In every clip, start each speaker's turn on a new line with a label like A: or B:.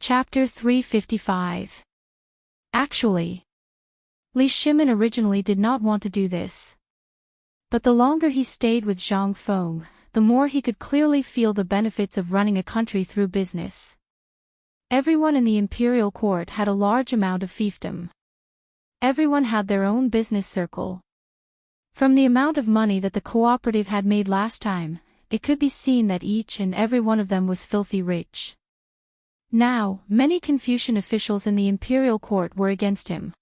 A: Chapter 355. Actually, Li Shimin originally did not want to do this. But the longer he stayed with Zhang Feng, the more he could clearly feel the benefits of running a country through business. Everyone in the imperial court had a large amount of fiefdom. Everyone had their own business circle. From the amount of money that the cooperative had made last time, it could be seen that each and every one of them was filthy rich. Now, many Confucian officials in the imperial court were against him.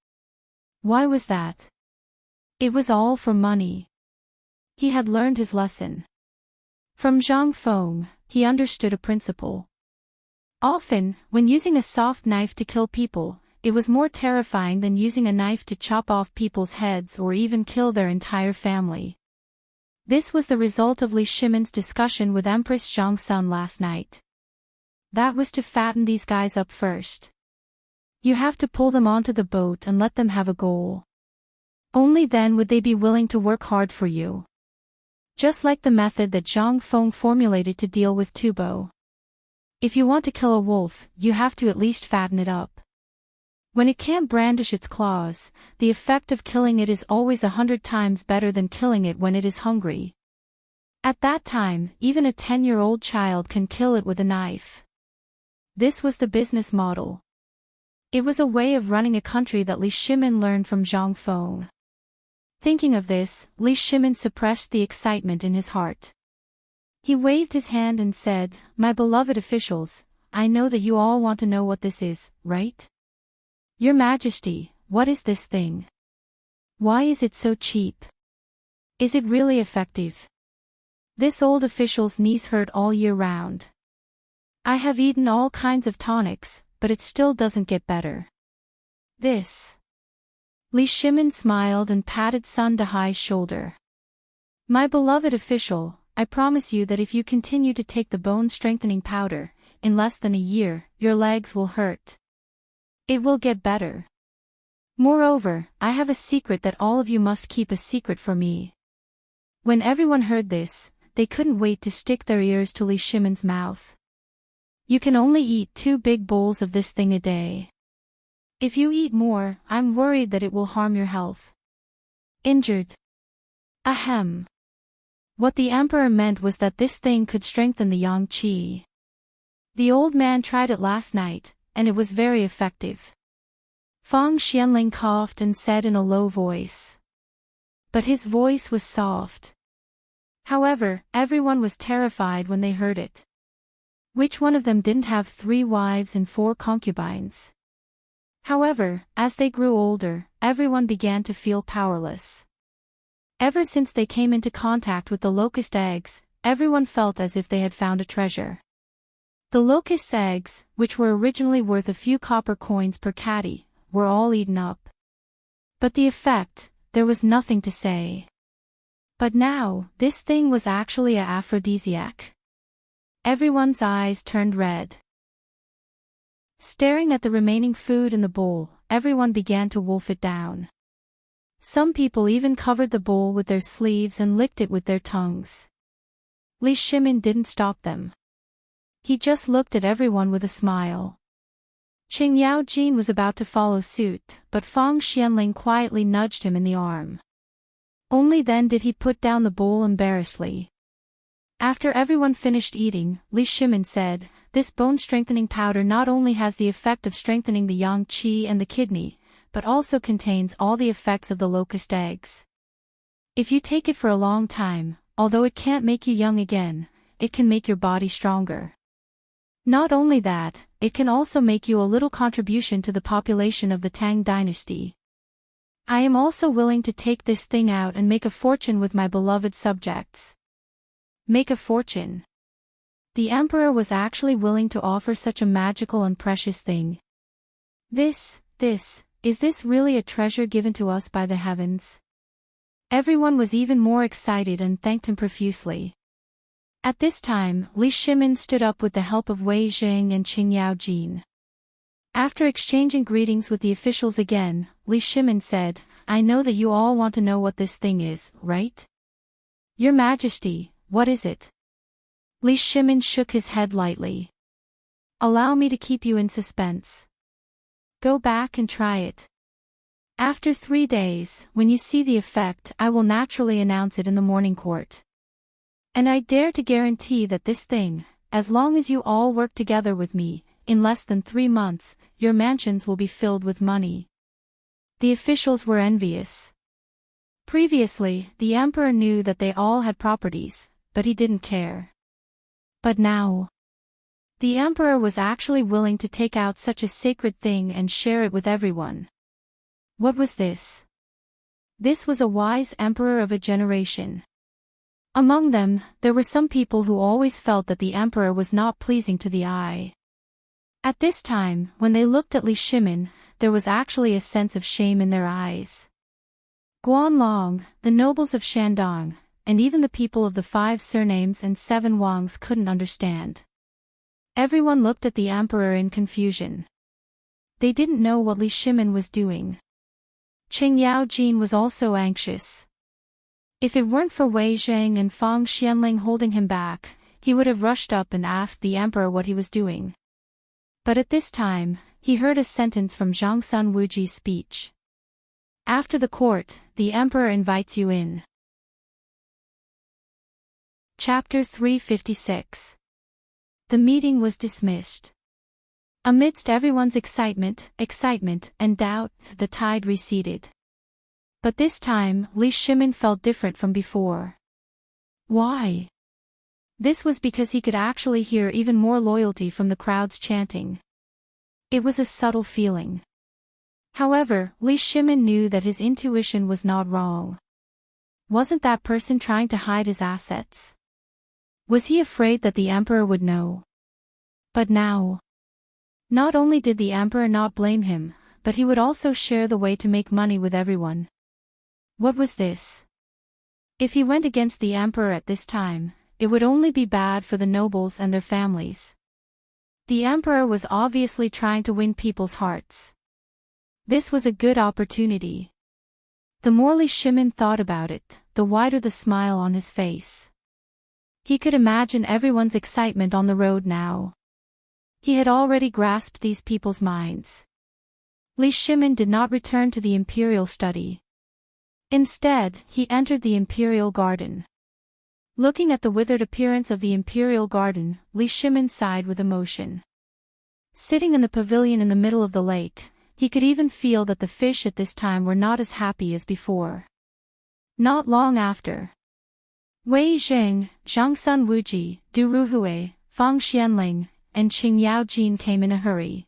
A: Why was that? It was all for money. He had learned his lesson. From Zhang Feng, he understood a principle. Often, when using a soft knife to kill people, it was more terrifying than using a knife to chop off people's heads or even kill their entire family. This was the result of Li Shimin's discussion with Empress Zhangsun last night. That was to fatten these guys up first. You have to pull them onto the boat and let them have a goal. Only then would they be willing to work hard for you. Just like the method that Zhang Feng formulated to deal with Tubo. If you want to kill a wolf, you have to at least fatten it up. When it can't brandish its claws, the effect of killing it is always 100 times better than killing it when it is hungry. At that time, even a 10-year-old child can kill it with a knife. This was the business model. It was a way of running a country that Li Shimin learned from Zhang Feng. Thinking of this, Li Shimin suppressed the excitement in his heart. He waved his hand and said, "My beloved officials, I know that you all want to know what this is, right? Your Majesty, what is this thing? Why is it so cheap? Is it really effective? This old official's knees hurt all year round. I have eaten all kinds of tonics, but it still doesn't get better. This." Li Shimin smiled and patted Sun Dahai's shoulder. "My beloved official, I promise you that if you continue to take the bone-strengthening powder, in less than a year, your legs will hurt. It will get better. Moreover, I have a secret that all of you must keep a secret for me." When everyone heard this, they couldn't wait to stick their ears to Li Shimin's mouth. "You can only eat 2 big bowls of this thing a day. If you eat more, I'm worried that it will harm your health. Injured." Ahem. What the emperor meant was that this thing could strengthen the yang qi. The old man tried it last night, and it was very effective. Fang Xianling coughed and said in a low voice. But his voice was soft. However, everyone was terrified when they heard it. Which one of them didn't have 3 wives and 4 concubines? However, as they grew older, everyone began to feel powerless. Ever since they came into contact with the locust eggs, everyone felt as if they had found a treasure. The locust eggs, which were originally worth a few copper coins per catty, were all eaten up. But the effect, there was nothing to say. But now, this thing was actually an aphrodisiac. Everyone's eyes turned red. Staring at the remaining food in the bowl, everyone began to wolf it down. Some people even covered the bowl with their sleeves and licked it with their tongues. Li Shimin didn't stop them. He just looked at everyone with a smile. Qing Yaojin was about to follow suit, but Fang Xianling quietly nudged him in the arm. Only then did he put down the bowl embarrassedly. After everyone finished eating, Li Shimin said, "This bone-strengthening powder not only has the effect of strengthening the yang qi and the kidney, but also contains all the effects of the locust eggs. If you take it for a long time, although it can't make you young again, it can make your body stronger. Not only that, it can also make you a little contribution to the population of the Tang Dynasty. I am also willing to take this thing out and make a fortune with my beloved subjects." Make a fortune. The emperor was actually willing to offer such a magical and precious thing. Is this really a treasure given to us by the heavens? Everyone was even more excited and thanked him profusely. At this time, Li Shimin stood up with the help of Wei Jing and Qing Yaojin. After exchanging greetings with the officials again, Li Shimin said, "I know that you all want to know what this thing is, right? Your Majesty, what is it?" Li Shimin shook his head lightly. Allow me to keep you in suspense. Go back and try it. After 3 days, when you see the effect, I will naturally announce it in the morning court. And I dare to guarantee that this thing, as long as you all work together with me, in less than 3 months, your mansions will be filled with money. The officials were envious. Previously, the emperor knew that they all had properties, but he didn't care. But now, the emperor was actually willing to take out such a sacred thing and share it with everyone. What was this? This was a wise emperor of a generation. Among them, there were some people who always felt that the emperor was not pleasing to the eye. At this time, when they looked at Li Shimin, there was actually a sense of shame in their eyes. Guanlong, the nobles of Shandong, and even the people of the 5 surnames and 7 Wangs couldn't understand. Everyone looked at the emperor in confusion. They didn't know what Li Shimin was doing. Qing Yaojin was also anxious. If it weren't for Wei Zheng and Fang Xianling holding him back, he would have rushed up and asked the emperor what he was doing. But at this time, he heard a sentence from Zhang Sun Wuji's speech. After the court, the emperor invites you in. Chapter 356. The meeting was dismissed. Amidst everyone's excitement, and doubt, the tide receded. But this time, Li Shimin felt different from before. Why? This was because he could actually hear even more loyalty from the crowds chanting. It was a subtle feeling. However, Li Shimin knew that his intuition was not wrong. Wasn't that person trying to hide his assets? Was he afraid that the emperor would know? But now, not only did the emperor not blame him, but he would also share the way to make money with everyone. What was this? If he went against the emperor at this time, it would only be bad for the nobles and their families. The emperor was obviously trying to win people's hearts. This was a good opportunity. The more Li Shimin thought about it, the wider the smile on his face. He could imagine everyone's excitement on the road now. He had already grasped these people's minds. Li Shimin did not return to the imperial study. Instead, he entered the imperial garden. Looking at the withered appearance of the imperial garden, Li Shimin sighed with emotion. Sitting in the pavilion in the middle of the lake, he could even feel that the fish at this time were not as happy as before. Not long after, Wei Zheng, Zhang Sun Wuji, Du Ruhui, Fang Xianling, and Qing Yaojin came in a hurry.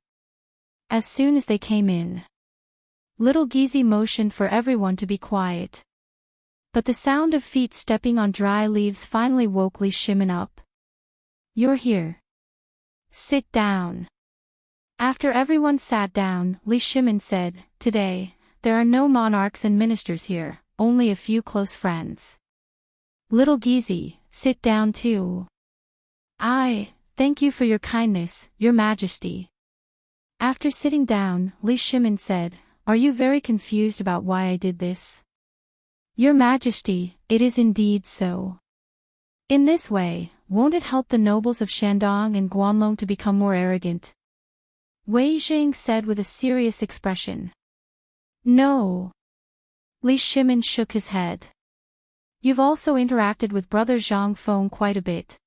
A: As soon as they came in, little Gizi motioned for everyone to be quiet. But the sound of feet stepping on dry leaves finally woke Li Shimin up. You're here. Sit down. After everyone sat down, Li Shimin said, Today, there are no monarchs and ministers here, only a few close friends. Little Gizi, sit down too. Thank you for your kindness, your majesty. After sitting down, Li Shimin said, Are you very confused about why I did this? Your majesty, it is indeed so. In this way, won't it help the nobles of Shandong and Guanlong to become more arrogant? Wei Zheng said with a serious expression. No. Li Shimin shook his head. You've also interacted with Brother Zhang Feng quite a bit.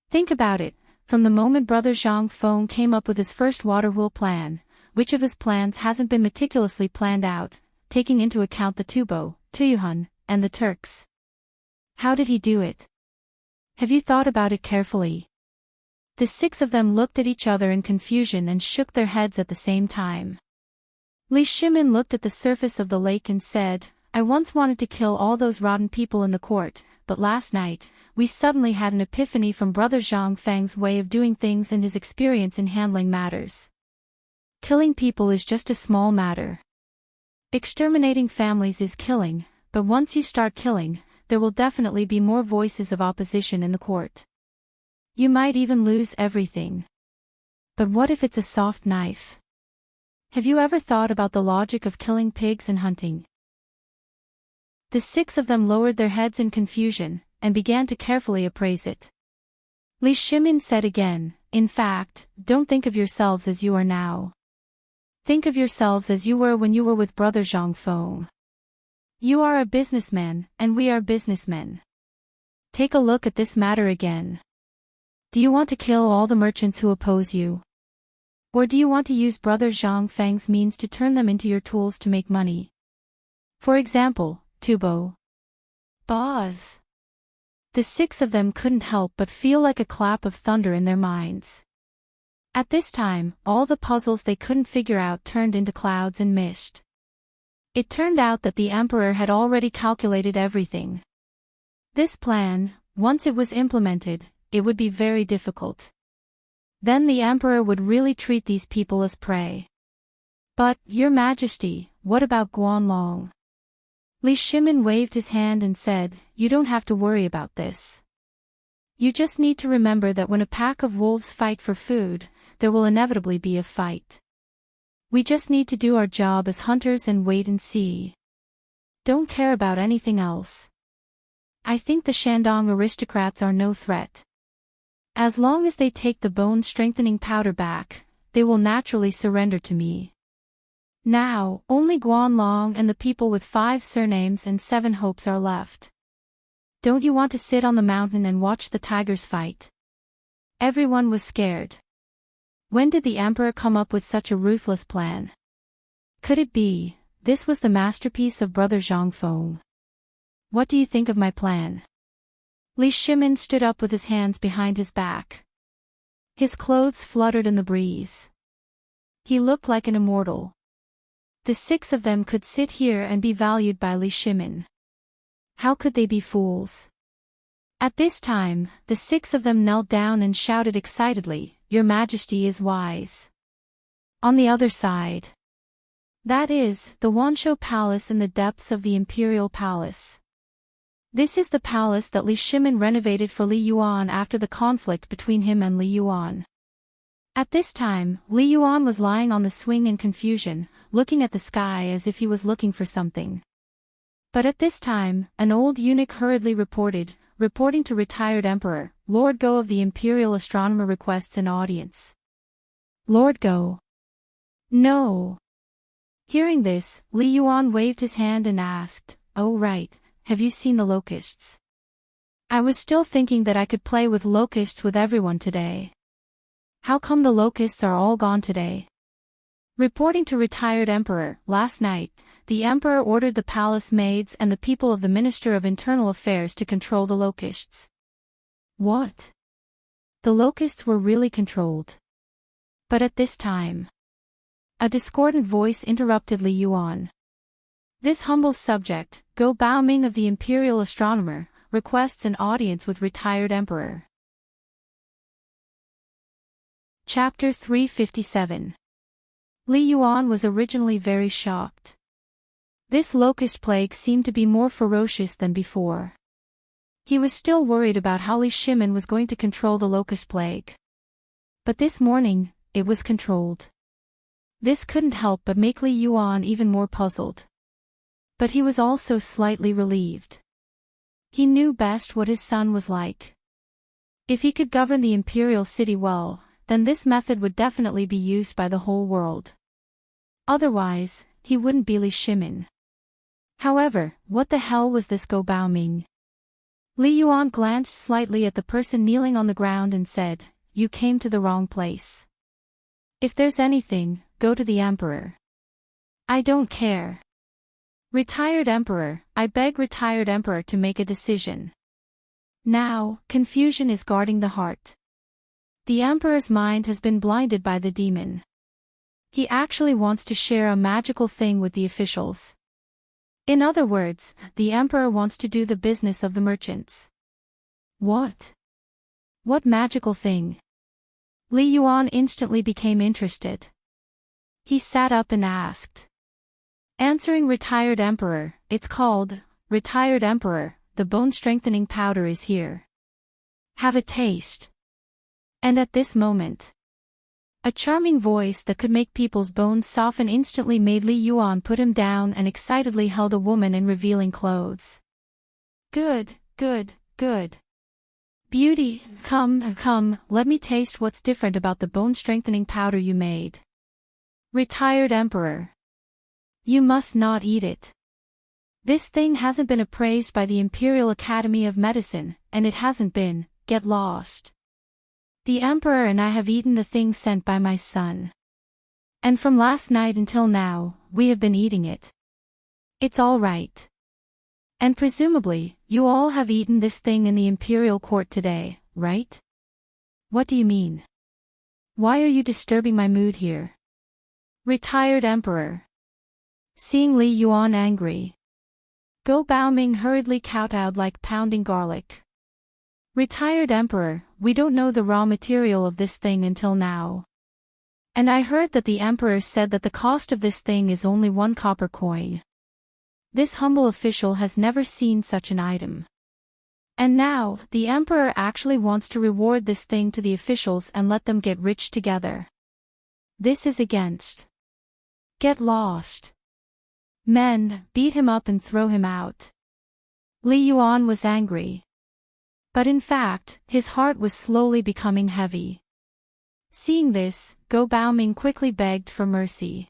A: Think about it, from the moment Brother Zhang Feng came up with his first water wheel plan, which of his plans hasn't been meticulously planned out, taking into account the Tubo, Tuyuhun, and the Turks? How did he do it? Have you thought about it carefully? The 6 of them looked at each other in confusion and shook their heads at the same time. Li Shimin looked at the surface of the lake and said, I once wanted to kill all those rotten people in the court, but last night, we suddenly had an epiphany from Brother Zhang Feng's way of doing things and his experience in handling matters. Killing people is just a small matter. Exterminating families is killing, but once you start killing, there will definitely be more voices of opposition in the court. You might even lose everything. But what if it's a soft knife? Have you ever thought about the logic of killing pigs and hunting? The 6 of them lowered their heads in confusion, and began to carefully appraise it. Li Shimin said again, in fact, don't think of yourselves as you are now. Think of yourselves as you were when you were with Brother Zhang Feng. You are a businessman, and we are businessmen. Take a look at this matter again. Do you want to kill all the merchants who oppose you? Or do you want to use Brother Zhang Feng's means to turn them into your tools to make money? For example, Tubo. Boz. The six of them couldn't help but feel like a clap of thunder in their minds. At this time, all the puzzles they couldn't figure out turned into clouds and mist. It turned out that the Emperor had already calculated everything. This plan, once it was implemented, it would be very difficult. Then the Emperor would really treat these people as prey. But, Your Majesty, what about Guanlong? Li Shimin waved his hand and said, You don't have to worry about this. You just need to remember that when a pack of wolves fight for food, there will inevitably be a fight. We just need to do our job as hunters and wait and see. Don't care about anything else. I think the Shandong aristocrats are no threat. As long as they take the bone-strengthening powder back, they will naturally surrender to me. Now, only Guanlong and the people with 5 surnames and 7 hopes are left. Don't you want to sit on the mountain and watch the tigers fight? Everyone was scared. When did the Emperor come up with such a ruthless plan? Could it be, this was the masterpiece of Brother Zhang Feng? What do you think of my plan? Li Shimin stood up with his hands behind his back. His clothes fluttered in the breeze. He looked like an immortal. The 6 of them could sit here and be valued by Li Shimin. How could they be fools? At this time, the 6 of them knelt down and shouted excitedly, Your Majesty is wise. On the other side. That is, the Wanshou Palace in the depths of the Imperial Palace. This is the palace that Li Shimin renovated for Li Yuan after the conflict between him and Li Yuan. At this time, Li Yuan was lying on the swing in confusion, looking at the sky as if he was looking for something. But at this time, an old eunuch hurriedly reporting to retired Emperor, Lord Go of the Imperial Astronomer requests an audience. Lord Go. No. Hearing this, Li Yuan waved his hand and asked, Oh right, have you seen the locusts? I was still thinking that I could play with locusts with everyone today. How come the locusts are all gone today? Reporting to retired Emperor, last night, the Emperor ordered the palace maids and the people of the Minister of Internal Affairs to control the locusts. What? The locusts were really controlled. But at this time, a discordant voice interrupted Li Yuan. This humble subject, Go Baoming of the Imperial Astronomer, requests an audience with retired Emperor. Chapter 357. Li Yuan was originally very shocked. This locust plague seemed to be more ferocious than before. He was still worried about how Li Shimin was going to control the locust plague. But this morning, it was controlled. This couldn't help but make Li Yuan even more puzzled. But he was also slightly relieved. He knew best what his son was like. If he could govern the imperial city well, then this method would definitely be used by the whole world. Otherwise, he wouldn't be Li Shimin. However, what the hell was this Go Baoming? Li Yuan glanced slightly at the person kneeling on the ground and said, You came to the wrong place. If there's anything, go to the Emperor. I don't care. Retired Emperor, I beg retired Emperor to make a decision. Now, confusion is guarding the heart. The Emperor's mind has been blinded by the demon. He actually wants to share a magical thing with the officials. In other words, the Emperor wants to do the business of the merchants. What? What magical thing? Li Yuan instantly became interested. He sat up and asked. Answering retired Emperor, it's called, Retired Emperor, the bone-strengthening powder is here. Have a taste. And at this moment, a charming voice that could make people's bones soften instantly made Li Yuan put him down and excitedly held a woman in revealing clothes. Good, good, good. Beauty, come, let me taste what's different about the bone-strengthening powder you made. Retired Emperor. You must not eat it. This thing hasn't been appraised by the Imperial Academy of Medicine, and it hasn't been. Get lost. The Emperor and I have eaten the thing sent by my son. And from last night until now, we have been eating it. It's all right. And presumably, you all have eaten this thing in the Imperial Court today, right? What do you mean? Why are you disturbing my mood here? Retired Emperor. Seeing Li Yuan angry, Go Baoming hurriedly kowtowed like pounding garlic. Retired Emperor, we don't know the raw material of this thing until now. And I heard that the Emperor said that the cost of this thing is only 1 copper coin. This humble official has never seen such an item. And now, the Emperor actually wants to reward this thing to the officials and let them get rich together. This is against. Get lost. Men, beat him up and throw him out. Li Yuan was angry. But in fact, his heart was slowly becoming heavy. Seeing this, Go Baoming quickly begged for mercy.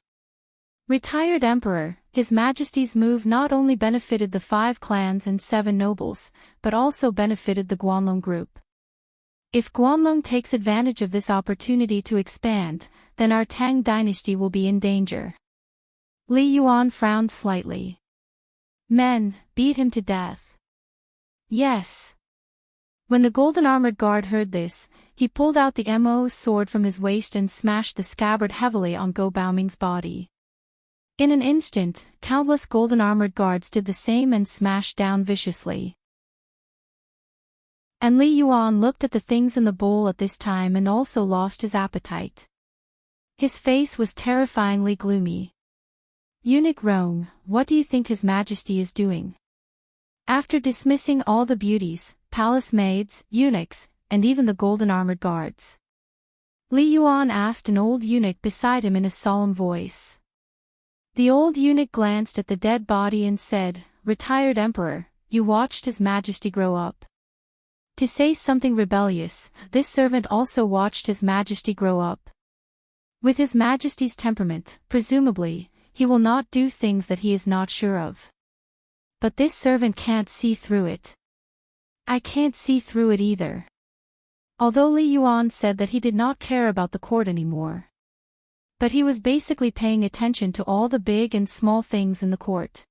A: Retired Emperor, His Majesty's move not only benefited the 5 clans and 7 nobles, but also benefited the Guanlong group. If Guanlong takes advantage of this opportunity to expand, then our Tang dynasty will be in danger. Li Yuan frowned slightly. Men, beat him to death. Yes. When the golden-armored guard heard this, he pulled out the Mo sword from his waist and smashed the scabbard heavily on Go Baoming's body. In an instant, countless golden-armored guards did the same and smashed down viciously. And Li Yuan looked at the things in the bowl at this time and also lost his appetite. His face was terrifyingly gloomy. Eunuch Rong, what do you think His Majesty is doing? After dismissing all the beauties, palace maids, eunuchs, and even the golden-armored guards, Li Yuan asked an old eunuch beside him in a solemn voice. The old eunuch glanced at the dead body and said, Retired Emperor, you watched His Majesty grow up. To say something rebellious, this servant also watched His Majesty grow up. With His Majesty's temperament, presumably, he will not do things that he is not sure of. But this servant can't see through it. I can't see through it either. Although Li Yuan said that he did not care about the court anymore. But he was basically paying attention to all the big and small things in the court.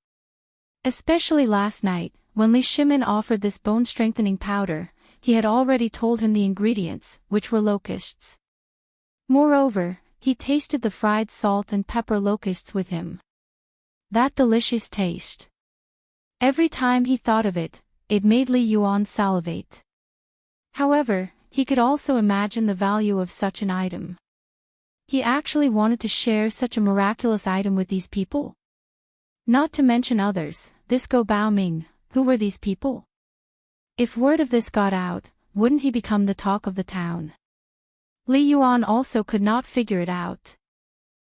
A: Especially last night, when Li Shimin offered this bone-strengthening powder, he had already told him the ingredients, which were locusts. Moreover, he tasted the fried salt and pepper locusts with him. That delicious taste. Every time he thought of it, it made Li Yuan salivate. However, he could also imagine the value of such an item. He actually wanted to share such a miraculous item with these people. Not to mention others, this Go Baoming, who were these people? If word of this got out, wouldn't he become the talk of the town? Li Yuan also could not figure it out.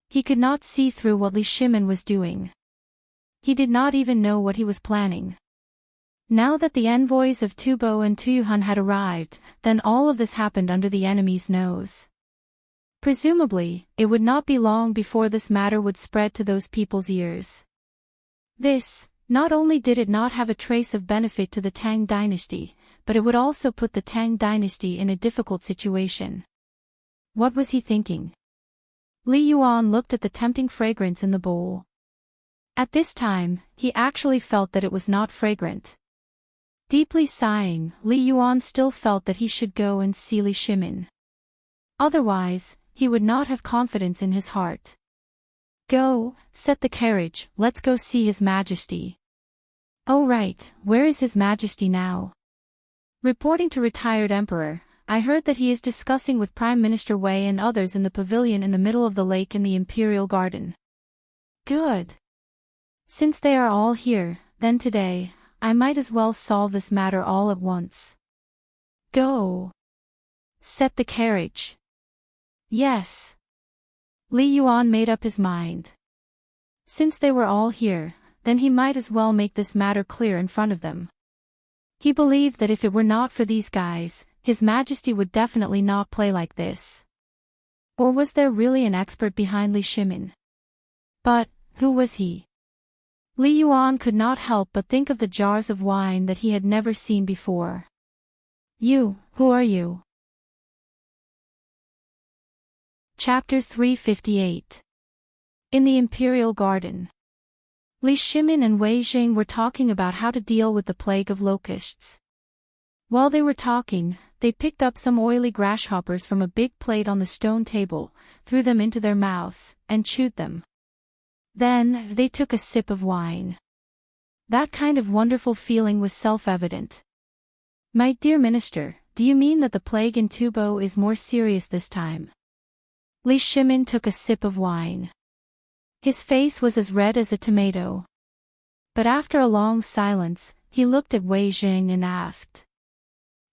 A: He could not see through what Li Shimin was doing. He did not even know what he was planning. Now that the envoys of Tubo and Tuyuhan had arrived, then all of this happened under the enemy's nose. Presumably, it would not be long before this matter would spread to those people's ears. This, not only did it not have a trace of benefit to the Tang dynasty, but it would also put the Tang dynasty in a difficult situation. What was he thinking? Li Yuan looked at the tempting fragrance in the bowl. At this time, he actually felt that it was not fragrant. Deeply sighing, Li Yuan still felt that he should go and see Li Shimin. Otherwise, he would not have confidence in his heart. Go, set the carriage, let's go see His Majesty. Oh right, where is His Majesty now? Reporting to Retired Emperor, I heard that he is discussing with Prime Minister Wei and others in the pavilion in the middle of the lake in the Imperial Garden. Good. Since they are all here, then today, I might as well solve this matter all at once. Go. Set the carriage. Yes. Li Yuan made up his mind. Since they were all here, then he might as well make this matter clear in front of them. He believed that if it were not for these guys, His Majesty would definitely not play like this. Or was there really an expert behind Li Shimin? But, who was he? Li Yuan could not help but think of the jars of wine that he had never seen before. Who are you? Chapter 358. In the Imperial Garden. Li Shimin and Wei Jing were talking about how to deal with the plague of locusts. While they were talking, they picked up some oily grasshoppers from a big plate on the stone table, threw them into their mouths, and chewed them. Then, they took a sip of wine. That kind of wonderful feeling was self-evident. My dear Minister, do you mean that the plague in Tubo is more serious this time? Li Shimin took a sip of wine. His face was as red as a tomato. But after a long silence, he looked at Wei Jing and asked.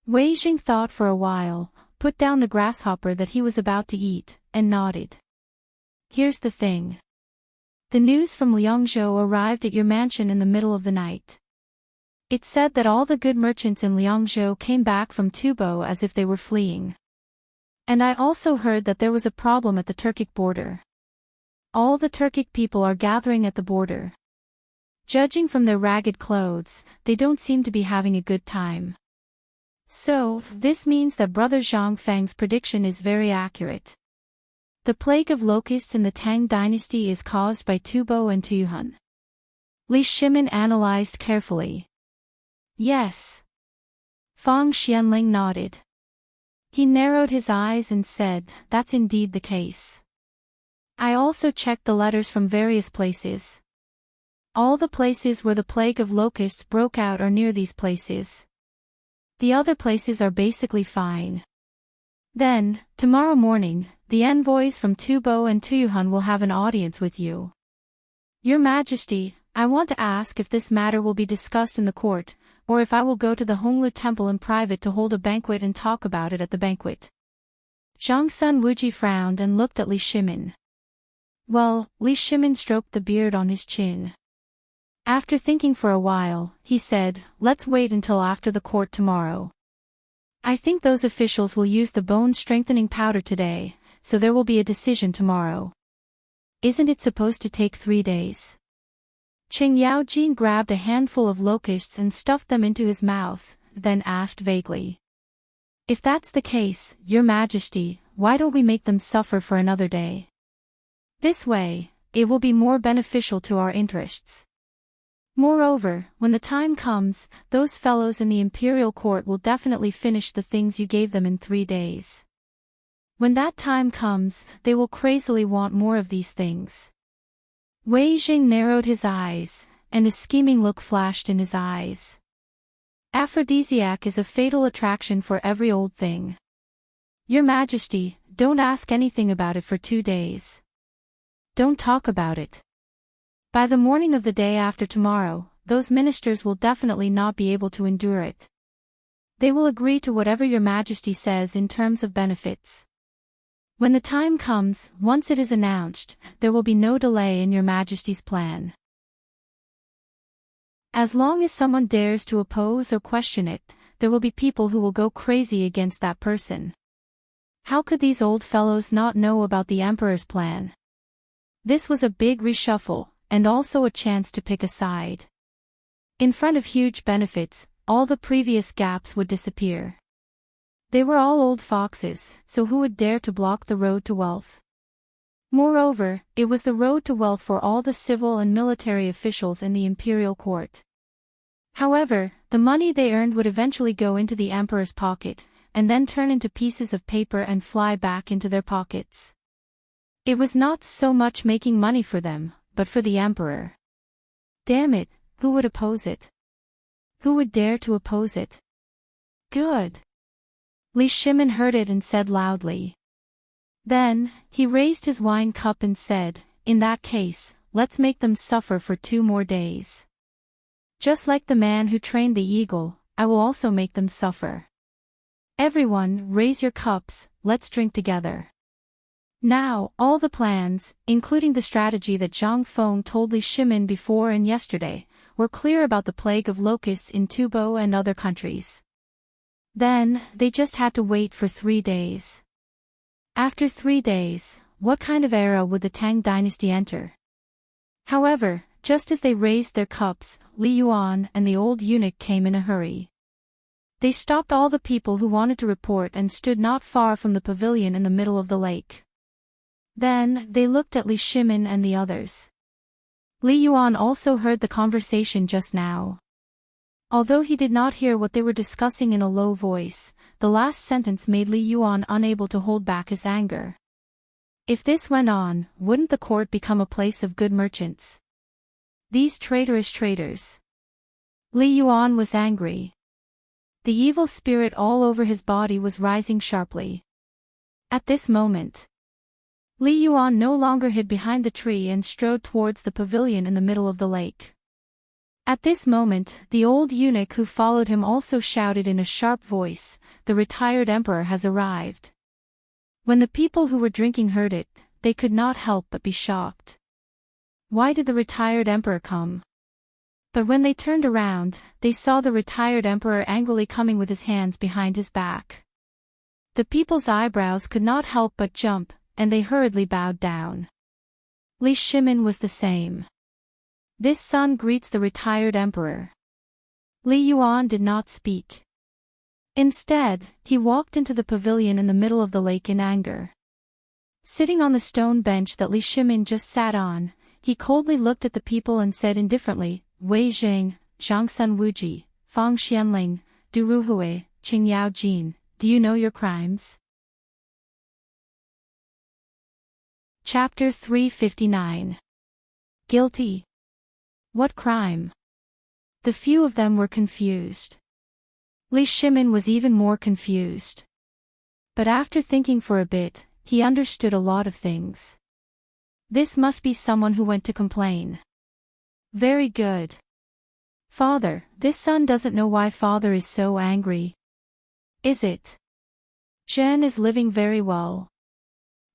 A: Wei Jing thought for a while, put down the grasshopper that he was about to eat, and nodded. Here's the thing. The news from Liangzhou arrived at your mansion in the middle of the night. It said that all the good merchants in Liangzhou came back from Tubo as if they were fleeing. And I also heard that there was a problem at the Turkic border. All the Turkic people are gathering at the border. Judging from their ragged clothes, they don't seem to be having a good time. So, this means that Brother Zhang Feng's prediction is very accurate. The plague of locusts in the Tang Dynasty is caused by Tubo and Tuyuhun. Li Shimin analyzed carefully. Yes. Fang Xianling nodded. He narrowed his eyes and said, that's indeed the case. I also checked the letters from various places. All the places where the plague of locusts broke out are near these places. The other places are basically fine. Then, tomorrow morning, the envoys from Tubo and Tuyuhun will have an audience with you. Your Majesty, I want to ask if this matter will be discussed in the court, or if I will go to the Honglu Temple in private to hold a banquet and talk about it at the banquet. Zhang Sun Wuji frowned and looked at Li Shimin. Well, Li Shimin stroked the beard on his chin. After thinking for a while, he said, let's wait until after the court tomorrow. I think those officials will use the bone-strengthening powder today, so there will be a decision tomorrow. Isn't it supposed to take 3 days? Qing Yaojin grabbed a handful of locusts and stuffed them into his mouth, then asked vaguely. If that's the case, Your Majesty, why don't we make them suffer for another day? This way, it will be more beneficial to our interests. Moreover, when the time comes, those fellows in the imperial court will definitely finish the things you gave them in 3 days. When that time comes, they will crazily want more of these things. Wei Jing narrowed his eyes, and a scheming look flashed in his eyes. Aphrodisiac is a fatal attraction for every old thing. Your Majesty, don't ask anything about it for 2 days. Don't talk about it. By the morning of the day after tomorrow, those ministers will definitely not be able to endure it. They will agree to whatever Your Majesty says in terms of benefits. When the time comes, once it is announced, there will be no delay in Your Majesty's plan. As long as someone dares to oppose or question it, there will be people who will go crazy against that person. How could these old fellows not know about the Emperor's plan? This was a big reshuffle, and also a chance to pick a side. In front of huge benefits, all the previous gaps would disappear. They were all old foxes, so who would dare to block the road to wealth? Moreover, it was the road to wealth for all the civil and military officials in the imperial court. However, the money they earned would eventually go into the emperor's pocket, and then turn into pieces of paper and fly back into their pockets. It was not so much making money for them, but for the emperor. Damn it, who would oppose it? Who would dare to oppose it? Good. Li Shimin heard it and said loudly. Then, he raised his wine cup and said, in that case, let's make them suffer for 2 more days. Just like the man who trained the eagle, I will also make them suffer. Everyone, raise your cups, let's drink together. Now, all the plans, including the strategy that Zhang Feng told Li Shimin before and yesterday, were clear about the plague of locusts in Tubo and other countries. Then, they just had to wait for 3 days. After 3 days, what kind of era would the Tang dynasty enter? However, just as they raised their cups, Li Yuan and the old eunuch came in a hurry. They stopped all the people who wanted to report and stood not far from the pavilion in the middle of the lake. Then, they looked at Li Shimin and the others. Li Yuan also heard the conversation just now. Although he did not hear what they were discussing in a low voice, the last sentence made Li Yuan unable to hold back his anger. If this went on, wouldn't the court become a place of good merchants? These traitorous traitors. Li Yuan was angry. The evil spirit all over his body was rising sharply. At this moment, Li Yuan no longer hid behind the tree and strode towards the pavilion in the middle of the lake. At this moment, the old eunuch who followed him also shouted in a sharp voice, "The retired emperor has arrived." When the people who were drinking heard it, they could not help but be shocked. Why did the retired emperor come? But when they turned around, they saw the retired emperor angrily coming with his hands behind his back. The people's eyebrows could not help but jump, and they hurriedly bowed down. Li Shimin was the same. This son greets the retired emperor. Li Yuan did not speak. Instead, he walked into the pavilion in the middle of the lake in anger. Sitting on the stone bench that Li Shimin just sat on, he coldly looked at the people and said indifferently, "Wei Jing, Zhangsun Wuji, Fang Xianling, Du Ruhui, Qing Yao Jin, do you know your crimes?" Chapter 359. Guilty. What crime? The few of them were confused. Li Shimin was even more confused. But after thinking for a bit, he understood a lot of things. This must be someone who went to complain. Very good. Father, this son doesn't know why father is so angry. Is it? Zhen is living very well.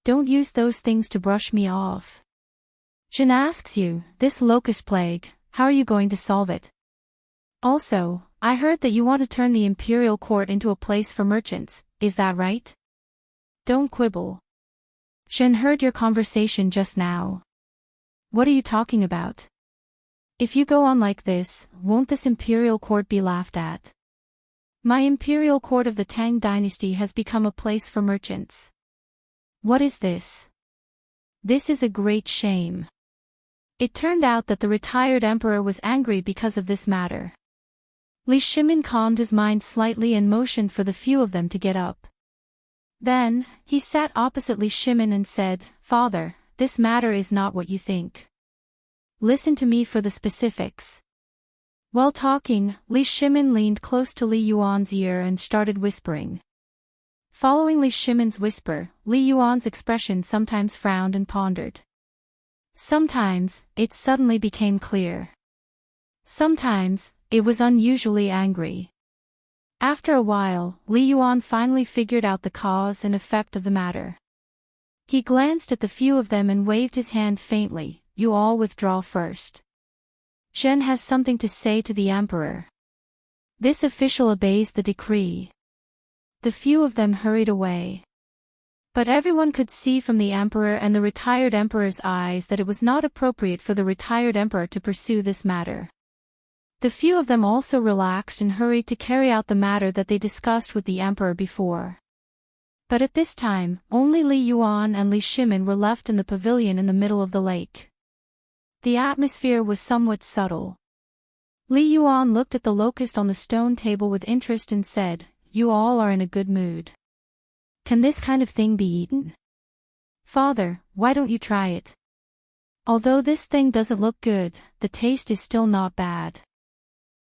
A: Don't use those things to brush me off. Zhen asks you, this locust plague, how are you going to solve it? Also, I heard that you want to turn the imperial court into a place for merchants, is that right? Don't quibble. Zhen heard your conversation just now. What are you talking about? If you go on like this, won't this imperial court be laughed at? My imperial court of the Tang dynasty has become a place for merchants. What is this? This is a great shame. It turned out that the retired emperor was angry because of this matter. Li Shimin calmed his mind slightly and motioned for the few of them to get up. Then, he sat opposite Li Shimin and said, "Father, this matter is not what you think. Listen to me for the specifics." While talking, Li Shimin leaned close to Li Yuan's ear and started whispering. Following Li Shimin's whisper, Li Yuan's expression sometimes frowned and pondered. Sometimes, it suddenly became clear. Sometimes, it was unusually angry. After a while, Li Yuan finally figured out the cause and effect of the matter. He glanced at the few of them and waved his hand faintly, "You all withdraw first. Zhen has something to say to the emperor." This official obeys the decree. The few of them hurried away. But everyone could see from the emperor and the retired emperor's eyes that it was not appropriate for the retired emperor to pursue this matter. The few of them also relaxed and hurried to carry out the matter that they discussed with the emperor before. But at this time, only Li Yuan and Li Shimin were left in the pavilion in the middle of the lake. The atmosphere was somewhat subtle. Li Yuan looked at the locust on the stone table with interest and said, "You all are in a good mood. Can this kind of thing be eaten? Father, why don't you try it? Although this thing doesn't look good, the taste is still not bad.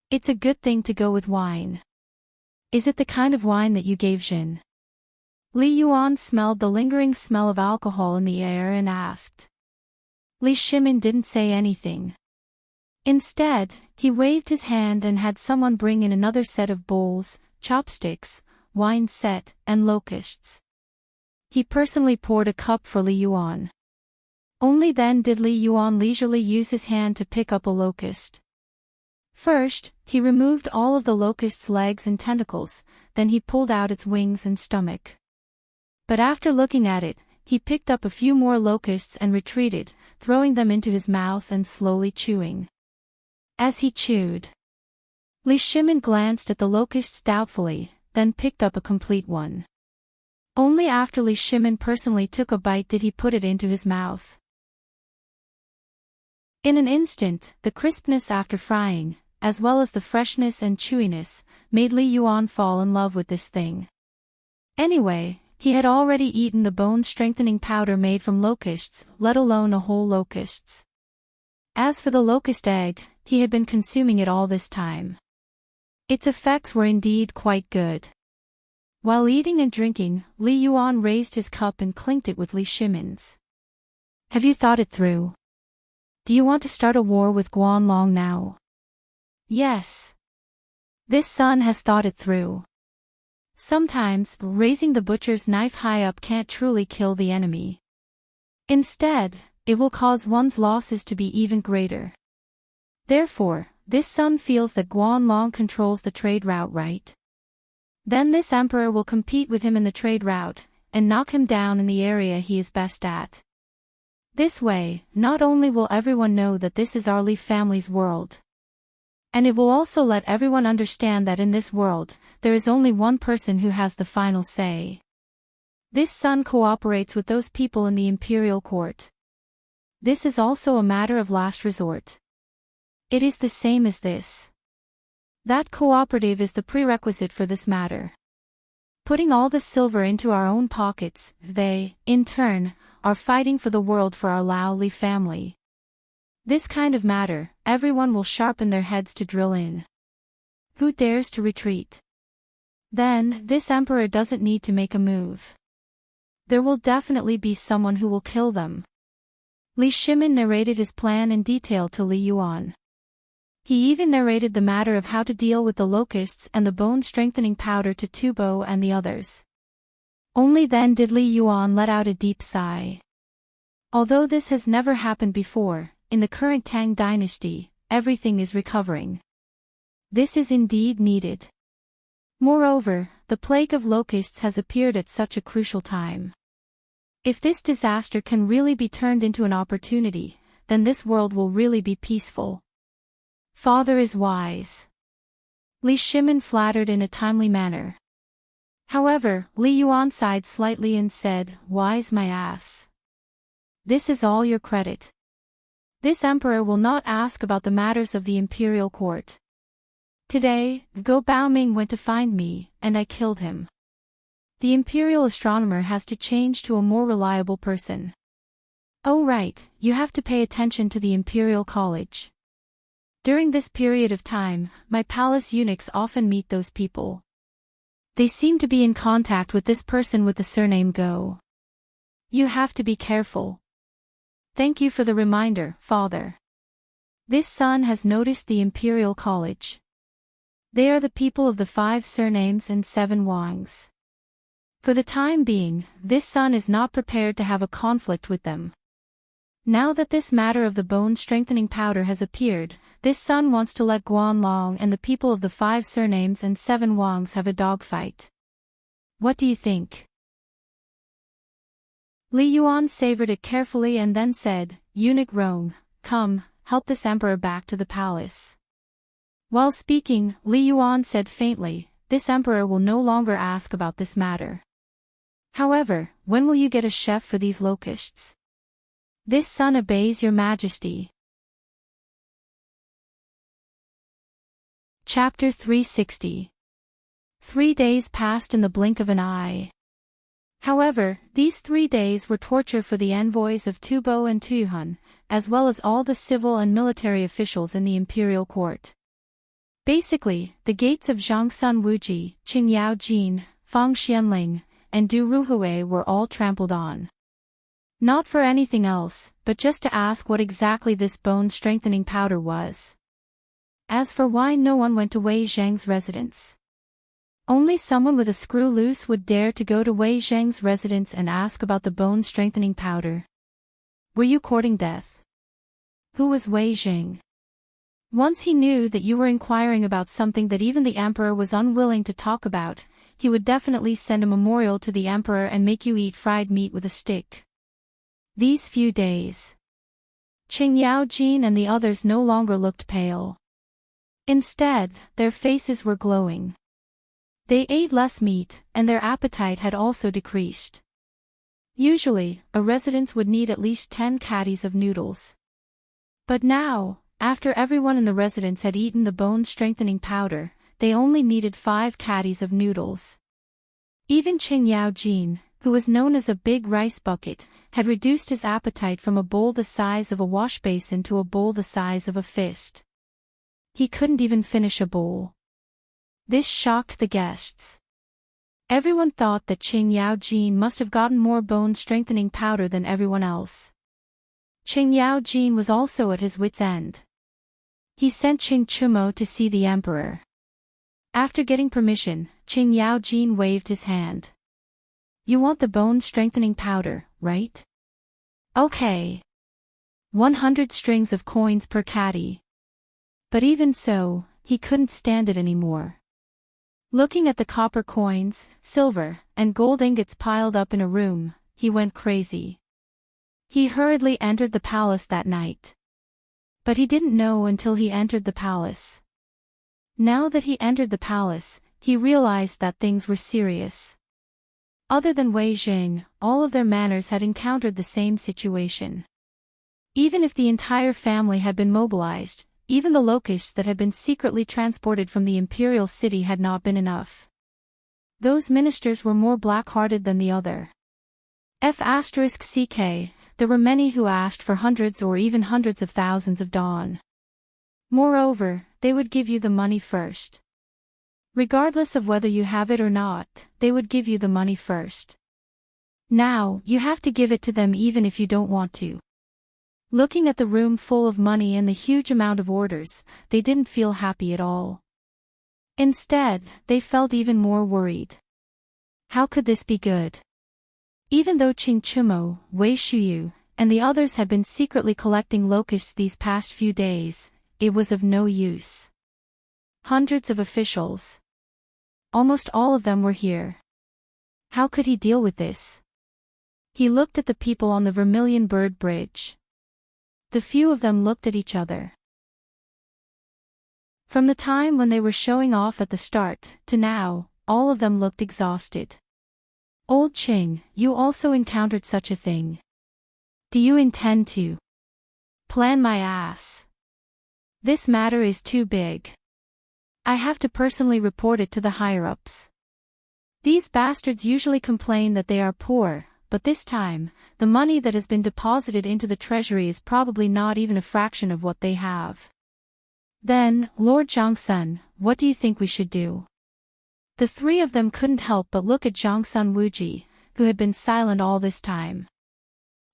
A: It's a good thing to go with wine. Is it the kind of wine that you gave Jin?" Li Yuan smelled the lingering smell of alcohol in the air and asked. Li Shimin didn't say anything. Instead, he waved his hand and had someone bring in another set of bowls, chopsticks, wine set, and locusts. He personally poured a cup for Li Yuan. Only then did Li Yuan leisurely use his hand to pick up a locust. First, he removed all of the locust's legs and tentacles, then he pulled out its wings and stomach. But after looking at it, he picked up a few more locusts and retreated, throwing them into his mouth and slowly chewing. As he chewed, Li Shimin glanced at the locusts doubtfully, then picked up a complete one. Only after Li Shimin personally took a bite did he put it into his mouth. In an instant, the crispness after frying, as well as the freshness and chewiness, made Li Yuan fall in love with this thing. Anyway, he had already eaten the bone-strengthening powder made from locusts, let alone a whole locusts. As for the locust egg, he had been consuming it all this time. Its effects were indeed quite good. While eating and drinking, Li Yuan raised his cup and clinked it with Li Shimin's. Have you thought it through? Do you want to start a war with Guanlong now? Yes. This son has thought it through. Sometimes, raising the butcher's knife high up can't truly kill the enemy. Instead, it will cause one's losses to be even greater. Therefore, this son feels that Guanlong controls the trade route, right? Then this emperor will compete with him in the trade route, and knock him down in the area he is best at. This way, not only will everyone know that this is our Li family's world, and it will also let everyone understand that in this world, there is only one person who has the final say. This son cooperates with those people in the imperial court. This is also a matter of last resort. It is the same as this. That cooperative is the prerequisite for this matter. Putting all the silver into our own pockets, they, in turn, are fighting for the world for our Lao Li family. This kind of matter, everyone will sharpen their heads to drill in. Who dares to retreat? Then, this emperor doesn't need to make a move. There will definitely be someone who will kill them. Li Shimin narrated his plan in detail to Li Yuan. He even narrated the matter of how to deal with the locusts and the bone-strengthening powder to Tubo and the others. Only then did Li Yuan let out a deep sigh. Although this has never happened before, in the current Tang Dynasty, everything is recovering. This is indeed needed. Moreover, the plague of locusts has appeared at such a crucial time. If this disaster can really be turned into an opportunity, then this world will really be peaceful. Father is wise. Li Shimin flattered in a timely manner. However, Li Yuan sighed slightly and said, "Wise my ass. This is all your credit. This emperor will not ask about the matters of the imperial court. Today, Go Baoming went to find me, and I killed him. The imperial astronomer has to change to a more reliable person. Oh right, you have to pay attention to the imperial college. During this period of time, my palace eunuchs often meet those people. They seem to be in contact with this person with the surname Go. You have to be careful. Thank you for the reminder, father. This son has noticed the imperial college. They are the people of the 5 surnames and 7 Wangs. For the time being, this son is not prepared to have a conflict with them. Now that this matter of the bone-strengthening powder has appeared, this son wants to let Guanlong and the people of the 5 surnames and 7 Wangs have a dogfight. What do you think? Li Yuan savored it carefully and then said, Eunuch Rong, come, help this emperor back to the palace. While speaking, Li Yuan said faintly, this emperor will no longer ask about this matter. However, when will you get a chef for these locusts? This son obeys your majesty. Chapter 360. 3 days passed in the blink of an eye. However, these 3 days were torture for the envoys of Tubo and Tuyuhun, as well as all the civil and military officials in the imperial court. Basically, the gates of Zhangsun Wuji, Qingyao Jin, Fang Xianling, and Du Ruhui were all trampled on. Not for anything else, but just to ask what exactly this bone-strengthening powder was. As for why no one went to Wei Zheng's residence. Only someone with a screw loose would dare to go to Wei Zheng's residence and ask about the bone-strengthening powder. Were you courting death? Who was Wei Zheng? Once he knew that you were inquiring about something that even the emperor was unwilling to talk about, he would definitely send a memorial to the emperor and make you eat fried meat with a stick. These few days. Qing Yaojin and the others no longer looked pale. Instead, their faces were glowing. They ate less meat, and their appetite had also decreased. Usually, a resident would need at least 10 caddies of noodles. But now, after everyone in the residence had eaten the bone-strengthening powder, they only needed 5 caddies of noodles. Even Qing Yaojin, who was known as a big rice bucket, had reduced his appetite from a bowl the size of a wash basin to a bowl the size of a fist. He couldn't even finish a bowl. This shocked the guests. Everyone thought that Qing Yaojin must have gotten more bone-strengthening powder than everyone else. Qing Yaojin was also at his wits' end. He sent Qing Chumo to see the emperor. After getting permission, Qing Yaojin waved his hand. You want the bone-strengthening powder, right? Okay. 100 strings of coins per caddy. But even so, he couldn't stand it anymore. Looking at the copper coins, silver, and gold ingots piled up in a room, he went crazy. He hurriedly entered the palace that night. But he didn't know until he entered the palace. Now that he entered the palace, he realized that things were serious. Other than Wei Jing, all of their manners had encountered the same situation. Even if the entire family had been mobilized, even the locusts that had been secretly transported from the imperial city had not been enough. Those ministers were more black-hearted than the other. *CK, there were many who asked for hundreds or even hundreds of thousands of dawn. Moreover, they would give you the money first. Regardless of whether you have it or not, they would give you the money first. Now, you have to give it to them even if you don't want to. Looking at the room full of money and the huge amount of orders, they didn't feel happy at all. Instead, they felt even more worried. How could this be good? Even though Qing Chumo, Wei Shuyu, and the others had been secretly collecting locusts these past few days, it was of no use. Hundreds of officials. Almost all of them were here. How could he deal with this? He looked at the people on the Vermilion Bird Bridge. The few of them looked at each other. From the time when they were showing off at the start, to now, all of them looked exhausted. Old Qing, you also encountered such a thing. Do you intend to plan my ass? This matter is too big. I have to personally report it to the higher-ups. These bastards usually complain that they are poor, but this time, the money that has been deposited into the treasury is probably not even a fraction of what they have. Then, Lord Zhangsun, what do you think we should do? The three of them couldn't help but look at Zhangsun Wuji, who had been silent all this time.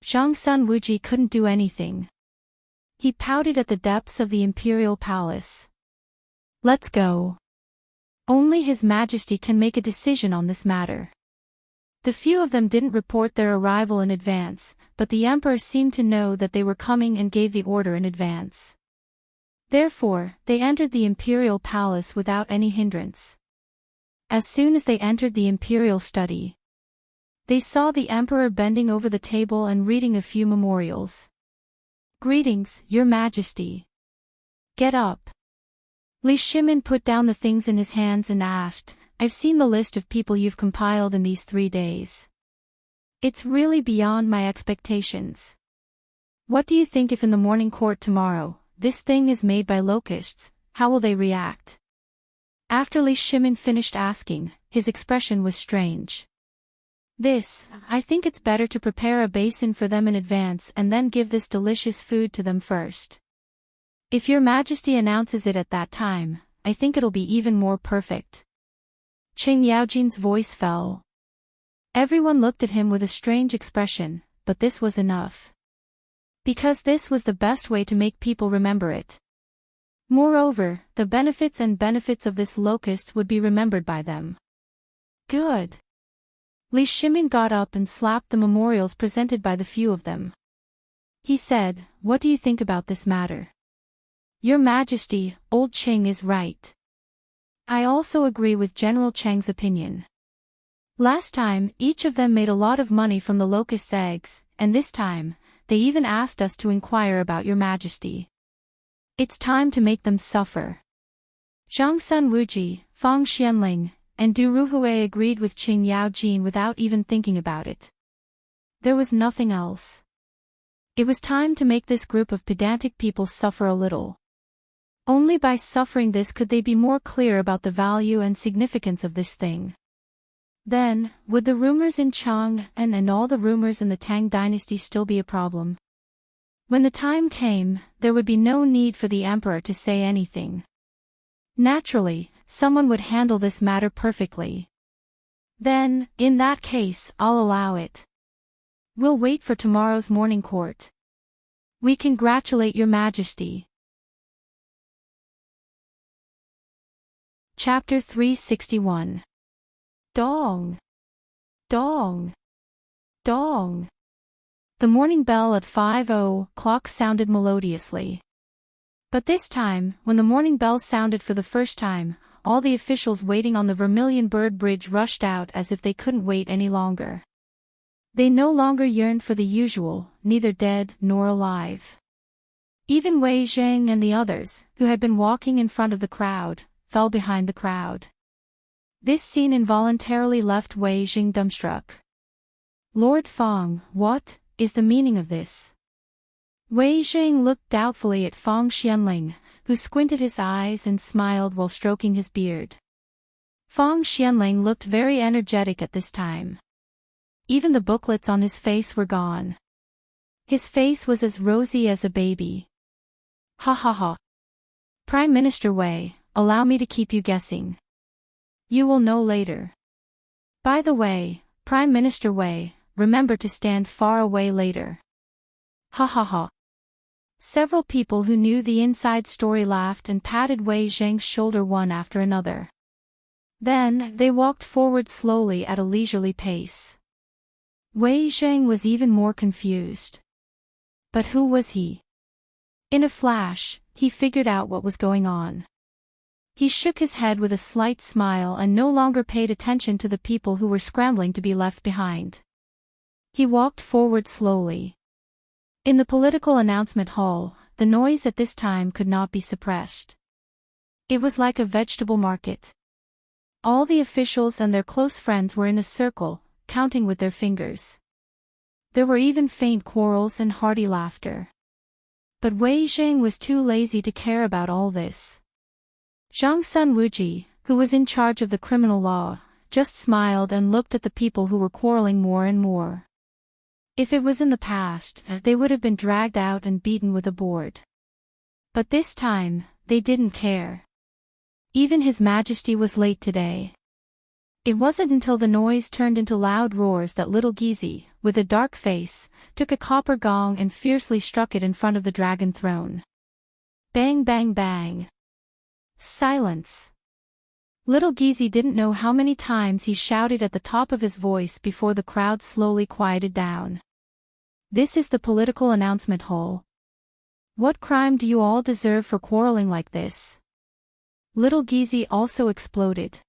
A: Zhangsun Wuji couldn't do anything. He pouted at the depths of the imperial palace. Let's go. Only His Majesty can make a decision on this matter. The few of them didn't report their arrival in advance, but the emperor seemed to know that they were coming and gave the order in advance. Therefore, they entered the imperial palace without any hindrance. As soon as they entered the imperial study, they saw the emperor bending over the table and reading a few memorials. Greetings, Your Majesty. Get up. Li Shimin put down the things in his hands and asked, I've seen the list of people you've compiled in these 3 days. It's really beyond my expectations. What do you think if in the morning court tomorrow, this thing is made by locusts, how will they react? After Li Shimin finished asking, his expression was strange. I think it's better to prepare a basin for them in advance and then give this delicious food to them first. If Your Majesty announces it at that time, I think it'll be even more perfect. Qing Yaojin's voice fell. Everyone looked at him with a strange expression, but this was enough. Because this was the best way to make people remember it. Moreover, the benefits of this locust would be remembered by them. Good. Li Shimin got up and slapped the memorials presented by the few of them. He said, What do you think about this matter? Your Majesty, old Qing is right. I also agree with General Cheng's opinion. Last time, each of them made a lot of money from the locust's eggs, and this time, they even asked us to inquire about your Majesty. It's time to make them suffer. Zhang Sun Wuji, Fang Xianling, and Du Ruhui agreed with Qing Yaojin without even thinking about it. There was nothing else. It was time to make this group of pedantic people suffer a little. Only by suffering this could they be more clear about the value and significance of this thing. Then, would the rumors in Chang and all the rumors in the Tang Dynasty still be a problem? When the time came, there would be no need for the emperor to say anything. Naturally, someone would handle this matter perfectly. Then, in that case, I'll allow it. We'll wait for tomorrow's morning court. We congratulate your Majesty. Chapter 361. Dong! Dong! Dong! The morning bell at 5:00 sounded melodiously. But this time, when the morning bell sounded for the first time, all the officials waiting on the Vermilion Bird Bridge rushed out as if they couldn't wait any longer. They no longer yearned for the usual, neither dead nor alive. Even Wei Zhang and the others, who had been walking in front of the crowd, fell behind the crowd. This scene involuntarily left Wei Zhang dumbstruck. Lord Fang, what is the meaning of this? Wei Zhang looked doubtfully at Fang Xianling, who squinted his eyes and smiled while stroking his beard. Fang Xianling looked very energetic at this time. Even the booklets on his face were gone. His face was as rosy as a baby. Ha ha ha. Prime Minister Wei, allow me to keep you guessing. You will know later. By the way, Prime Minister Wei, remember to stand far away later. Ha ha ha. Several people who knew the inside story laughed and patted Wei Zhang's shoulder one after another. Then, they walked forward slowly at a leisurely pace. Wei Zhang was even more confused. But who was he? In a flash, he figured out what was going on. He shook his head with a slight smile and no longer paid attention to the people who were scrambling to be left behind. He walked forward slowly. In the political announcement hall, the noise at this time could not be suppressed. It was like a vegetable market. All the officials and their close friends were in a circle, counting with their fingers. There were even faint quarrels and hearty laughter. But Wei Zhang was too lazy to care about all this. Zhang Sun Wuji, who was in charge of the criminal law, just smiled and looked at the people who were quarreling more and more. If it was in the past, they would have been dragged out and beaten with a board. But this time, they didn't care. Even His Majesty was late today. It wasn't until the noise turned into loud roars that little Gizi, with a dark face, took a copper gong and fiercely struck it in front of the dragon throne. Bang bang bang. Silence. Little Gizi didn't know how many times he shouted at the top of his voice before the crowd slowly quieted down. This is the political announcement hall. What crime do you all deserve for quarreling like this? Little Gizi also exploded.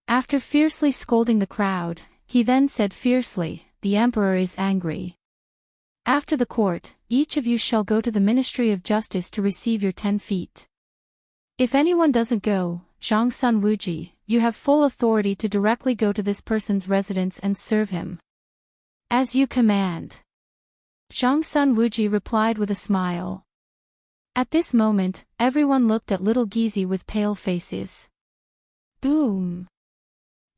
A: After fiercely scolding the crowd, he then said fiercely, "The emperor is angry. After the court, each of you shall go to the Ministry of Justice to receive your 10 feet. If anyone doesn't go, Zhang Sun Wuji, you have full authority to directly go to this person's residence and serve him. As you command." Zhang Sun Wuji replied with a smile. At this moment, everyone looked at little Gizi with pale faces. Boom!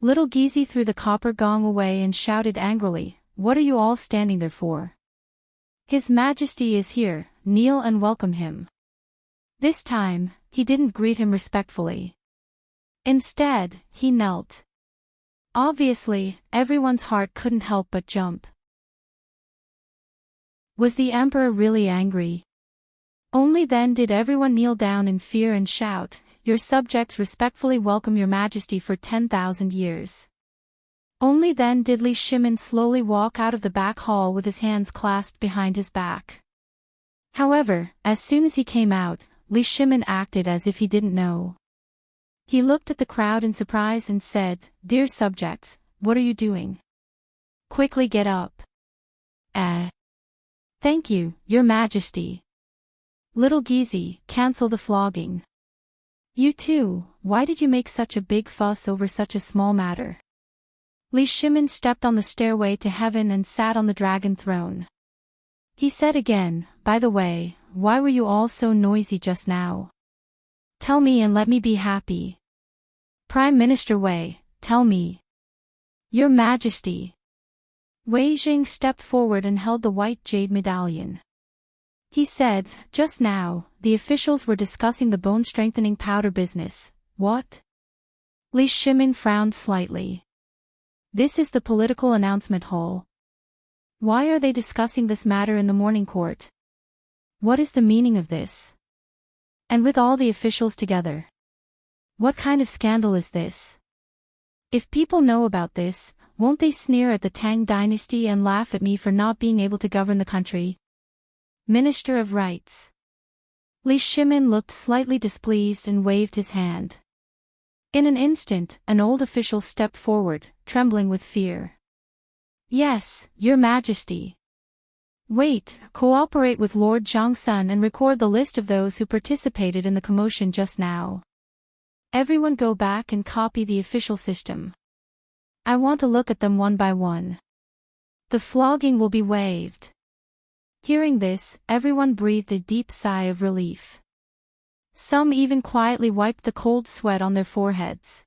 A: Little Gizi threw the copper gong away and shouted angrily, "What are you all standing there for? His Majesty is here, kneel and welcome him." This time, he didn't greet him respectfully. Instead, he knelt. Obviously, everyone's heart couldn't help but jump. Was the emperor really angry? Only then did everyone kneel down in fear and shout, "Your subjects respectfully welcome your Majesty for 10,000 years." Only then did Li Shimin slowly walk out of the back hall with his hands clasped behind his back. However, as soon as he came out, Li Shimin acted as if he didn't know. He looked at the crowd in surprise and said, "Dear subjects, what are you doing? Quickly get up." Thank you, Your Majesty." "Little Geezy, cancel the flogging." "You too, why did you make such a big fuss over such a small matter?" Li Shimin stepped on the stairway to heaven and sat on the dragon throne. He said again, "By the way, why were you all so noisy just now? Tell me and let me be happy." "Prime Minister Wei, tell me." "Your Majesty." Wei Jing stepped forward and held the white jade medallion. He said, "Just now, the officials were discussing the bone-strengthening powder business." "What?" Li Shimin frowned slightly. "This is the political announcement hall. Why are they discussing this matter in the morning court? What is the meaning of this? And with all the officials together? What kind of scandal is this? If people know about this, won't they sneer at the Tang Dynasty and laugh at me for not being able to govern the country?" Minister of Rights. Li Shimin looked slightly displeased and waved his hand. In an instant, an old official stepped forward, trembling with fear. "Yes, Your Majesty." "Wait, cooperate with Lord Zhangsun and record the list of those who participated in the commotion just now. Everyone go back and copy the official system. I want to look at them one by one. The flogging will be waived." Hearing this, everyone breathed a deep sigh of relief. Some even quietly wiped the cold sweat on their foreheads.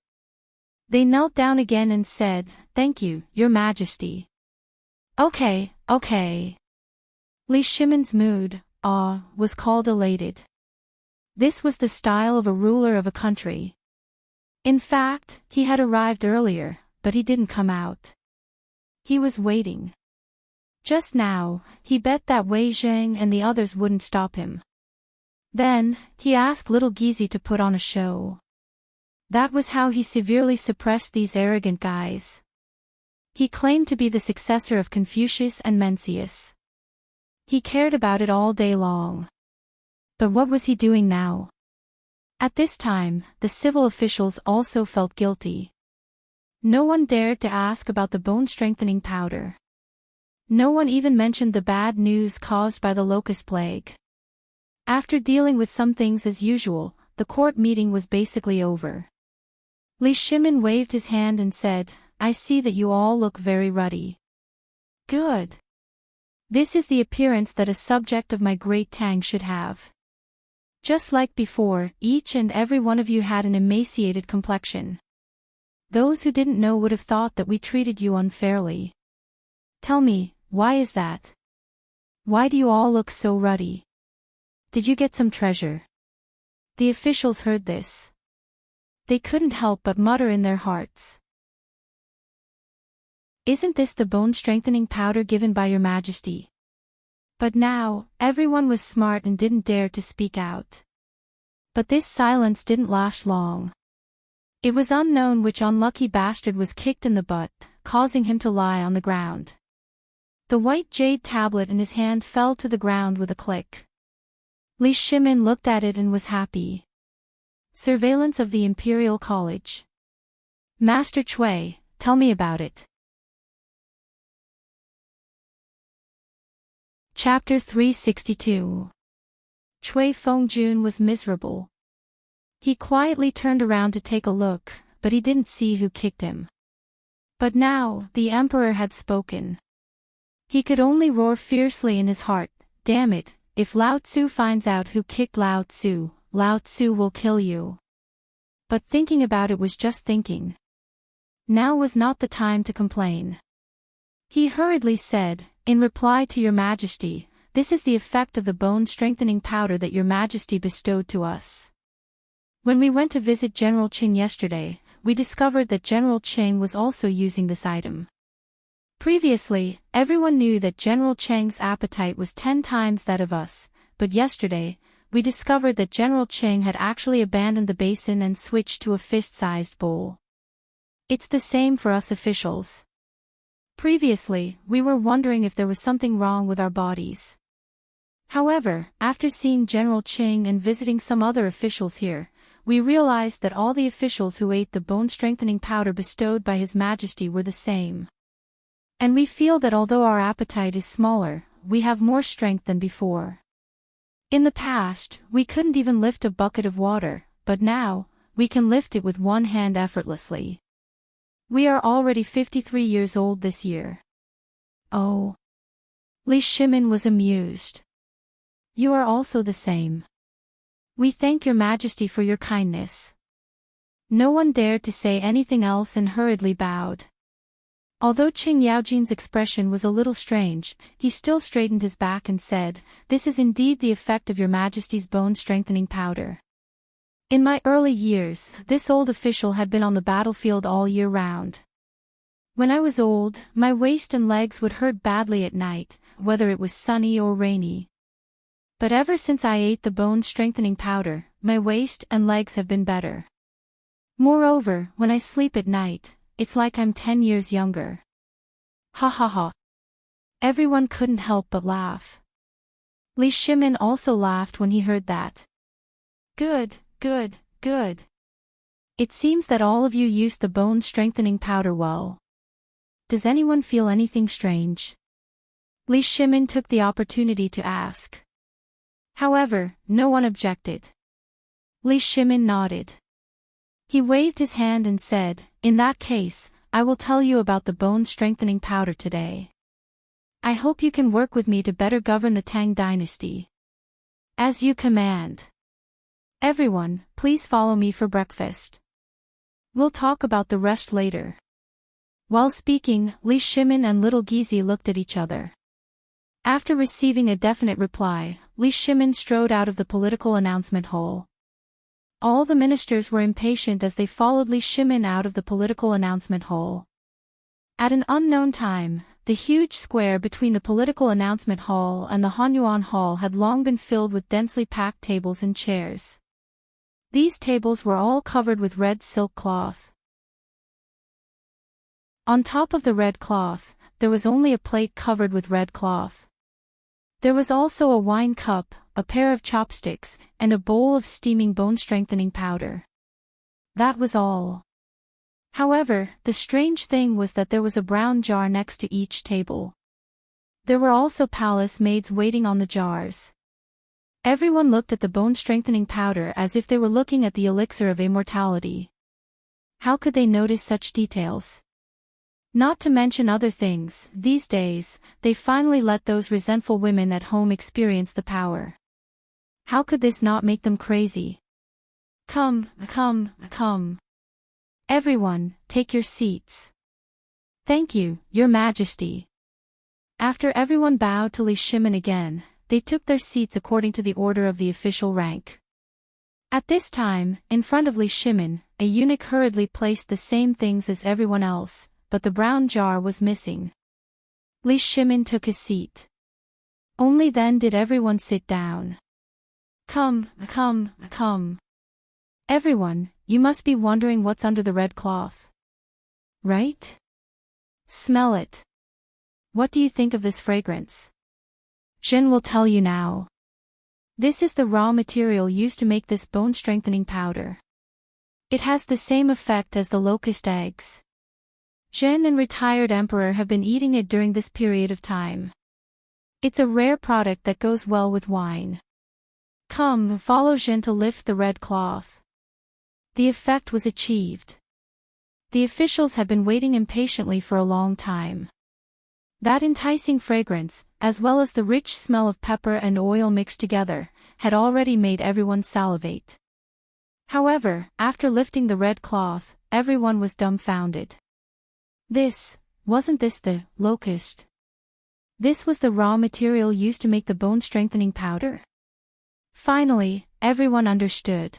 A: They knelt down again and said, "Thank you, Your Majesty." Okay. Li Shimin's mood, was called elated. This was the style of a ruler of a country. In fact, he had arrived earlier, but he didn't come out. He was waiting. Just now, he bet that Wei Zhang and the others wouldn't stop him. Then, he asked little Geezy to put on a show. That was how he severely suppressed these arrogant guys. He claimed to be the successor of Confucius and Mencius. He cared about it all day long. But what was he doing now? At this time, the civil officials also felt guilty. No one dared to ask about the bone-strengthening powder. No one even mentioned the bad news caused by the locust plague. After dealing with some things as usual, the court meeting was basically over. Li Shimin waved his hand and said, "I see that you all look very ruddy. Good. This is the appearance that a subject of my great Tang should have. Just like before, each and every one of you had an emaciated complexion. Those who didn't know would have thought that we treated you unfairly. Tell me, why is that? Why do you all look so ruddy? Did you get some treasure?" The officials heard this. They couldn't help but mutter in their hearts. "Isn't this the bone-strengthening powder given by Your Majesty?" But now, everyone was smart and didn't dare to speak out. But this silence didn't last long. It was unknown which unlucky bastard was kicked in the butt, causing him to lie on the ground. The white jade tablet in his hand fell to the ground with a click. Li Shimin looked at it and was happy. Surveillance of the Imperial College. "Master Chui, tell me about it." Chapter 362. Chui Fengjun was miserable. He quietly turned around to take a look, but he didn't see who kicked him. But now, the emperor had spoken. He could only roar fiercely in his heart, "Damn it, if Lao Tzu finds out who kicked Lao Tzu will kill you." But thinking about it was just thinking. Now was not the time to complain. He hurriedly said, "In reply to Your Majesty, this is the effect of the bone-strengthening powder that Your Majesty bestowed to us. When we went to visit General Qing yesterday, we discovered that General Qing was also using this item. Previously, everyone knew that General Cheng's appetite was 10 times that of us, but yesterday, we discovered that General Qing had actually abandoned the basin and switched to a fist-sized bowl. It's the same for us officials. Previously, we were wondering if there was something wrong with our bodies. However, after seeing General Qing and visiting some other officials here, we realized that all the officials who ate the bone-strengthening powder bestowed by His Majesty were the same. And we feel that although our appetite is smaller, we have more strength than before. In the past, we couldn't even lift a bucket of water, but now, we can lift it with one hand effortlessly. We are already 53 years old this year. Oh. Li Shimin was amused. You are also the same. We thank your Majesty for your kindness. No one dared to say anything else and hurriedly bowed. Although Qing Yaojin's expression was a little strange, he still straightened his back and said, "This is indeed the effect of your Majesty's bone-strengthening powder." In my early years, this old official had been on the battlefield all year round. When I was old, my waist and legs would hurt badly at night, whether it was sunny or rainy. But ever since I ate the bone-strengthening powder, my waist and legs have been better. Moreover, when I sleep at night, it's like I'm 10 years younger. Ha ha ha. Everyone couldn't help but laugh. Li Shimin also laughed when he heard that. Good, good, good. It seems that all of you used the bone-strengthening powder well. Does anyone feel anything strange? Li Shimin took the opportunity to ask. However, no one objected. Li Shimin nodded. He waved his hand and said, "In that case, I will tell you about the bone-strengthening powder today. I hope you can work with me to better govern the Tang Dynasty. As you command. Everyone, please follow me for breakfast. We'll talk about the rest later." While speaking, Li Shimin and Little Gizi looked at each other. After receiving a definite reply, Li Shimin strode out of the political announcement hall. All the ministers were impatient as they followed Li Shimin out of the political announcement hall. At an unknown time, the huge square between the political announcement hall and the Hanyuan Hall had long been filled with densely packed tables and chairs. These tables were all covered with red silk cloth. On top of the red cloth, there was only a plate covered with red cloth. There was also a wine cup, a pair of chopsticks, and a bowl of steaming bone-strengthening powder. That was all. However, the strange thing was that there was a brown jar next to each table. There were also palace maids waiting on the jars. Everyone looked at the bone-strengthening powder as if they were looking at the elixir of immortality. How could they notice such details? Not to mention other things, these days, they finally let those resentful women at home experience the power. How could this not make them crazy? Come, come, come. Everyone, take your seats. Thank you, Your Majesty. After everyone bowed to Li Shimin again, they took their seats according to the order of the official rank. At this time, in front of Li Shimin, a eunuch hurriedly placed the same things as everyone else, but the brown jar was missing. Li Shimin took his seat. Only then did everyone sit down. Come, come, come. Everyone, you must be wondering what's under the red cloth. Right? Smell it. What do you think of this fragrance? Jin will tell you now. This is the raw material used to make this bone-strengthening powder. It has the same effect as the locust eggs. Jin and retired emperor have been eating it during this period of time. It's a rare product that goes well with wine. Come, follow Jin to lift the red cloth. The effect was achieved. The officials had been waiting impatiently for a long time. That enticing fragrance, as well as the rich smell of pepper and oil mixed together, had already made everyone salivate. However, after lifting the red cloth, everyone was dumbfounded. Wasn't this the locust? This was the raw material used to make the bone-strengthening powder? Finally, everyone understood.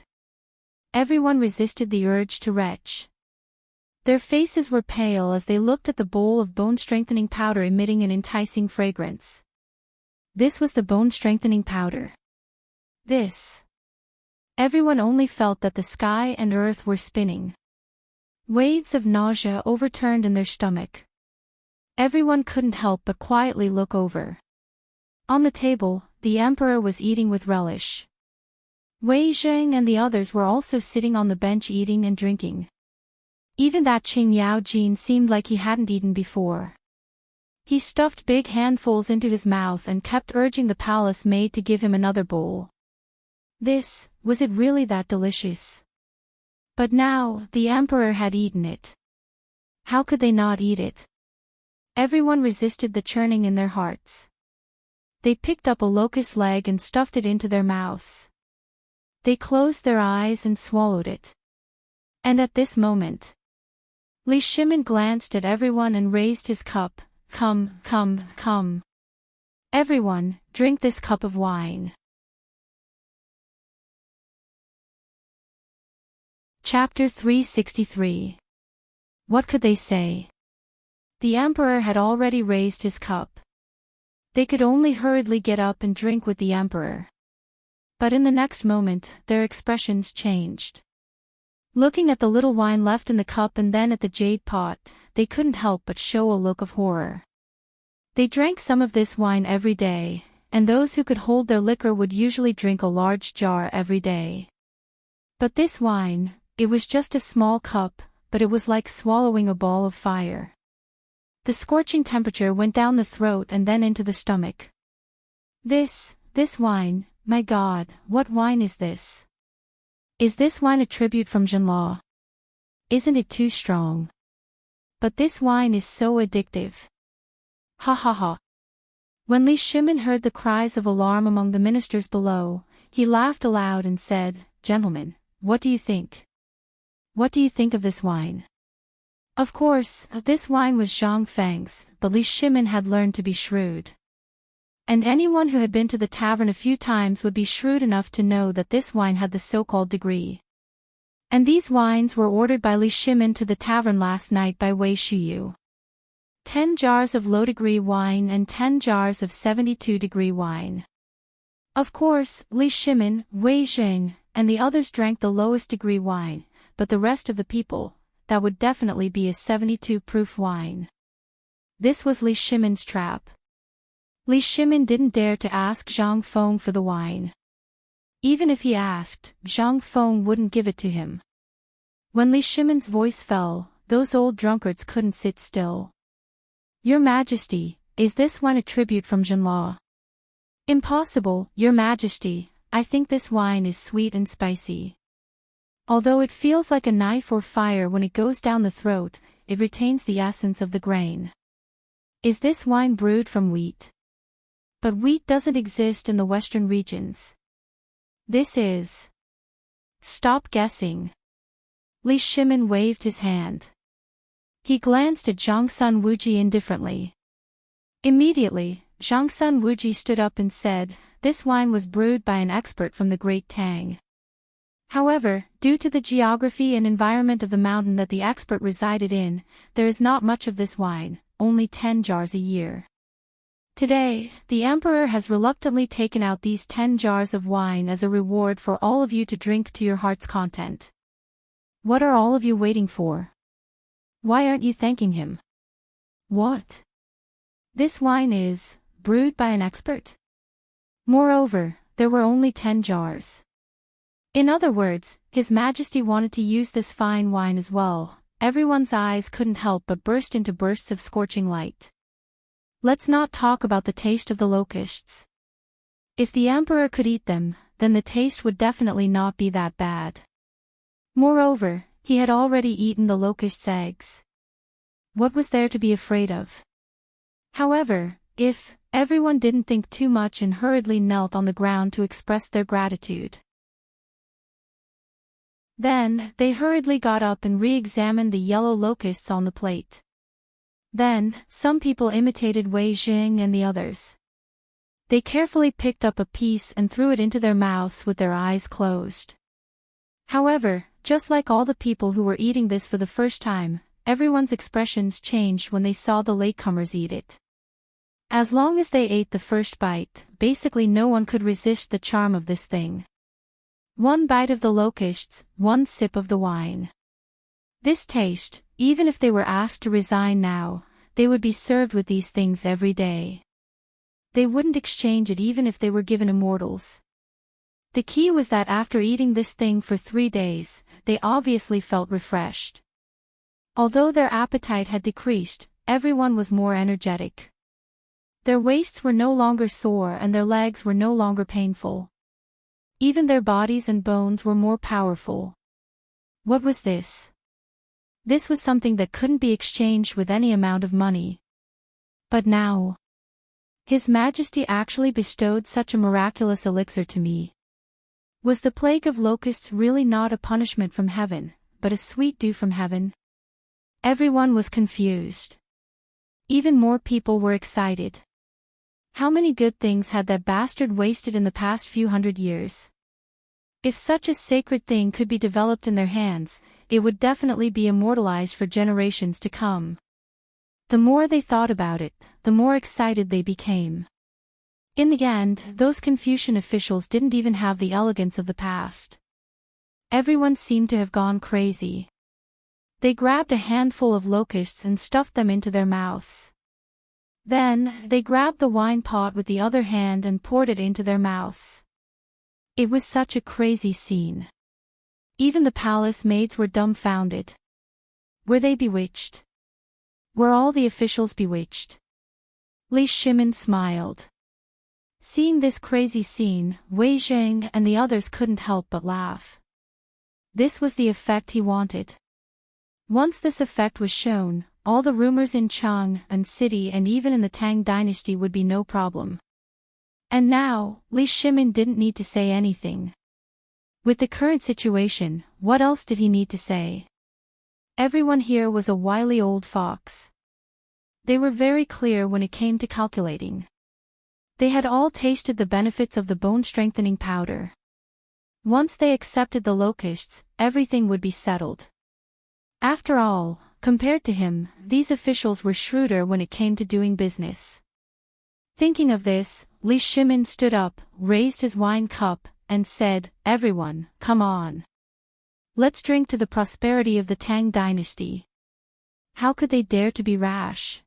A: Everyone resisted the urge to retch. Their faces were pale as they looked at the bowl of bone-strengthening powder emitting an enticing fragrance. This was the bone-strengthening powder. Everyone only felt that the sky and earth were spinning. Waves of nausea overturned in their stomach. Everyone couldn't help but quietly look over. On the table, the emperor was eating with relish. Wei Zheng and the others were also sitting on the bench eating and drinking. Even that Qing Yao Jin seemed like he hadn't eaten before. He stuffed big handfuls into his mouth and kept urging the palace maid to give him another bowl. Was it really that delicious? But now, the emperor had eaten it. How could they not eat it? Everyone resisted the churning in their hearts. They picked up a locust leg and stuffed it into their mouths. They closed their eyes and swallowed it. And at this moment, Li Shimin glanced at everyone and raised his cup. Come, come, come. Everyone, drink this cup of wine. Chapter 363. What could they say? The emperor had already raised his cup. They could only hurriedly get up and drink with the emperor. But in the next moment, their expressions changed. Looking at the little wine left in the cup and then at the jade pot, they couldn't help but show a look of horror. They drank some of this wine every day, and those who could hold their liquor would usually drink a large jar every day. But this wine, it was just a small cup, but it was like swallowing a ball of fire. The scorching temperature went down the throat and then into the stomach. This wine, my God, what wine is this? Is this wine a tribute from Jinla? Isn't it too strong? But this wine is so addictive. Ha ha ha. When Li Shimin heard the cries of alarm among the ministers below, he laughed aloud and said, "Gentlemen, what do you think? What do you think of this wine?" Of course, this wine was Zhang Feng's, but Li Shimin had learned to be shrewd. And anyone who had been to the tavern a few times would be shrewd enough to know that this wine had the so-called degree. And these wines were ordered by Li Shimin to the tavern last night by Wei Shuyu. 10 jars of low-degree wine and 10 jars of 72-degree wine. Of course, Li Shimin, Wei Zheng, and the others drank the lowest degree wine, but the rest of the people, that would definitely be a 72-proof wine. This was Li Shimin's trap. Li Shimin didn't dare to ask Zhang Feng for the wine. Even if he asked, Zhang Feng wouldn't give it to him. When Li Shimin's voice fell, those old drunkards couldn't sit still. "Your Majesty, is this wine a tribute from Jinla?" "Impossible, Your Majesty, I think this wine is sweet and spicy. Although it feels like a knife or fire when it goes down the throat, it retains the essence of the grain." "Is this wine brewed from wheat?" "But wheat doesn't exist in the western regions." "This is." "Stop guessing." Li Shimin waved his hand. He glanced at Zhang Sun Wuji indifferently. Immediately, Zhang Sun Wuji stood up and said, "This wine was brewed by an expert from the great Tang. However, due to the geography and environment of the mountain that the expert resided in, there is not much of this wine, only 10 jars a year. Today, the emperor has reluctantly taken out these 10 jars of wine as a reward for all of you to drink to your heart's content. What are all of you waiting for? Why aren't you thanking him?" "What? This wine is brewed by an expert? Moreover, there were only 10 jars. In other words, His Majesty wanted to use this fine wine as well." Everyone's eyes couldn't help but burst into bursts of scorching light. Let's not talk about the taste of the locusts. If the emperor could eat them, then the taste would definitely not be that bad. Moreover, he had already eaten the locust's eggs. What was there to be afraid of? However, if everyone didn't think too much and hurriedly knelt on the ground to express their gratitude. Then, they hurriedly got up and re-examined the yellow locusts on the plate. Then, some people imitated Wei Zheng and the others. They carefully picked up a piece and threw it into their mouths with their eyes closed. However, just like all the people who were eating this for the first time, everyone's expressions changed when they saw the latecomers eat it. As long as they ate the first bite, basically no one could resist the charm of this thing. One bite of the locusts, one sip of the wine. This taste, even if they were asked to resign now, they would be served with these things every day. They wouldn't exchange it even if they were given immortals. The key was that after eating this thing for 3 days, they obviously felt refreshed. Although their appetite had decreased, everyone was more energetic. Their waists were no longer sore and their legs were no longer painful. Even their bodies and bones were more powerful. What was this? This was something that couldn't be exchanged with any amount of money. But now, His Majesty actually bestowed such a miraculous elixir to me. Was the plague of locusts really not a punishment from heaven, but a sweet dew from heaven? Everyone was confused. Even more people were excited. How many good things had that bastard wasted in the past few hundred years? If such a sacred thing could be developed in their hands, it would definitely be immortalized for generations to come. The more they thought about it, the more excited they became. In the end, those Confucian officials didn't even have the elegance of the past. Everyone seemed to have gone crazy. They grabbed a handful of locusts and stuffed them into their mouths. Then, they grabbed the wine pot with the other hand and poured it into their mouths. It was such a crazy scene. Even the palace maids were dumbfounded. Were they bewitched? Were all the officials bewitched? Li Shimin smiled. Seeing this crazy scene, Wei Zheng and the others couldn't help but laugh. This was the effect he wanted. Once this effect was shown, all the rumors in Chang and city and even in the Tang Dynasty would be no problem. And now, Li Shimin didn't need to say anything. With the current situation, what else did he need to say? Everyone here was a wily old fox. They were very clear when it came to calculating. They had all tasted the benefits of the bone-strengthening powder. Once they accepted the locusts, everything would be settled. After all, compared to him, these officials were shrewder when it came to doing business. Thinking of this, Li Shimin stood up, raised his wine cup, and said, "Everyone, come on. Let's drink to the prosperity of the Tang Dynasty." How could they dare to be rash?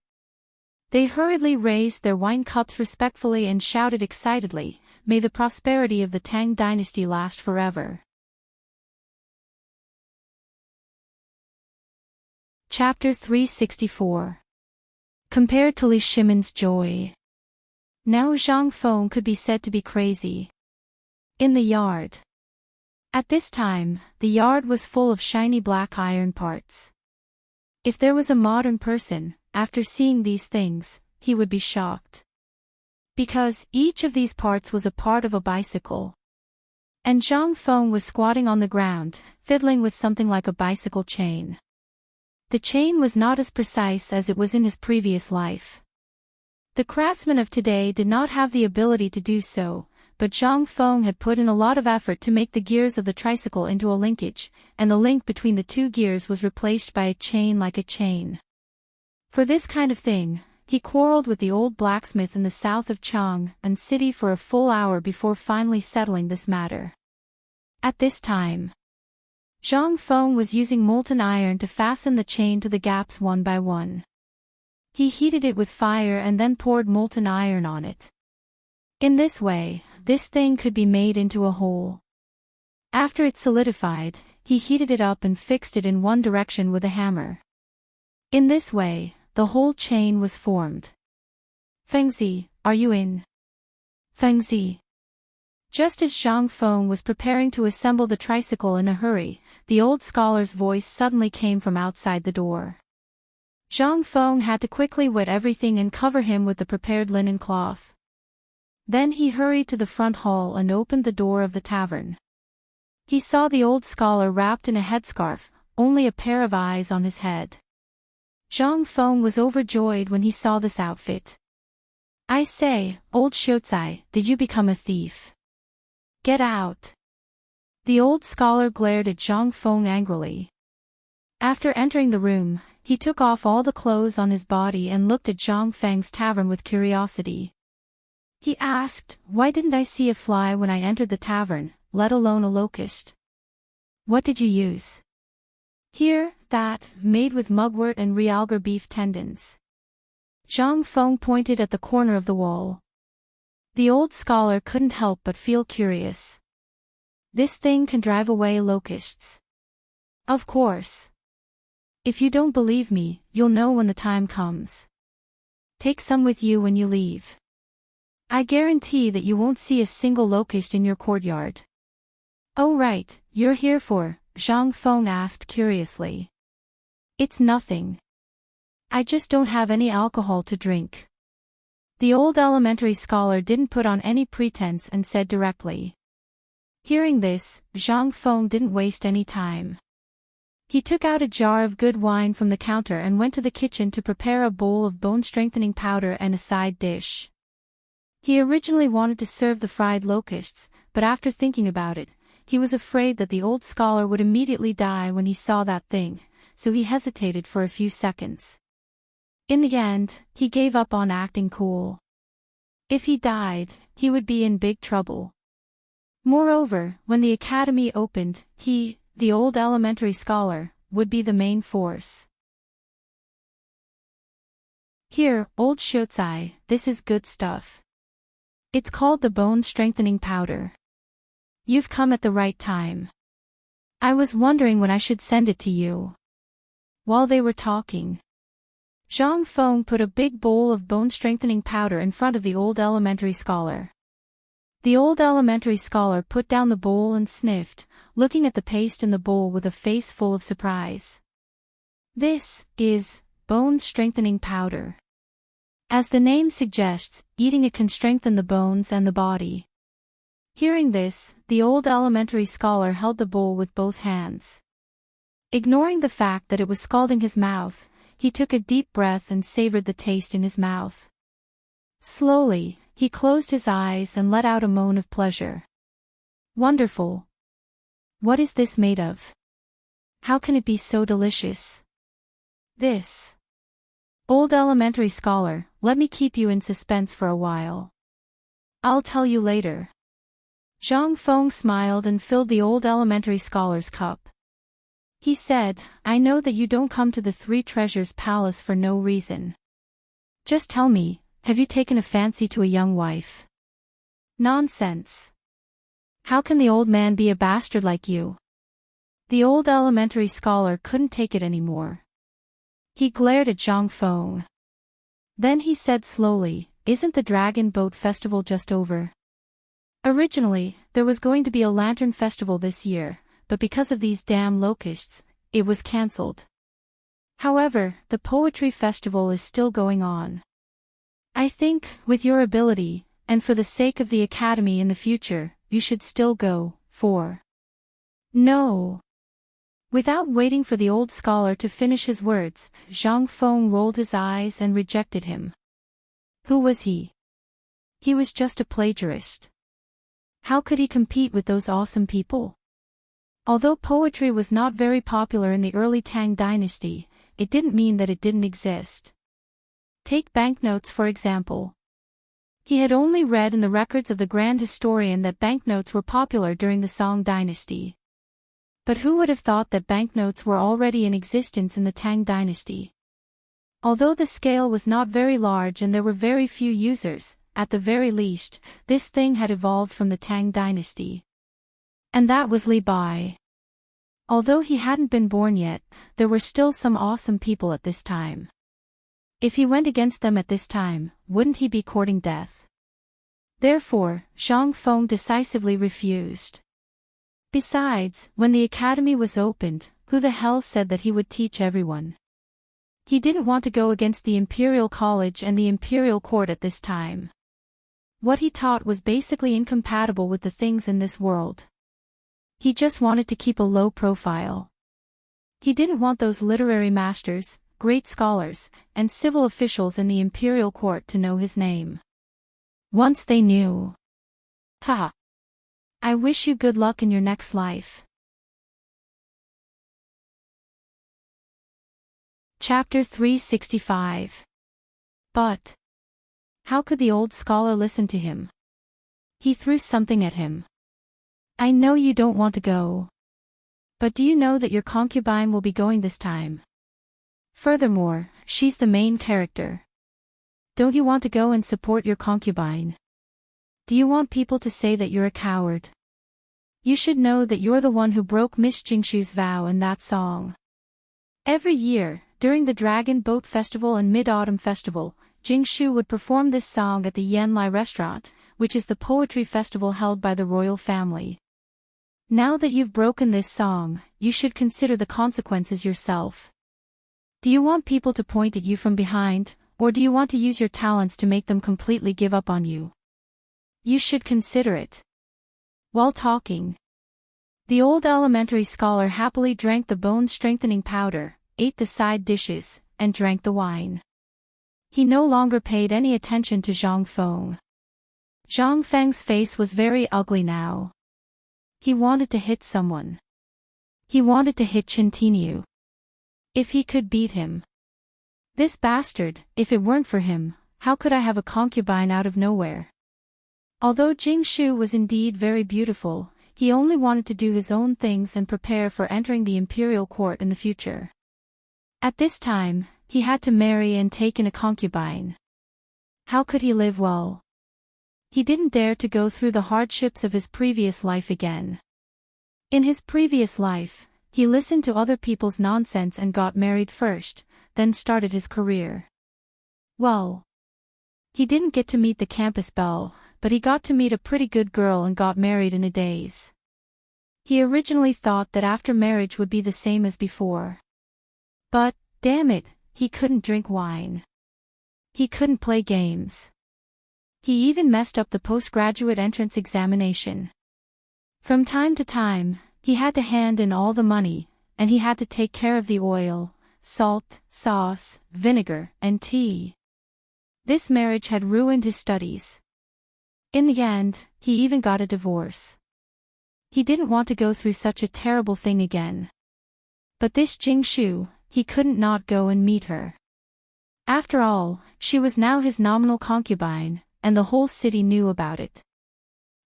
A: They hurriedly raised their wine cups respectfully and shouted excitedly, "May the prosperity of the Tang Dynasty last forever." Chapter 364. Compared to Li Shimin's joy. Now Zhang Feng could be said to be crazy. In the yard. At this time, the yard was full of shiny black iron parts. If there was a modern person, after seeing these things, he would be shocked. Because each of these parts was a part of a bicycle. And Zhang Feng was squatting on the ground, fiddling with something like a bicycle chain. The chain was not as precise as it was in his previous life. The craftsmen of today did not have the ability to do so, but Zhang Feng had put in a lot of effort to make the gears of the tricycle into a linkage, and the link between the two gears was replaced by a chain like a chain. For this kind of thing, he quarreled with the old blacksmith in the south of Chang and city for a full hour before finally settling this matter. At this time, Zhang Feng was using molten iron to fasten the chain to the gaps one by one. He heated it with fire and then poured molten iron on it. In this way, this thing could be made into a hole. After it solidified, he heated it up and fixed it in one direction with a hammer. In this way, the whole chain was formed. "Fengzi, are you in?" "Fengzi." Just as Zhang Feng was preparing to assemble the tricycle in a hurry, the old scholar's voice suddenly came from outside the door. Zhang Feng had to quickly wet everything and cover him with the prepared linen cloth. Then he hurried to the front hall and opened the door of the tavern. He saw the old scholar wrapped in a headscarf, only a pair of eyes on his head. Zhang Feng was overjoyed when he saw this outfit. "I say, old Xiuzai, did you become a thief? Get out." The old scholar glared at Zhang Feng angrily. After entering the room, he took off all the clothes on his body and looked at Zhang Feng's tavern with curiosity. He asked, "Why didn't I see a fly when I entered the tavern, let alone a locust? What did you use?" "Here, that, made with mugwort and realgar beef tendons." Zhang Feng pointed at the corner of the wall. The old scholar couldn't help but feel curious. This thing can drive away locusts. Of course. If you don't believe me, you'll know when the time comes. Take some with you when you leave. I guarantee that you won't see a single locust in your courtyard. Oh right, you're here for, Zhang Feng asked curiously. It's nothing. I just don't have any alcohol to drink. The old elementary scholar didn't put on any pretense and said directly. Hearing this, Zhang Feng didn't waste any time. He took out a jar of good wine from the counter and went to the kitchen to prepare a bowl of bone-strengthening powder and a side dish. He originally wanted to serve the fried locusts, but after thinking about it, he was afraid that the old scholar would immediately die when he saw that thing, so he hesitated for a few seconds. In the end, he gave up on acting cool. If he died, he would be in big trouble. Moreover, when the academy opened, he, the old elementary scholar, would be the main force. Here, old Shotzi, this is good stuff. It's called the bone-strengthening powder. You've come at the right time. I was wondering when I should send it to you. While they were talking, Zhang Feng put a big bowl of bone-strengthening powder in front of the old elementary scholar. The old elementary scholar put down the bowl and sniffed, looking at the paste in the bowl with a face full of surprise. This is bone-strengthening powder. As the name suggests, eating it can strengthen the bones and the body. Hearing this, the old elementary scholar held the bowl with both hands. Ignoring the fact that it was scalding his mouth, he took a deep breath and savored the taste in his mouth. Slowly, he closed his eyes and let out a moan of pleasure. Wonderful. What is this made of? How can it be so delicious? This. Old elementary scholar, let me keep you in suspense for a while. I'll tell you later. Zhang Feng smiled and filled the old elementary scholar's cup. He said, I know that you don't come to the Three Treasures Palace for no reason. Just tell me, have you taken a fancy to a young wife? Nonsense. How can the old man be a bastard like you? The old elementary scholar couldn't take it anymore. He glared at Zhang Feng. Then he said slowly, isn't the Dragon Boat Festival just over? Originally, there was going to be a lantern festival this year, but because of these damn locusts, it was cancelled. However, the poetry festival is still going on. I think, with your ability, and for the sake of the academy in the future, you should still go, for. No. Without waiting for the old scholar to finish his words, Zhang Feng rolled his eyes and rejected him. Who was he? He was just a plagiarist. How could he compete with those awesome people? Although poetry was not very popular in the early Tang Dynasty, it didn't mean that it didn't exist. Take banknotes for example. He had only read in the records of the Grand Historian that banknotes were popular during the Song Dynasty. But who would have thought that banknotes were already in existence in the Tang Dynasty? Although the scale was not very large and there were very few users, at the very least, this thing had evolved from the Tang Dynasty. And that was Li Bai. Although he hadn't been born yet, there were still some awesome people at this time. If he went against them at this time, wouldn't he be courting death? Therefore, Zhang Feng decisively refused. Besides, when the academy was opened, who the hell said that he would teach everyone? He didn't want to go against the Imperial College and the Imperial Court at this time. What he taught was basically incompatible with the things in this world. He just wanted to keep a low profile. He didn't want those literary masters, great scholars, and civil officials in the Imperial Court to know his name. Once they knew. Ha! I wish you good luck in your next life. Chapter 365. But how could the old scholar listen to him? He threw something at him. I know you don't want to go. But do you know that your concubine will be going this time? Furthermore, she's the main character. Don't you want to go and support your concubine? Do you want people to say that you're a coward? You should know that you're the one who broke Miss Jingshu's vow in that song. Every year, during the Dragon Boat Festival and Mid-Autumn Festival, Jingshu would perform this song at the Yanlai restaurant, which is the poetry festival held by the royal family. Now that you've broken this song, you should consider the consequences yourself. Do you want people to point at you from behind, or do you want to use your talents to make them completely give up on you? You should consider it. While talking, the old elementary scholar happily drank the bone-strengthening powder, ate the side dishes, and drank the wine. He no longer paid any attention to Zhang Feng. Zhang Feng's face was very ugly now. He wanted to hit someone. He wanted to hit Qintinyu. If he could beat him. This bastard, if it weren't for him, how could I have a concubine out of nowhere? Although Jingshu was indeed very beautiful, he only wanted to do his own things and prepare for entering the imperial court in the future. At this time, he had to marry and take in a concubine. How could he live well? He didn't dare to go through the hardships of his previous life again. In his previous life, he listened to other people's nonsense and got married first, then started his career. Well, he didn't get to meet the campus belle, but he got to meet a pretty good girl and got married in a daze. He originally thought that after marriage would be the same as before. But, damn it, he couldn't drink wine. He couldn't play games. He even messed up the postgraduate entrance examination. From time to time, he had to hand in all the money, and he had to take care of the oil, salt, sauce, vinegar, and tea. This marriage had ruined his studies. In the end, he even got a divorce. He didn't want to go through such a terrible thing again. But this Jingshu, he couldn't not go and meet her. After all, she was now his nominal concubine, and the whole city knew about it.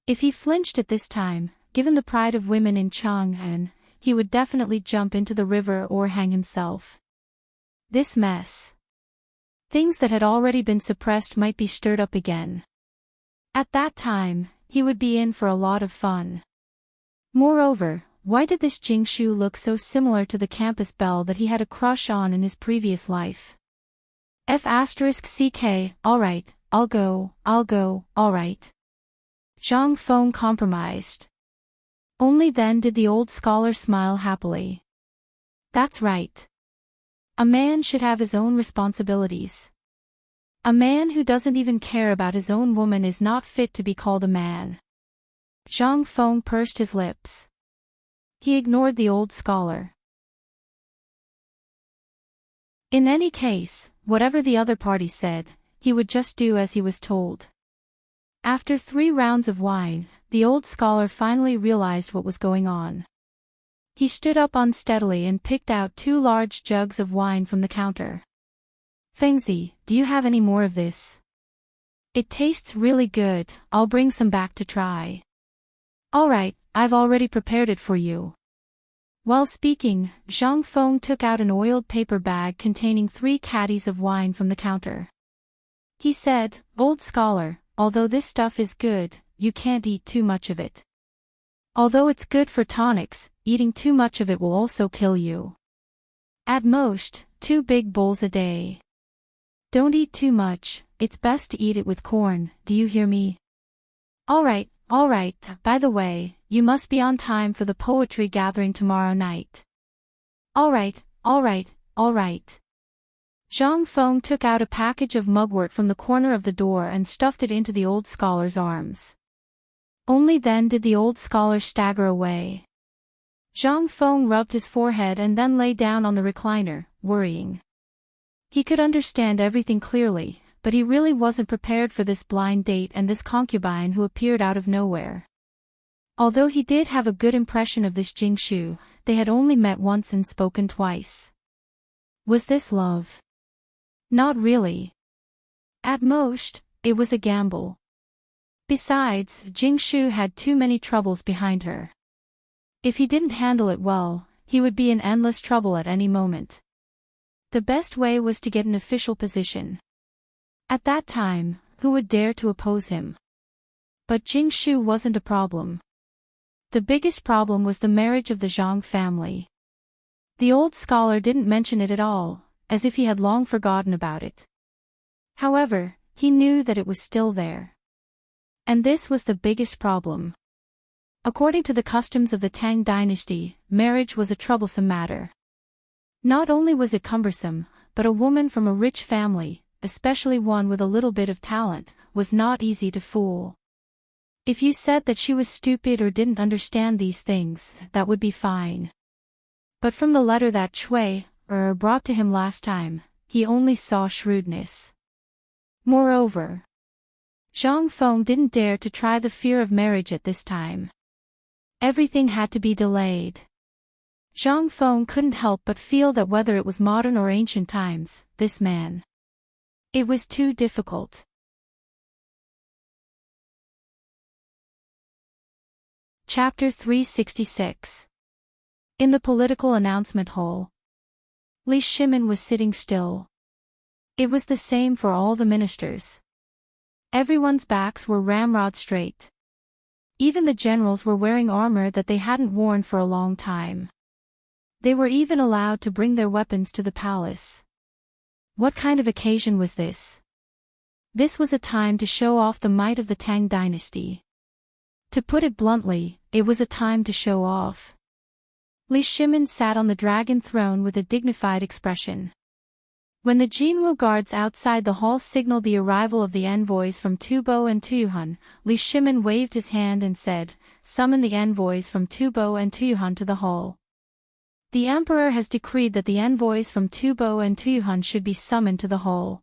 A: If he flinched at this time, given the pride of women in Chang'an, he would definitely jump into the river or hang himself. This mess. Things that had already been suppressed might be stirred up again. At that time, he would be in for a lot of fun. Moreover, why did this Jingshu look so similar to the campus belle that he had a crush on in his previous life? F***ck, alright, I'll go, alright. Zhang Feng compromised. Only then did the old scholar smile happily. That's right. A man should have his own responsibilities. A man who doesn't even care about his own woman is not fit to be called a man. Zhang Feng pursed his lips. He ignored the old scholar. In any case, whatever the other party said, he would just do as he was told. After 3 rounds of wine, the old scholar finally realized what was going on. He stood up unsteadily and picked out 2 large jugs of wine from the counter. Fengzi, do you have any more of this? It tastes really good, I'll bring some back to try. Alright, I've already prepared it for you. While speaking, Zhang Feng took out an oiled paper bag containing 3 caddies of wine from the counter. He said, Old scholar, although this stuff is good, you can't eat too much of it. Although it's good for tonics, eating too much of it will also kill you. At most, 2 big bowls a day. Don't eat too much, it's best to eat it with corn, do you hear me? Alright, by the way, you must be on time for the poetry gathering tomorrow night. Alright. Zhang Feng took out a package of mugwort from the corner of the door and stuffed it into the old scholar's arms. Only then did the old scholar stagger away. Zhang Feng rubbed his forehead and then lay down on the recliner, worrying. He could understand everything clearly, but he really wasn't prepared for this blind date and this concubine who appeared out of nowhere. Although he did have a good impression of this Jingshu, they had only met once and spoken twice. Was this love? Not really. At most, it was a gamble. Besides, Jingshu had too many troubles behind her. If he didn't handle it well, he would be in endless trouble at any moment. The best way was to get an official position. At that time, who would dare to oppose him? But Jingshu wasn't a problem. The biggest problem was the marriage of the Zhang family. The old scholar didn't mention it at all, as if he had long forgotten about it. However, he knew that it was still there. And this was the biggest problem. According to the customs of the Tang Dynasty, marriage was a troublesome matter. Not only was it cumbersome, but a woman from a rich family, especially one with a little bit of talent, was not easy to fool. If you said that she was stupid or didn't understand these things, that would be fine. But from the letter that Cui brought to him last time, he only saw shrewdness. Moreover, Zhang Feng didn't dare to try the fear of marriage at this time. Everything had to be delayed. Zhang Feng couldn't help but feel that whether it was modern or ancient times, this man. It was too difficult. Chapter 366. In the political announcement hall. Li Shimin was sitting still. It was the same for all the ministers. Everyone's backs were ramrod straight. Even the generals were wearing armor that they hadn't worn for a long time. They were even allowed to bring their weapons to the palace. What kind of occasion was this? This was a time to show off the might of the Tang dynasty. To put it bluntly, it was a time to show off. Li Shimin sat on the dragon throne with a dignified expression. When the Jinwu guards outside the hall signaled the arrival of the envoys from Tubo and Tuyuhan, Li Shimin waved his hand and said, "Summon the envoys from Tubo and Tuyuhan to the hall." The emperor has decreed that the envoys from Tubo and Tuyuhan should be summoned to the hall.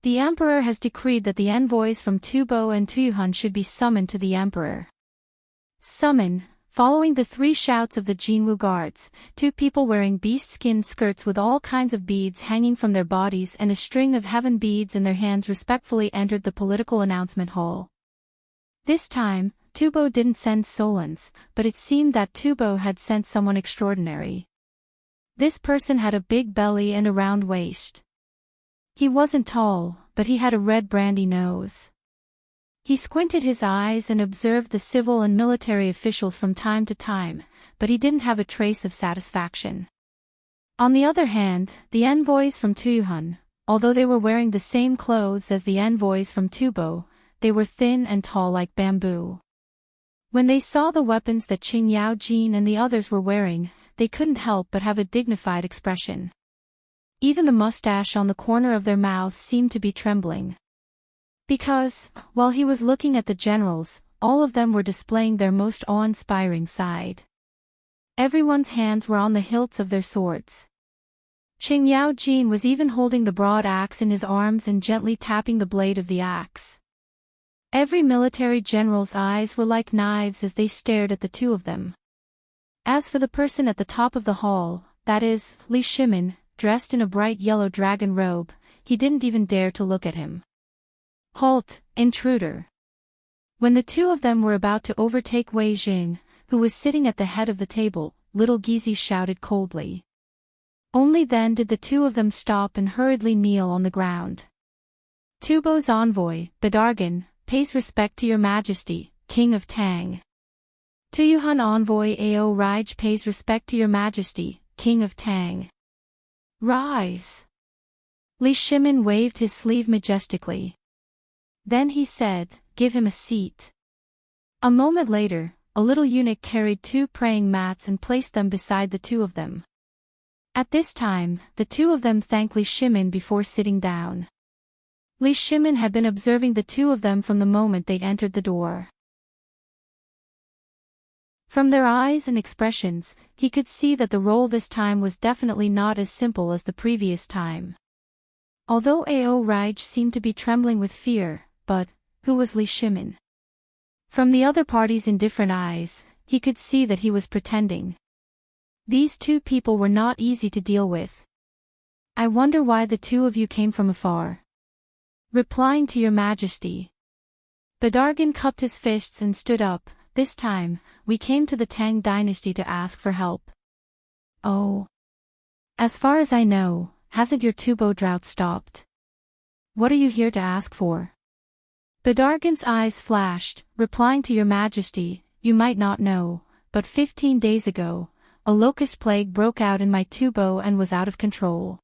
A: The emperor has decreed that the envoys from Tubo and Tuyuhan should be summoned to the emperor. Summon. Following the three shouts of the Jinwu guards, two people wearing beast-skin skirts with all kinds of beads hanging from their bodies and a string of heaven beads in their hands respectfully entered the political announcement hall. This time, Tubo didn't send Solons, but it seemed that Tubo had sent someone extraordinary. This person had a big belly and a round waist. He wasn't tall, but he had a red brandy nose. He squinted his eyes and observed the civil and military officials from time to time, but he didn't have a trace of satisfaction. On the other hand, the envoys from Tuyuhan, although they were wearing the same clothes as the envoys from Tubo, they were thin and tall like bamboo. When they saw the weapons that Qing Yao Jin and the others were wearing, they couldn't help but have a dignified expression. Even the mustache on the corner of their mouths seemed to be trembling. Because, while he was looking at the generals, all of them were displaying their most awe-inspiring side. Everyone's hands were on the hilts of their swords. Qing Yao Jin was even holding the broad axe in his arms and gently tapping the blade of the axe. Every military general's eyes were like knives as they stared at the two of them. As for the person at the top of the hall, that is, Li Shimin, dressed in a bright yellow dragon robe, he didn't even dare to look at him. "Halt, intruder!" When the two of them were about to overtake Wei Jing, who was sitting at the head of the table, little Gizi shouted coldly. Only then did the two of them stop and hurriedly kneel on the ground. Tubo's envoy, Bedargan, pays respect to your majesty, King of Tang. Tuyuhan envoy Ao Raj pays respect to your majesty, King of Tang. Rise! Li Shimin waved his sleeve majestically. Then he said, "Give him a seat." A moment later, a little eunuch carried two praying mats and placed them beside the two of them. At this time, the two of them thanked Li Shimin before sitting down. Li Shimin had been observing the two of them from the moment they'd entered the door. From their eyes and expressions, he could see that the role this time was definitely not as simple as the previous time. Although Ao Raj seemed to be trembling with fear, but who was Li Shimin? From the other party's indifferent eyes, he could see that he was pretending. These two people were not easy to deal with. "I wonder why the two of you came from afar." "Replying to your majesty." Bedargan cupped his fists and stood up. "This time, we came to the Tang dynasty to ask for help." "Oh. As far as I know, hasn't your Tubo drought stopped? What are you here to ask for?" Bedargan's eyes flashed, replying to Your Majesty, you might not know, but 15 days ago, a locust plague broke out in my Tubo and was out of control.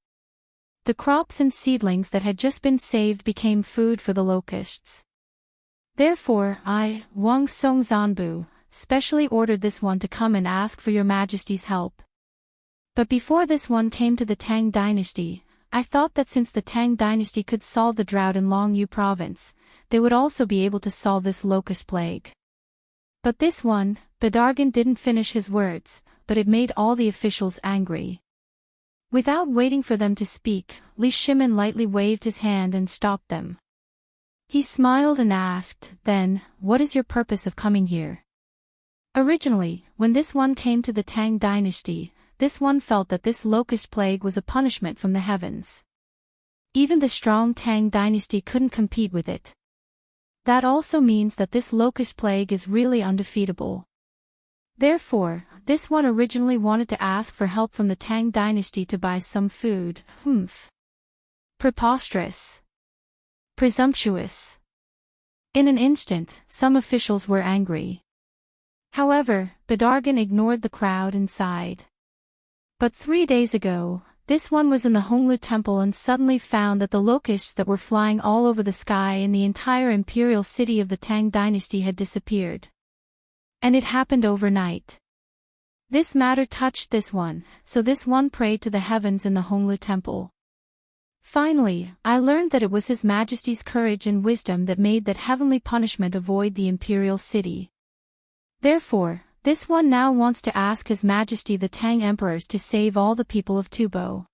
A: The crops and seedlings that had just been saved became food for the locusts. Therefore, I, Wang Song Zanbu, specially ordered this one to come and ask for Your Majesty's help. But before this one came to the Tang Dynasty, I thought that since the Tang Dynasty could solve the drought in Longyu Province, they would also be able to solve this locust plague. But this one, Bedargan didn't finish his words, but it made all the officials angry. Without waiting for them to speak, Li Shimin lightly waved his hand and stopped them. He smiled and asked, then, what is your purpose of coming here? Originally, when this one came to the Tang Dynasty, this one felt that this locust plague was a punishment from the heavens. Even the strong Tang Dynasty couldn't compete with it. That also means that this locust plague is really undefeatable. Therefore, this one originally wanted to ask for help from the Tang Dynasty to buy some food. Preposterous. Presumptuous. In an instant, some officials were angry. However, Bedargan ignored the crowd and sighed. But 3 days ago, this one was in the Honglu Temple and suddenly found that the locusts that were flying all over the sky in the entire imperial city of the Tang Dynasty had disappeared. And it happened overnight. This matter touched this one, so this one prayed to the heavens in the Honglu Temple. Finally, I learned that it was His Majesty's courage and wisdom that made that heavenly punishment avoid the imperial city. Therefore, this one now wants to ask His Majesty the Tang Emperors to save all the people of Tubo.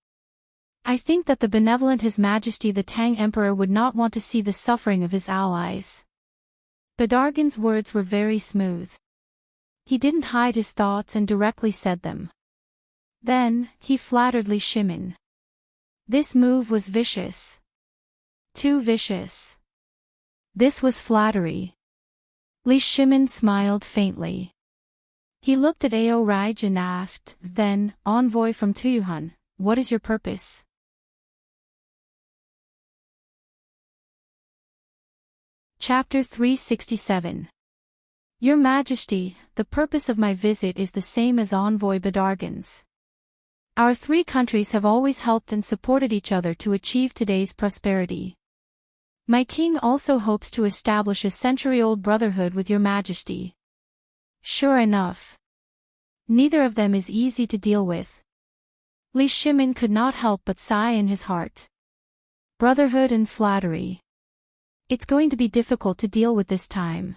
A: I think that the benevolent His Majesty the Tang Emperor would not want to see the suffering of his allies. Bedargan's words were very smooth. He didn't hide his thoughts and directly said them. Then, he flattered Li Shimin. This move was vicious. Too vicious. This was flattery. Li Shimin smiled faintly. He looked at Ao Raij and asked, then, envoy from Tuyuhan, what is your purpose? Chapter 367. Your Majesty, the purpose of my visit is the same as envoy Bedargan's. Our 3 countries have always helped and supported each other to achieve today's prosperity. My king also hopes to establish a century-old brotherhood with Your Majesty. Sure enough. Neither of them is easy to deal with. Li Shimin could not help but sigh in his heart. Brotherhood and flattery. It's going to be difficult to deal with this time.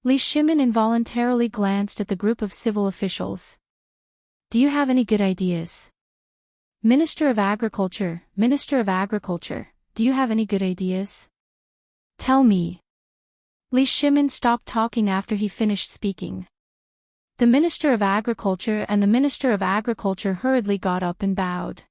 A: Li Shimin involuntarily glanced at the group of civil officials. Do you have any good ideas? Minister of Agriculture, do you have any good ideas? Tell me. Li Shimin stopped talking after he finished speaking. The Minister of Agriculture and the Minister of Agriculture hurriedly got up and bowed.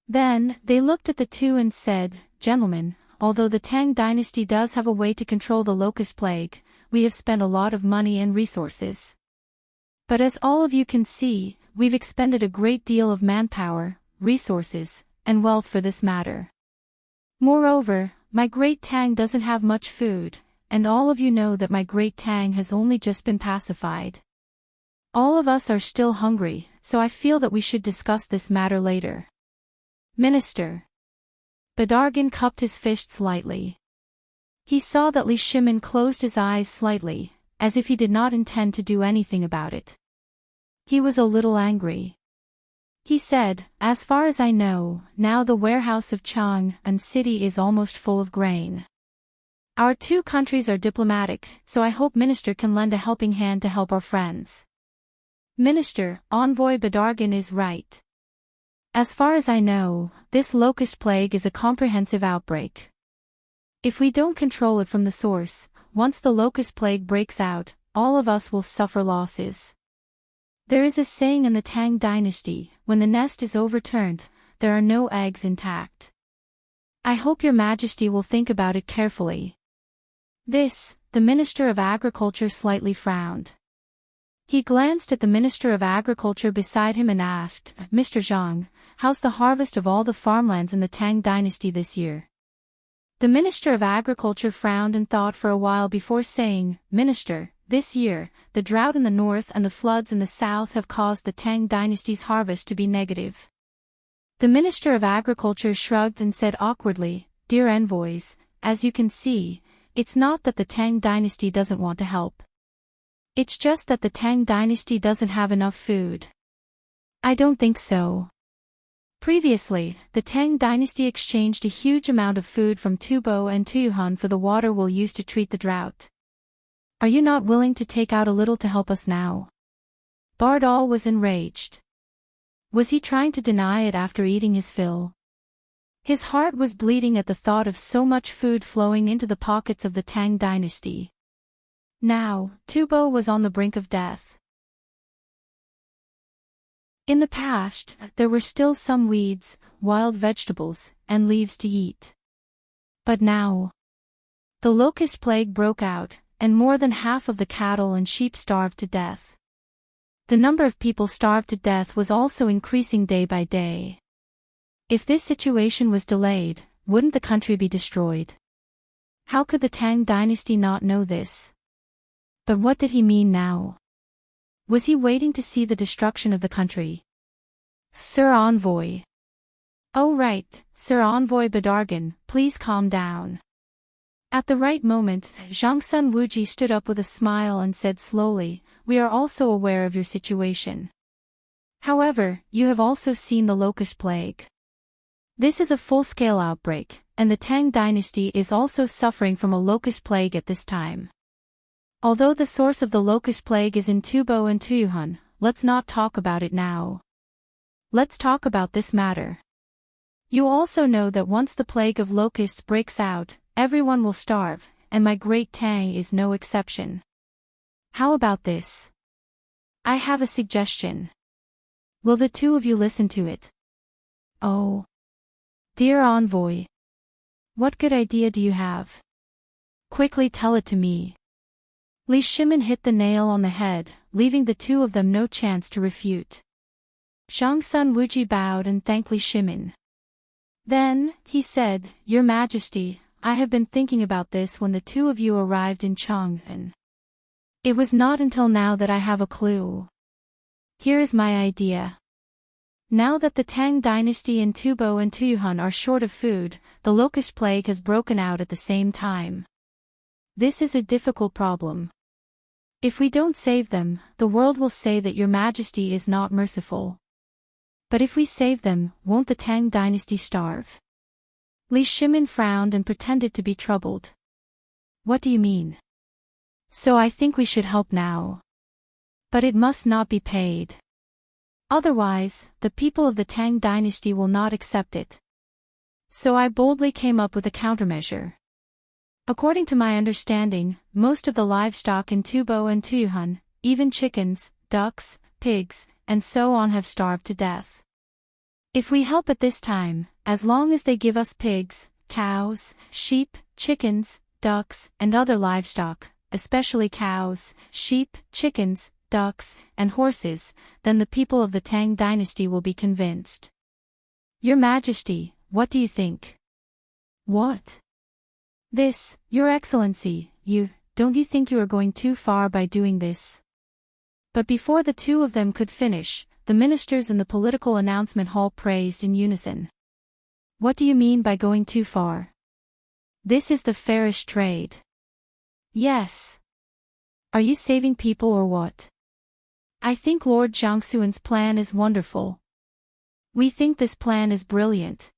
A: Then, they looked at the two and said, Gentlemen, although the Tang Dynasty does have a way to control the locust plague, we have spent a lot of money and resources. But as all of you can see, we've expended a great deal of manpower, resources, and wealth for this matter. Moreover, my great Tang doesn't have much food, and all of you know that my great Tang has only just been pacified. All of us are still hungry, so I feel that we should discuss this matter later. Minister. Bedargan cupped his fists lightly. He saw that Li Shimin closed his eyes slightly, as if he did not intend to do anything about it. He was a little angry. He said, as far as I know, now the warehouse of Chang'an City is almost full of grain. Our 2 countries are diplomatic, so I hope Minister can lend a helping hand to help our friends. Minister, Envoy Bedargan is right. As far as I know, this locust plague is a comprehensive outbreak. If we don't control it from the source, once the locust plague breaks out, all of us will suffer losses. There is a saying in the Tang Dynasty, when the nest is overturned, there are no eggs intact. I hope Your Majesty will think about it carefully. This, the Minister of Agriculture slightly frowned. He glanced at the Minister of Agriculture beside him and asked, Mr. Zhang, how's the harvest of all the farmlands in the Tang Dynasty this year? The Minister of Agriculture frowned and thought for a while before saying, "Minister, this year, the drought in the north and the floods in the south have caused the Tang dynasty's harvest to be negative." The Minister of Agriculture shrugged and said awkwardly, "Dear envoys, as you can see, it's not that the Tang dynasty doesn't want to help. It's just that the Tang dynasty doesn't have enough food." "I don't think so." Previously, the Tang dynasty exchanged a huge amount of food from Tubo and Tuyuhan for the water we'll use to treat the drought. Are you not willing to take out a little to help us now? Bardal was enraged. Was he trying to deny it after eating his fill? His heart was bleeding at the thought of so much food flowing into the pockets of the Tang dynasty. Now, Tubo was on the brink of death. In the past, there were still some weeds, wild vegetables, and leaves to eat. But now, the locust plague broke out, and more than half of the cattle and sheep starved to death. The number of people starved to death was also increasing day by day. If this situation was delayed, wouldn't the country be destroyed? How could the Tang dynasty not know this? But what did he mean now? Was he waiting to see the destruction of the country? "Sir Envoy." "Oh right, Sir Envoy Badargan, please calm down." At the right moment, Zhangsun Wuji stood up with a smile and said slowly, "We are also aware of your situation. However, you have also seen the locust plague. This is a full-scale outbreak, and the Tang dynasty is also suffering from a locust plague at this time. Although the source of the locust plague is in Tubo and Tuyuhan, let's not talk about it now. Let's talk about this matter. You also know that once the plague of locusts breaks out, everyone will starve, and my great Tang is no exception. How about this? I have a suggestion. Will the two of you listen to it?" "Oh. Dear envoy. What good idea do you have? Quickly tell it to me." Li Shimin hit the nail on the head, leaving the two of them no chance to refute. Zhangsun Wuji bowed and thanked Li Shimin. Then, he said, "Your Majesty, I have been thinking about this when the two of you arrived in Chang'an. It was not until now that I have a clue. Here is my idea. Now that the Tang dynasty in Tubo and Tuyuhan are short of food, the locust plague has broken out at the same time. This is a difficult problem. If we don't save them, the world will say that your Majesty is not merciful. But if we save them, won't the Tang dynasty starve?" Li Shimin frowned and pretended to be troubled. "What do you mean?" "So I think we should help now. But it must not be paid. Otherwise, the people of the Tang dynasty will not accept it. So I boldly came up with a countermeasure. According to my understanding, most of the livestock in Tubo and Tuyuhan, even chickens, ducks, pigs, and so on have starved to death. If we help at this time, as long as they give us pigs, cows, sheep, chickens, ducks, and other livestock, especially cows, sheep, chickens, ducks, and horses, then the people of the Tang dynasty will be convinced. Your Majesty, what do you think?" "What?" "This, Your Excellency, don't you think you are going too far by doing this?" But before the two of them could finish, the ministers in the political announcement hall praised in unison. "What do you mean by going too far?" "This is the fairest trade." "Yes. Are you saving people or what?" "I think Lord Jiangsuan's plan is wonderful. We think this plan is brilliant.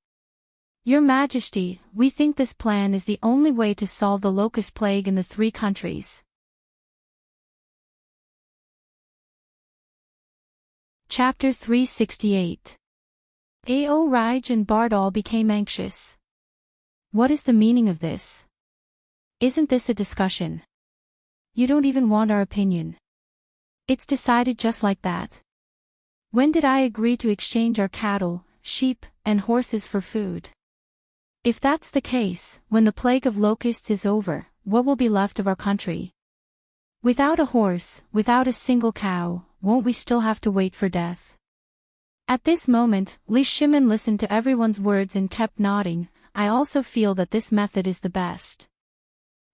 A: Your Majesty, we think this plan is the only way to solve the locust plague in the three countries." Chapter 368. Ao Raj and Bardal became anxious. What is the meaning of this? Isn't this a discussion? You don't even want our opinion. It's decided just like that. When did I agree to exchange our cattle, sheep, and horses for food? If that's the case, when the plague of locusts is over, what will be left of our country? Without a horse, without a single cow, won't we still have to wait for death? At this moment, Li Shimin listened to everyone's words and kept nodding. I also feel that this method is the best.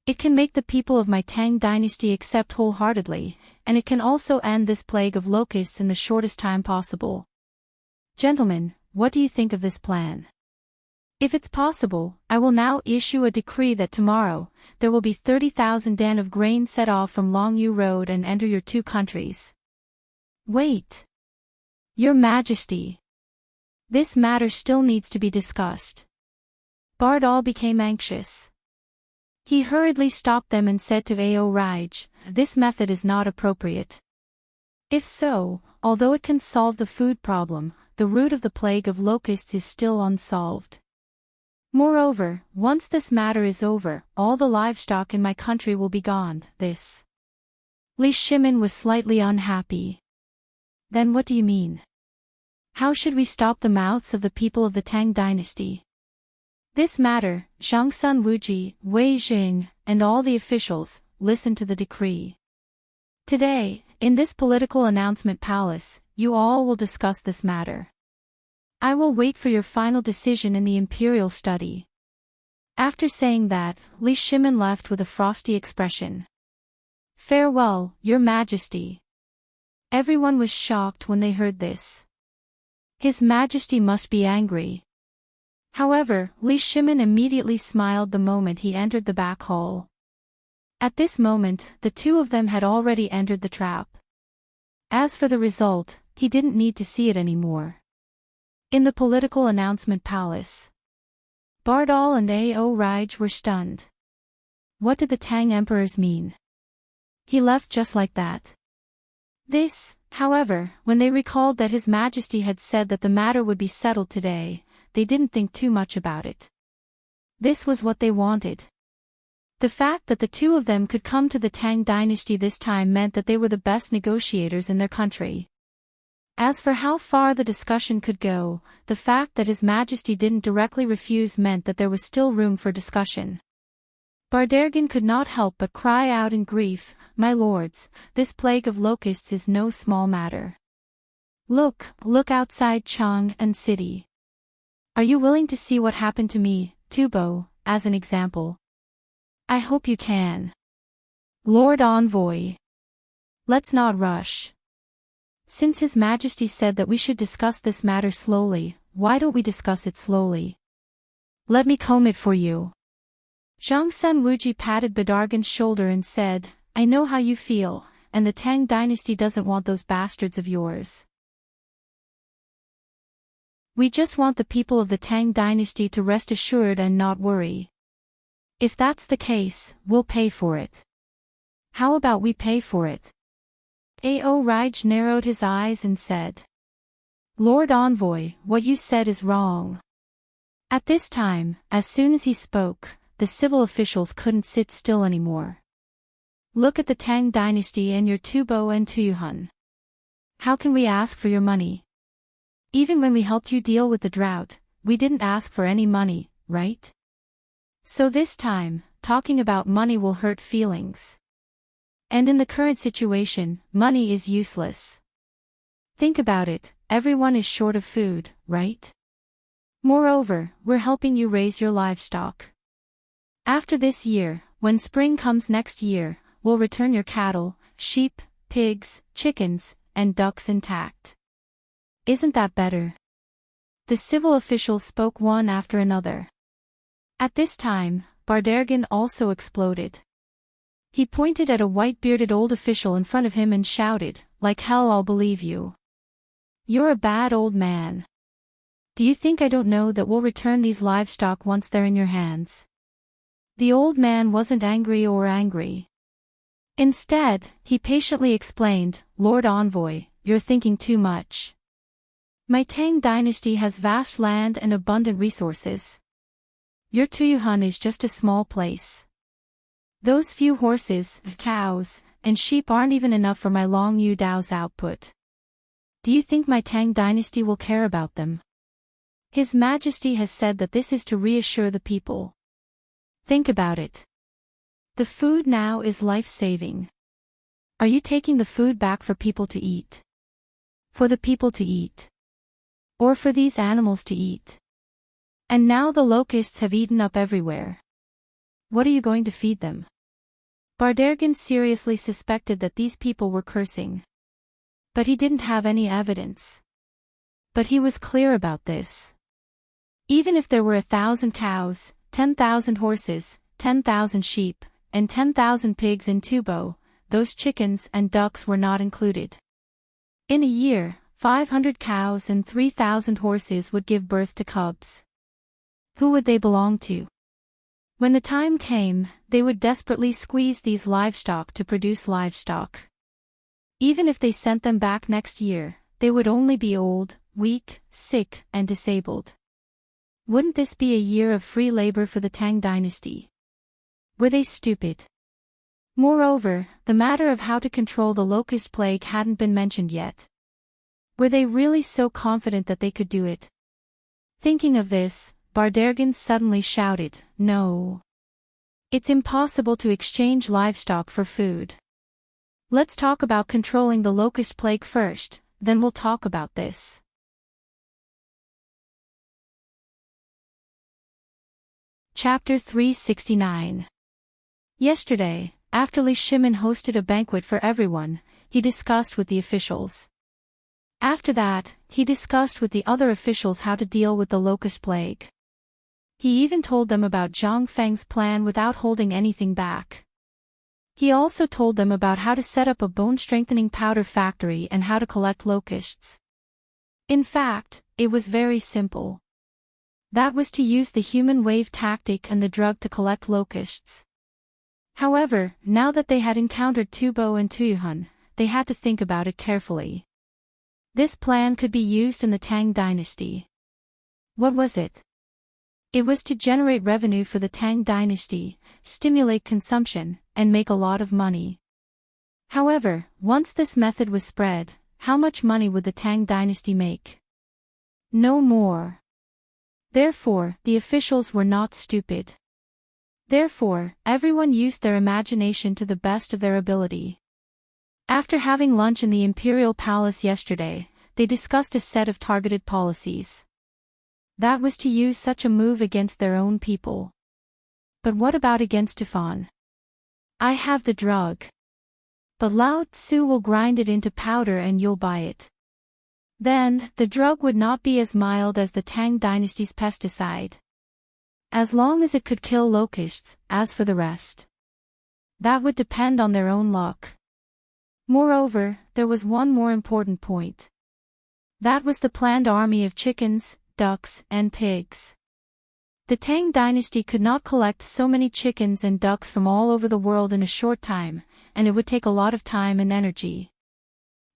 A: It can make the people of my Tang dynasty accept wholeheartedly, and it can also end this plague of locusts in the shortest time possible. Gentlemen, what do you think of this plan? If it's possible, I will now issue a decree that tomorrow, there will be 30,000 dan of grain set off from Longyu Road and enter your two countries. Wait. Your Majesty. This matter still needs to be discussed. Bardal became anxious. He hurriedly stopped them and said to Ao Raj, this method is not appropriate. If so, although it can solve the food problem, the root of the plague of locusts is still unsolved. Moreover, once this matter is over, all the livestock in my country will be gone. Li Shimin was slightly unhappy. Then what do you mean? How should we stop the mouths of the people of the Tang dynasty? This matter, Zhangsun Wuji, Wei Jing, and all the officials, listen to the decree. Today, in this political announcement palace, you all will discuss this matter. I will wait for your final decision in the imperial study. After saying that, Li Shimin left with a frosty expression. Farewell, Your Majesty. Everyone was shocked when they heard this. His Majesty must be angry. However, Li Shimin immediately smiled the moment he entered the back hall. At this moment, the two of them had already entered the trap. As for the result, he didn't need to see it anymore. In the political announcement palace, Bardal and Ao Raj were stunned. What did the Tang emperors mean? He left just like that. This, however, when they recalled that His Majesty had said that the matter would be settled today, they didn't think too much about it. This was what they wanted. The fact that the two of them could come to the Tang dynasty this time meant that they were the best negotiators in their country. As for how far the discussion could go, the fact that His Majesty didn't directly refuse meant that there was still room for discussion. Bardergan could not help but cry out in grief, "My lords, this plague of locusts is no small matter. Look outside Chang'an City. Are you willing to see what happened to me, Tubo, as an example? I hope you can. Lord Envoy. Let's not rush. Since His Majesty said that we should discuss this matter slowly, why don't we discuss it slowly? Let me comb it for you." Zhangsun Wuji patted Badargan's shoulder and said, "I know how you feel, and the Tang dynasty doesn't want those bastards of yours. We just want the people of the Tang dynasty to rest assured and not worry. If that's the case, we'll pay for it. How about we pay for it?" Ao Raj narrowed his eyes and said, "Lord Envoy, what you said is wrong." At this time, as soon as he spoke, the civil officials couldn't sit still anymore. Look at the Tang dynasty and your Tubo and Tuyuhun. How can we ask for your money? Even when we helped you deal with the drought, we didn't ask for any money, right? So this time, talking about money will hurt feelings. And in the current situation, money is useless. Think about it, everyone is short of food, right? Moreover, we're helping you raise your livestock. After this year, when spring comes next year, we'll return your cattle, sheep, pigs, chickens, and ducks intact. Isn't that better? The civil officials spoke one after another. At this time, Bardergan also exploded. He pointed at a white-bearded old official in front of him and shouted, "Like hell I'll believe you. You're a bad old man. Do you think I don't know that we'll return these livestock once they're in your hands?" The old man wasn't angry. Instead, he patiently explained, "Lord Envoy, you're thinking too much. My Tang dynasty has vast land and abundant resources. Your Tuyuhun is just a small place. Those few horses, cows, and sheep aren't even enough for my Longyu Dao's output. Do you think my Tang dynasty will care about them? His Majesty has said that this is to reassure the people. Think about it. The food now is life-saving. Are you taking the food back for people to eat? For the people to eat? Or for these animals to eat? And now the locusts have eaten up everywhere. What are you going to feed them? Bardergan seriously suspected that these people were cursing. But he didn't have any evidence. But he was clear about this. Even if there were 1,000 cows, 10,000 horses, 10,000 sheep, and 10,000 pigs in Tubo, those chickens and ducks were not included. In a year, 500 cows and 3,000 horses would give birth to cubs. Who would they belong to? When the time came, they would desperately squeeze these livestock to produce livestock. Even if they sent them back next year, they would only be old, weak, sick, and disabled. Wouldn't this be a year of free labor for the Tang Dynasty? Were they stupid? Moreover, the matter of how to control the locust plague hadn't been mentioned yet. Were they really so confident that they could do it? Thinking of this, Bardergan suddenly shouted, "No! It's impossible to exchange livestock for food. Let's talk about controlling the locust plague first, then we'll talk about this." Chapter 369. Yesterday, after Li Shimin hosted a banquet for everyone, he discussed with the officials. After that, he discussed with the other officials how to deal with the locust plague. He even told them about Zhang Feng's plan without holding anything back. He also told them about how to set up a bone-strengthening powder factory and how to collect locusts. In fact, it was very simple. That was to use the human wave tactic and the drug to collect locusts. However, now that they had encountered Tubo and Tuyuhun, they had to think about it carefully. This plan could be used in the Tang Dynasty. What was it? It was to generate revenue for the Tang Dynasty, stimulate consumption, and make a lot of money. However, once this method was spread, how much money would the Tang Dynasty make? No more. Therefore, the officials were not stupid. Therefore, everyone used their imagination to the best of their ability. After having lunch in the Imperial Palace yesterday, they discussed a set of targeted policies. That was to use such a move against their own people. But what about against Tufan? I have the drug. But Lao Tzu will grind it into powder and you'll buy it. Then, the drug would not be as mild as the Tang Dynasty's pesticide. As long as it could kill locusts, as for the rest, that would depend on their own luck. Moreover, there was one more important point. That was the planned army of chickens, ducks, and pigs. The Tang Dynasty could not collect so many chickens and ducks from all over the world in a short time, and it would take a lot of time and energy.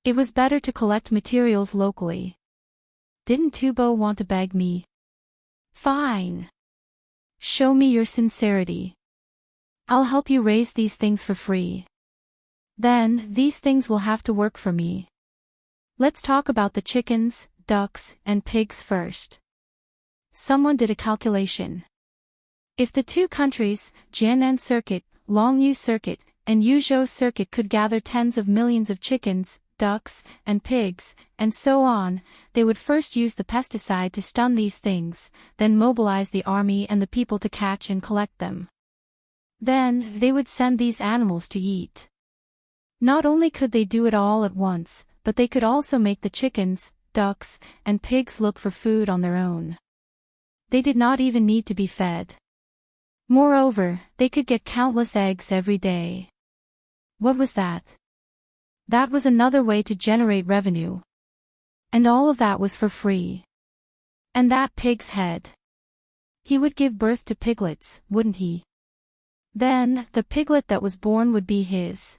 A: It was better to collect materials locally. Didn't Tubo want to beg me? Fine. Show me your sincerity. I'll help you raise these things for free. Then, these things will have to work for me. Let's talk about the chickens, ducks, and pigs first. Someone did a calculation. If the two countries, Jianan Circuit, Longyu Circuit, and Yuzhou Circuit could gather tens of millions of chickens, ducks, and pigs, and so on, they would first use the pesticide to stun these things, then mobilize the army and the people to catch and collect them. Then, they would send these animals to eat. Not only could they do it all at once, but they could also make the chickens, ducks, and pigs look for food on their own. They did not even need to be fed. Moreover, they could get countless eggs every day. What was that? That was another way to generate revenue. And all of that was for free. And that pig's head. He would give birth to piglets, wouldn't he? Then, the piglet that was born would be his.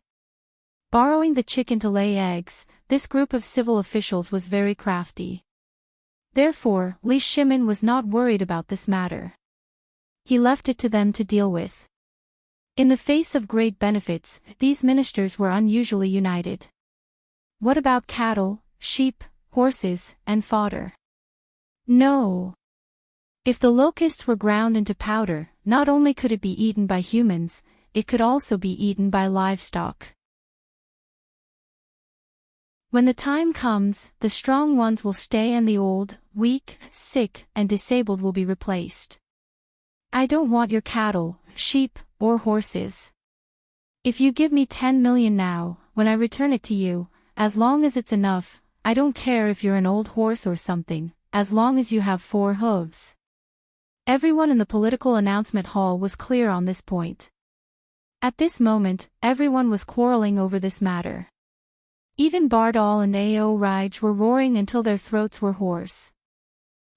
A: Borrowing the chicken to lay eggs, this group of civil officials was very crafty. Therefore, Li Shimin was not worried about this matter. He left it to them to deal with. In the face of great benefits, these ministers were unusually united. What about cattle, sheep, horses, and fodder? No. If the locusts were ground into powder, not only could it be eaten by humans, it could also be eaten by livestock. When the time comes, the strong ones will stay and the old, weak, sick, and disabled will be replaced. I don't want your cattle, sheep, or horses. If you give me 10 million now, when I return it to you, as long as it's enough, I don't care if you're an old horse or something, as long as you have 4 hooves. Everyone in the political announcement hall was clear on this point. At this moment, everyone was quarreling over this matter. Even Bardal and Aorij were roaring until their throats were hoarse.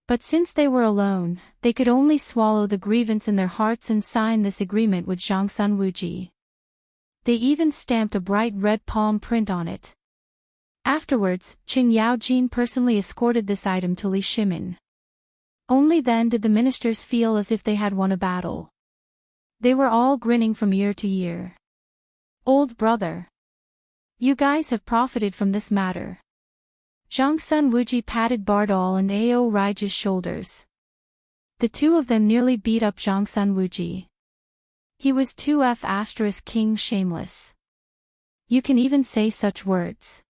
A: But since they were alone, they could only swallow the grievance in their hearts and sign this agreement with Zhang Sun Wuji. They even stamped a bright red palm print on it. Afterwards, Qing Yaojin personally escorted this item to Li Shimin. Only then did the ministers feel as if they had won a battle. They were all grinning from ear to ear. Old brother. You guys have profited from this matter. Zhang Sun Wuji patted Bardal and Aorij's shoulders. The two of them nearly beat up Zhang Sun Wuji. He was 2F** king shameless. You can even say such words.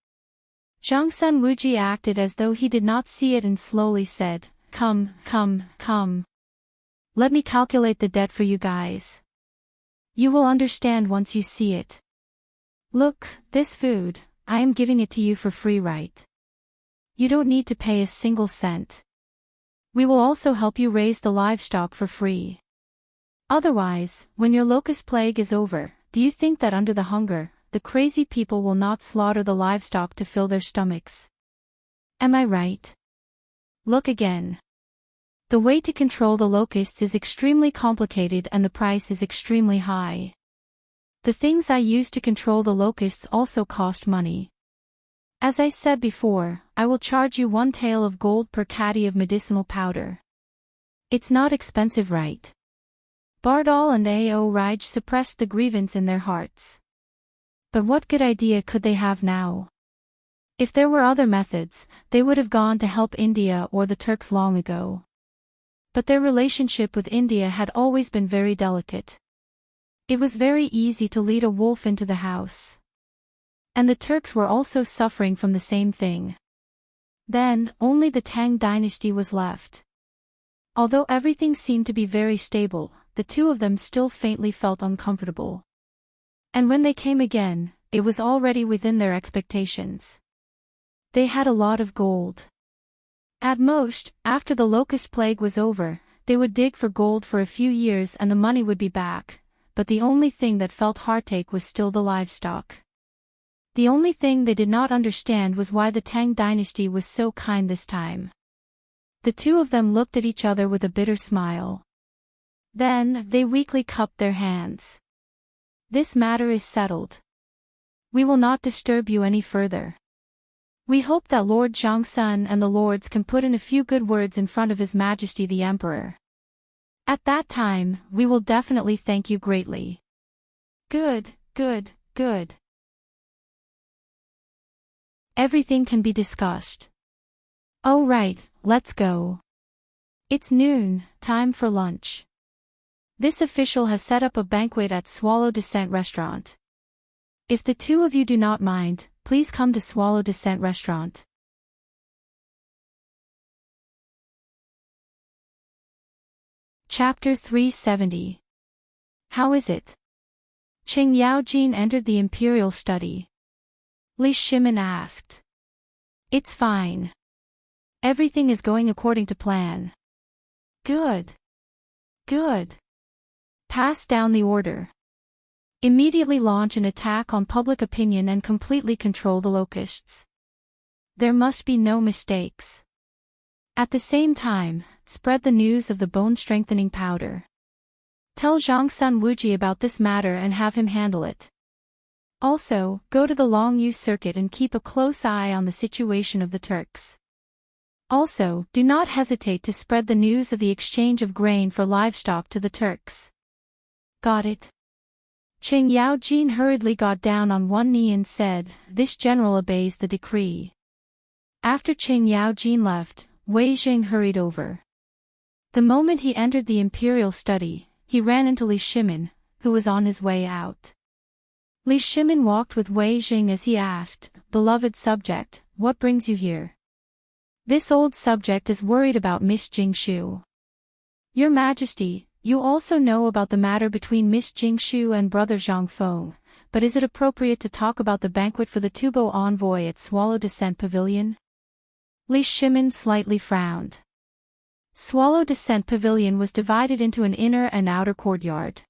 A: Zhang Sun Wuji acted as though he did not see it and slowly said, Come. Let me calculate the debt for you guys. You will understand once you see it. Look, this food, I am giving it to you for free, right? You don't need to pay a single cent. We will also help you raise the livestock for free. Otherwise, when your locust plague is over, do you think that under the hunger, the crazy people will not slaughter the livestock to fill their stomachs? Am I right? Look again. The way to control the locusts is extremely complicated and the price is extremely high. The things I use to control the locusts also cost money. As I said before, I will charge you 1 tael of gold per caddy of medicinal powder. It's not expensive, right? Bardal and Aorij suppressed the grievance in their hearts. But what good idea could they have now? If there were other methods, they would have gone to help India or the Turks long ago. But their relationship with India had always been very delicate. It was very easy to lead a wolf into the house. And the Turks were also suffering from the same thing. Then, only the Tang dynasty was left. Although everything seemed to be very stable, the two of them still faintly felt uncomfortable. And when they came again, it was already within their expectations. They had a lot of gold. At most, after the locust plague was over, they would dig for gold for a few years and the money would be back. But the only thing that felt heartache was still the livestock. The only thing they did not understand was why the Tang dynasty was so kind this time. The two of them looked at each other with a bitter smile. Then, they weakly cupped their hands. This matter is settled. We will not disturb you any further. We hope that Lord Zhangsun and the lords can put in a few good words in front of His Majesty the Emperor. At that time, we will definitely thank you greatly. Good. Everything can be discussed. Oh right, let's go. It's noon, time for lunch. This official has set up a banquet at Swallow Descent Restaurant. If the two of you do not mind, please come to Swallow Descent Restaurant. Chapter 370. How is it? Qing Yaojin entered the imperial study. Li Shimin asked. It's fine. Everything is going according to plan. Good. Pass down the order. Immediately launch an attack on public opinion and completely control the locusts. There must be no mistakes. At the same time, spread the news of the bone-strengthening powder. Tell Zhang Sun Wuji about this matter and have him handle it. Also, go to the Longyu circuit and keep a close eye on the situation of the Turks. Also, do not hesitate to spread the news of the exchange of grain for livestock to the Turks. Got it? Qing Yaojin hurriedly got down on one knee and said, "This general obeys the decree." After Qing Yaojin left, Wei Jing hurried over. The moment he entered the imperial study, he ran into Li Shimin, who was on his way out. Li Shimin walked with Wei Jing as he asked, "Beloved subject, what brings you here?" "This old subject is worried about Miss Jingshu." "Your Majesty, you also know about the matter between Miss Jingshu and Brother Zhangfeng, but is it appropriate to talk about the banquet for the Tubo envoy at Swallow Descent Pavilion?" Li Shimin slightly frowned. Swallow Descent Pavilion was divided into an inner and outer courtyard.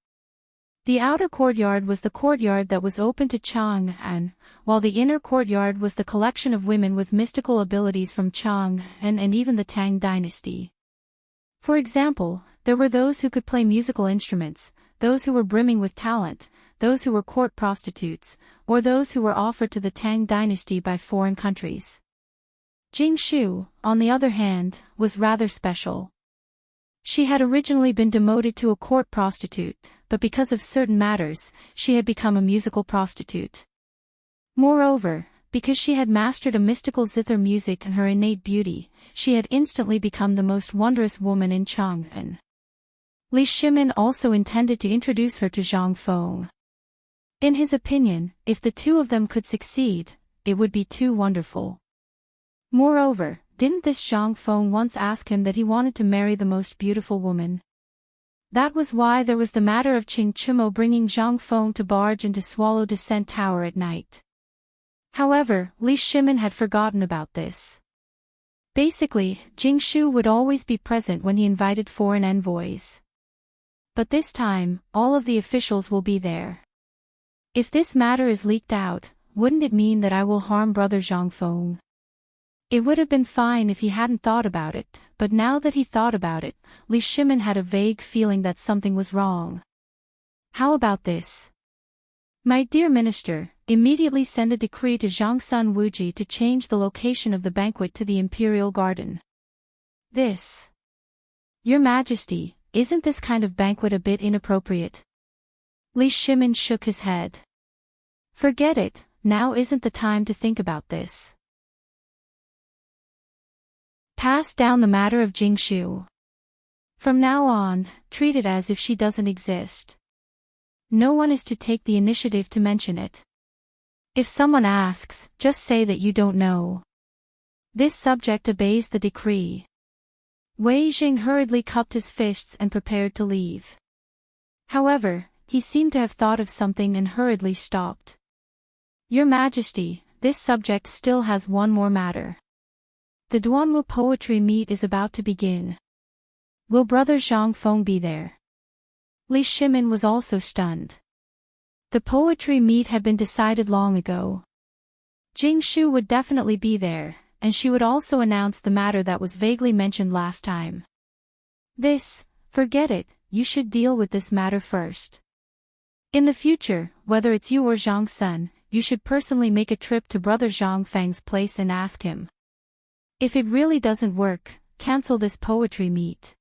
A: The outer courtyard was the courtyard that was open to Chang'an, while the inner courtyard was the collection of women with mystical abilities from Chang'an and even the Tang Dynasty. For example, there were those who could play musical instruments, those who were brimming with talent, those who were court prostitutes, or those who were offered to the Tang Dynasty by foreign countries. Jingshu, on the other hand, was rather special. She had originally been demoted to a court prostitute, but because of certain matters, she had become a musical prostitute. Moreover, because she had mastered a mystical zither music and her innate beauty, she had instantly become the most wondrous woman in Chang'an. Li Shimin also intended to introduce her to Zhang Feng. In his opinion, if the two of them could succeed, it would be too wonderful. Moreover, didn't this Zhang Feng once ask him that he wanted to marry the most beautiful woman? That was why there was the matter of Qing Chimo bringing Zhang Feng to barge into Swallow Descent Tower at night. However, Li Shimin had forgotten about this. Basically, Jingshu would always be present when he invited foreign envoys. But this time, all of the officials will be there. If this matter is leaked out, wouldn't it mean that I will harm Brother Zhang Feng? It would have been fine if he hadn't thought about it, but now that he thought about it, Li Shimin had a vague feeling that something was wrong. How about this? My dear minister, immediately send a decree to Zhangsun Wuji to change the location of the banquet to the Imperial Garden. This. Your Majesty, isn't this kind of banquet a bit inappropriate? Li Shimin shook his head. Forget it, now isn't the time to think about this. Pass down the matter of Jingshu. From now on, treat it as if she doesn't exist. No one is to take the initiative to mention it. If someone asks, just say that you don't know. This subject obeys the decree. Wei Jing hurriedly cupped his fists and prepared to leave. However, he seemed to have thought of something and hurriedly stopped. Your Majesty, this subject still has one more matter. The Duanwu poetry meet is about to begin. Will Brother Zhang Feng be there? Li Shimin was also stunned. The poetry meet had been decided long ago. Jingshu would definitely be there, and she would also announce the matter that was vaguely mentioned last time. Forget it, you should deal with this matter first. In the future, whether it's you or Zhang Sun, you should personally make a trip to Brother Zhang Feng's place and ask him. If it really doesn't work, cancel this poetry meet.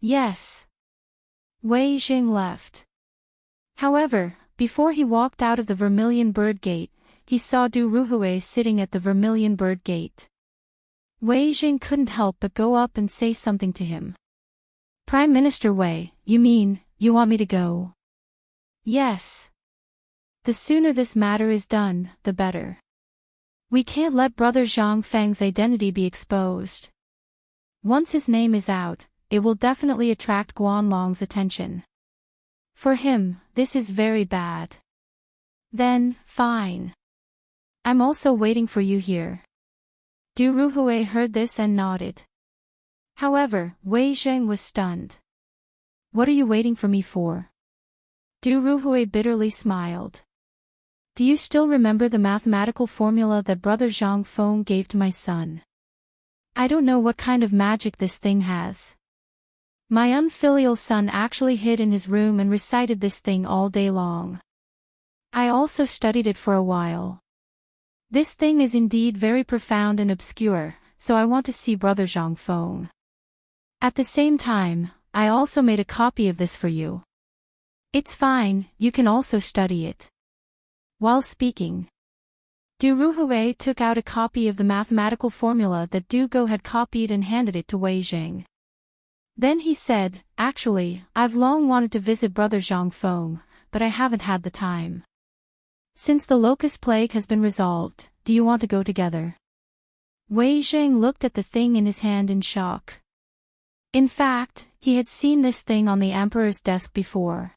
A: Yes. Wei Jing left. However, before he walked out of the Vermilion Bird Gate, he saw Du Ruhui sitting at the Vermilion Bird Gate. Wei Jing couldn't help but go up and say something to him. Prime Minister Wei, you mean, you want me to go? Yes. The sooner this matter is done, the better. We can't let Brother Zhang Feng's identity be exposed. Once his name is out, it will definitely attract Guanlong's attention. For him, this is very bad. Then, fine. I'm also waiting for you here. Du Ruhui heard this and nodded. However, Wei Zheng was stunned. What are you waiting for me for? Du Ruhui bitterly smiled. Do you still remember the mathematical formula that Brother Zhang Feng gave to my son? I don't know what kind of magic this thing has. My unfilial son actually hid in his room and recited this thing all day long. I also studied it for a while. This thing is indeed very profound and obscure, so I want to see Brother Zhang Feng. At the same time, I also made a copy of this for you. It's fine, you can also study it. While speaking, Du Ruhui took out a copy of the mathematical formula that Du Go had copied and handed it to Wei Jing. Then he said, actually, I've long wanted to visit Brother Zhang Feng, but I haven't had the time. Since the locust plague has been resolved, do you want to go together? Wei Zheng looked at the thing in his hand in shock. In fact, he had seen this thing on the emperor's desk before.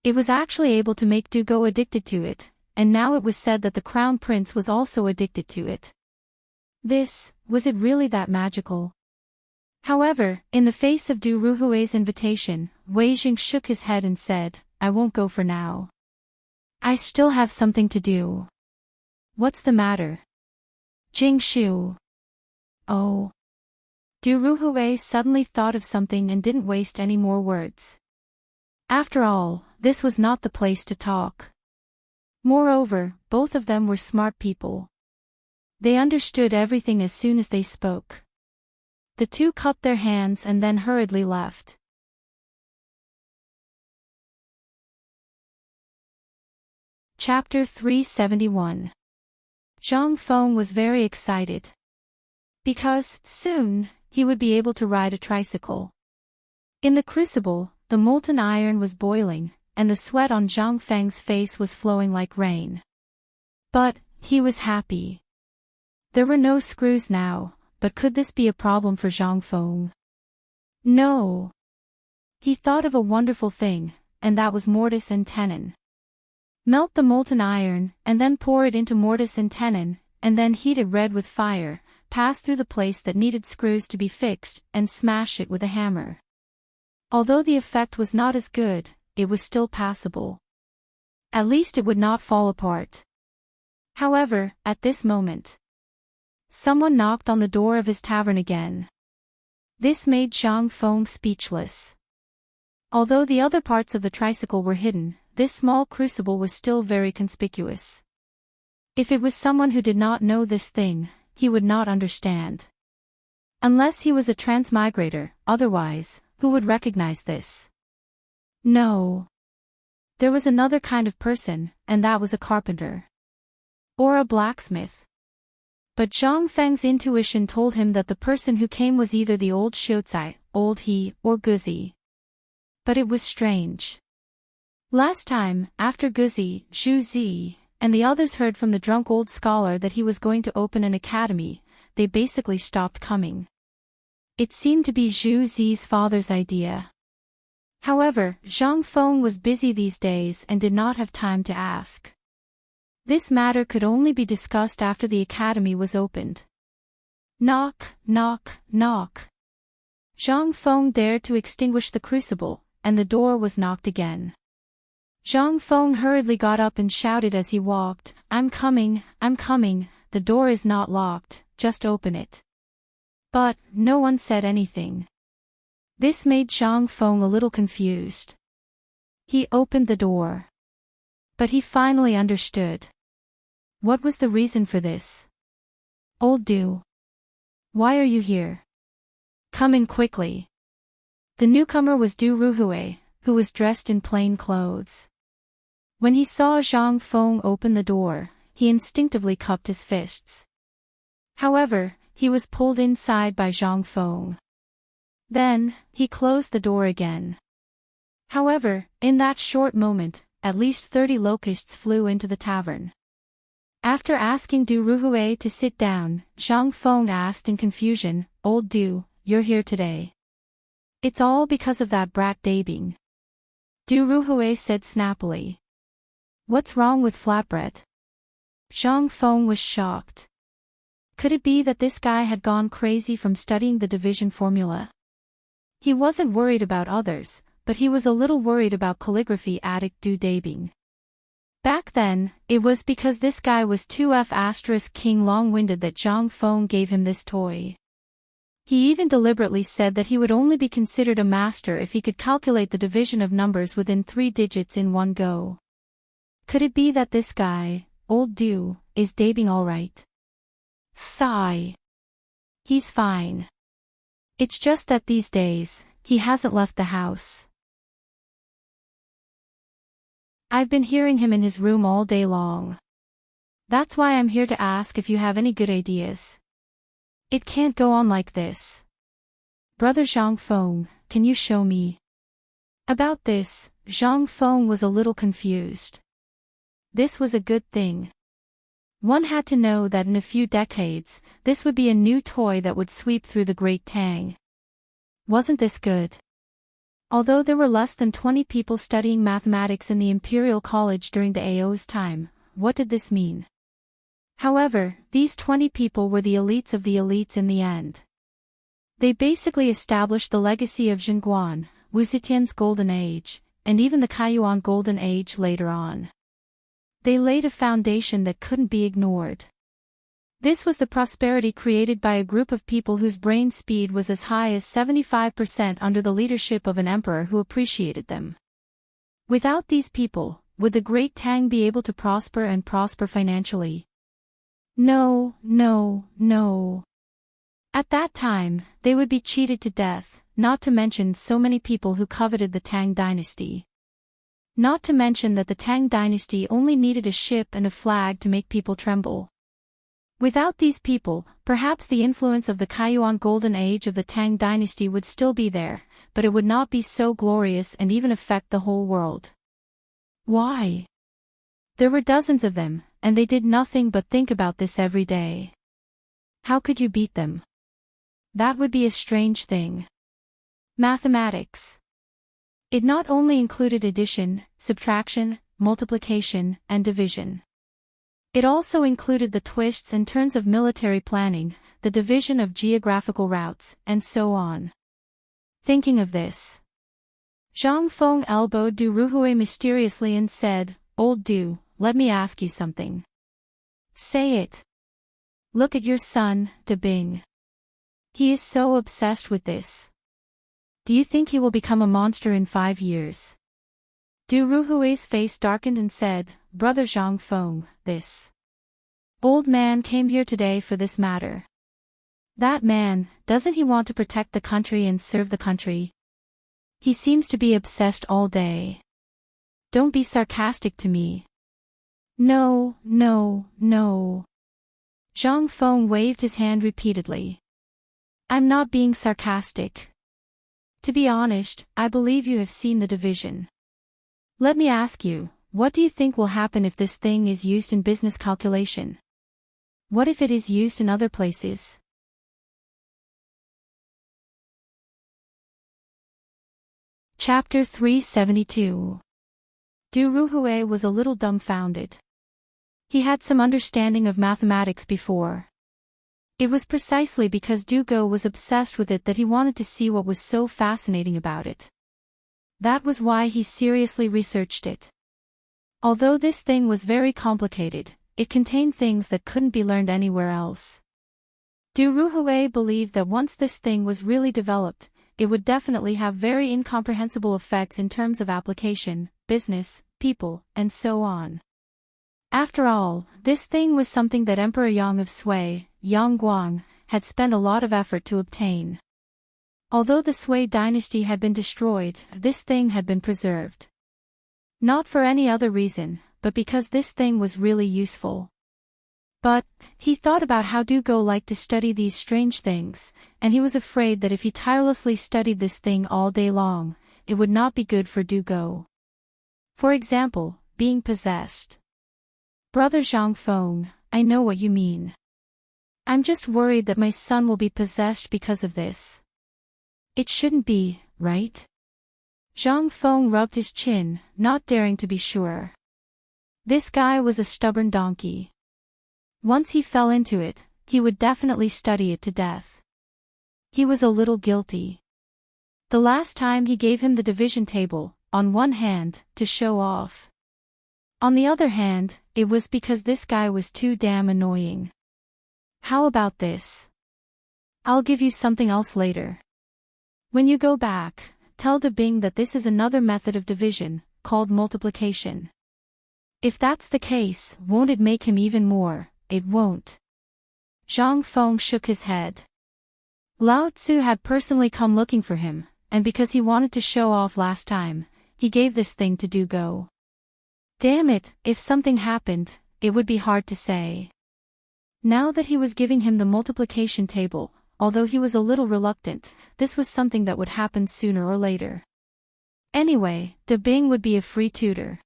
A: It was actually able to make Du Go addicted to it, and now it was said that the crown prince was also addicted to it. Was it really that magical? However, in the face of Du Ruhui's invitation, Wei Zheng shook his head and said, I won't go for now. I still have something to do. What's the matter? Jing Shu. Oh. Du Ruhui suddenly thought of something and didn't waste any more words. After all, this was not the place to talk. Moreover, both of them were smart people. They understood everything as soon as they spoke. The two cupped their hands and then hurriedly left. Chapter 371. Zhang Feng was very excited. Because, soon, he would be able to ride a tricycle. In the crucible, the molten iron was boiling, and the sweat on Zhang Feng's face was flowing like rain. But, he was happy. There were no screws now, but could this be a problem for Zhang Feng? No. He thought of a wonderful thing, and that was mortise and tenon. Melt the molten iron, and then pour it into mortise and tenon, and then heat it red with fire, pass through the place that needed screws to be fixed, and smash it with a hammer. Although the effect was not as good, it was still passable. At least it would not fall apart. However, at this moment, someone knocked on the door of his tavern again. This made Zhang Feng speechless. Although the other parts of the tricycle were hidden, this small crucible was still very conspicuous. If it was someone who did not know this thing, he would not understand. Unless he was a transmigrator, otherwise, who would recognize this? No. There was another kind of person, and that was a carpenter. Or a blacksmith. But Zhang Feng's intuition told him that the person who came was either the old Xiuzai, old He, or Guzi. But it was strange. Last time, after Guzi, Zhu Zi, and the others heard from the drunk old scholar that he was going to open an academy, they basically stopped coming. It seemed to be Zhu Zi's father's idea. However, Zhang Feng was busy these days and did not have time to ask. This matter could only be discussed after the academy was opened. Knock, knock, knock. Zhang Feng dared to extinguish the crucible, and the door was knocked again. Zhang Feng hurriedly got up and shouted as he walked, I'm coming, the door is not locked, just open it. But, no one said anything. This made Zhang Feng a little confused. He opened the door. But he finally understood. What was the reason for this? Old Du. Why are you here? Come in quickly. The newcomer was Du Ruhui, who was dressed in plain clothes. When he saw Zhang Feng open the door, he instinctively cupped his fists. However, he was pulled inside by Zhang Feng. Then, he closed the door again. However, in that short moment, at least 30 locusts flew into the tavern. After asking Du Ruhui to sit down, Zhang Feng asked in confusion, Old Du, you're here today. It's all because of that brat Dabing. Du Ruhui said snappily. What's wrong with Flatbread? Zhang Feng was shocked. Could it be that this guy had gone crazy from studying the division formula? He wasn't worried about others, but he was a little worried about calligraphy addict Du Dabing. Back then, it was because this guy was 2F** king long-winded that Zhang Feng gave him this toy. He even deliberately said that he would only be considered a master if he could calculate the division of numbers within 3 digits in one go. Could it be that this guy, Old Du, is Dabing alright? Sigh. He's fine. It's just that these days, he hasn't left the house. I've been hearing him in his room all day long. That's why I'm here to ask if you have any good ideas. It can't go on like this. Brother Zhang Feng, can you show me? About this, Zhang Feng was a little confused. This was a good thing. One had to know that in a few decades, this would be a new toy that would sweep through the Great Tang. Wasn't this good? Although there were less than 20 people studying mathematics in the Imperial College during the AO's time, what did this mean? However, these 20 people were the elites of the elites in the end. They basically established the legacy of Zhengguan, Wu Zetian's Golden Age, and even the Kaiyuan Golden Age later on. They laid a foundation that couldn't be ignored. This was the prosperity created by a group of people whose brain speed was as high as 75% under the leadership of an emperor who appreciated them. Without these people, would the Great Tang be able to prosper and prosper financially? No, no, no. At that time, they would be cheated to death, not to mention so many people who coveted the Tang Dynasty. Not to mention that the Tang Dynasty only needed a ship and a flag to make people tremble. Without these people, perhaps the influence of the Kaiyuan Golden Age of the Tang Dynasty would still be there, but it would not be so glorious and even affect the whole world. Why? There were dozens of them, and they did nothing but think about this every day. How could you beat them? That would be a strange thing. Mathematics. It not only included addition, subtraction, multiplication, and division. It also included the twists and turns of military planning, the division of geographical routes, and so on. Thinking of this, Zhang Feng elbowed Du Ruhui mysteriously and said, "Old Du, let me ask you something." "Say it." "Look at your son, De Bing. He is so obsessed with this. Do you think he will become a monster in 5 years?" Du Ruhui's face darkened and said, "Brother Zhang Feng, this old man came here today for this matter. That man, doesn't he want to protect the country and serve the country? He seems to be obsessed all day. Don't be sarcastic to me." "No, no, no." Zhang Feng waved his hand repeatedly. "I'm not being sarcastic. To be honest, I believe you have seen the division. Let me ask you, what do you think will happen if this thing is used in business calculation? What if it is used in other places?" Chapter 372. Du Ruhui was a little dumbfounded. He had some understanding of mathematics before. It was precisely because Du Go was obsessed with it that he wanted to see what was so fascinating about it. That was why he seriously researched it. Although this thing was very complicated, it contained things that couldn't be learned anywhere else. Du Ruhui believed that once this thing was really developed, it would definitely have very incomprehensible effects in terms of application, business, people, and so on. After all, this thing was something that Emperor Yang of Sui, Yang Guang, had spent a lot of effort to obtain. Although the Sui dynasty had been destroyed, this thing had been preserved. Not for any other reason, but because this thing was really useful. But, he thought about how Du Go liked to study these strange things, and he was afraid that if he tirelessly studied this thing all day long, it would not be good for Du Go. For example, being possessed. "Brother Zhang Feng, I know what you mean. I'm just worried that my son will be possessed because of this. It shouldn't be, right?" Zhang Feng rubbed his chin, not daring to be sure. This guy was a stubborn donkey. Once he fell into it, he would definitely study it to death. He was a little guilty. The last time he gave him the division table, on one hand, to show off. On the other hand, it was because this guy was too damn annoying. "How about this? I'll give you something else later. When you go back, tell De Bing that this is another method of division, called multiplication. If that's the case, won't it make him even more?" "It won't." Zhang Feng shook his head. Lao Tzu had personally come looking for him, and because he wanted to show off last time, he gave this thing to Du Go. Damn it, if something happened, it would be hard to say. Now that he was giving him the multiplication table, although he was a little reluctant, this was something that would happen sooner or later. Anyway, De Bing would be a free tutor.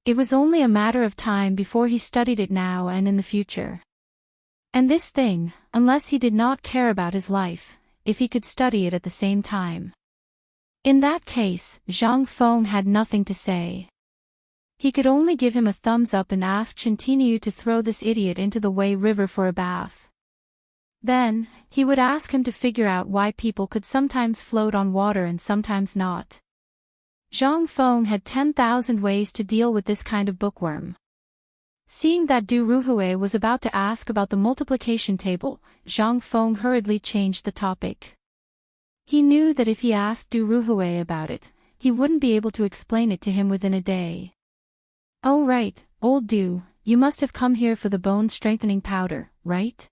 A: It was only a matter of time before he studied it now and in the future. And this thing, unless he did not care about his life, if he could study it at the same time. In that case, Zhang Feng had nothing to say. He could only give him a thumbs up and ask Chintinu to throw this idiot into the Wei River for a bath. Then, he would ask him to figure out why people could sometimes float on water and sometimes not. Zhang Feng had 10,000 ways to deal with this kind of bookworm. Seeing that Du Ruhui was about to ask about the multiplication table, Zhang Feng hurriedly changed the topic. He knew that if he asked Du Ruhui about it, he wouldn't be able to explain it to him within a day. Oh right, old Du, you must have come here for the bone-strengthening powder, right?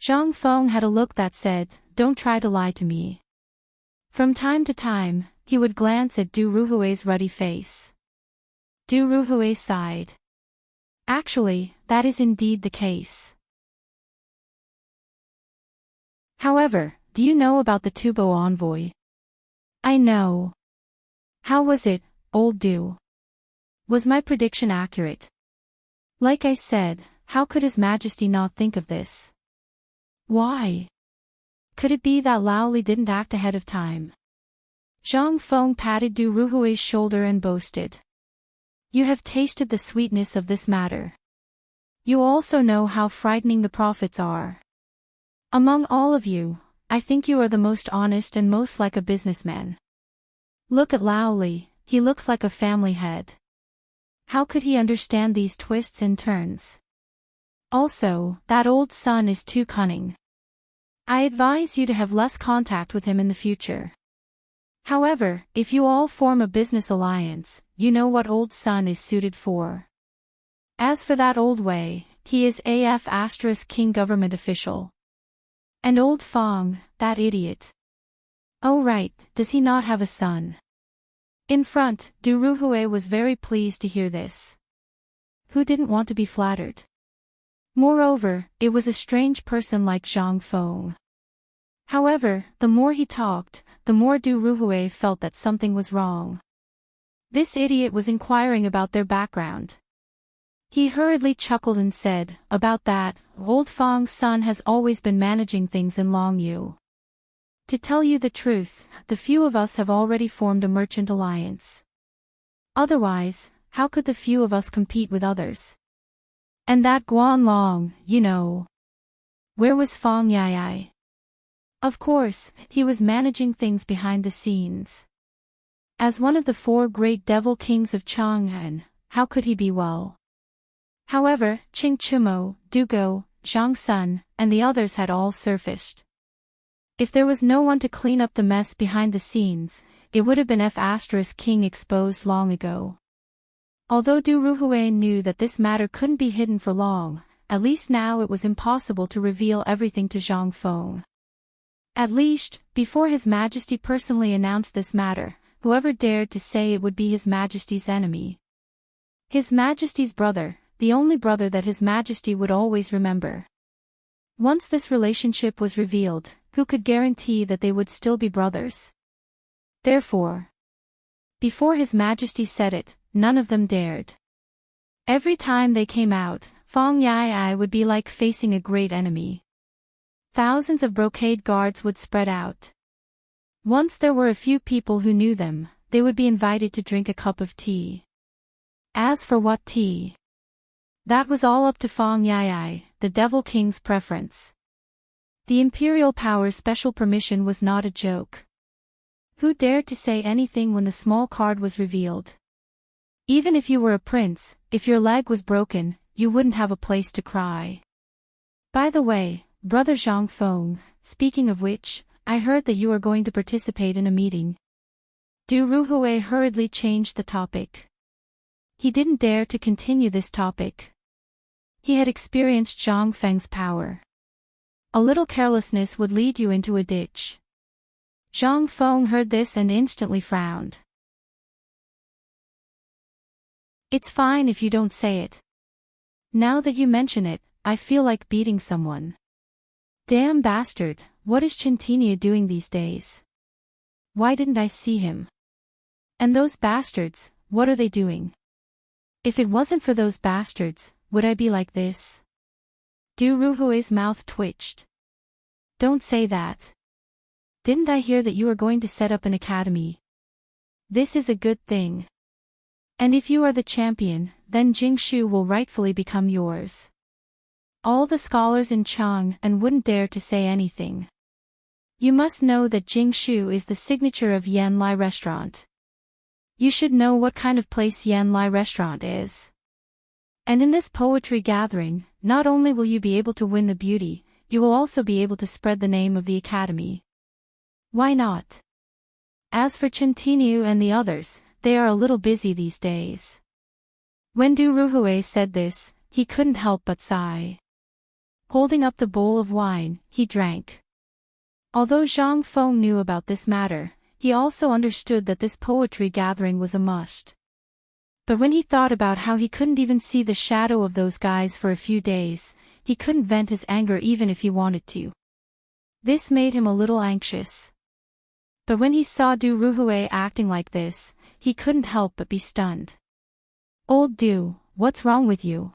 A: Zhang Feng had a look that said, don't try to lie to me. From time to time, he would glance at Du Ruhui's ruddy face. Du Ruhui sighed. Actually, that is indeed the case. However, do you know about the Tubo envoy? I know. How was it, old Du? Was my prediction accurate? Like I said, how could His Majesty not think of this? Why? Could it be that Lao Li didn't act ahead of time? Zhang Feng patted Du Ruhui's shoulder and boasted. You have tasted the sweetness of this matter. You also know how frightening the prophets are. Among all of you, I think you are the most honest and most like a businessman. Look at Lao Li, he looks like a family head. How could he understand these twists and turns? Also, that old son is too cunning. I advise you to have less contact with him in the future. However, if you all form a business alliance, you know what old son is suited for. As for that old Wei, he is AF** king government official. And old Fong, that idiot. Oh right, does he not have a son? In front, Du Ruhui was very pleased to hear this. Who didn't want to be flattered? Moreover, it was a strange person like Zhang Feng. However, the more he talked, the more Du Ruhui felt that something was wrong. This idiot was inquiring about their background. He hurriedly chuckled and said, about that, old Fong's son has always been managing things in Longyu. To tell you the truth, the few of us have already formed a merchant alliance. Otherwise, how could the few of us compete with others? And that Guan Long, you know. Where was Fong Yai? Of course, he was managing things behind the scenes. As one of the 4 great devil kings of Chang'an, how could he be well? However, Qing Chumo, Dugo, Zhang Sun, and the others had all surfaced. If there was no one to clean up the mess behind the scenes, it would have been F** king exposed long ago. Although Du Ruhui knew that this matter couldn't be hidden for long, at least now it was impossible to reveal everything to Zhang Feng. At least, before His Majesty personally announced this matter, whoever dared to say it would be His Majesty's enemy. His Majesty's brother, the only brother that His Majesty would always remember. Once this relationship was revealed, who could guarantee that they would still be brothers? Therefore, before His Majesty said it, none of them dared. Every time they came out, Fong Yai would be like facing a great enemy. Thousands of brocade guards would spread out. Once there were a few people who knew them, they would be invited to drink a cup of tea. As for what tea? That was all up to Fong Yai, the Devil King's preference. The Imperial Power's special permission was not a joke. Who dared to say anything when the small card was revealed? Even if you were a prince, if your leg was broken, you wouldn't have a place to cry. By the way, Brother Zhang Feng, speaking of which, I heard that you are going to participate in a meeting. Du Ruhui hurriedly changed the topic. He didn't dare to continue this topic. He had experienced Zhang Feng's power. A little carelessness would lead you into a ditch. Zhang Feng heard this and instantly frowned. It's fine if you don't say it. Now that you mention it, I feel like beating someone. Damn bastard, what is Chintinia doing these days? Why didn't I see him? And those bastards, what are they doing? If it wasn't for those bastards, would I be like this? Du Ruhui's mouth twitched. Don't say that. Didn't I hear that you are going to set up an academy? This is a good thing. And if you are the champion, then Jingshu will rightfully become yours. All the scholars in Chang and wouldn't dare to say anything. You must know that Jingshu is the signature of Yan Lai Restaurant. You should know what kind of place Yan Lai Restaurant is. And in this poetry gathering, not only will you be able to win the beauty, you will also be able to spread the name of the academy. Why not? As for Chen Tinyu and the others, they are a little busy these days. When Du Ruhui said this, he couldn't help but sigh. Holding up the bowl of wine, he drank. Although Zhang Feng knew about this matter, he also understood that this poetry gathering was a must. But when he thought about how he couldn't even see the shadow of those guys for a few days, he couldn't vent his anger even if he wanted to. This made him a little anxious. But when he saw Du Ruhui acting like this, he couldn't help but be stunned. Old Du, what's wrong with you?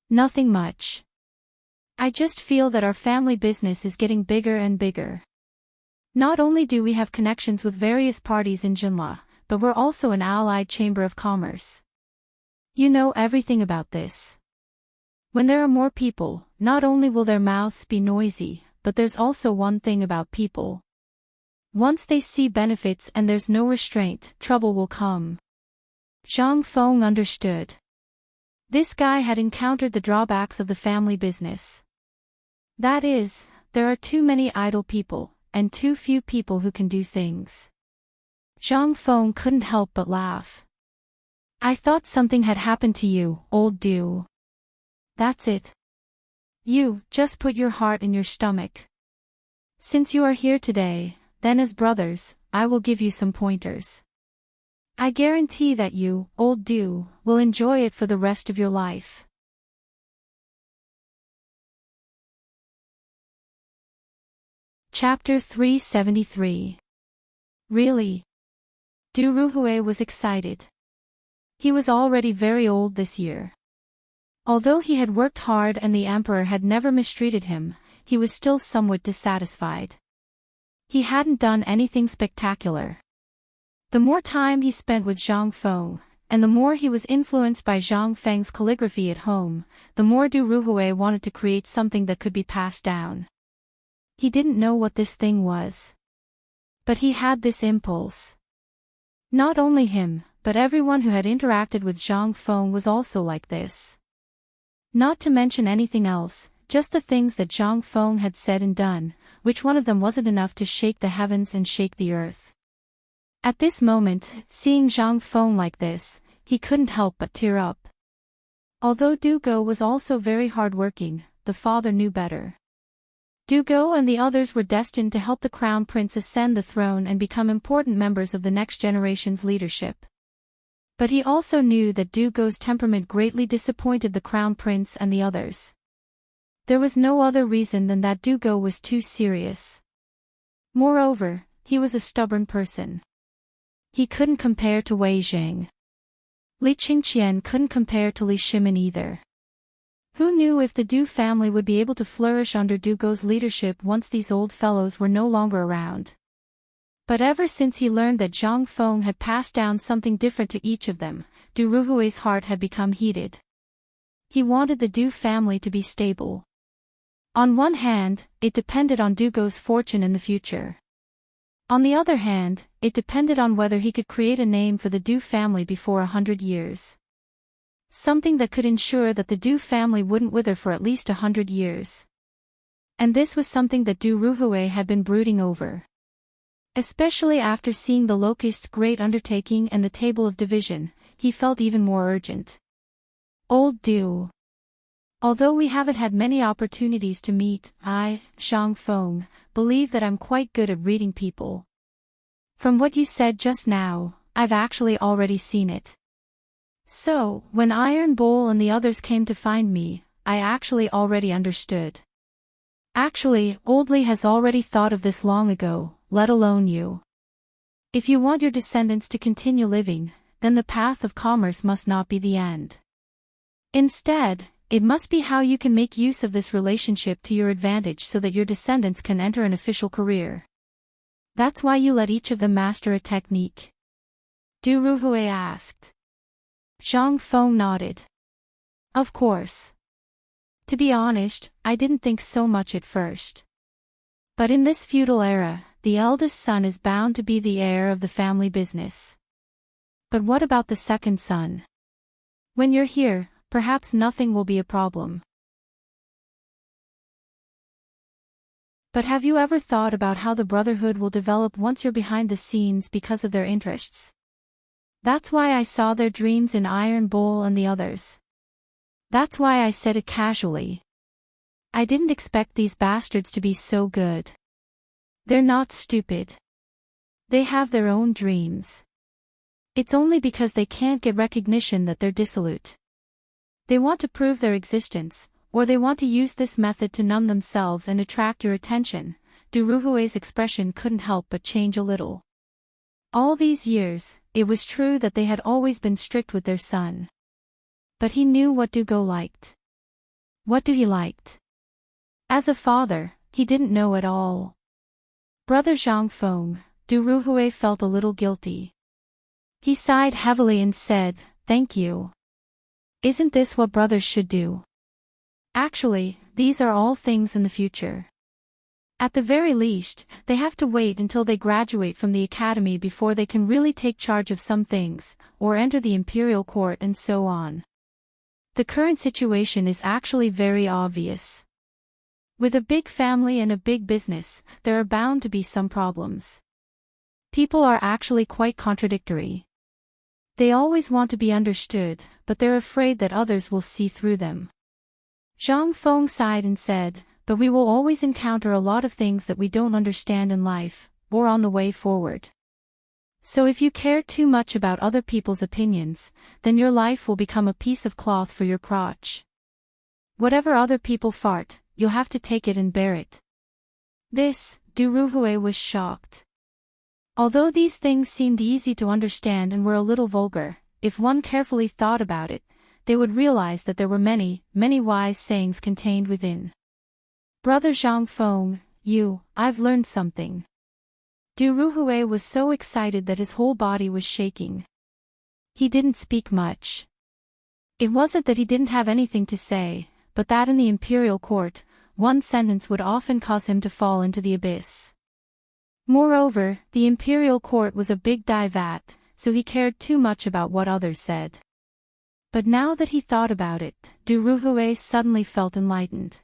A: Nothing much. I just feel that our family business is getting bigger and bigger. Not only do we have connections with various parties in Jinla, but we're also an allied chamber of commerce. You know everything about this. When there are more people, not only will their mouths be noisy, but there's also one thing about people. Once they see benefits and there's no restraint, trouble will come. Zhang Feng understood. This guy had encountered the drawbacks of the family business. That is, there are too many idle people, and too few people who can do things. Zhang Feng couldn't help but laugh. I thought something had happened to you, old Du. That's it. You, just put your heart in your stomach. Since you are here today, then as brothers, I will give you some pointers. I guarantee that you, old Du, will enjoy it for the rest of your life. Chapter 373. Really? Du Ruhui was excited. He was already very old this year. Although he had worked hard and the emperor had never mistreated him, he was still somewhat dissatisfied. He hadn't done anything spectacular. The more time he spent with Zhang Feng, and the more he was influenced by Zhang Feng's calligraphy at home, the more Du Ruhui wanted to create something that could be passed down. He didn't know what this thing was. But he had this impulse. Not only him, but everyone who had interacted with Zhang Feng was also like this. Not to mention anything else, just the things that Zhang Feng had said and done, which one of them wasn't enough to shake the heavens and shake the earth. At this moment, seeing Zhang Feng like this, he couldn't help but tear up. Although Du Go was also very hard-working, the father knew better. Du Go and the others were destined to help the crown prince ascend the throne and become important members of the next generation's leadership. But he also knew that Du Go's temperament greatly disappointed the crown prince and the others. There was no other reason than that Du Go was too serious. Moreover, he was a stubborn person. He couldn't compare to Wei Zhang. Li Qingqian couldn't compare to Li Shimin either. Who knew if the Du family would be able to flourish under Du Go's leadership once these old fellows were no longer around? But ever since he learned that Zhang Feng had passed down something different to each of them, Du Ruhui's heart had become heated. He wanted the Du family to be stable. On one hand, it depended on Du Go's fortune in the future. On the other hand, it depended on whether he could create a name for the Du family before 100 years. Something that could ensure that the Du family wouldn't wither for at least 100 years. And this was something that Du Ruhui had been brooding over. Especially after seeing the Locust's great undertaking and the Table of Division, he felt even more urgent. Old Du. Although we haven't had many opportunities to meet, I, Zhang Feng, believe that I'm quite good at reading people. From what you said just now, I've actually already seen it. So, when Iron Bowl and the others came to find me, I actually already understood. Actually, Old Li has already thought of this long ago, let alone you. If you want your descendants to continue living, then the path of commerce must not be the end. Instead, it must be how you can make use of this relationship to your advantage so that your descendants can enter an official career. That's why you let each of them master a technique. Du Ruhui asked. Zhang Feng nodded. Of course. To be honest, I didn't think so much at first. But in this feudal era, the eldest son is bound to be the heir of the family business. But what about the second son? When you're here, perhaps nothing will be a problem. But have you ever thought about how the brotherhood will develop once you're behind the scenes because of their interests? That's why I saw their dreams in Iron Bowl and the others. That's why I said it casually. I didn't expect these bastards to be so good. They're not stupid. They have their own dreams. It's only because they can't get recognition that they're dissolute. They want to prove their existence, or they want to use this method to numb themselves and attract your attention. Du Ruhui's expression couldn't help but change a little. All these years, it was true that they had always been strict with their son. But he knew what Du Go liked. What he liked? As a father, he didn't know at all. Brother Zhang Feng, Du Ruhui felt a little guilty. He sighed heavily and said, "Thank you. Isn't this what brothers should do? Actually, these are all things in the future. At the very least, they have to wait until they graduate from the academy before they can really take charge of some things, or enter the imperial court and so on. The current situation is actually very obvious. With a big family and a big business, there are bound to be some problems. People are actually quite contradictory. They always want to be understood, but they're afraid that others will see through them." Zhang Feng sighed and said, "But we will always encounter a lot of things that we don't understand in life, or on the way forward. So if you care too much about other people's opinions, then your life will become a piece of cloth for your crotch. Whatever other people fart, you'll have to take it and bear it." This, Du Ruhui was shocked. Although these things seemed easy to understand and were a little vulgar, if one carefully thought about it, they would realize that there were many, many wise sayings contained within. "Brother Zhang Feng, I've learned something." Du Ruhui was so excited that his whole body was shaking. He didn't speak much. It wasn't that he didn't have anything to say, but that in the imperial court, one sentence would often cause him to fall into the abyss. Moreover, the imperial court was a big divat, so he cared too much about what others said. But now that he thought about it, Du Ruhui suddenly felt enlightened.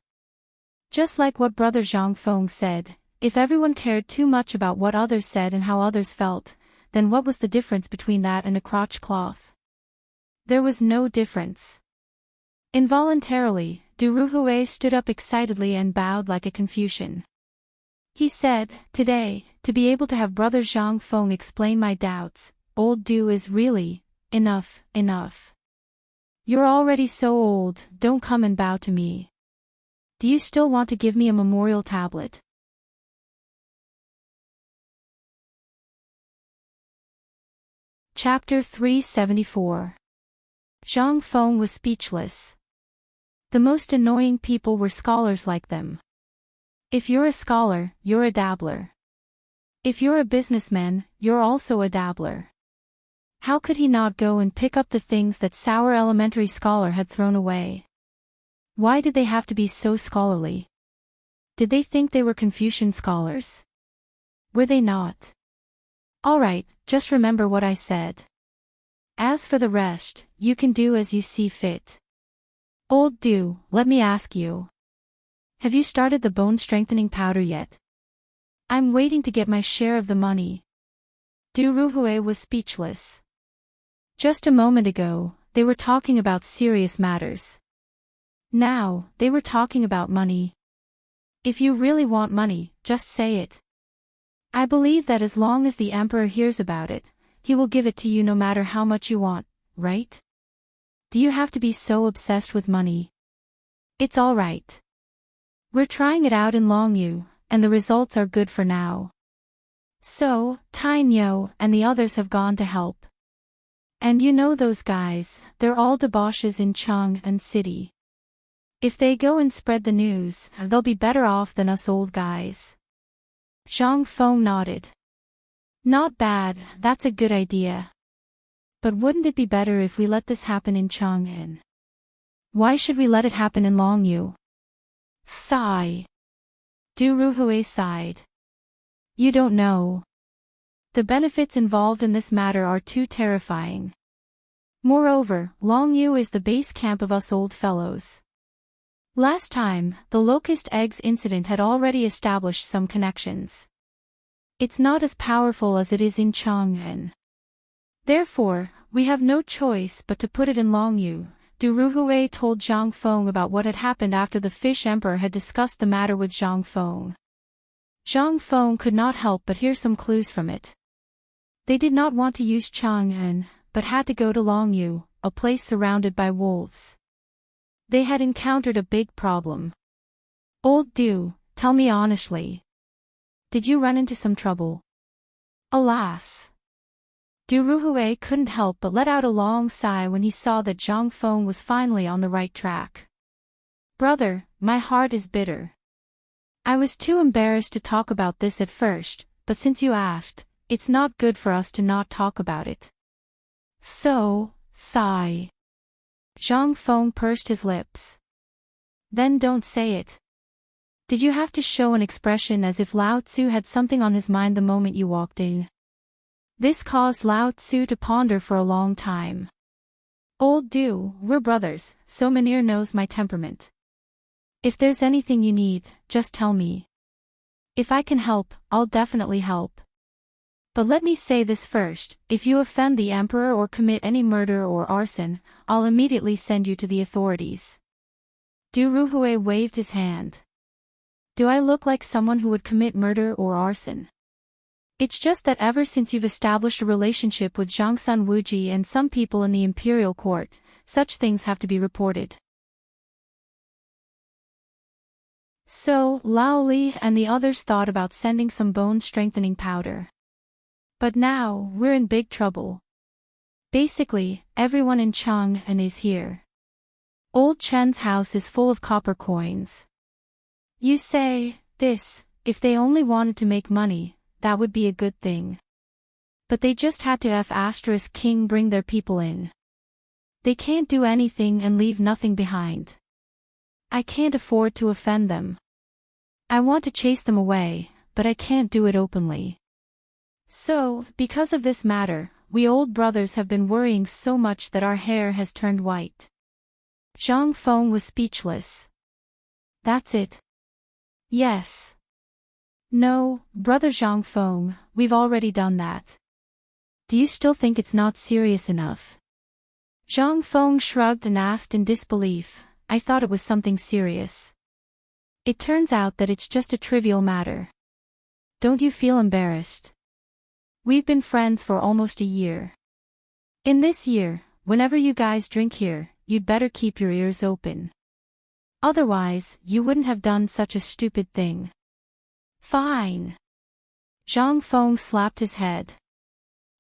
A: Just like what Brother Zhang Feng said, if everyone cared too much about what others said and how others felt, then what was the difference between that and a crotch cloth? There was no difference. Involuntarily, Du Ruhui stood up excitedly and bowed like a Confucian. He said, "Today, to be able to have Brother Zhang Feng explain my doubts, old Du is really, enough. You're already so old, don't come and bow to me. Do you still want to give me a memorial tablet?" Chapter 374. Zhang Feng was speechless. The most annoying people were scholars like them. If you're a scholar, you're a dabbler. If you're a businessman, you're also a dabbler. How could he not go and pick up the things that sour elementary scholar had thrown away? Why did they have to be so scholarly? Did they think they were Confucian scholars? Were they not? All right, just remember what I said. As for the rest, you can do as you see fit. Old Du, let me ask you. Have you started the bone-strengthening powder yet? I'm waiting to get my share of the money." Du Ruhui was speechless. Just a moment ago, they were talking about serious matters. Now, they were talking about money. If you really want money, just say it. I believe that as long as the emperor hears about it, he will give it to you no matter how much you want, right? Do you have to be so obsessed with money? It's all right. We're trying it out in Longyu, and the results are good for now. So, Tai Nyo and the others have gone to help. And you know those guys, they're all debauches in Chang'an City. If they go and spread the news, they'll be better off than us old guys. Zhang Feng nodded. Not bad, that's a good idea. But wouldn't it be better if we let this happen in Chang'an? Why should we let it happen in Longyu? Sigh. Du Ruhui sighed. You don't know. The benefits involved in this matter are too terrifying. Moreover, Longyu is the base camp of us old fellows. Last time, the locust eggs incident had already established some connections. It's not as powerful as it is in Chang'an. Therefore, we have no choice but to put it in Longyu. Du Ruhui told Zhang Feng about what had happened after the Fish Emperor had discussed the matter with Zhang Feng. Zhang Feng could not help but hear some clues from it. They did not want to use Chang'an, but had to go to Longyu, a place surrounded by wolves. They had encountered a big problem. Old Du, tell me honestly. Did you run into some trouble? Alas. Du Ruhui couldn't help but let out a long sigh when he saw that Zhang Feng was finally on the right track. Brother, my heart is bitter. I was too embarrassed to talk about this at first, but since you asked, it's not good for us to not talk about it. So, sigh. Zhang Feng pursed his lips. Then don't say it. Did you have to show an expression as if Lao Tzu had something on his mind the moment you walked in? This caused Lao Tzu to ponder for a long time. Old Du, we're brothers, so Mynheer knows my temperament. If there's anything you need, just tell me. If I can help, I'll definitely help. But let me say this first, if you offend the Emperor or commit any murder or arson, I'll immediately send you to the authorities. Du Ruhui waved his hand. Do I look like someone who would commit murder or arson? It's just that ever since you've established a relationship with Zhangsun Wuji and some people in the imperial court, such things have to be reported. So, Lao Li and the others thought about sending some bone-strengthening powder. But now, we're in big trouble. Basically, everyone in Chang'an is here. Old Chen's house is full of copper coins. You say, this, if they only wanted to make money, that would be a good thing. But they just had to F***king bring their people in. They can't do anything and leave nothing behind. I can't afford to offend them. I want to chase them away, but I can't do it openly. So, because of this matter, we old brothers have been worrying so much that our hair has turned white. Zhang Feng was speechless. That's it. Yes. No, brother Zhang Feng, we've already done that. Do you still think it's not serious enough? Zhang Feng shrugged and asked in disbelief, I thought it was something serious. It turns out that it's just a trivial matter. Don't you feel embarrassed? We've been friends for almost a year. In this year, whenever you guys drink here, you'd better keep your ears open. Otherwise, you wouldn't have done such a stupid thing. Fine. Zhang Feng slapped his head.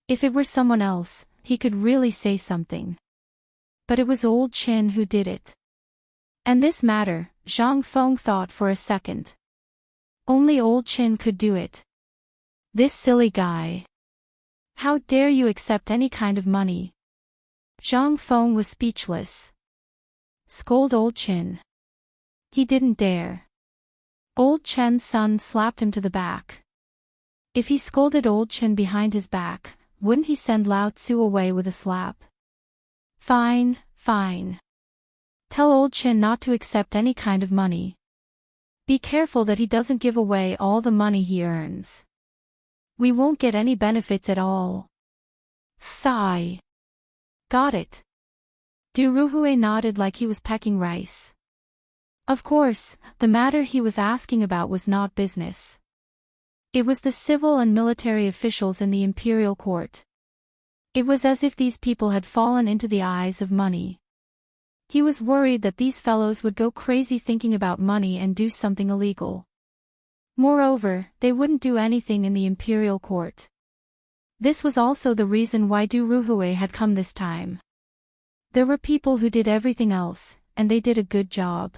A: If it were someone else, he could really say something. But it was old Qin who did it. And this matter, Zhang Feng thought for a second. Only old Qin could do it. This silly guy. How dare you accept any kind of money? Zhang Feng was speechless. Scold old Qin. He didn't dare. Old Chen's son slapped him to the back. If he scolded old Qin behind his back, wouldn't he send Lao Tzu away with a slap? Fine, fine. Tell old Qin not to accept any kind of money. Be careful that he doesn't give away all the money he earns. We won't get any benefits at all. Sigh. Got it. Du Ruhui nodded like he was pecking rice. Of course, the matter he was asking about was not business. It was the civil and military officials in the imperial court. It was as if these people had fallen into the eyes of money. He was worried that these fellows would go crazy thinking about money and do something illegal. Moreover, they wouldn't do anything in the imperial court. This was also the reason why Du Ruhui had come this time. There were people who did everything else, and they did a good job.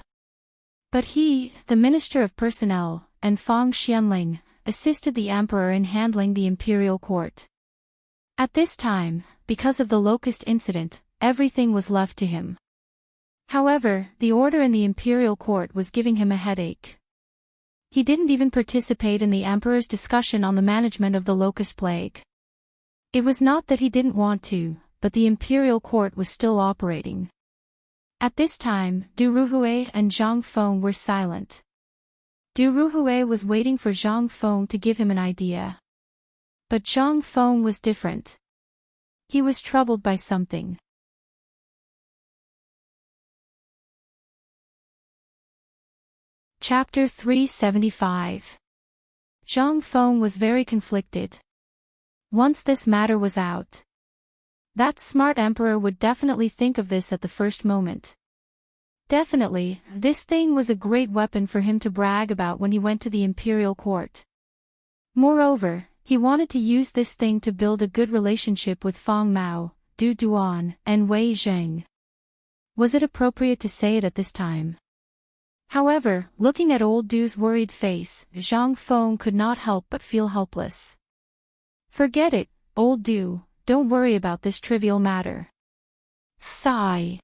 A: But he, the Minister of Personnel, and Fang Xianling, assisted the emperor in handling the imperial court. At this time, because of the locust incident, everything was left to him. However, the order in the imperial court was giving him a headache. He didn't even participate in the emperor's discussion on the management of the locust plague. It was not that he didn't want to, but the imperial court was still operating. At this time, Du Ruhui and Zhang Feng were silent. Du Ruhui was waiting for Zhang Feng to give him an idea. But Zhang Feng was different. He was troubled by something. Chapter 375. Zhang Feng was very conflicted. Once this matter was out, that smart emperor would definitely think of this at the first moment. Definitely, this thing was a great weapon for him to brag about when he went to the imperial court. Moreover, he wanted to use this thing to build a good relationship with Fang Mao, Du Duan, and Wei Zheng. Was it appropriate to say it at this time? However, looking at old Du's worried face, Zhang Feng could not help but feel helpless. Forget it, old Du, don't worry about this trivial matter. Sigh.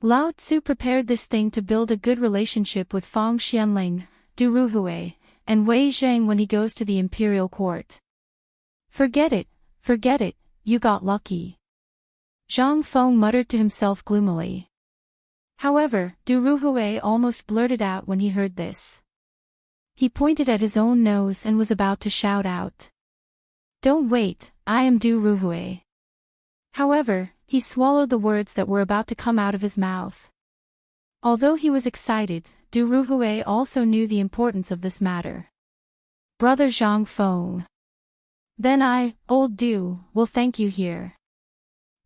A: Lao Tzu prepared this thing to build a good relationship with Fang Xianling, Du Ruhui, and Wei Zheng when he goes to the imperial court. Forget it, you got lucky. Zhang Feng muttered to himself gloomily. However, Du Ruhui almost blurted out when he heard this. He pointed at his own nose and was about to shout out. Don't wait, I am Du Ruhui. However, he swallowed the words that were about to come out of his mouth. Although he was excited, Du Ruhui also knew the importance of this matter. Brother Zhang Feng. Then I, old Du, will thank you here.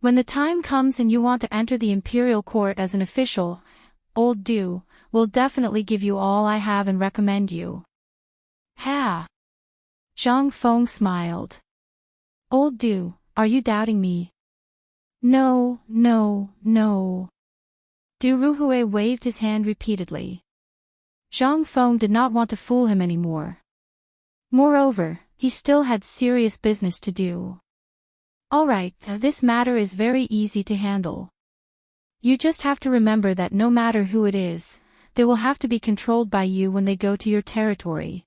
A: When the time comes and you want to enter the imperial court as an official, old Du will definitely give you all I have and recommend you. Ha! Zhang Feng smiled. Old Du, are you doubting me? No. Du Ruhui waved his hand repeatedly. Zhang Feng did not want to fool him anymore. Moreover, he still had serious business to do. Alright, this matter is very easy to handle. You just have to remember that no matter who it is, they will have to be controlled by you when they go to your territory.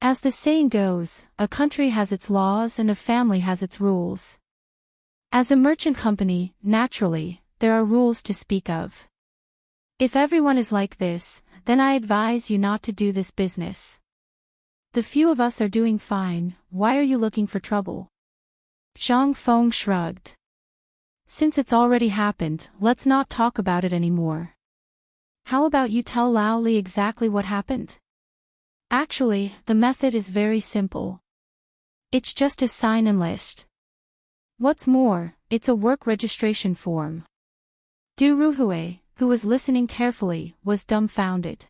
A: As the saying goes, a country has its laws and a family has its rules. As a merchant company, naturally, there are rules to speak of. If everyone is like this, then I advise you not to do this business. The few of us are doing fine, why are you looking for trouble? Zhang Feng shrugged. Since it's already happened, let's not talk about it anymore. How about you tell Lao Li exactly what happened? Actually, the method is very simple. It's just a sign and list. What's more, it's a work registration form. Du Ruhui, who was listening carefully, was dumbfounded.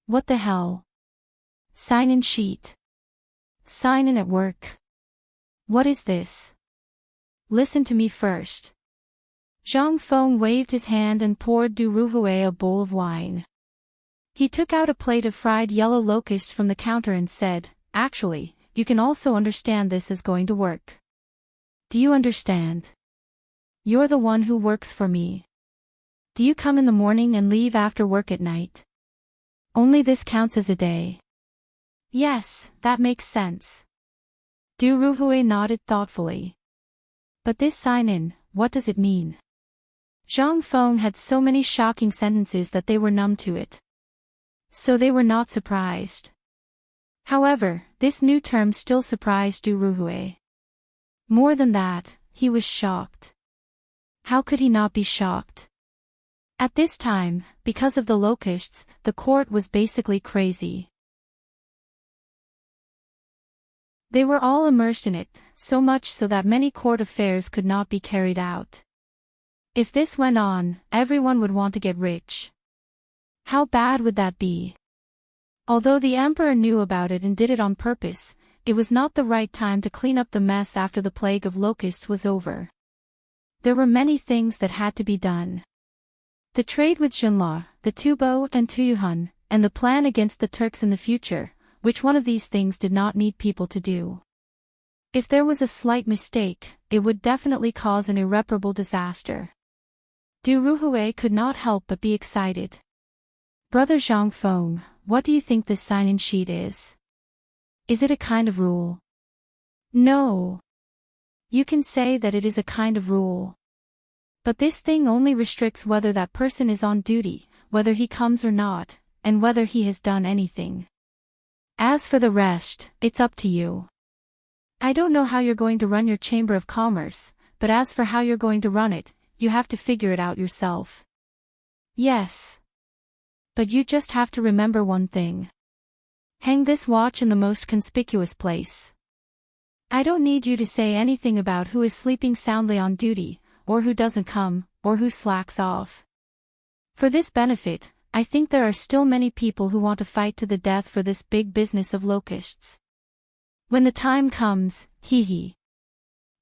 A: What the hell? Sign-in sheet. Sign-in at work. What is this? Listen to me first. Zhang Feng waved his hand and poured Du Ruhui a bowl of wine. He took out a plate of fried yellow locusts from the counter and said, Actually, you can also understand this as going to work. Do you understand? You're the one who works for me. Do you come in the morning and leave after work at night? Only this counts as a day. Yes, that makes sense. Du Ruhui nodded thoughtfully. But this sign-in, what does it mean? Zhang Feng had so many shocking sentences that they were numb to it. So they were not surprised. However, this new term still surprised Du Ruhui. More than that, he was shocked. How could he not be shocked? At this time, because of the locusts, the court was basically crazy. They were all immersed in it, so much so that many court affairs could not be carried out. If this went on, everyone would want to get rich. How bad would that be? Although the emperor knew about it and did it on purpose, it was not the right time to clean up the mess after the plague of locusts was over. There were many things that had to be done. The trade with Jinla, the Tubo and Tuyuhun, and the plan against the Turks in the future, which one of these things did not need people to do? If there was a slight mistake, it would definitely cause an irreparable disaster. Du Ruhui could not help but be excited. Brother Zhang Feng, what do you think this sign-in sheet is? Is it a kind of rule? No. You can say that it is a kind of rule. But this thing only restricts whether that person is on duty, whether he comes or not, and whether he has done anything. As for the rest, it's up to you. I don't know how you're going to run your Chamber of Commerce, but as for how you're going to run it, you have to figure it out yourself. Yes. But you just have to remember one thing. Hang this watch in the most conspicuous place. I don't need you to say anything about who is sleeping soundly on duty, or who doesn't come, or who slacks off. For this benefit, I think there are still many people who want to fight to the death for this big business of locusts. When the time comes, hee.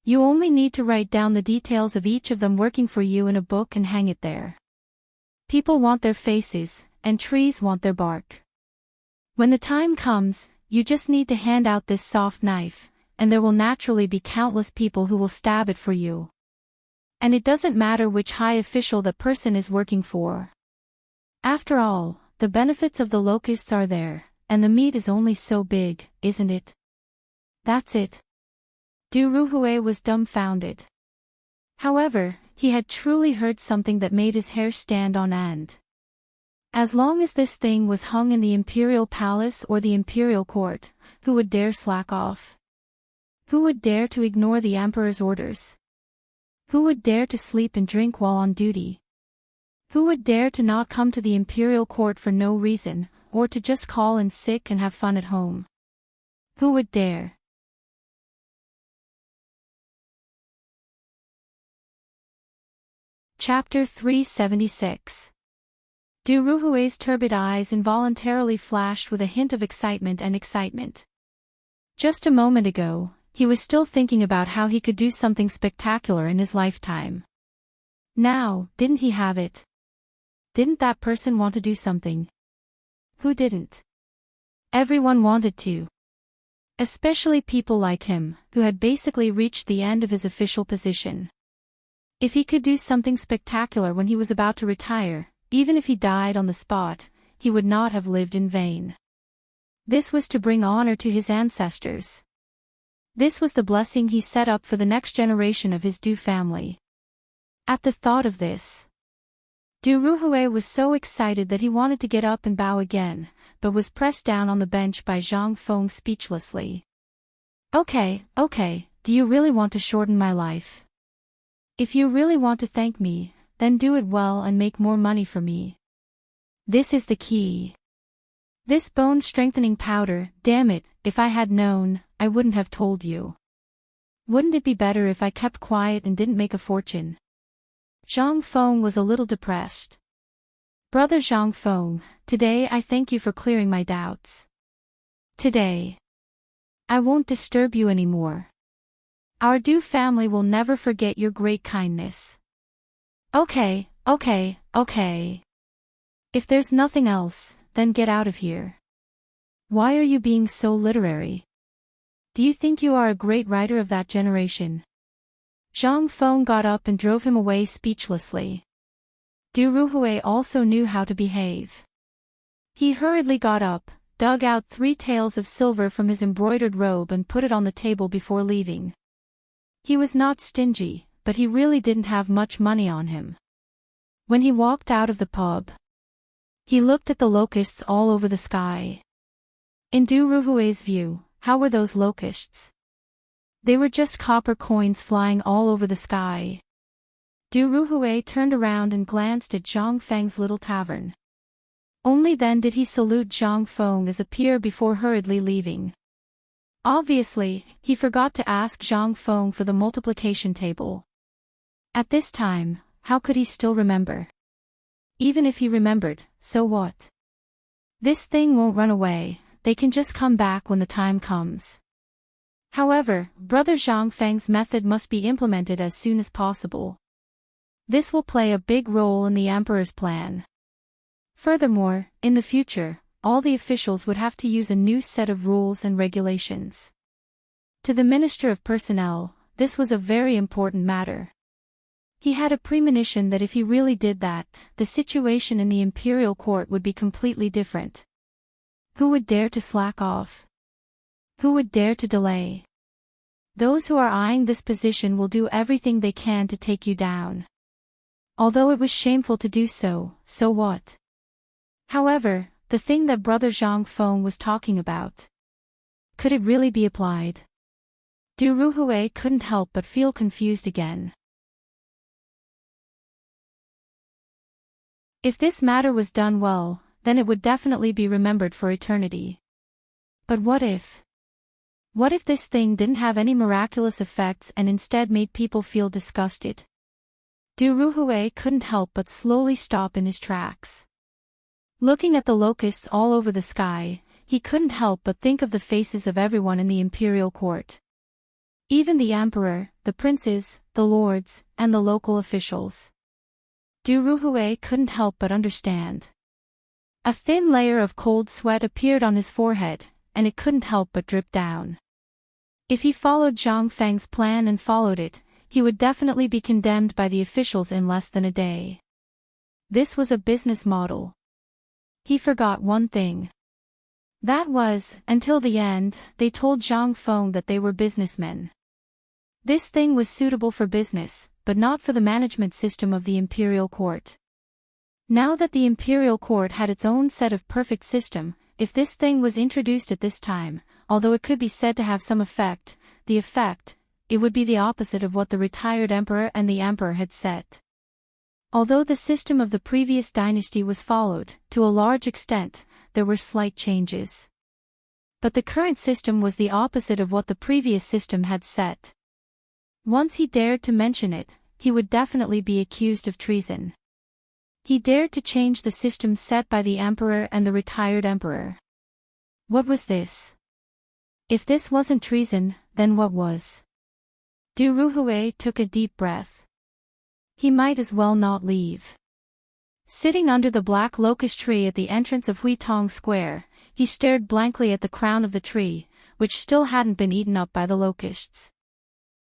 A: You only need to write down the details of each of them working for you in a book and hang it there. People want their faces, and trees want their bark. When the time comes, you just need to hand out this soft knife, and there will naturally be countless people who will stab it for you. And it doesn't matter which high official that person is working for. After all, the benefits of the locusts are there, and the meat is only so big, isn't it? That's it. Du Ruhui was dumbfounded. However, he had truly heard something that made his hair stand on end. As long as this thing was hung in the imperial palace or the imperial court, who would dare slack off? Who would dare to ignore the emperor's orders? Who would dare to sleep and drink while on duty? Who would dare to not come to the imperial court for no reason, or to just call in sick and have fun at home? Who would dare? Chapter 376. Du Ruhui's turbid eyes involuntarily flashed with a hint of excitement. Just a moment ago, he was still thinking about how he could do something spectacular in his lifetime. Now, didn't he have it? Didn't that person want to do something? Who didn't? Everyone wanted to. Especially people like him, who had basically reached the end of his official position. If he could do something spectacular when he was about to retire, even if he died on the spot, he would not have lived in vain. This was to bring honor to his ancestors. This was the blessing he set up for the next generation of his Du family. At the thought of this, Du Ruhui was so excited that he wanted to get up and bow again, but was pressed down on the bench by Zhang Feng speechlessly. Okay, do you really want to shorten my life? If you really want to thank me, then do it well and make more money for me. This is the key. This bone-strengthening powder, damn it, if I had known, I wouldn't have told you. Wouldn't it be better if I kept quiet and didn't make a fortune? Zhang Feng was a little depressed. Brother Zhang Feng, today I thank you for clearing my doubts. Today. I won't disturb you anymore. Our Du family will never forget your great kindness. Okay. If there's nothing else, then get out of here. Why are you being so literary? Do you think you are a great writer of that generation? Zhang Feng got up and drove him away speechlessly. Du Ruhui also knew how to behave. He hurriedly got up, dug out 3 taels of silver from his embroidered robe and put it on the table before leaving. He was not stingy, but he really didn't have much money on him. When he walked out of the pub, he looked at the locusts all over the sky. In Du Ruhui's view, how were those locusts? They were just copper coins flying all over the sky. Du Ruhui turned around and glanced at Zhang Feng's little tavern. Only then did he salute Zhang Feng as a peer before hurriedly leaving. Obviously, he forgot to ask Zhang Feng for the multiplication table. At this time, how could he still remember? Even if he remembered, so what? This thing won't run away, they can just come back when the time comes. However, Brother Zhang Feng's method must be implemented as soon as possible. This will play a big role in the emperor's plan. Furthermore, in the future, all the officials would have to use a new set of rules and regulations. To the Minister of Personnel, this was a very important matter. He had a premonition that if he really did that, the situation in the imperial court would be completely different. Who would dare to slack off? Who would dare to delay? Those who are eyeing this position will do everything they can to take you down. Although it was shameful to do so, so what? However, the thing that Brother Zhang Feng was talking about, could it really be applied? Du Ruhui couldn't help but feel confused again. If this matter was done well, then it would definitely be remembered for eternity. But what if? What if this thing didn't have any miraculous effects and instead made people feel disgusted? Du Ruhui couldn't help but slowly stop in his tracks. Looking at the locusts all over the sky, he couldn't help but think of the faces of everyone in the imperial court. Even the emperor, the princes, the lords, and the local officials. Du Ruhui couldn't help but understand. A thin layer of cold sweat appeared on his forehead, and it couldn't help but drip down. If he followed Zhang Feng's plan and followed it, he would definitely be condemned by the officials in less than a day. This was a business model. He forgot one thing. That was, until the end, they told Zhang Feng that they were businessmen. This thing was suitable for business, but not for the management system of the imperial court. Now that the imperial court had its own set of perfect system, if this thing was introduced at this time, although it could be said to have some effect, it would be the opposite of what the retired emperor and the emperor had set. Although the system of the previous dynasty was followed, to a large extent, there were slight changes. But the current system was the opposite of what the previous system had set. Once he dared to mention it, he would definitely be accused of treason. He dared to change the system set by the emperor and the retired emperor. What was this? If this wasn't treason, then what was? Du Ruhui took a deep breath. He might as well not leave. Sitting under the black locust tree at the entrance of Huitong Square, he stared blankly at the crown of the tree, which still hadn't been eaten up by the locusts.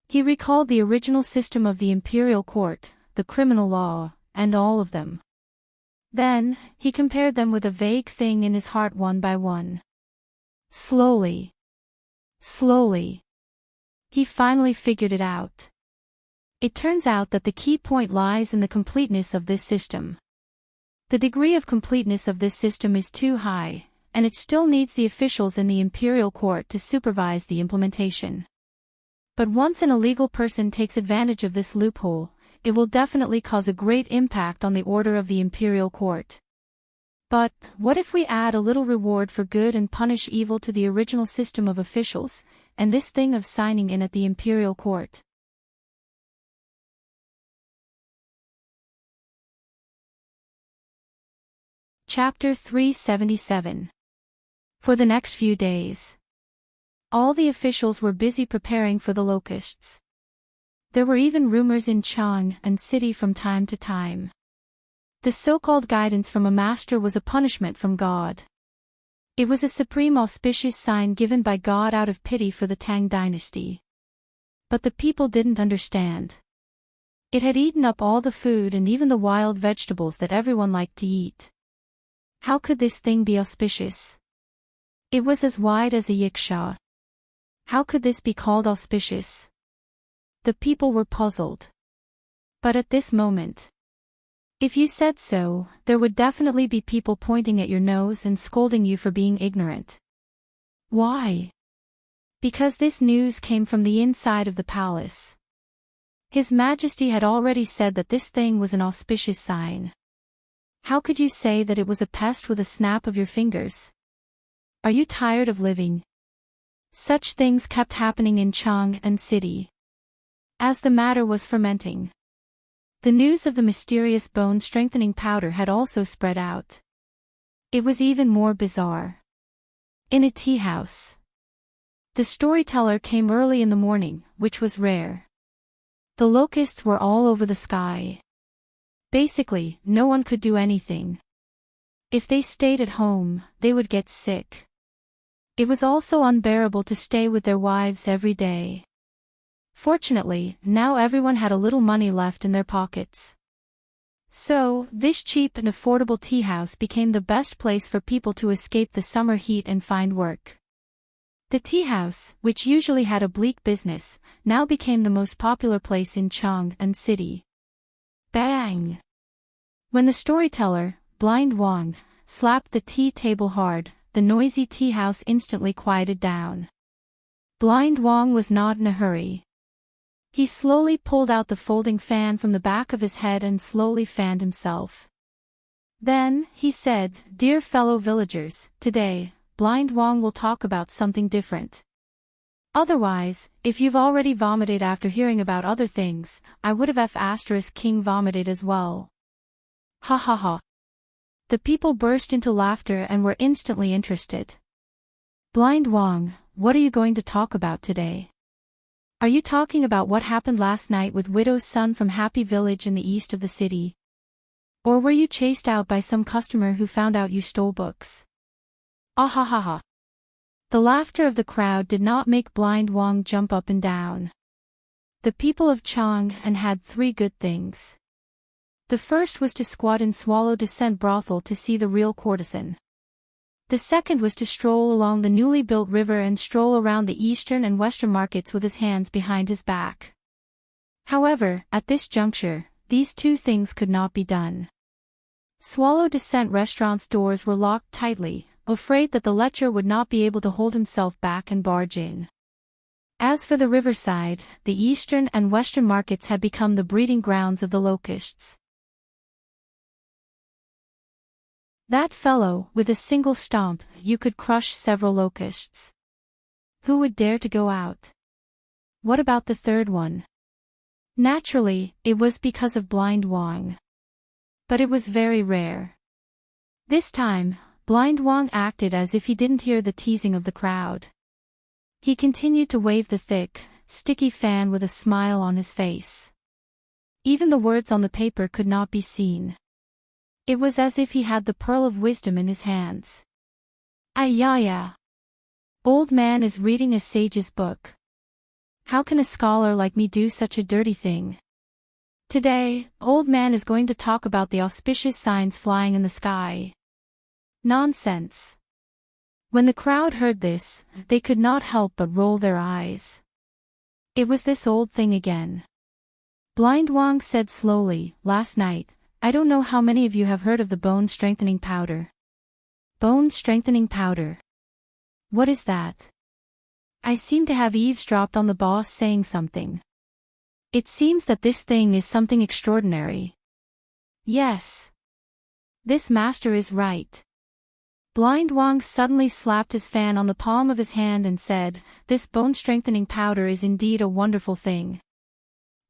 A: He recalled the original system of the imperial court, the criminal law, and all of them. Then, he compared them with a vague thing in his heart one by one. Slowly, he finally figured it out. It turns out that the key point lies in the completeness of this system. The degree of completeness of this system is too high, and it still needs the officials in the imperial court to supervise the implementation. But once an illegal person takes advantage of this loophole, it will definitely cause a great impact on the order of the imperial court. But, what if we add a little reward for good and punish evil to the original system of officials, and this thing of signing in at the imperial court? Chapter 377. For the next few days, all the officials were busy preparing for the locusts. There were even rumors in Chang and city from time to time. The so-called guidance from a master was a punishment from God. It was a supreme auspicious sign given by God out of pity for the Tang dynasty. But the people didn't understand. It had eaten up all the food and even the wild vegetables that everyone liked to eat. How could this thing be auspicious? It was as wide as a rickshaw. How could this be called auspicious? The people were puzzled. But at this moment, if you said so, there would definitely be people pointing at your nose and scolding you for being ignorant. Why? Because this news came from the inside of the palace. His Majesty had already said that this thing was an auspicious sign. How could you say that it was a pest with a snap of your fingers? Are you tired of living? Such things kept happening in Chang and city. As the matter was fermenting, the news of the mysterious bone-strengthening powder had also spread out. It was even more bizarre. In a tea house, The storyteller came early in the morning, which was rare. The locusts were all over the sky. Basically, no one could do anything. If they stayed at home, they would get sick. It was also unbearable to stay with their wives every day. Fortunately, now everyone had a little money left in their pockets. So, this cheap and affordable tea house became the best place for people to escape the summer heat and find work. The tea house, which usually had a bleak business, now became the most popular place in Chang and city. Bang! When the storyteller, Blind Wang, slapped the tea table hard, the noisy tea house instantly quieted down. Blind Wang was not in a hurry. He slowly pulled out the folding fan from the back of his head and slowly fanned himself. Then, he said, "Dear fellow villagers, today, Blind Wang will talk about something different. Otherwise, if you've already vomited after hearing about other things, I would have King vomited as well." Ha ha ha. The people burst into laughter and were instantly interested. "Blind Wang, what are you going to talk about today? Are you talking about what happened last night with Widow's son from Happy Village in the east of the city? Or were you chased out by some customer who found out you stole books?" Ah ha ha ha. The laughter of the crowd did not make Blind Wang jump up and down. The people of Chang had three good things. The first was to squat in Swallow Descent brothel to see the real courtesan. The second was to stroll along the newly built river and stroll around the eastern and western markets with his hands behind his back. However, at this juncture, these two things could not be done. Swallow Descent restaurant's doors were locked tightly, afraid that the lecher would not be able to hold himself back and barge in. As for the riverside, the eastern and western markets had become the breeding grounds of the locusts. That fellow, with a single stomp, you could crush several locusts. Who would dare to go out? What about the third one? Naturally, it was because of Blind Wang. But it was very rare. This time, Blind Wang acted as if he didn't hear the teasing of the crowd. He continued to wave the thick, sticky fan with a smile on his face. Even the words on the paper could not be seen. It was as if he had the pearl of wisdom in his hands. Ayaya! Old man is reading a sage's book. How can a scholar like me do such a dirty thing? Today, old man is going to talk about the auspicious signs flying in the sky. Nonsense. When the crowd heard this, they could not help but roll their eyes. It was this old thing again. Blind Wang said slowly, "Last night, I don't know how many of you have heard of the bone-strengthening powder." Bone-strengthening powder. What is that? I seem to have eavesdropped on the boss saying something. It seems that this thing is something extraordinary. Yes. This master is right. Blind Wang suddenly slapped his fan on the palm of his hand and said, "This bone-strengthening powder is indeed a wonderful thing.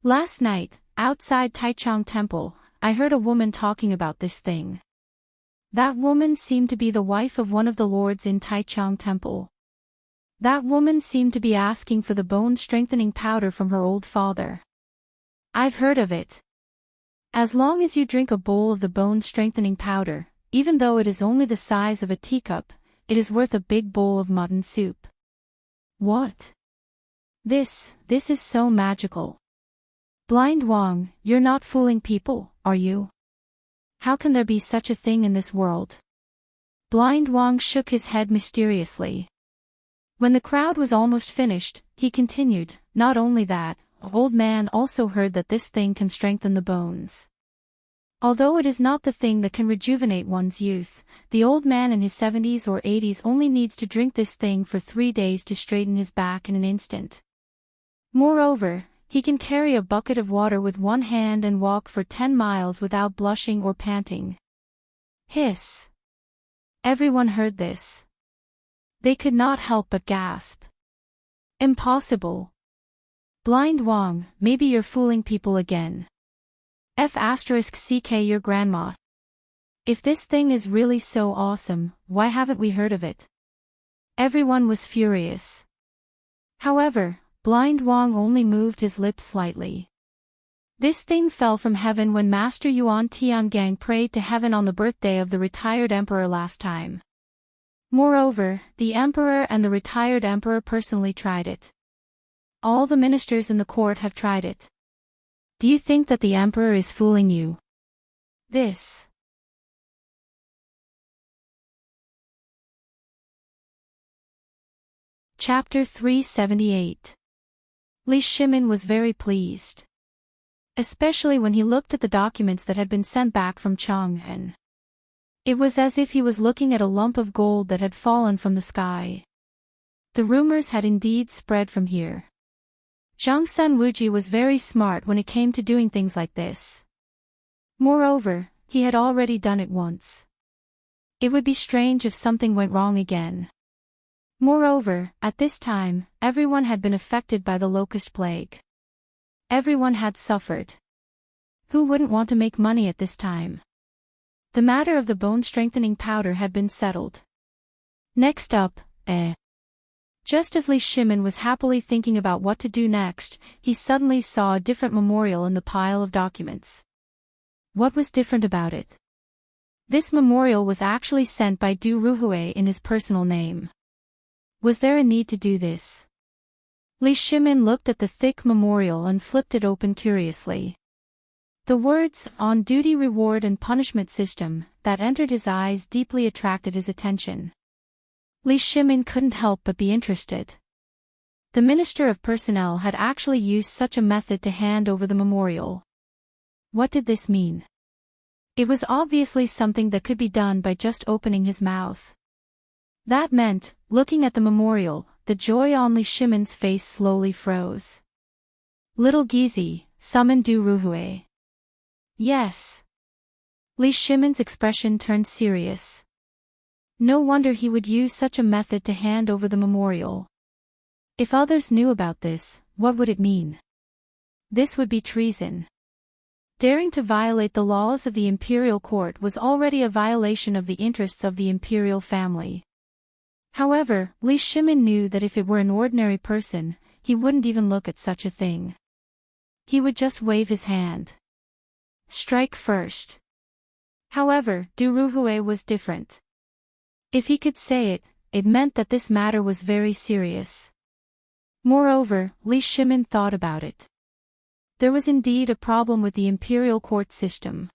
A: Last night, outside Taichung Temple, I heard a woman talking about this thing. That woman seemed to be the wife of one of the lords in Taichung Temple. That woman seemed to be asking for the bone-strengthening powder from her old father. I've heard of it. As long as you drink a bowl of the bone-strengthening powder, even though it is only the size of a teacup, it is worth a big bowl of mutton soup." What? This is so magical. Blind Wang, you're not fooling people, are you? How can there be such a thing in this world? Blind Wang shook his head mysteriously. When the crowd was almost finished, he continued, "Not only that, old man also heard that this thing can strengthen the bones. Although it is not the thing that can rejuvenate one's youth, the old man in his 70s or 80s only needs to drink this thing for 3 days to straighten his back in an instant. Moreover, he can carry a bucket of water with one hand and walk for 10 miles without blushing or panting." Hiss. Everyone heard this. They could not help but gasp. Impossible. Blind Wang, maybe you're fooling people again. *CK your grandma. If this thing is really so awesome, why haven't we heard of it? Everyone was furious. However, Blind Wang only moved his lips slightly. This thing fell from heaven when Master Yuan Tiangang prayed to heaven on the birthday of the retired emperor last time. Moreover, the emperor and the retired emperor personally tried it. All the ministers in the court have tried it. Do you think that the emperor is fooling you? This. Chapter 378. Li Shimin was very pleased. Especially when he looked at the documents that had been sent back from Chang'an. It was as if he was looking at a lump of gold that had fallen from the sky. The rumors had indeed spread from here. Zhang Sanwuji was very smart when it came to doing things like this. Moreover, he had already done it once. It would be strange if something went wrong again. Moreover, at this time, everyone had been affected by the locust plague. Everyone had suffered. Who wouldn't want to make money at this time? The matter of the bone-strengthening powder had been settled. Next up, Just as Li Shimin was happily thinking about what to do next, he suddenly saw a different memorial in the pile of documents. What was different about it? This memorial was actually sent by Du Ruhui in his personal name. Was there a need to do this? Li Shimin looked at the thick memorial and flipped it open curiously. The words, "On Duty Reward and Punishment System," that entered his eyes deeply attracted his attention. Li Shimin couldn't help but be interested. The Minister of Personnel had actually used such a method to hand over the memorial. What did this mean? It was obviously something that could be done by just opening his mouth. That meant, looking at the memorial, the joy on Li Shimin's face slowly froze. Little Gizi, summon Du Ruhui. Yes. Li Shimin's expression turned serious. No wonder he would use such a method to hand over the memorial. If others knew about this, what would it mean? This would be treason. Daring to violate the laws of the imperial court was already a violation of the interests of the imperial family. However, Li Shimin knew that if it were an ordinary person, he wouldn't even look at such a thing. He would just wave his hand. Strike first. However, Du Ruhui was different. If he could say it, it meant that this matter was very serious. Moreover, Li Shimin thought about it. There was indeed a problem with the imperial court system.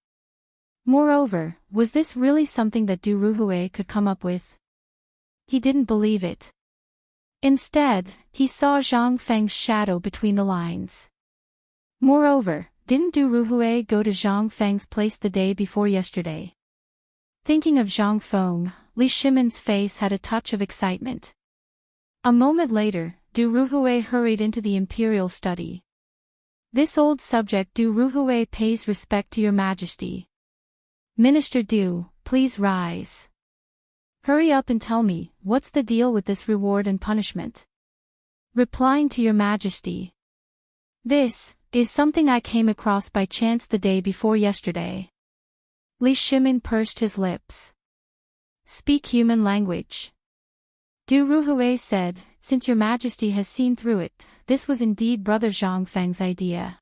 A: Moreover, was this really something that Du Ruhui could come up with? He didn't believe it. Instead, he saw Zhang Feng's shadow between the lines. Moreover, didn't Du Ruhui go to Zhang Feng's place the day before yesterday? Thinking of Zhang Feng, Li Shimin's face had a touch of excitement. A moment later, Du Ruhui hurried into the imperial study. This old subject Du Ruhui pays respect to your majesty. Minister Du, please rise. Hurry up and tell me, what's the deal with this reward and punishment? Replying to your majesty. This is something I came across by chance the day before yesterday. Li Shimin pursed his lips. Speak human language. Du Ruhui said, since your majesty has seen through it, this was indeed Brother Zhang Feng's idea.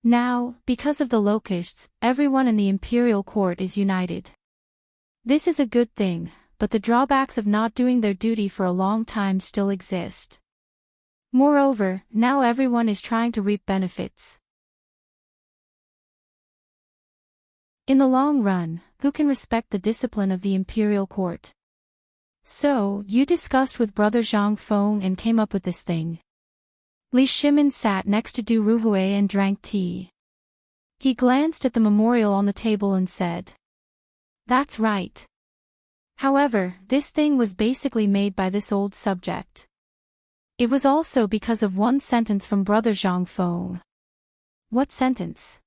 A: Now, because of the locusts, everyone in the imperial court is united. This is a good thing, but the drawbacks of not doing their duty for a long time still exist. Moreover, now everyone is trying to reap benefits. In the long run, who can respect the discipline of the imperial court? So, you discussed with Brother Zhang Feng and came up with this thing. Li Shimin sat next to Du Ruhui and drank tea. He glanced at the memorial on the table and said, "That's right. However, this thing was basically made by this old subject. It was also because of one sentence from Brother Zhang Feng." What sentence?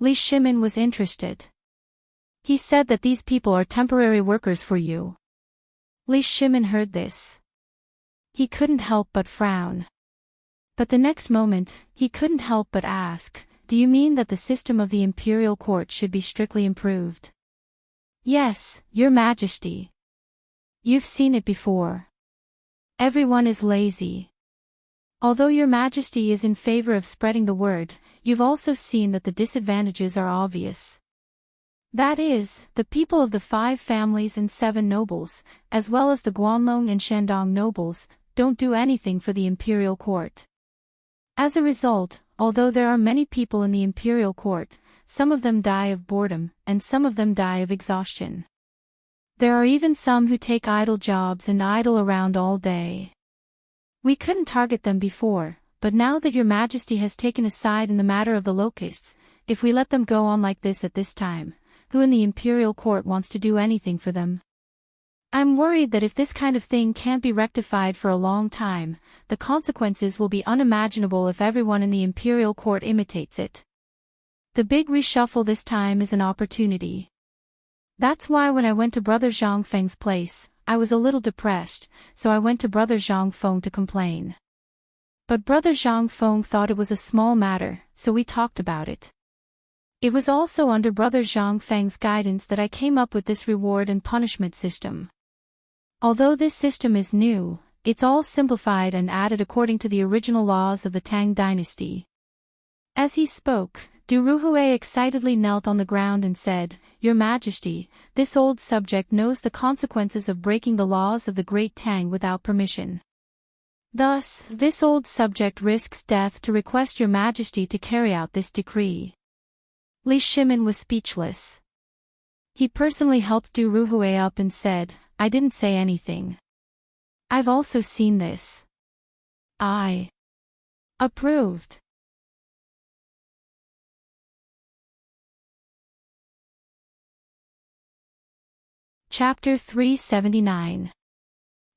A: Li Shimin was interested. He said that these people are temporary workers for you. Li Shimin heard this. He couldn't help but frown. But the next moment, he couldn't help but ask, do you mean that the system of the imperial court should be strictly improved? Yes, your majesty. You've seen it before. Everyone is lazy. Although your majesty is in favor of spreading the word, you've also seen that the disadvantages are obvious. That is, the people of the 5 families and 7 nobles, as well as the Guanlong and Shandong nobles, don't do anything for the imperial court. As a result, although there are many people in the imperial court, some of them die of boredom, and some of them die of exhaustion. There are even some who take idle jobs and idle around all day. We couldn't target them before, but now that your majesty has taken a side in the matter of the locusts, if we let them go on like this at this time, who in the imperial court wants to do anything for them? I'm worried that if this kind of thing can't be rectified for a long time, the consequences will be unimaginable if everyone in the imperial court imitates it. The big reshuffle this time is an opportunity. That's why when I went to Brother Zhang Feng's place, I was a little depressed, so I went to Brother Zhang Feng to complain. But Brother Zhang Feng thought it was a small matter, so we talked about it. It was also under Brother Zhang Feng's guidance that I came up with this reward and punishment system. Although this system is new, it's all simplified and added according to the original laws of the Tang Dynasty. As he spoke, Du Ruhui excitedly knelt on the ground and said, "Your Majesty, this old subject knows the consequences of breaking the laws of the Great Tang without permission. Thus, this old subject risks death to request your Majesty to carry out this decree." Li Shimin was speechless. He personally helped Du Ruhui up and said, "I didn't say anything. I've also seen this. I approved." Chapter 379.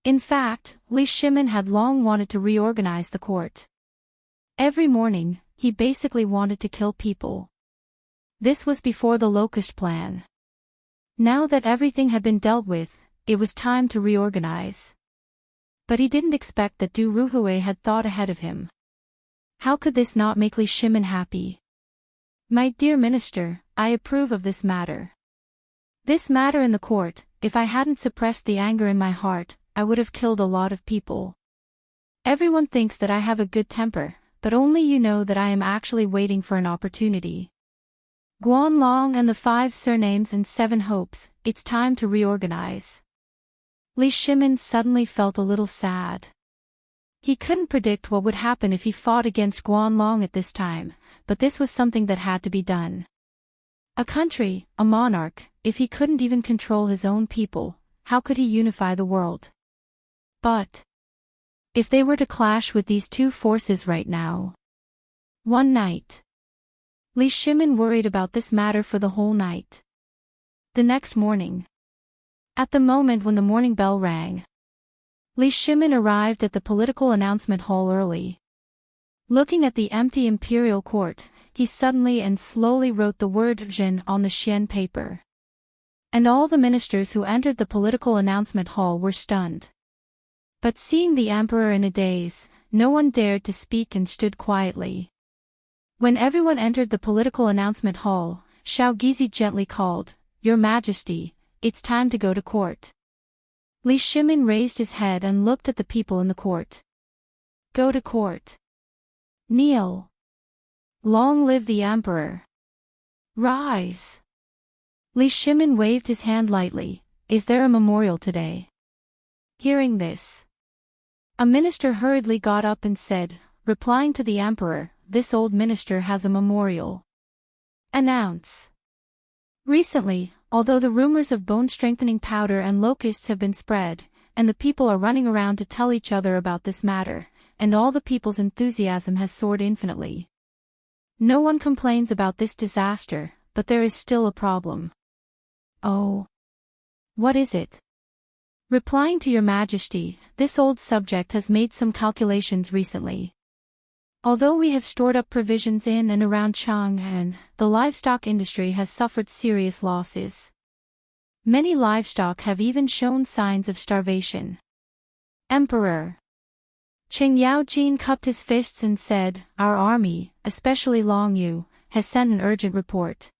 A: In fact, Li Shimin had long wanted to reorganize the court. Every morning, he basically wanted to kill people. This was before the Locust Plan. Now that everything had been dealt with, it was time to reorganize. But he didn't expect that Du Ruhui had thought ahead of him. How could this not make Li Shimin happy? "My dear minister, I approve of this matter. This matter in the court, if I hadn't suppressed the anger in my heart, I would have killed a lot of people. Everyone thinks that I have a good temper, but only you know that I am actually waiting for an opportunity. Guanlong and the 5 surnames and 7 hopes, it's time to reorganize." Li Shimin suddenly felt a little sad. He couldn't predict what would happen if he fought against Guanlong at this time, but this was something that had to be done. A country, a monarch, if he couldn't even control his own people, how could he unify the world? But if they were to clash with these 2 forces right now? One night. Li Shimin worried about this matter for the whole night. The next morning. At the moment when the morning bell rang, Li Shimin arrived at the political announcement hall early. Looking at the empty imperial court, he suddenly and slowly wrote the word Zhen on the Xian paper. And all the ministers who entered the political announcement hall were stunned. But seeing the emperor in a daze, no one dared to speak and stood quietly. When everyone entered the political announcement hall, Xiao Gizi gently called, "Your Majesty, it's time to go to court." Li Shimin raised his head and looked at the people in the court. "Go to court. Kneel. Long live the emperor. Rise." Li Shimin waved his hand lightly. "Is there a memorial today?" Hearing this, a minister hurriedly got up and said, replying to the emperor, "This old minister has a memorial. Announce." Recently, although the rumors of bone-strengthening powder and locusts have been spread, and the people are running around to tell each other about this matter, and all the people's enthusiasm has soared infinitely. No one complains about this disaster, but there is still a problem. "Oh. What is it?" Replying to your Majesty, this old subject has made some calculations recently. Although we have stored up provisions in and around Chang'an, the livestock industry has suffered serious losses. Many livestock have even shown signs of starvation. Emperor. Qing Yaojin cupped his fists and said, "Our army, especially Long Yu, has sent an urgent report.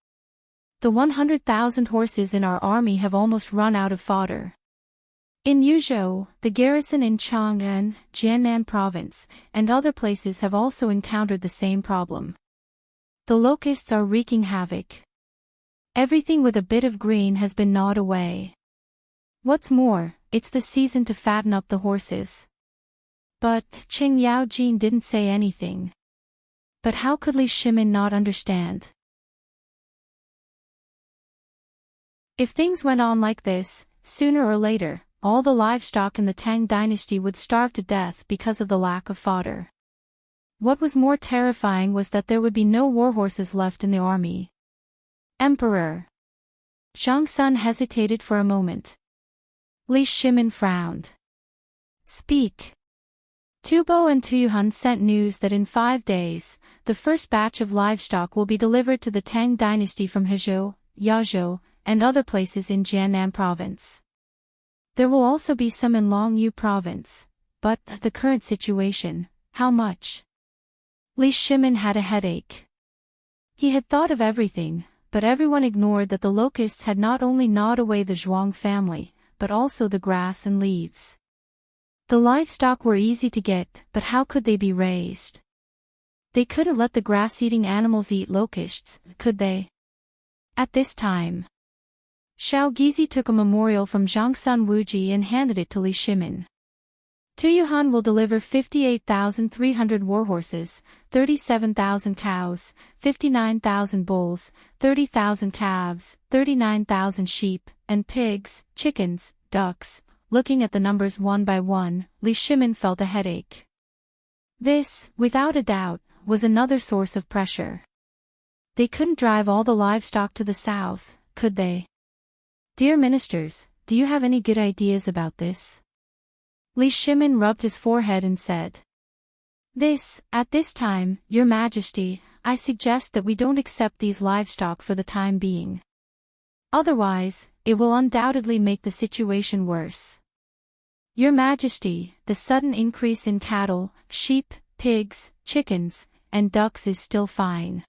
A: The 100,000 horses in our army have almost run out of fodder. In Yuzhou, the garrison in Chang'an, Jiannan province, and other places have also encountered the same problem. The locusts are wreaking havoc. Everything with a bit of green has been gnawed away. What's more, it's the season to fatten up the horses. But Qing Yaojin didn't say anything. But how could Li Shimin not understand? If things went on like this, sooner or later, all the livestock in the Tang dynasty would starve to death because of the lack of fodder. What was more terrifying was that there would be no warhorses left in the army. Emperor. Zhang Sun hesitated for a moment. Li Shimin frowned. Speak. Tubo and Tuyuhun sent news that in 5 days, the first batch of livestock will be delivered to the Tang dynasty from Hezhou, Yazhou, and other places in Jiannan province. There will also be some in Longyu province, but the current situation, how much? Li Shimin had a headache. He had thought of everything, but everyone ignored that the locusts had not only gnawed away the Zhuang family, but also the grass and leaves. The livestock were easy to get, but how could they be raised? They couldn't let the grass-eating animals eat locusts, could they? At this time, Xiao Gizi took a memorial from Zhangsun Wuji and handed it to Li Shimin. Tuyuhan will deliver 58,300 warhorses, 37,000 cows, 59,000 bulls, 30,000 calves, 39,000 sheep, and pigs, chickens, ducks. Looking at the numbers one by one, Li Shimin felt a headache. This, without a doubt, was another source of pressure. They couldn't drive all the livestock to the south, could they? Dear ministers, do you have any good ideas about this? Li Shimin rubbed his forehead and said. At this time, Your Majesty, I suggest that we don't accept these livestock for the time being. Otherwise, it will undoubtedly make the situation worse. Your Majesty, the sudden increase in cattle, sheep, pigs, chickens, and ducks is still fine.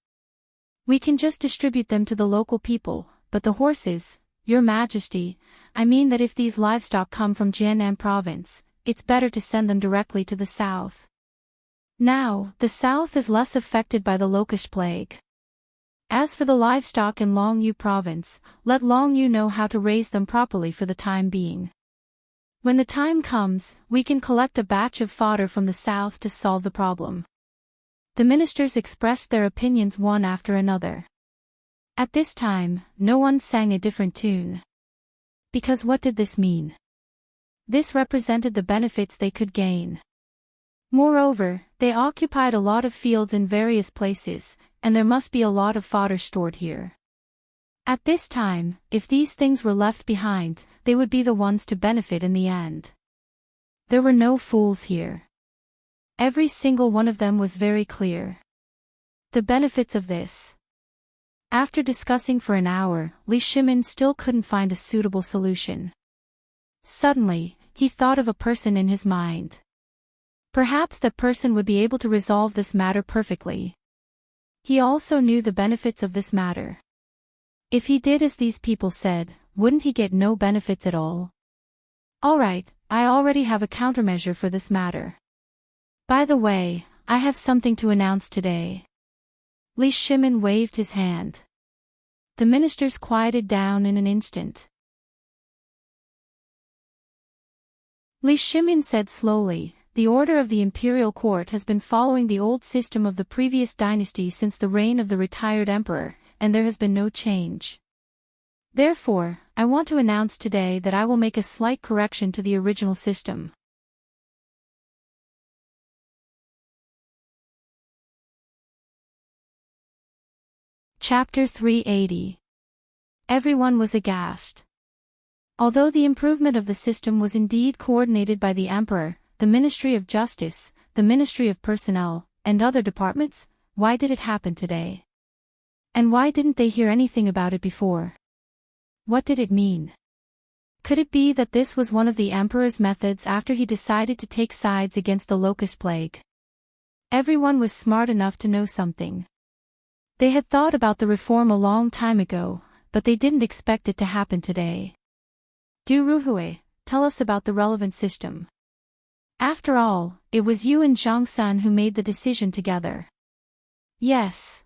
A: We can just distribute them to the local people, but the horses, Your Majesty, I mean that if these livestock come from Jiannan province, it's better to send them directly to the south. Now, the south is less affected by the locust plague. As for the livestock in Longyu province, let Longyu know how to raise them properly for the time being. When the time comes, we can collect a batch of fodder from the south to solve the problem. The ministers expressed their opinions one after another. At this time, no one sang a different tune. Because what did this mean? This represented the benefits they could gain. Moreover, they occupied a lot of fields in various places, and there must be a lot of fodder stored here. At this time, if these things were left behind, they would be the ones to benefit in the end. There were no fools here. Every single one of them was very clear. The benefits of this. After discussing for an hour, Li Shimin still couldn't find a suitable solution. Suddenly, he thought of a person in his mind. Perhaps that person would be able to resolve this matter perfectly. He also knew the benefits of this matter. If he did as these people said, wouldn't he get no benefits at all? Alright, I already have a countermeasure for this matter. By the way, I have something to announce today. Li Shimin waved his hand. The ministers quieted down in an instant. Li Shimin said slowly, the order of the imperial court has been following the old system of the previous dynasty since the reign of the retired emperor, and there has been no change. Therefore, I want to announce today that I will make a slight correction to the original system. Chapter 380. Everyone was aghast. Although the improvement of the system was indeed coordinated by the emperor, the Ministry of Justice, the Ministry of Personnel, and other departments, why did it happen today? And why didn't they hear anything about it before? What did it mean? Could it be that this was one of the emperor's methods after he decided to take sides against the locust plague? Everyone was smart enough to know something. They had thought about the reform a long time ago, but they didn't expect it to happen today. Du Ruhui, tell us about the relevant system. After all, it was you and Zhang Sun who made the decision together. Yes.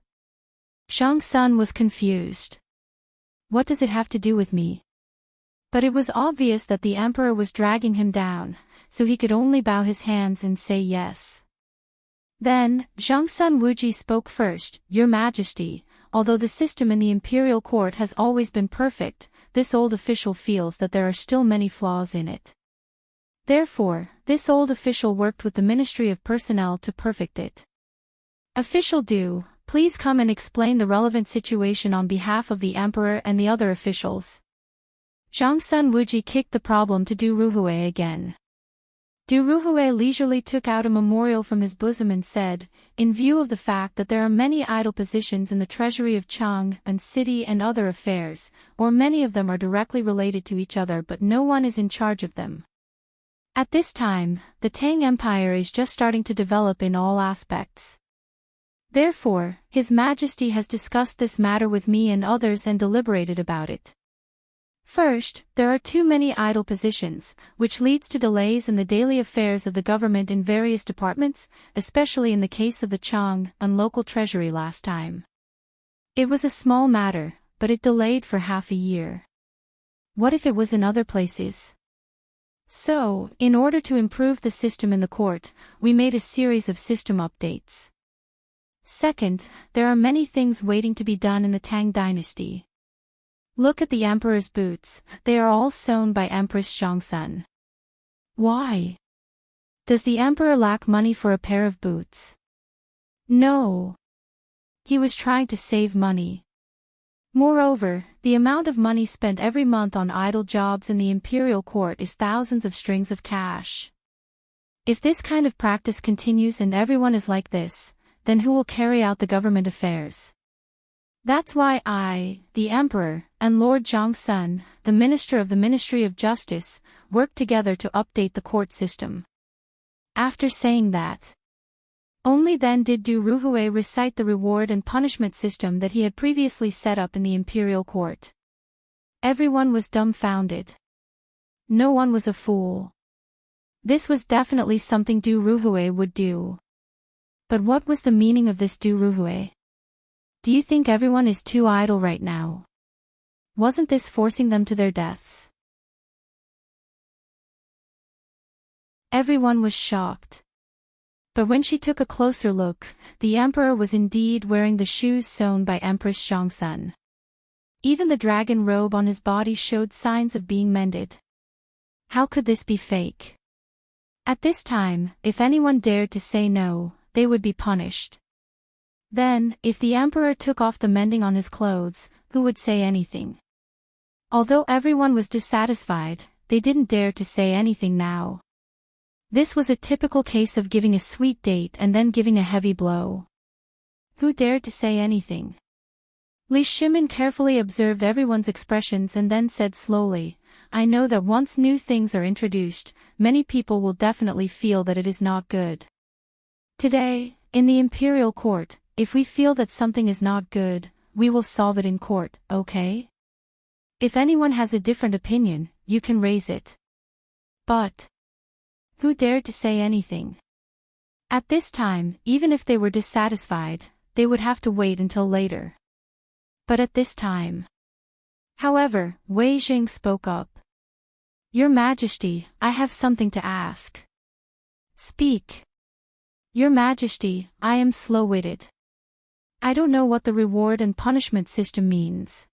A: Zhang Sun was confused. What does it have to do with me? But it was obvious that the emperor was dragging him down, so he could only bow his hands and say yes. Then, Zhang Sun Wuji spoke first. Your Majesty, although the system in the imperial court has always been perfect, this old official feels that there are still many flaws in it. Therefore, this old official worked with the Ministry of Personnel to perfect it. Official Du, please come and explain the relevant situation on behalf of the emperor and the other officials. Zhang Sun Wuji kicked the problem to Du Ruhui again. Du Ruhui leisurely took out a memorial from his bosom and said, in view of the fact that there are many idle positions in the treasury of Chang and city and other affairs, or many of them are directly related to each other but no one is in charge of them. At this time, the Tang Empire is just starting to develop in all aspects. Therefore, His Majesty has discussed this matter with me and others and deliberated about it. First, there are too many idle positions, which leads to delays in the daily affairs of the government in various departments, especially in the case of the Chang and local treasury last time. It was a small matter, but it delayed for half a year. What if it was in other places? So, in order to improve the system in the court, we made a series of system updates. Second, there are many things waiting to be done in the Tang Dynasty. Look at the emperor's boots, they are all sewn by Empress Zhangsun. Why? Does the emperor lack money for a pair of boots? No. He was trying to save money. Moreover, the amount of money spent every month on idle jobs in the imperial court is thousands of strings of cash. If this kind of practice continues and everyone is like this, then who will carry out the government affairs? That's why I, the Emperor, and Lord Zhangsun, the Minister of the Ministry of Justice, worked together to update the court system. After saying that, only then did Du Ruhui recite the reward and punishment system that he had previously set up in the imperial court. Everyone was dumbfounded. No one was a fool. This was definitely something Du Ruhui would do. But what was the meaning of this Du Ruhui? Do you think everyone is too idle right now? Wasn't this forcing them to their deaths? Everyone was shocked. But when she took a closer look, the emperor was indeed wearing the shoes sewn by Empress Zhangsun. Even the dragon robe on his body showed signs of being mended. How could this be fake? At this time, if anyone dared to say no, they would be punished. Then, if the emperor took off the mending on his clothes, who would say anything? Although everyone was dissatisfied, they didn't dare to say anything now. This was a typical case of giving a sweet date and then giving a heavy blow. Who dared to say anything? Li Shimin carefully observed everyone's expressions and then said slowly, I know that once new things are introduced, many people will definitely feel that it is not good. Today, in the imperial court, if we feel that something is not good, we will solve it in court, okay? If anyone has a different opinion, you can raise it. But who dared to say anything? At this time, even if they were dissatisfied, they would have to wait until later. But at this time. However, Wei Jing spoke up. Your Majesty, I have something to ask. Speak. Your Majesty, I am slow-witted. I don't know what the reward and punishment system means.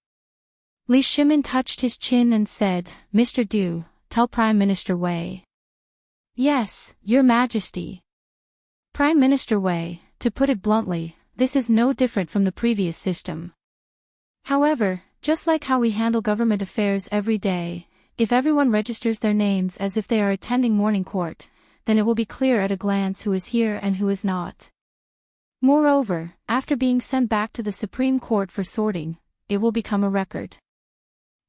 A: Li Shimin touched his chin and said, Mr. Du, tell Prime Minister Wei. Yes, Your Majesty. Prime Minister Wei, to put it bluntly, this is no different from the previous system. However, just like how we handle government affairs every day, if everyone registers their names as if they are attending morning court, then it will be clear at a glance who is here and who is not. Moreover, after being sent back to the Supreme Court for sorting, it will become a record.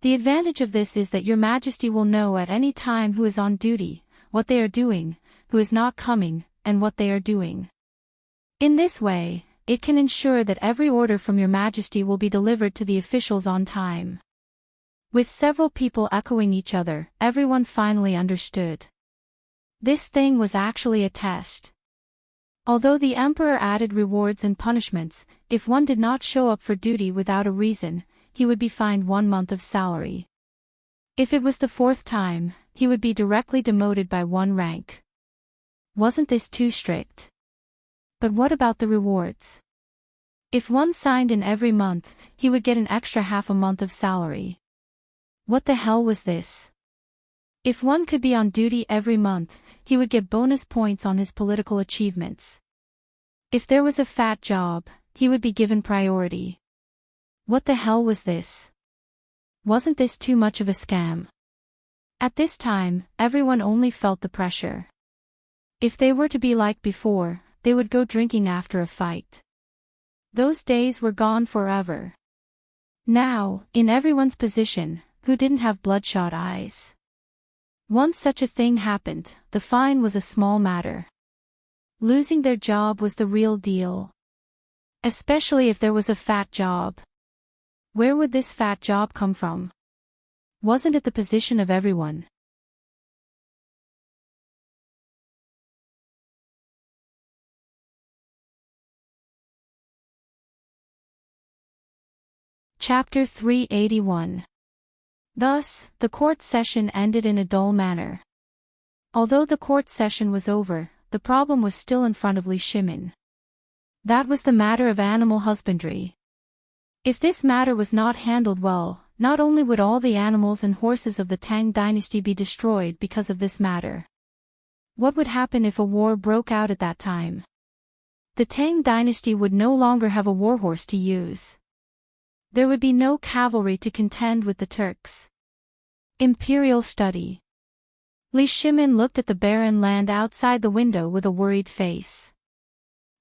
A: The advantage of this is that Your Majesty will know at any time who is on duty, what they are doing, who is not coming, and what they are doing. In this way, it can ensure that every order from Your Majesty will be delivered to the officials on time. With several people echoing each other, everyone finally understood. This thing was actually a test. Although the emperor added rewards and punishments, if one did not show up for duty without a reason, he would be fined 1 month of salary. If it was the 4th time, he would be directly demoted by 1 rank. Wasn't this too strict? But what about the rewards? If one signed in every month, he would get an extra half a month of salary. What the hell was this? If one could be on duty every month, he would get bonus points on his political achievements. If there was a fat job, he would be given priority. What the hell was this? Wasn't this too much of a scam? At this time, everyone only felt the pressure. If they were to be like before, they would go drinking after a fight. Those days were gone forever. Now, in everyone's position, who didn't have bloodshot eyes? Once such a thing happened, the fine was a small matter. Losing their job was the real deal. Especially if there was a fat job. Where would this fat job come from? Wasn't it the position of everyone? Chapter 381. Thus, the court session ended in a dull manner. Although the court session was over, the problem was still in front of Li Shimin. That was the matter of animal husbandry. If this matter was not handled well, not only would all the animals and horses of the Tang Dynasty be destroyed because of this matter. What would happen if a war broke out at that time? The Tang Dynasty would no longer have a warhorse to use. There would be no cavalry to contend with the Turks. Imperial study. Li Shimin looked at the barren land outside the window with a worried face.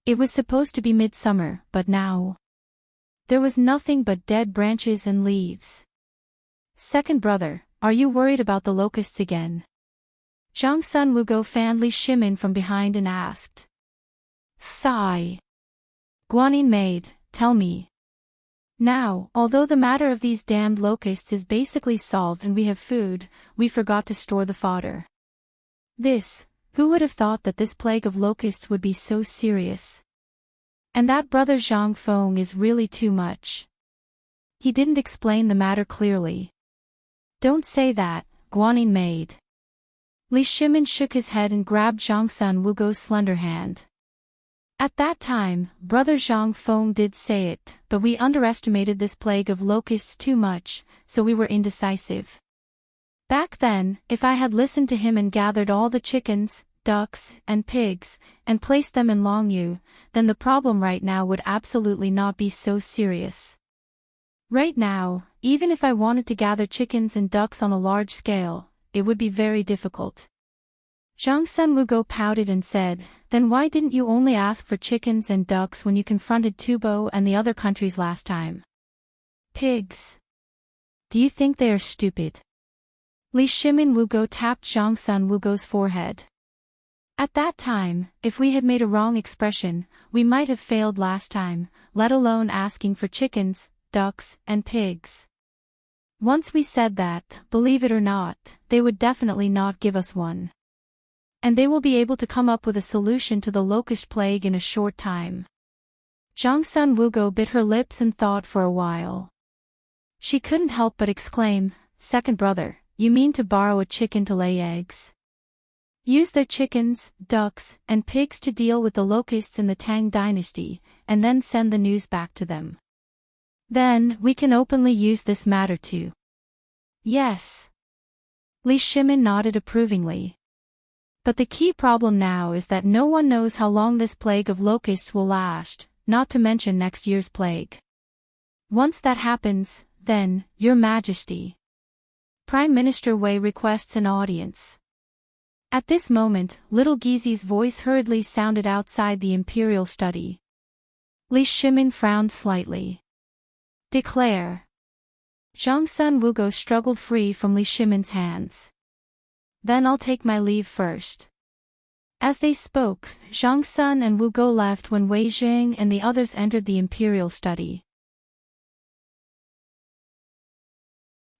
A: It was supposed to be midsummer, but now there was nothing but dead branches and leaves. Second brother, are you worried about the locusts again? Zhang Sun Wugo fanned Li Shimin from behind and asked. Sigh. Guanyin maid, tell me. Now, although the matter of these damned locusts is basically solved and we have food, we forgot to store the fodder. Who would have thought that this plague of locusts would be so serious? And that brother Zhang Feng is really too much. He didn't explain the matter clearly. Don't say that, Guanyin maid. Li Shimin shook his head and grabbed Zhang Sun Wugo's slender hand. At that time, brother Zhang Feng did say it, but we underestimated this plague of locusts too much, so we were indecisive. Back then, if I had listened to him and gathered all the chickens, ducks, and pigs, and placed them in Longyu, then the problem right now would absolutely not be so serious. Right now, even if I wanted to gather chickens and ducks on a large scale, it would be very difficult. Zhang Sun Wugo pouted and said, then why didn't you only ask for chickens and ducks when you confronted Tubo and the other countries last time? Pigs. Do you think they are stupid? Li Shimin Wugo tapped Zhang Sun Wugo's forehead. At that time, if we had made a wrong expression, we might have failed last time, let alone asking for chickens, ducks, and pigs. Once we said that, believe it or not, they would definitely not give us one. And they will be able to come up with a solution to the locust plague in a short time. Zhang Sun Wugo bit her lips and thought for a while. She couldn't help but exclaim, second brother, you mean to borrow a chicken to lay eggs? Use their chickens, ducks, and pigs to deal with the locusts in the Tang Dynasty, and then send the news back to them. Then, we can openly use this matter too. Yes. Li Shimin nodded approvingly. But the key problem now is that no one knows how long this plague of locusts will last, not to mention next year's plague. Once that happens, then, Your Majesty. Prime Minister Wei requests an audience. At this moment, little Gizi's voice hurriedly sounded outside the imperial study. Li Shimin frowned slightly. Declare. Zhang Sun Wugo struggled free from Li Shimin's hands. Then I'll take my leave first. As they spoke, Zhang Sun and Wugo left when Wei Jing and the others entered the imperial study.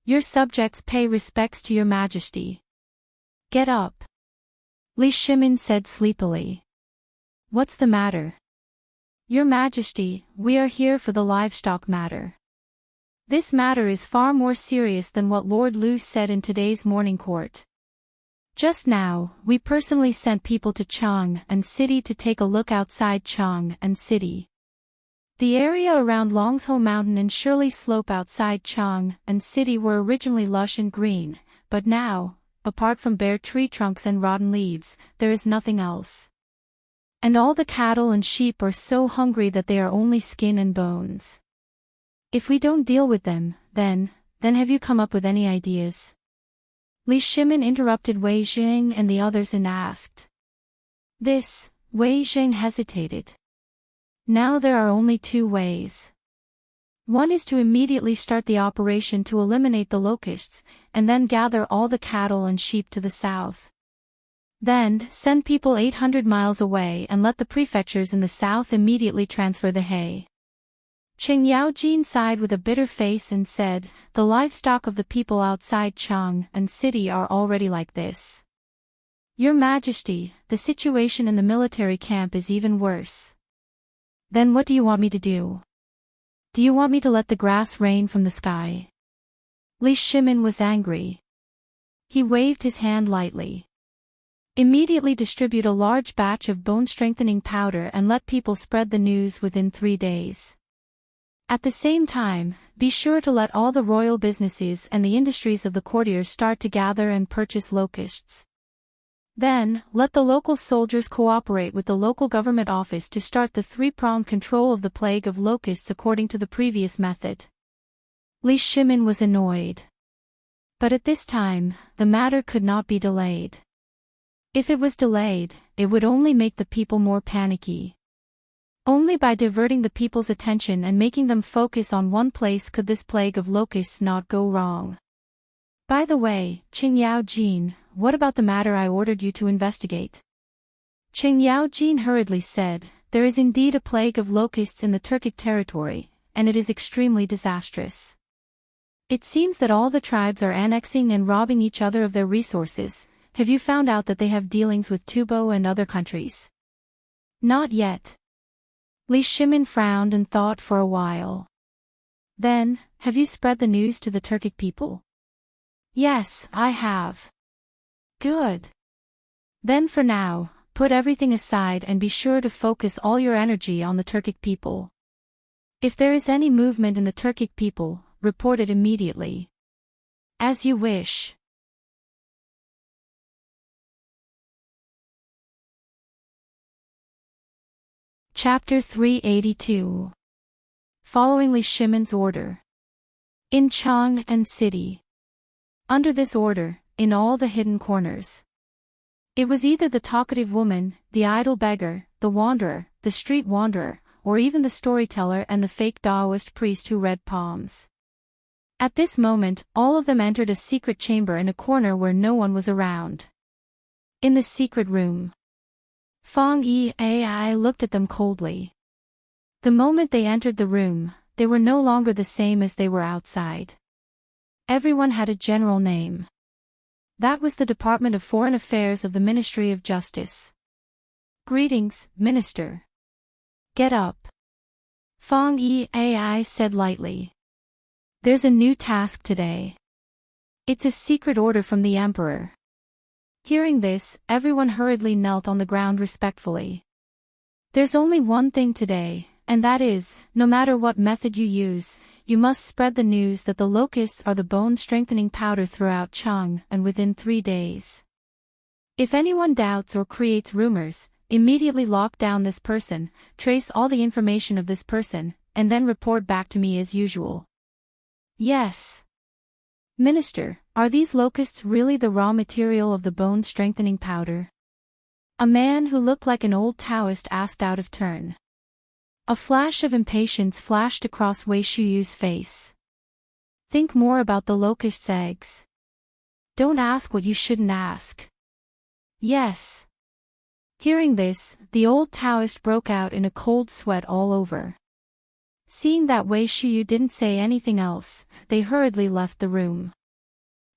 A: Your subjects pay respects to your majesty. Get up. Li Shimin said sleepily. What's the matter? Your majesty, we are here for the livestock matter. This matter is far more serious than what Lord Lu said in today's morning court. Just now, we personally sent people to Chang and City to take a look outside Chang and City. The area around Longsho Mountain and Shirley Slope outside Chang and City were originally lush and green, but now, apart from bare tree trunks and rotten leaves, there is nothing else. And all the cattle and sheep are so hungry that they are only skin and bones. If we don't deal with them, then have you come up with any ideas? Li Shimin interrupted Wei Zheng and the others and asked. This, Wei Zheng hesitated. Now there are only two ways. One is to immediately start the operation to eliminate the locusts, and then gather all the cattle and sheep to the south. Then, send people 800 miles away and let the prefectures in the south immediately transfer the hay. Qing Yaojin sighed with a bitter face and said, the livestock of the people outside Chang and City are already like this. Your Majesty, the situation in the military camp is even worse. Then what do you want me to do? Do you want me to let the grass rain from the sky? Li Shimin was angry. He waved his hand lightly. Immediately distribute a large batch of bone-strengthening powder and let people spread the news within 3 days. At the same time, be sure to let all the royal businesses and the industries of the courtiers start to gather and purchase locusts. Then, let the local soldiers cooperate with the local government office to start the three-pronged control of the plague of locusts according to the previous method. Li Shimin was annoyed. But at this time, the matter could not be delayed. If it was delayed, it would only make the people more panicky. Only by diverting the people's attention and making them focus on one place could this plague of locusts not go wrong. By the way, Qing Yaojin, what about the matter I ordered you to investigate? Qing Yaojin hurriedly said, there is indeed a plague of locusts in the Turkic territory, and it is extremely disastrous. It seems that all the tribes are annexing and robbing each other of their resources. Have you found out that they have dealings with Tubo and other countries? Not yet. Li Shimin frowned and thought for a while. Then, have you spread the news to the Turkic people? Yes, I have. Good. Then for now, put everything aside and be sure to focus all your energy on the Turkic people. If there is any movement in the Turkic people, report it immediately. As you wish. Chapter 382. Following Li Shimin's order. In Chang and City. Under this order, in all the hidden corners. It was either the talkative woman, the idle beggar, the wanderer, the street wanderer, or even the storyteller and the fake Taoist priest who read palms. At this moment, all of them entered a secret chamber in a corner where no one was around. In the secret room. Fang Yi looked at them coldly. The moment they entered the room, they were no longer the same as they were outside. Everyone had a general name. That was the Department of Foreign Affairs of the Ministry of Justice. Greetings, Minister. Get up. Fang Yi said lightly. There's a new task today. It's a secret order from the Emperor. Hearing this, everyone hurriedly knelt on the ground respectfully. There's only one thing today, and that is, no matter what method you use, you must spread the news that the locusts are the bone-strengthening powder throughout Chang and within 3 days. If anyone doubts or creates rumors, immediately lock down this person, trace all the information of this person, and then report back to me as usual. Yes. Minister, are these locusts really the raw material of the bone-strengthening powder? A man who looked like an old Taoist asked out of turn. A flash of impatience flashed across Wei Shuyu's face. Think more about the locust's eggs. Don't ask what you shouldn't ask. Yes. Hearing this, the old Taoist broke out in a cold sweat all over. Seeing that Wei Shuyu didn't say anything else, they hurriedly left the room.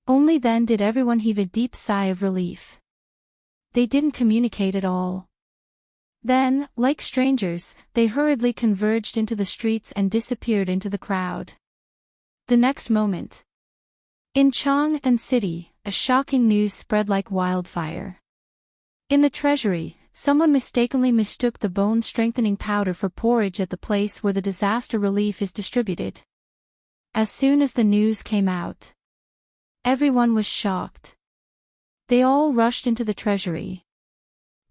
A: Only then did everyone heave a deep sigh of relief. They didn't communicate at all. Then, like strangers, they hurriedly converged into the streets and disappeared into the crowd. The next moment, in Chang'an City, a shocking news spread like wildfire. In the treasury, someone mistakenly mistook the bone-strengthening powder for porridge at the place where the disaster relief is distributed. As soon as the news came out, everyone was shocked. They all rushed into the treasury.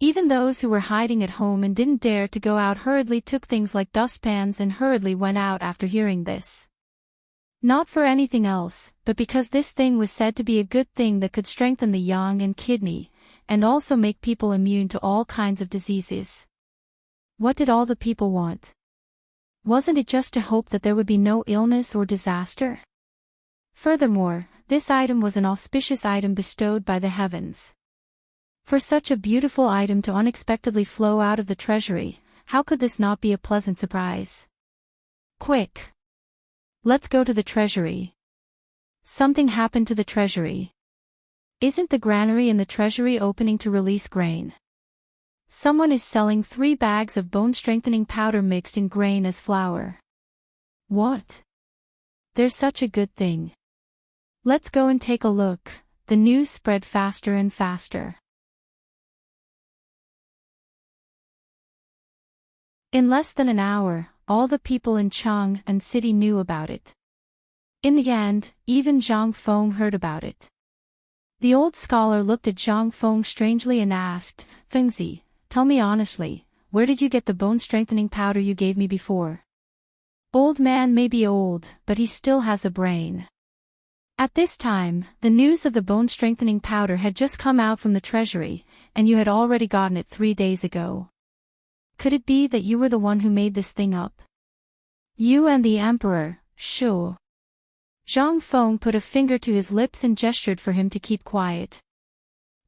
A: Even those who were hiding at home and didn't dare to go out hurriedly took things like dustpans and hurriedly went out after hearing this. Not for anything else, but because this thing was said to be a good thing that could strengthen the yang and kidney, and also make people immune to all kinds of diseases. What did all the people want? Wasn't it just to hope that there would be no illness or disaster? Furthermore, this item was an auspicious item bestowed by the heavens. For such a beautiful item to unexpectedly flow out of the treasury, how could this not be a pleasant surprise? Quick! Let's go to the treasury. Something happened to the treasury. Isn't the granary in the treasury opening to release grain? Someone is selling 3 bags of bone-strengthening powder mixed in grain as flour. What? There's such a good thing. Let's go and take a look. The news spread faster and faster. In less than an hour, all the people in Chang'an City knew about it. In the end, even Zhang Feng heard about it. The old scholar looked at Zhang Feng strangely and asked, "Fengzi, tell me honestly, where did you get the bone-strengthening powder you gave me before?" Old man may be old, but he still has a brain. At this time, the news of the bone-strengthening powder had just come out from the treasury, and you had already gotten it 3 days ago. Could it be that you were the one who made this thing up? You and the emperor, sure. Zhang Feng put a finger to his lips and gestured for him to keep quiet.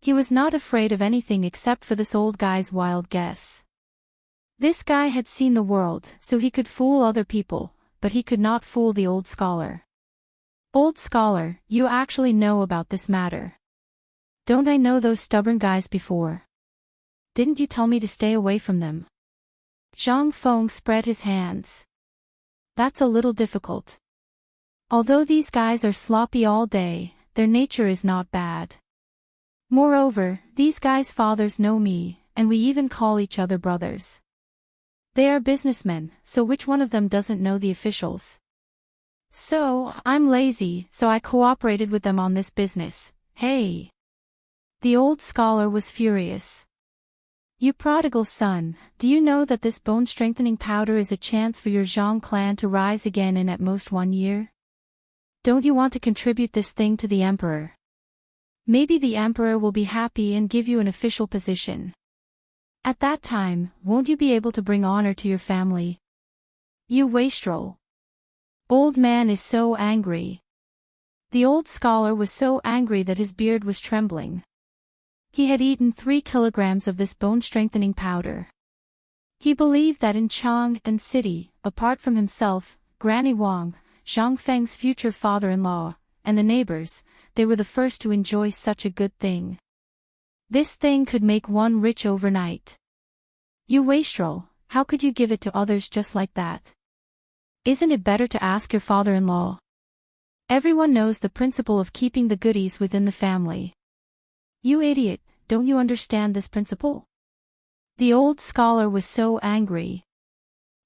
A: He was not afraid of anything except for this old guy's wild guess. This guy had seen the world, so he could fool other people, but he could not fool the old scholar. Old scholar, you actually know about this matter. Don't I know those stubborn guys before? Didn't you tell me to stay away from them? Zhang Feng spread his hands. That's a little difficult. Although these guys are sloppy all day, their nature is not bad. Moreover, these guys' fathers know me, and we even call each other brothers. They are businessmen, so which one of them doesn't know the officials? So, I'm lazy, so I cooperated with them on this business. Hey! The old scholar was furious. You prodigal son, do you know that this bone-strengthening powder is a chance for your Zhang clan to rise again in at most 1 year? Don't you want to contribute this thing to the emperor? Maybe the emperor will be happy and give you an official position. At that time, won't you be able to bring honor to your family? You wastrel. Old man is so angry. The old scholar was so angry that his beard was trembling. He had eaten 3 kilograms of this bone-strengthening powder. He believed that in Chang'an City, apart from himself, Granny Wang, Zhang Feng's future father-in-law, and the neighbors, they were the first to enjoy such a good thing. This thing could make one rich overnight. You wastrel, how could you give it to others just like that? Isn't it better to ask your father-in-law? Everyone knows the principle of keeping the goodies within the family. You idiot, don't you understand this principle? The old scholar was so angry.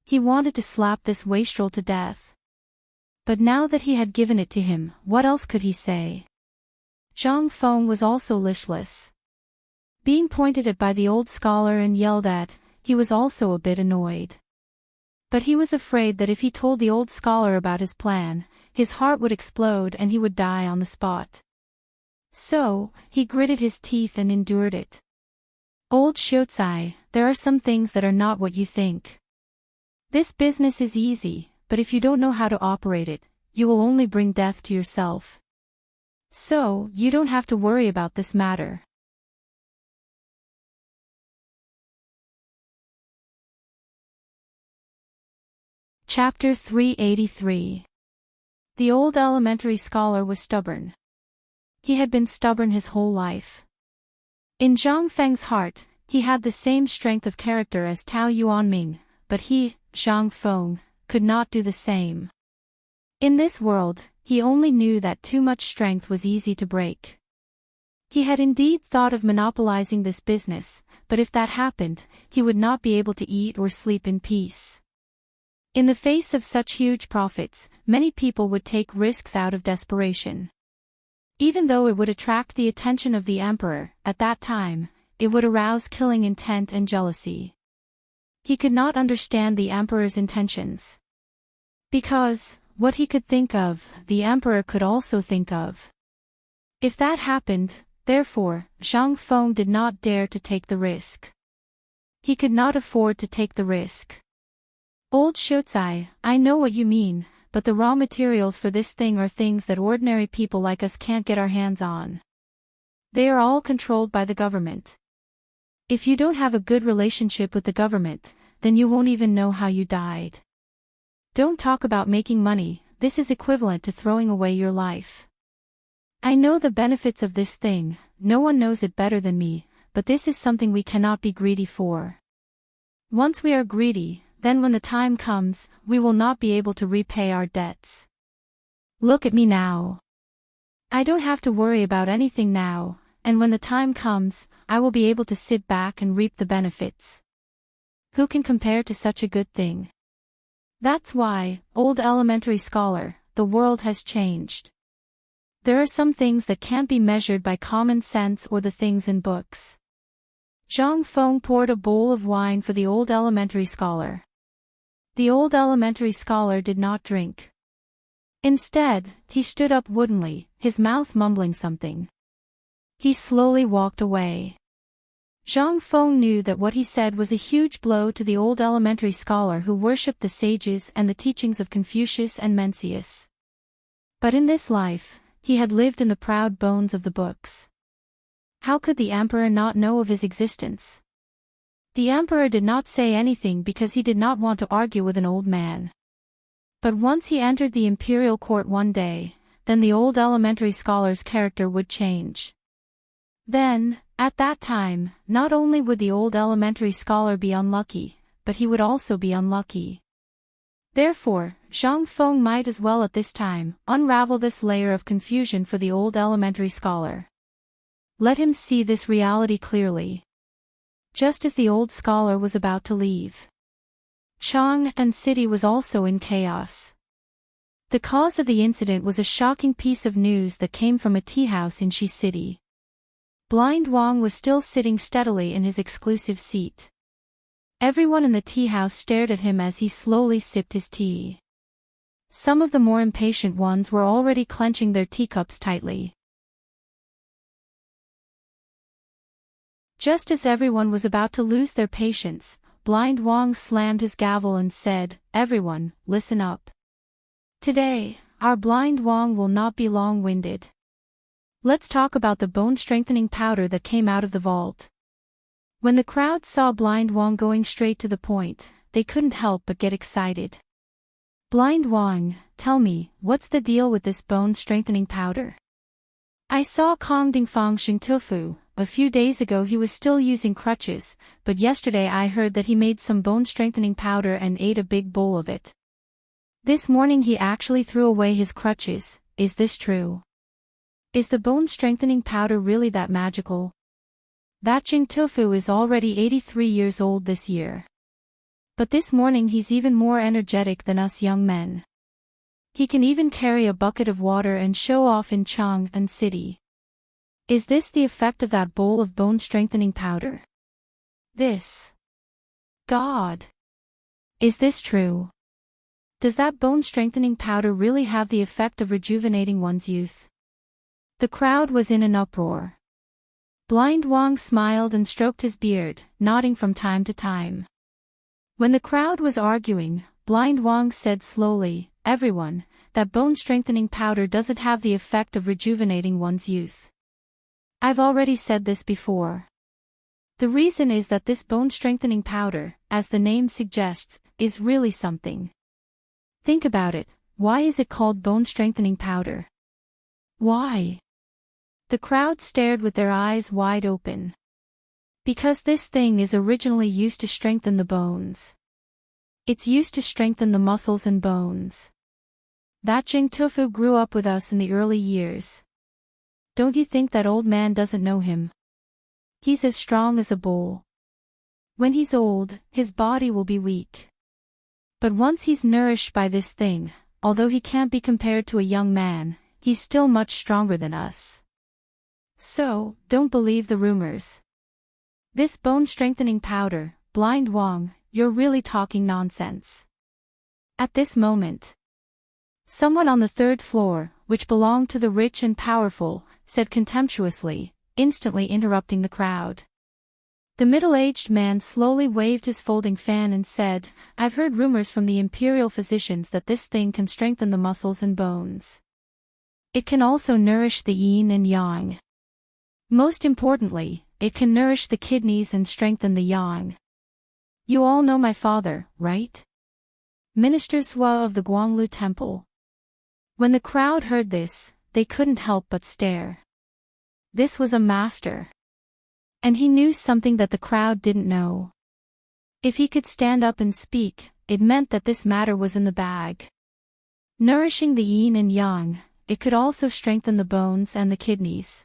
A: He wanted to slap this wastrel to death. But now that he had given it to him, what else could he say? Zhang Feng was also listless. Being pointed at by the old scholar and yelled at, he was also a bit annoyed. But he was afraid that if he told the old scholar about his plan, his heart would explode and he would die on the spot. So, he gritted his teeth and endured it. Old Shiotsai, there are some things that are not what you think. This business is easy, but if you don't know how to operate it, you will only bring death to yourself. So, you don't have to worry about this matter. Chapter 383. The old elementary scholar was stubborn. he had been stubborn his whole life. In Zhang Feng's heart, he had the same strength of character as Tao Yuanming, but he, Zhang Feng, could not do the same. In this world, he only knew that too much strength was easy to break. He had indeed thought of monopolizing this business, but if that happened, he would not be able to eat or sleep in peace. In the face of such huge profits, many people would take risks out of desperation. Even though it would attract the attention of the emperor, at that time, it would arouse killing intent and jealousy. He could not understand the emperor's intentions. Because, what he could think of, the emperor could also think of. If that happened, therefore, Zhang Feng did not dare to take the risk. He could not afford to take the risk. Old Shuozai, I know what you mean, but the raw materials for this thing are things that ordinary people like us can't get our hands on. They are all controlled by the government. If you don't have a good relationship with the government, then you won't even know how you died. Don't talk about making money, this is equivalent to throwing away your life. I know the benefits of this thing, no one knows it better than me, but this is something we cannot be greedy for. Once we are greedy, then when the time comes, we will not be able to repay our debts. Look at me now. I don't have to worry about anything now, and when the time comes, I will be able to sit back and reap the benefits. Who can compare to such a good thing? That's why, old elementary scholar, the world has changed. There are some things that can't be measured by common sense or the things in books. Zhang Feng poured a bowl of wine for the old elementary scholar. The old elementary scholar did not drink. Instead, he stood up woodenly, his mouth mumbling something. He slowly walked away. Zhang Feng knew that what he said was a huge blow to the old elementary scholar who worshipped the sages and the teachings of Confucius and Mencius. But in this life, he had lived in the proud bones of the books. How could the emperor not know of his existence? The emperor did not say anything because he did not want to argue with an old man. But once he entered the imperial court one day, then the old elementary scholar's character would change. Then, at that time, not only would the old elementary scholar be unlucky, but he would also be unlucky. Therefore, Zhang Feng might as well at this time unravel this layer of confusion for the old elementary scholar. Let him see this reality clearly. Just as the old scholar was about to leave, Chang'an City was also in chaos. The cause of the incident was a shocking piece of news that came from a tea house in Shi City. Blind Wang was still sitting steadily in his exclusive seat. Everyone in the tea house stared at him as he slowly sipped his tea. Some of the more impatient ones were already clenching their teacups tightly. Just as everyone was about to lose their patience, Blind Wang slammed his gavel and said, "Everyone, listen up. Today, our Blind Wang will not be long-winded. Let's talk about the bone-strengthening powder that came out of the vault." When the crowd saw Blind Wang going straight to the point, they couldn't help but get excited. "Blind Wang, tell me, what's the deal with this bone-strengthening powder? I saw Kong Dingfang Xingtufu. A few days ago he was still using crutches, but yesterday I heard that he made some bone-strengthening powder and ate a big bowl of it. This morning he actually threw away his crutches. Is this true? Is the bone-strengthening powder really that magical? That Xingtufu is already 83 years old this year. But this morning he's even more energetic than us young men. He can even carry a bucket of water and show off in Chang'an City. Is this the effect of that bowl of bone-strengthening powder? This. God. Is this true? Does that bone-strengthening powder really have the effect of rejuvenating one's youth?" The crowd was in an uproar. Blind Wang smiled and stroked his beard, nodding from time to time. When the crowd was arguing, Blind Wang said slowly, "Everyone, that bone-strengthening powder doesn't have the effect of rejuvenating one's youth. I've already said this before. The reason is that this bone-strengthening powder, as the name suggests, is really something. Think about it, why is it called bone-strengthening powder? Why? The crowd stared with their eyes wide open. Because this thing is originally used to strengthen the bones. It's used to strengthen the muscles and bones. That Jing Tufu grew up with us in the early years. Don't you think that old man doesn't know him? He's as strong as a bull. When he's old, his body will be weak. But once he's nourished by this thing, although he can't be compared to a young man, he's still much stronger than us. So, don't believe the rumors. This bone-strengthening powder, Blind Wang, you're really talking nonsense. At this moment, someone on the third floor, which belonged to the rich and powerful, said contemptuously, instantly interrupting the crowd. The middle-aged man slowly waved his folding fan and said, I've heard rumors from the imperial physicians that this thing can strengthen the muscles and bones. It can also nourish the yin and yang. Most importantly, it can nourish the kidneys and strengthen the yang. You all know my father, right? Minister Sua of the Guanglu Temple. When the crowd heard this, they couldn't help but stare. This was a master. And he knew something that the crowd didn't know. If he could stand up and speak, it meant that this matter was in the bag. Nourishing the yin and yang, it could also strengthen the bones and the kidneys.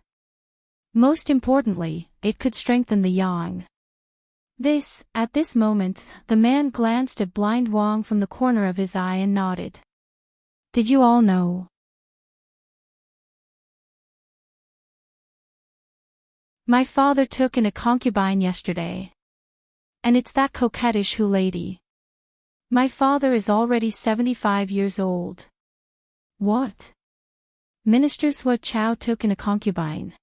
A: Most importantly, it could strengthen the yang. At this moment, the man glanced at Blind Wang from the corner of his eye and nodded. Did you all know? My father took in a concubine yesterday. And it's that coquettish Hu lady. My father is already 75 years old. What? Minister Sua Chao took in a concubine.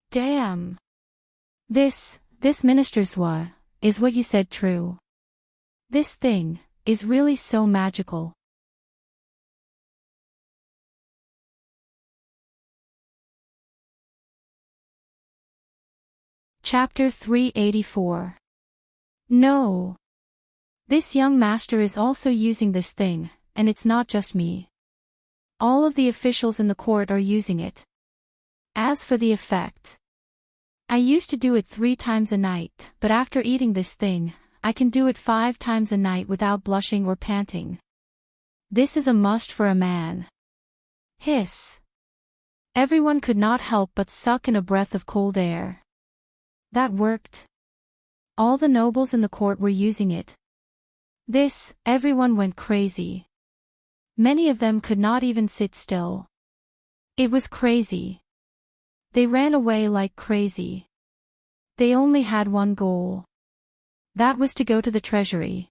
A: Damn. This Minister Sua, is what you said true? This thing, is really so magical. Chapter 384. No. This young master is also using this thing, and it's not just me. All of the officials in the court are using it. As for the effect, I used to do it 3 times a night, but after eating this thing, I can do it 5 times a night without blushing or panting. This is a must for a man. Hiss. Everyone could not help but suck in a breath of cold air. That worked. All the nobles in the court were using it. Everyone went crazy. Many of them could not even sit still. It was crazy. They ran away like crazy. They only had one goal. That was to go to the treasury.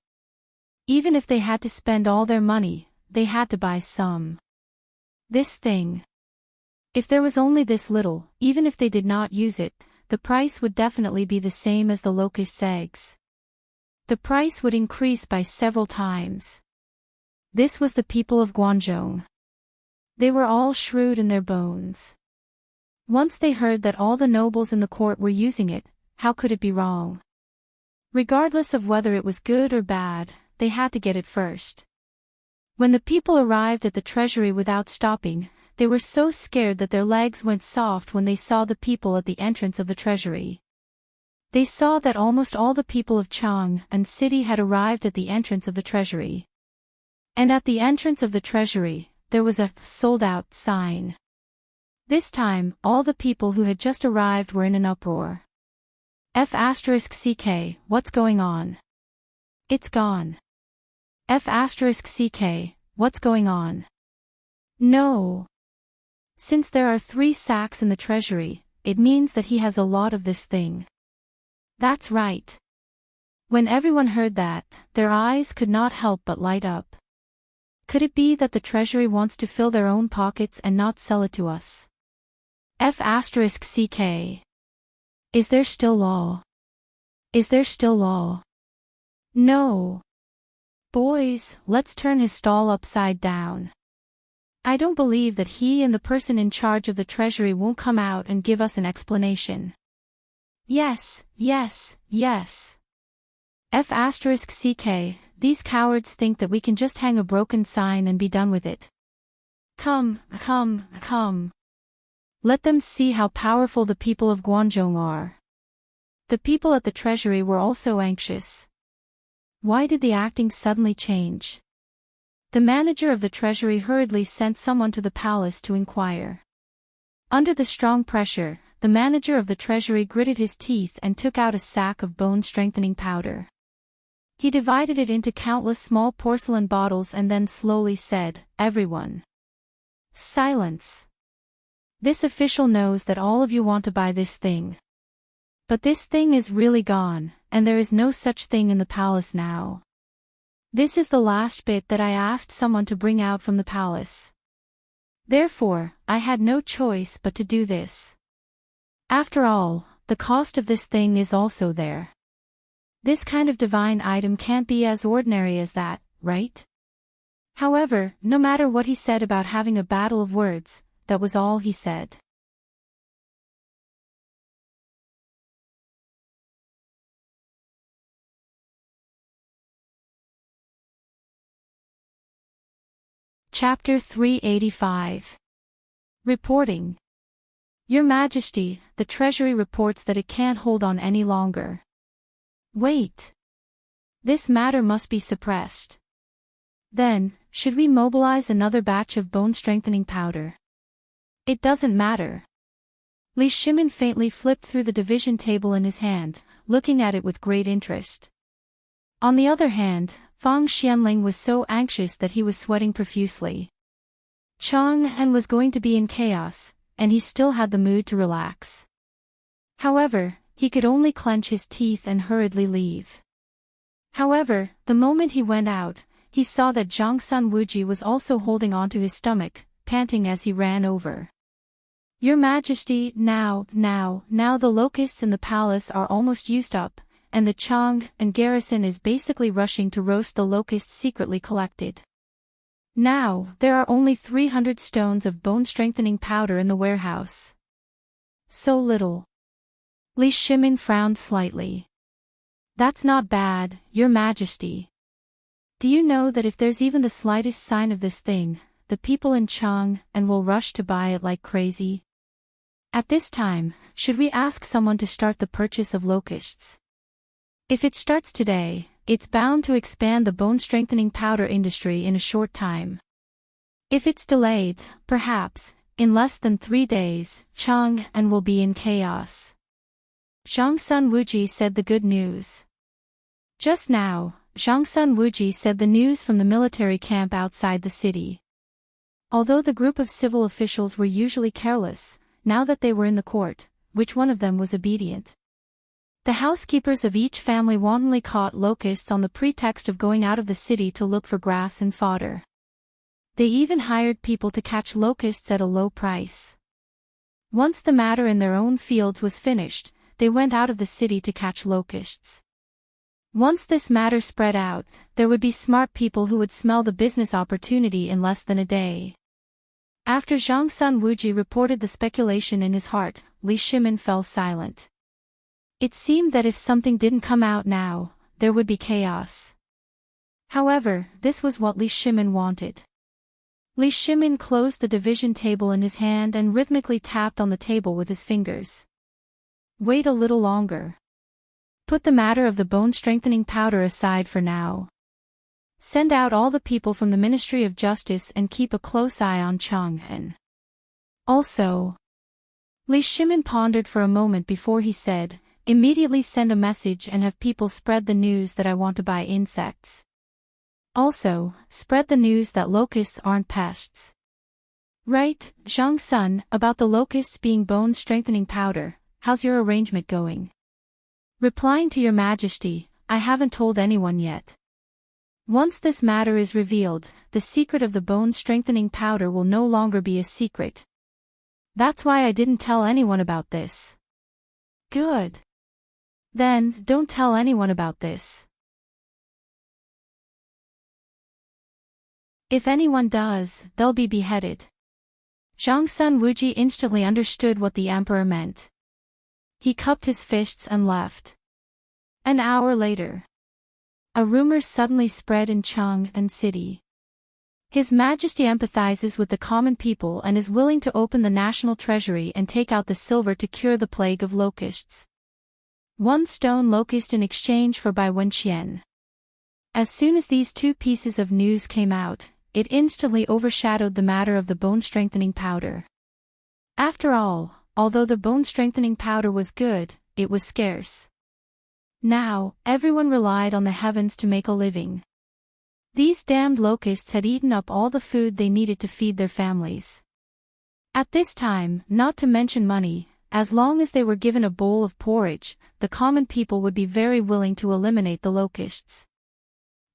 A: Even if they had to spend all their money, they had to buy some. This thing. If there was only this little, even if they did not use it, the price would definitely be the same as the locust eggs. The price would increase by several times. This was the people of Guangzhou. They were all shrewd in their bones. Once they heard that all the nobles in the court were using it, how could it be wrong? Regardless of whether it was good or bad, they had to get it first. When the people arrived at the treasury without stopping, they were so scared that their legs went soft when they saw the people at the entrance of the treasury. They saw that almost all the people of Chang and city had arrived at the entrance of the treasury. And at the entrance of the treasury, there was a sold out sign. This time, all the people who had just arrived were in an uproar. F***CK, what's going on? It's gone. F***CK, what's going on? No. Since there are 3 sacks in the treasury, it means that he has a lot of this thing. That's right. When everyone heard that, their eyes could not help but light up. Could it be that the treasury wants to fill their own pockets and not sell it to us? F***CK. Is there still law? Is there still law? No. Boys, let's turn his stall upside down. I don't believe that he and the person in charge of the treasury won't come out and give us an explanation. Yes, yes, yes. F***CK, these cowards think that we can just hang a broken sign and be done with it. Come. Let them see how powerful the people of Guangzhou are. The people at the treasury were also anxious. Why did the acting suddenly change? The manager of the treasury hurriedly sent someone to the palace to inquire. Under the strong pressure, the manager of the treasury gritted his teeth and took out a sack of bone-strengthening powder. He divided it into countless small porcelain bottles and then slowly said, "Everyone. Silence. This official knows that all of you want to buy this thing. But this thing is really gone, and there is no such thing in the palace now. This is the last bit that I asked someone to bring out from the palace. Therefore, I had no choice but to do this. After all, the cost of this thing is also there. This kind of divine item can't be as ordinary as that, right?" However, no matter what he said about having a battle of words, that was all he said. Chapter 385. Reporting. Your Majesty, the Treasury reports that it can't hold on any longer. Wait. This matter must be suppressed. Then, should we mobilize another batch of bone-strengthening powder? It doesn't matter. Li Shimin faintly flipped through the division table in his hand, looking at it with great interest. On the other hand, Fang Xianling was so anxious that he was sweating profusely. Chang'an was going to be in chaos, and he still had the mood to relax. However, he could only clench his teeth and hurriedly leave. However, the moment he went out, he saw that Zhangsun Wuji was also holding onto his stomach, panting as he ran over. Your Majesty, now the locusts in the palace are almost used up, and the Chang'an garrison is basically rushing to roast the locusts secretly collected. Now, there are only 300 stones of bone-strengthening powder in the warehouse. So little. Li Shimin frowned slightly. That's not bad, Your Majesty. Do you know that if there's even the slightest sign of this thing, the people in Chang'an will rush to buy it like crazy? At this time, should we ask someone to start the purchase of locusts? If it starts today, it's bound to expand the bone-strengthening powder industry in a short time. If it's delayed, perhaps, in less than 3 days, Chang'an will be in chaos. Zhangsun Wuji said the good news. Just now, Zhangsun Wuji said the news from the military camp outside the city. Although the group of civil officials were usually careless, now that they were in the court, which one of them was obedient? The housekeepers of each family wantonly caught locusts on the pretext of going out of the city to look for grass and fodder. They even hired people to catch locusts at a low price. Once the matter in their own fields was finished, they went out of the city to catch locusts. Once this matter spread out, there would be smart people who would smell the business opportunity in less than a day. After Zhangsun Wuji reported the speculation in his heart, Li Shimin fell silent. It seemed that if something didn't come out now, there would be chaos. However, this was what Li Shimin wanted. Li Shimin closed the division table in his hand and rhythmically tapped on the table with his fingers. Wait a little longer. Put the matter of the bone-strengthening powder aside for now. Send out all the people from the Ministry of Justice and keep a close eye on Chang'an. Also, Li Shimin pondered for a moment before he said, immediately send a message and have people spread the news that I want to buy insects. Also, spread the news that locusts aren't pests. Right, Zhangsun, about the locusts being bone-strengthening powder, how's your arrangement going? Replying to Your Majesty, I haven't told anyone yet. Once this matter is revealed, the secret of the bone-strengthening powder will no longer be a secret. That's why I didn't tell anyone about this. Good. Then, don't tell anyone about this. If anyone does, they'll be beheaded. Zhangsun Wuji instantly understood what the emperor meant. He cupped his fists and left. An hour later, a rumor suddenly spread in Chang'an city. His Majesty empathizes with the common people and is willing to open the national treasury and take out the silver to cure the plague of locusts. 1 stone locust in exchange for Bai Wenqian. As soon as these two pieces of news came out, it instantly overshadowed the matter of the bone-strengthening powder. After all, although the bone-strengthening powder was good, it was scarce. Now, everyone relied on the heavens to make a living. These damned locusts had eaten up all the food they needed to feed their families. At this time, not to mention money, as long as they were given a bowl of porridge, the common people would be very willing to eliminate the locusts.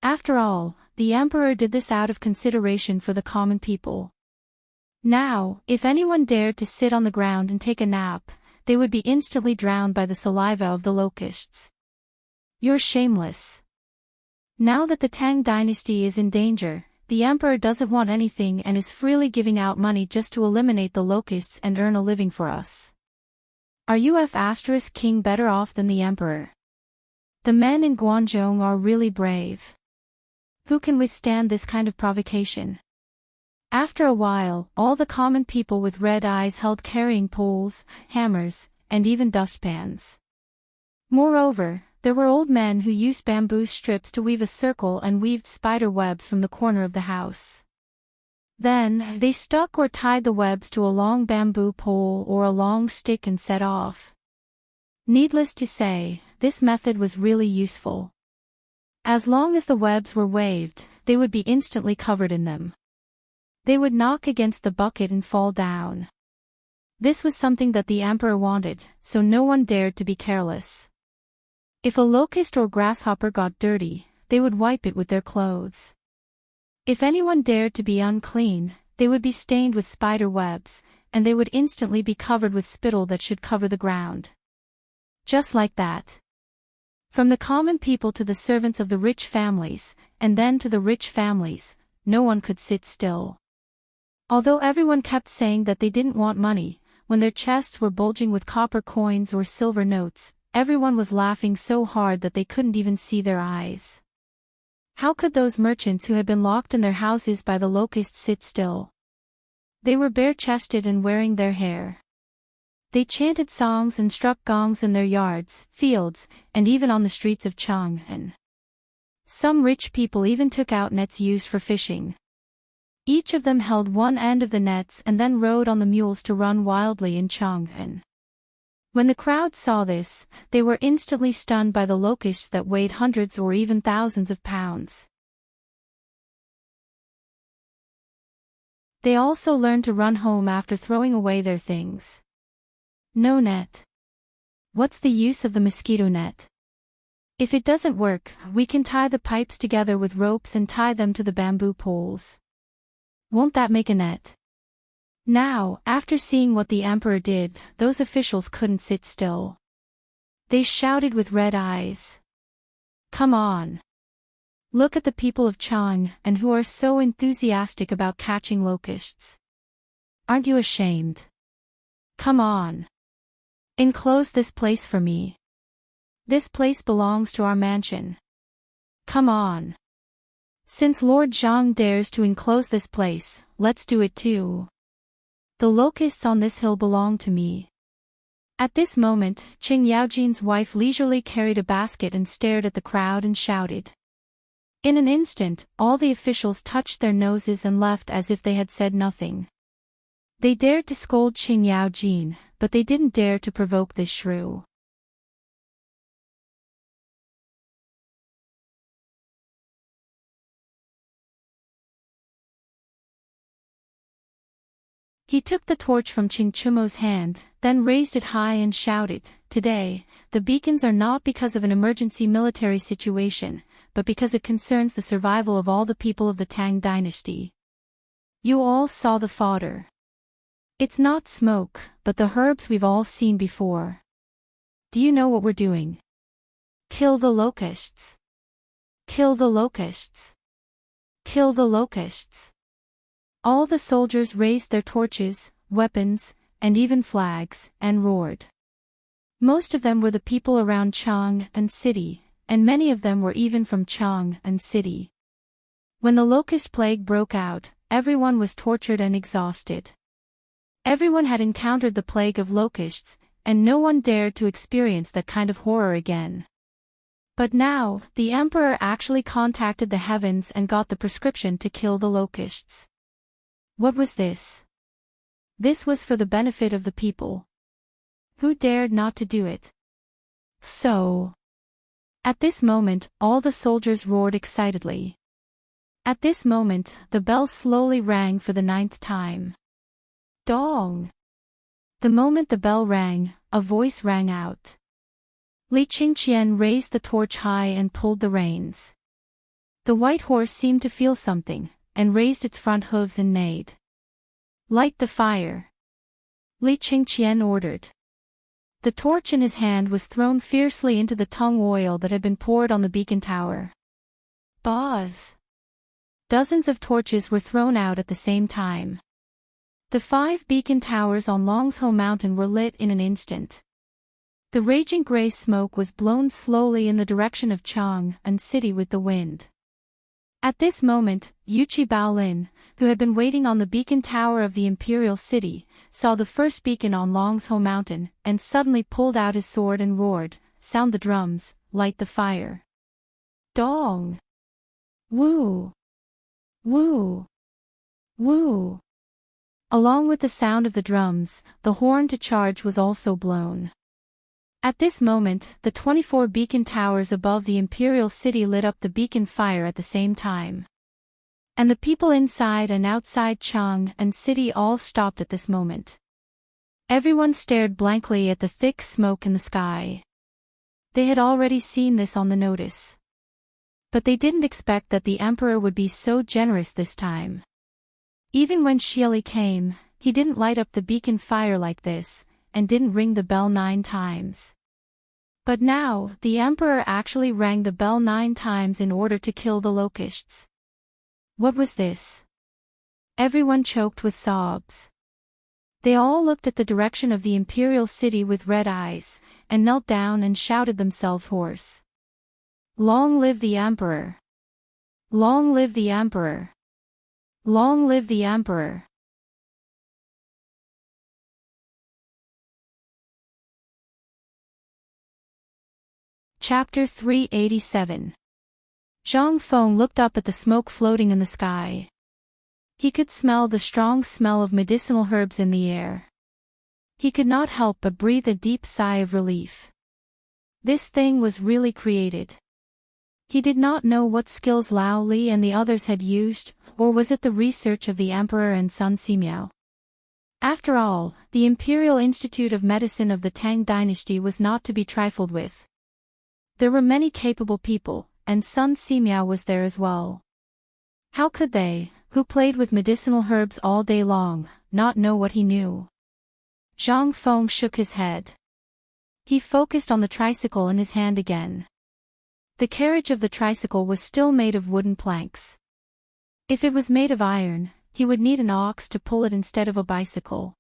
A: After all, the emperor did this out of consideration for the common people. Now, if anyone dared to sit on the ground and take a nap, they would be instantly drowned by the saliva of the locusts. You're shameless. Now that the Tang dynasty is in danger, the emperor doesn't want anything and is freely giving out money just to eliminate the locusts and earn a living for us. Are king better off than the emperor? The men in Guangzhou are really brave. Who can withstand this kind of provocation? After a while, all the common people with red eyes held carrying poles, hammers, and even dustpans. Moreover, there were old men who used bamboo strips to weave a circle and weaved spider webs from the corner of the house. Then, they stuck or tied the webs to a long bamboo pole or a long stick and set off. Needless to say, this method was really useful. As long as the webs were waved, they would be instantly covered in them. They would knock against the bucket and fall down. This was something that the emperor wanted, so no one dared to be careless. If a locust or grasshopper got dirty, they would wipe it with their clothes. If anyone dared to be unclean, they would be stained with spider webs, and they would instantly be covered with spittle that should cover the ground. Just like that. From the common people to the servants of the rich families, and then to the rich families, no one could sit still. Although everyone kept saying that they didn't want money, when their chests were bulging with copper coins or silver notes, everyone was laughing so hard that they couldn't even see their eyes. How could those merchants who had been locked in their houses by the locusts sit still? They were bare-chested and wearing their hair. They chanted songs and struck gongs in their yards, fields, and even on the streets of Chang'an. Some rich people even took out nets used for fishing. Each of them held one end of the nets and then rode on the mules to run wildly in Chang'an. When the crowd saw this, they were instantly stunned by the locusts that weighed hundreds or even thousands of pounds. They also learned to run home after throwing away their things. No net. What's the use of the mosquito net? If it doesn't work, we can tie the pipes together with ropes and tie them to the bamboo poles. Won't that make a net? Now, after seeing what the emperor did, those officials couldn't sit still. They shouted with red eyes. Come on. Look at the people of Chang, and who are so enthusiastic about catching locusts. Aren't you ashamed? Come on. Enclose this place for me. This place belongs to our mansion. Come on. Since Lord Zhang dares to enclose this place, let's do it too. The locusts on this hill belong to me. At this moment, Qing Yaojin's wife leisurely carried a basket and stared at the crowd and shouted. In an instant, all the officials touched their noses and left as if they had said nothing. They dared to scold Qing Yaojin, but they didn't dare to provoke this shrew. He took the torch from Qing Chumo's hand, then raised it high and shouted, Today, the beacons are not because of an emergency military situation, but because it concerns the survival of all the people of the Tang dynasty. You all saw the fodder. It's not smoke, but the herbs we've all seen before. Do you know what we're doing? Kill the locusts. Kill the locusts. Kill the locusts. All the soldiers raised their torches, weapons, and even flags, and roared. Most of them were the people around Chang'an City, and many of them were even from Chang'an City. When the locust plague broke out, everyone was tortured and exhausted. Everyone had encountered the plague of locusts, and no one dared to experience that kind of horror again. But now, the emperor actually contacted the heavens and got the prescription to kill the locusts. What was this? This was for the benefit of the people. Who dared not to do it? So. At this moment, all the soldiers roared excitedly. At this moment, the bell slowly rang for the 9th time. Dong! The moment the bell rang, a voice rang out. Li Qingqian raised the torch high and pulled the reins. The white horse seemed to feel something, and raised its front hooves and neighed. Light the fire! Li Qingqian ordered. The torch in his hand was thrown fiercely into the tung oil that had been poured on the beacon tower. Buzz! Dozens of torches were thrown out at the same time. The 5 beacon towers on Longsho Mountain were lit in an instant. The raging gray smoke was blown slowly in the direction of Chang'an City with the wind. At this moment, Yuchi Baolin, who had been waiting on the beacon tower of the imperial city, saw the first beacon on Longsho Mountain, and suddenly pulled out his sword and roared, "Sound the drums, light the fire." Dong! Woo! Woo! Woo! Along with the sound of the drums, the horn to charge was also blown. At this moment, the 24 beacon towers above the imperial city lit up the beacon fire at the same time. And the people inside and outside Chang'an City all stopped at this moment. Everyone stared blankly at the thick smoke in the sky. They had already seen this on the notice. But they didn't expect that the emperor would be so generous this time. Even when Xieli came, he didn't light up the beacon fire like this, and didn't ring the bell 9 times. But now, the emperor actually rang the bell 9 times in order to kill the locusts. What was this? Everyone choked with sobs. They all looked at the direction of the imperial city with red eyes, and knelt down and shouted themselves hoarse. Long live the emperor! Long live the emperor! Long live the emperor! Chapter 387. Zhang Feng looked up at the smoke floating in the sky. He could smell the strong smell of medicinal herbs in the air. He could not help but breathe a deep sigh of relief. This thing was really created. He did not know what skills Lao Li and the others had used, or was it the research of the emperor and Sun Simiao? After all, the Imperial Institute of Medicine of the Tang Dynasty was not to be trifled with. There were many capable people, and Sun Simiao was there as well. How could they, who played with medicinal herbs all day long, not know what he knew? Zhang Feng shook his head. He focused on the tricycle in his hand again. The carriage of the tricycle was still made of wooden planks. If it was made of iron, he would need an ox to pull it instead of a bicycle.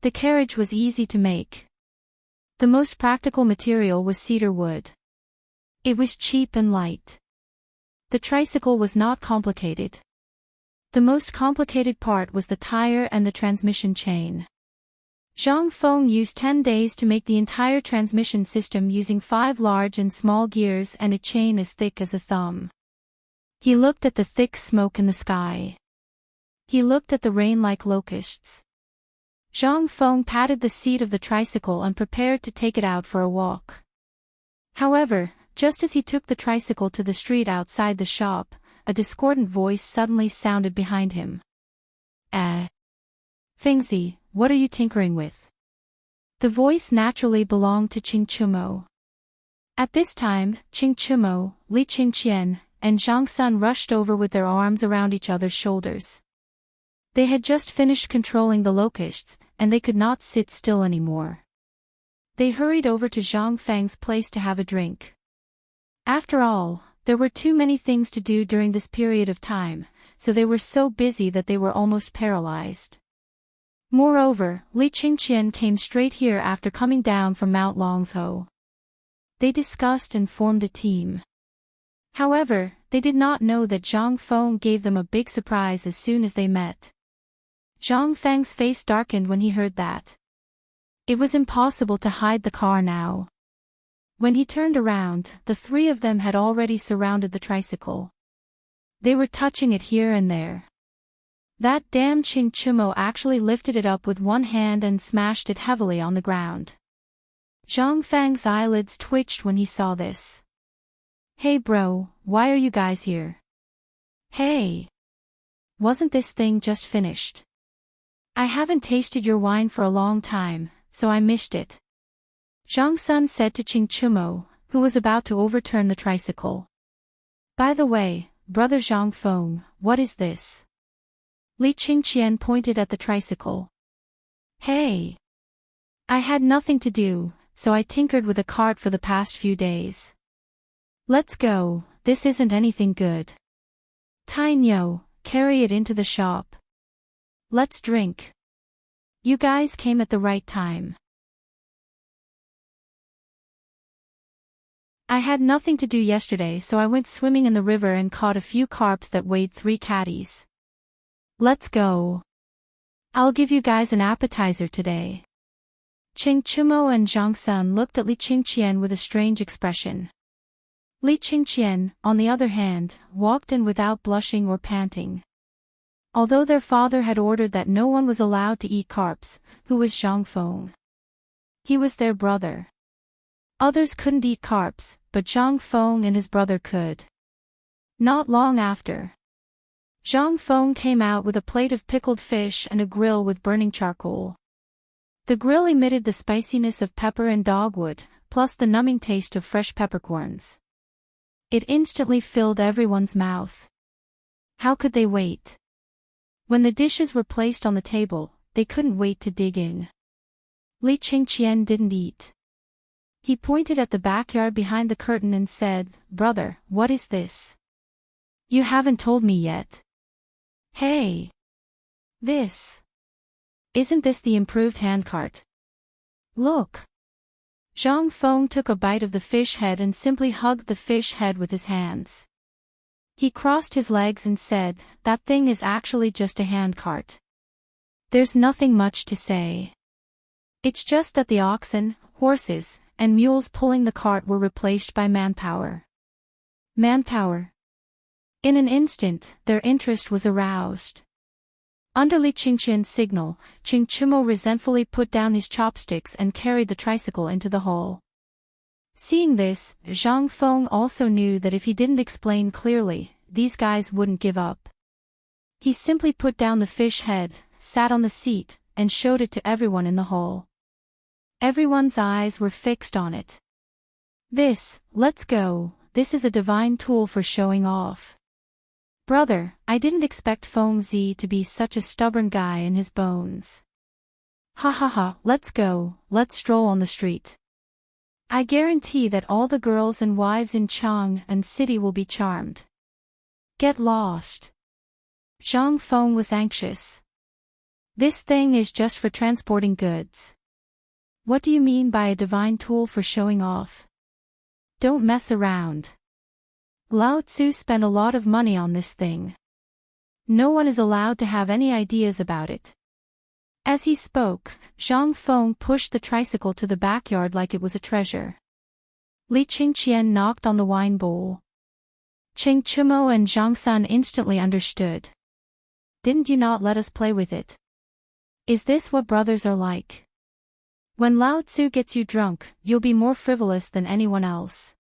A: The carriage was easy to make. The most practical material was cedar wood. It was cheap and light. The tricycle was not complicated. The most complicated part was the tire and the transmission chain. Zhang Feng used 10 days to make the entire transmission system using 5 large and small gears and a chain as thick as a thumb. He looked at the thick smoke in the sky. He looked at the rain like locusts. Zhang Feng patted the seat of the tricycle and prepared to take it out for a walk. However, just as he took the tricycle to the street outside the shop, a discordant voice suddenly sounded behind him. Fengzi, what are you tinkering with? The voice naturally belonged to Qing Chumo. At this time, Qing Chumo, Li Qingqian, and Zhang Sun rushed over with their arms around each other's shoulders. They had just finished controlling the locusts, and they could not sit still anymore. They hurried over to Zhang Feng's place to have a drink. After all, there were too many things to do during this period of time, so they were so busy that they were almost paralyzed. Moreover, Li Qingqian came straight here after coming down from Mount Longsho. They discussed and formed a team. However, they did not know that Zhang Feng gave them a big surprise as soon as they met. Zhang Feng's face darkened when he heard that. It was impossible to hide the car now. When he turned around, the three of them had already surrounded the tricycle. They were touching it here and there. That damn Ching Chumo actually lifted it up with one hand and smashed it heavily on the ground. Zhang Feng's eyelids twitched when he saw this. Hey bro, why are you guys here? Hey! Wasn't this thing just finished? I haven't tasted your wine for a long time, so I missed it. Zhang Sun said to Ching Chumo, who was about to overturn the tricycle. By the way, brother Zhang Feng, what is this? Li Qingqian pointed at the tricycle. Hey! I had nothing to do, so I tinkered with a cart for the past few days. Let's go, this isn't anything good. Tainyo, carry it into the shop. Let's drink. You guys came at the right time. I had nothing to do yesterday, so I went swimming in the river and caught a few carps that weighed 3 catties. Let's go. I'll give you guys an appetizer today. Ching Chumo and Zhang Sun looked at Li Qingqian with a strange expression. Li Qingqian, on the other hand, walked in without blushing or panting. Although their father had ordered that no one was allowed to eat carps, who was Zhang Feng? He was their brother. Others couldn't eat carps, but Zhang Feng and his brother could. Not long after, Zhang Feng came out with a plate of pickled fish and a grill with burning charcoal. The grill emitted the spiciness of pepper and dogwood, plus the numbing taste of fresh peppercorns. It instantly filled everyone's mouth. How could they wait? When the dishes were placed on the table, they couldn't wait to dig in. Li Qingqian didn't eat. He pointed at the backyard behind the curtain and said, "Brother, what is this? You haven't told me yet." Hey! Isn't this the improved handcart? Look! Zhang Feng took a bite of the fish head and simply hugged the fish head with his hands. He crossed his legs and said, "That thing is actually just a handcart. There's nothing much to say. It's just that the oxen, horses, and mules pulling the cart were replaced by manpower." Manpower. In an instant, their interest was aroused. Under Li Qingqian's signal, Ching Chumo resentfully put down his chopsticks and carried the tricycle into the hall. Seeing this, Zhang Feng also knew that if he didn't explain clearly, these guys wouldn't give up. He simply put down the fish head, sat on the seat, and showed it to everyone in the hall. Everyone's eyes were fixed on it. Let's go, this is a divine tool for showing off. Brother, I didn't expect Feng Zi to be such a stubborn guy in his bones. Ha ha ha, let's go, let's stroll on the street. I guarantee that all the girls and wives in Chang and City will be charmed. Get lost. Zhang Feng was anxious. This thing is just for transporting goods. What do you mean by a divine tool for showing off? Don't mess around. Lao Tzu spent a lot of money on this thing. No one is allowed to have any ideas about it. As he spoke, Zhang Feng pushed the tricycle to the backyard like it was a treasure. Li Qingqian knocked on the wine bowl. Ching Chumo and Zhang Sun instantly understood. Didn't you not let us play with it? Is this what brothers are like? When Lao Tzu gets you drunk, you'll be more frivolous than anyone else.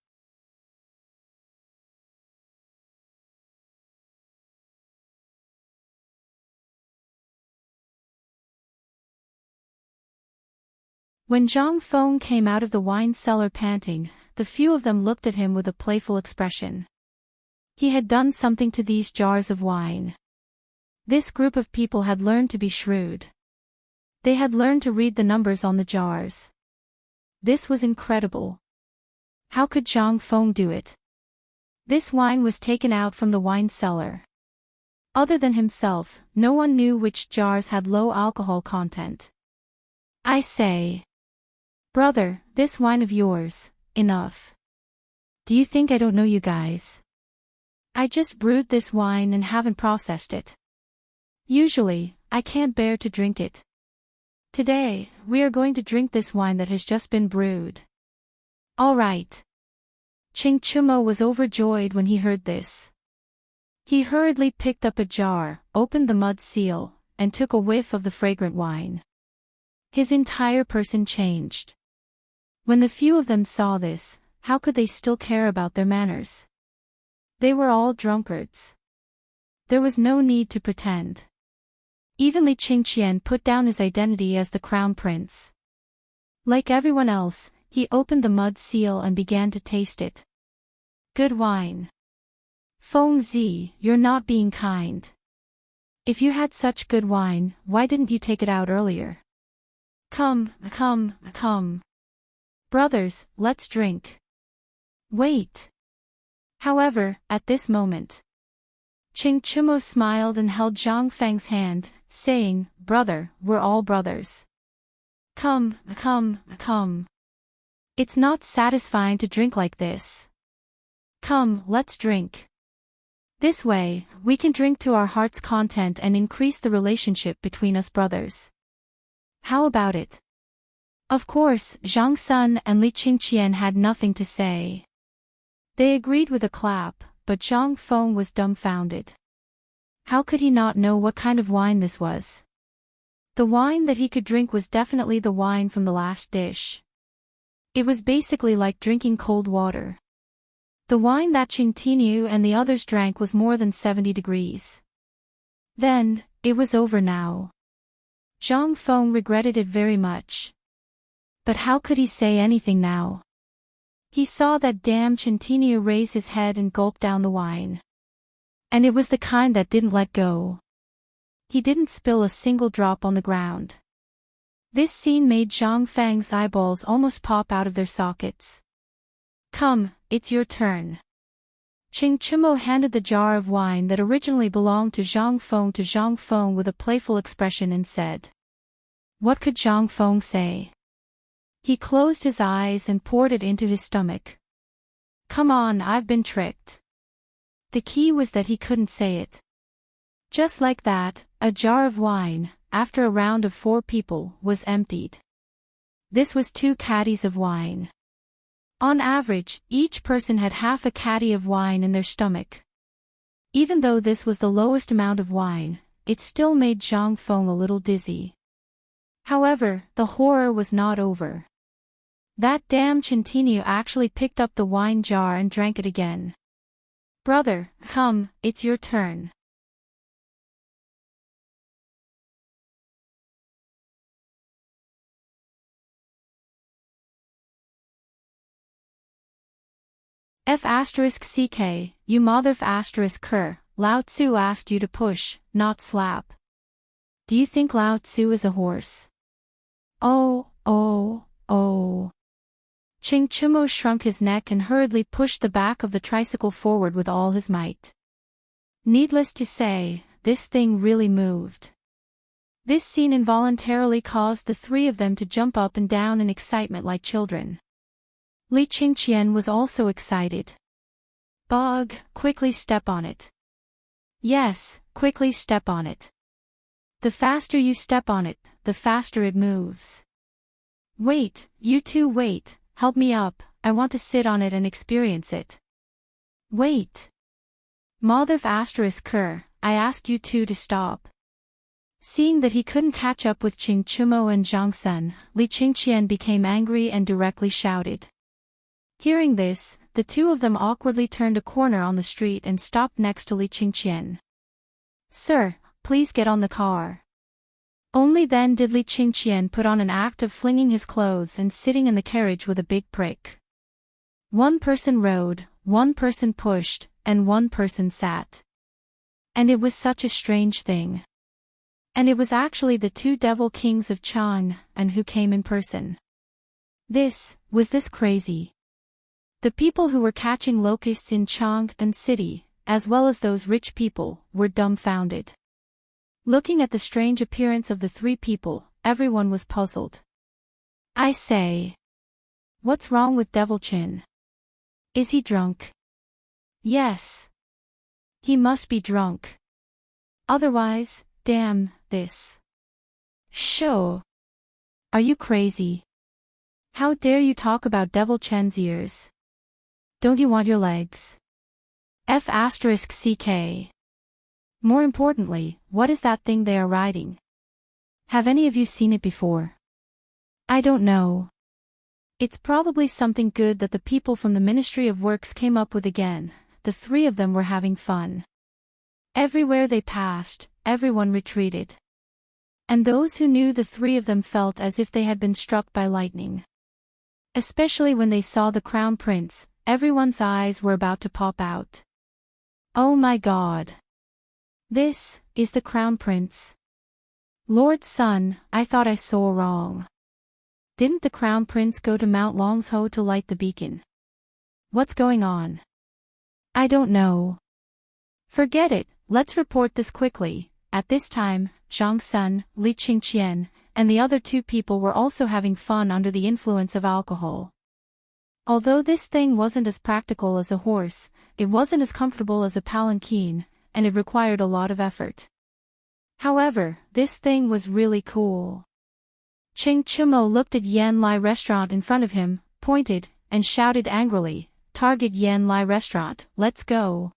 A: When Zhang Feng came out of the wine cellar panting, the few of them looked at him with a playful expression. He had done something to these jars of wine. This group of people had learned to be shrewd. They had learned to read the numbers on the jars. This was incredible. How could Zhang Feng do it? This wine was taken out from the wine cellar. Other than himself, no one knew which jars had low alcohol content. I say, brother, this wine of yours, enough. Do you think I don't know you guys? I just brewed this wine and haven't processed it. Usually, I can't bear to drink it. Today, we are going to drink this wine that has just been brewed. All right. Ching Chumo was overjoyed when he heard this. He hurriedly picked up a jar, opened the mud seal, and took a whiff of the fragrant wine. His entire person changed. When the few of them saw this, how could they still care about their manners? They were all drunkards. There was no need to pretend. Even Li Qingqian put down his identity as the crown prince. Like everyone else, he opened the mud seal and began to taste it. Good wine. Feng Zi, you're not being kind. If you had such good wine, why didn't you take it out earlier? Come. Brothers, let's drink. Wait. However, at this moment, Ching Chumo smiled and held Zhang Feng's hand, saying, Brother, we're all brothers. Come. It's not satisfying to drink like this. Come, let's drink. This way, we can drink to our heart's content and increase the relationship between us brothers. How about it? Of course, Zhang Sun and Li Qingqian had nothing to say. They agreed with a clap, but Zhang Feng was dumbfounded. How could he not know what kind of wine this was? The wine that he could drink was definitely the wine from the last dish. It was basically like drinking cold water. The wine that Qing Tinu and the others drank was more than 70 degrees. Then, it was over now. Zhang Feng regretted it very much. But how could he say anything now? He saw that damn Qing Tinu raise his head and gulp down the wine. And it was the kind that didn't let go. He didn't spill a single drop on the ground. This scene made Zhang Feng's eyeballs almost pop out of their sockets. Come, it's your turn. Ching Chumo handed the jar of wine that originally belonged to Zhang Feng with a playful expression and said. What could Zhang Feng say? He closed his eyes and poured it into his stomach. Come on, I've been tricked. The key was that he couldn't say it. Just like that, a jar of wine, after a round of 4 people, was emptied. This was 2 caddies of wine. On average, each person had half a caddy of wine in their stomach. Even though this was the lowest amount of wine, it still made Zhang Feng a little dizzy. However, the horror was not over. That damn Chintinu actually picked up the wine jar and drank it again. Brother, come, it's your turn. F*ck, you mother***, Lao Tzu asked you to push, not slap. Do you think Lao Tzu is a horse? Oh. Ching Chumo shrunk his neck and hurriedly pushed the back of the tricycle forward with all his might. Needless to say, this thing really moved. This scene involuntarily caused the 3 of them to jump up and down in excitement like children. Li Qingqian was also excited. Bug, quickly step on it. Yes, quickly step on it. The faster you step on it, the faster it moves. Wait, you two wait, help me up, I want to sit on it and experience it. Wait. Mother***, I asked you two to stop. Seeing that he couldn't catch up with Ching Chumo and Zhang Sun, Li Qingqian became angry and directly shouted. Hearing this, the 2 of them awkwardly turned a corner on the street and stopped next to Li Qingqian. Sir, please get on the car. Only then did Li Qingqian put on an act of flinging his clothes and sitting in the carriage with a big prick. 1 person rode, 1 person pushed, and 1 person sat. And it was such a strange thing. And it was actually the 2 devil kings of Chang, and who came in person. Was this crazy? The people who were catching locusts in Chang'an City, as well as those rich people, were dumbfounded. Looking at the strange appearance of the 3 people, everyone was puzzled. I say. What's wrong with Devil Chin? Is he drunk? Yes. He must be drunk. Otherwise, damn this show. Are you crazy? How dare you talk about Devil Chen's ears? Don't you want your legs? F***CK. More importantly, what is that thing they are riding? Have any of you seen it before? I don't know. It's probably something good that the people from the Ministry of Works came up with again. The three of them were having fun. Everywhere they passed, everyone retreated. And those who knew the three of them felt as if they had been struck by lightning. Especially when they saw the Crown Prince, everyone's eyes were about to pop out. Oh my God. This is the Crown Prince. Lord Sun, I thought I saw wrong. Didn't the Crown Prince go to Mount Longsho to light the beacon? What's going on? I don't know. Forget it, let's report this quickly. At this time, Zhang Sun, Li Qingqian, and the other two people were also having fun under the influence of alcohol. Although this thing wasn't as practical as a horse, it wasn't as comfortable as a palanquin, and it required a lot of effort. However, this thing was really cool. Ching Chumo looked at Yan Lai restaurant in front of him, pointed, and shouted angrily, "Target Yan Lai restaurant, let's go."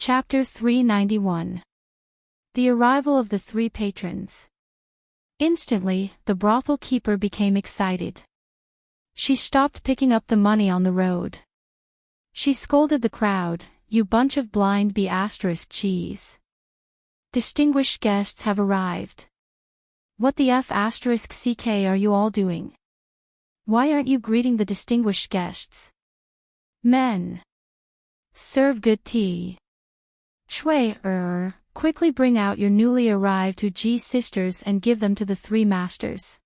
A: Chapter 391. The arrival of the three patrons. Instantly, the brothel keeper became excited. She stopped picking up the money on the road. She scolded the crowd, "You bunch of blind B***cheese. Distinguished guests have arrived. What the F***ck are you all doing? Why aren't you greeting the distinguished guests? Men. Serve good tea. Shui, quickly bring out your newly arrived Huji sisters and give them to the three masters.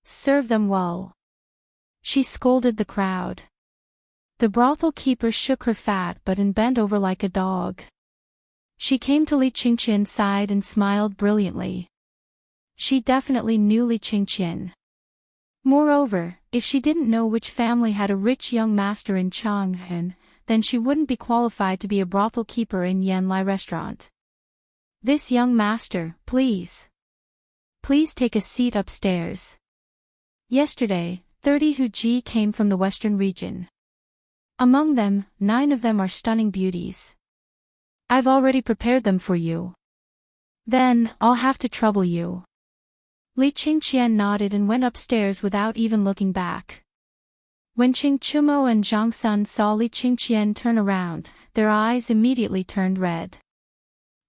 A: Serve them well." She scolded the crowd. The brothel keeper shook her fat butt and bent over like a dog. She came to Li Qingqian's side and smiled brilliantly. She definitely knew Li Qingqian. Moreover, if she didn't know which family had a rich young master in Chang'an, then she wouldn't be qualified to be a brothel keeper in Yan Lai restaurant. "This young master, please. Please take a seat upstairs. Yesterday, 30 Huji came from the western region. Among them, 9 of them are stunning beauties. I've already prepared them for you. Then, I'll have to trouble you." Li Qingqian nodded and went upstairs without even looking back. When Ching Chumo and Zhang Sun saw Li Qingqian turn around, their eyes immediately turned red.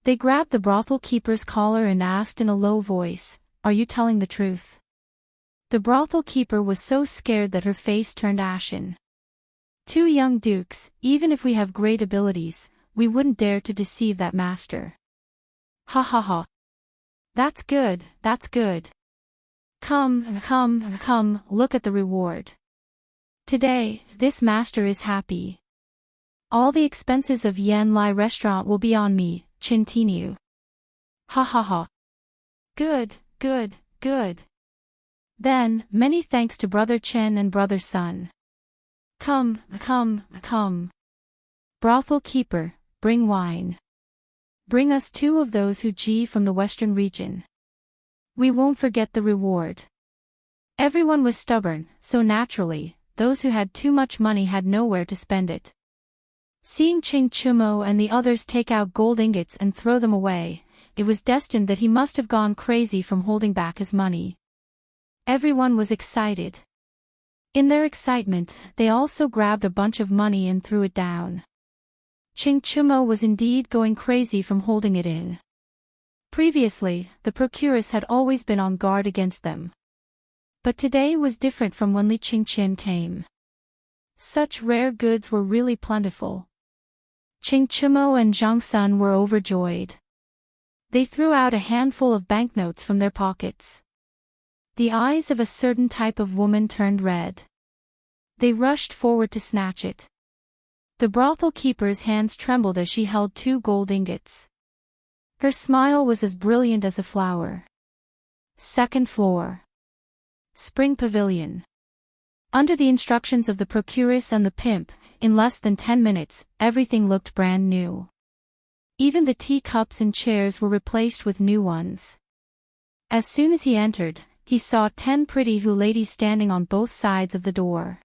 A: They grabbed the brothel keeper's collar and asked in a low voice, "Are you telling the truth?" The brothel keeper was so scared that her face turned ashen. "Two young dukes, even if we have great abilities, we wouldn't dare to deceive that master." "Ha ha ha. That's good, that's good. Come, look at the reward. Today, this master is happy. All the expenses of Yan Lai restaurant will be on me, Chintinu. Ha ha ha. Good. Then, many thanks to Brother Chen and Brother Sun. Come. Brothel keeper, bring wine. Bring us 2 of those Huji from the western region. We won't forget the reward." Everyone was stubborn, so naturally, those who had too much money had nowhere to spend it. Seeing Ching Chumo and the others take out gold ingots and throw them away, it was destined that he must have gone crazy from holding back his money. Everyone was excited. In their excitement, they also grabbed a bunch of money and threw it down. Ching Chumo was indeed going crazy from holding it in. Previously, the procuress had always been on guard against them. But today was different from when Li Qingqian came. Such rare goods were really plentiful. Ching Chumo and Zhang Sun were overjoyed. They threw out a handful of banknotes from their pockets. The eyes of a certain type of woman turned red. They rushed forward to snatch it. The brothel keeper's hands trembled as she held 2 gold ingots. Her smile was as brilliant as a flower. Second floor. Spring Pavilion. Under the instructions of the procuress and the pimp, in less than 10 minutes, everything looked brand new. Even the teacups and chairs were replaced with new ones. As soon as he entered, he saw 10 pretty ladies standing on both sides of the door.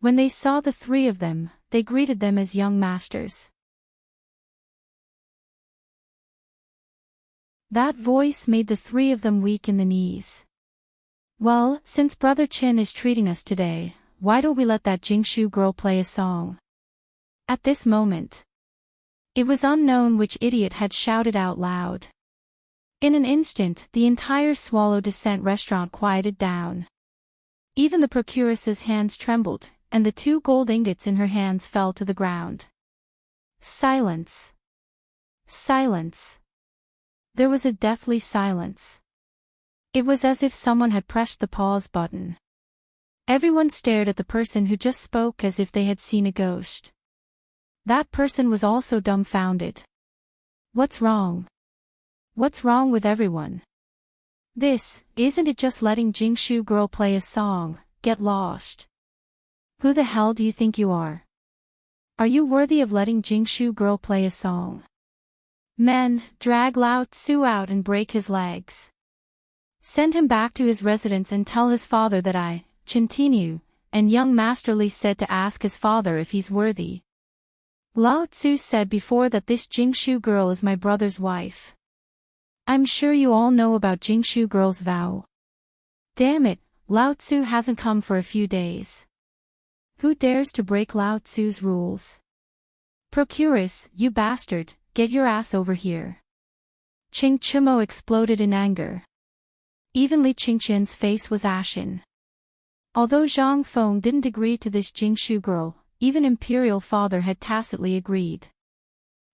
A: When they saw the 3 of them, they greeted them as young masters. That voice made the 3 of them weak in the knees. Well, since Brother Chin is treating us today, why don't we let that Jingshu girl play a song? At this moment, it was unknown which idiot had shouted out loud. In an instant, the entire Swallow Descent restaurant quieted down. Even the procuress's hands trembled, and the 2 gold ingots in her hands fell to the ground. Silence. Silence. There was a deathly silence. It was as if someone had pressed the pause button. Everyone stared at the person who just spoke as if they had seen a ghost. That person was also dumbfounded. What's wrong? What's wrong with everyone? Isn't it just letting Jingshu girl play a song? Get lost. Who the hell do you think you are? Are you worthy of letting Jingshu girl play a song? Men, drag Lao Tzu out and break his legs. Send him back to his residence and tell his father that I, Chintinu, and young Master Li said to ask his father if he's worthy. Lao Tzu said before that this Jingshu girl is my brother's wife. I'm sure you all know about Jingshu girl's vow. Damn it, Lao Tzu hasn't come for a few days. Who dares to break Lao Tzu's rules? Procuress, you bastard, get your ass over here. Ching Chimo exploded in anger. Even Li Qingqian's face was ashen. Although Zhang Feng didn't agree to this Jingshu girl, even Imperial Father had tacitly agreed.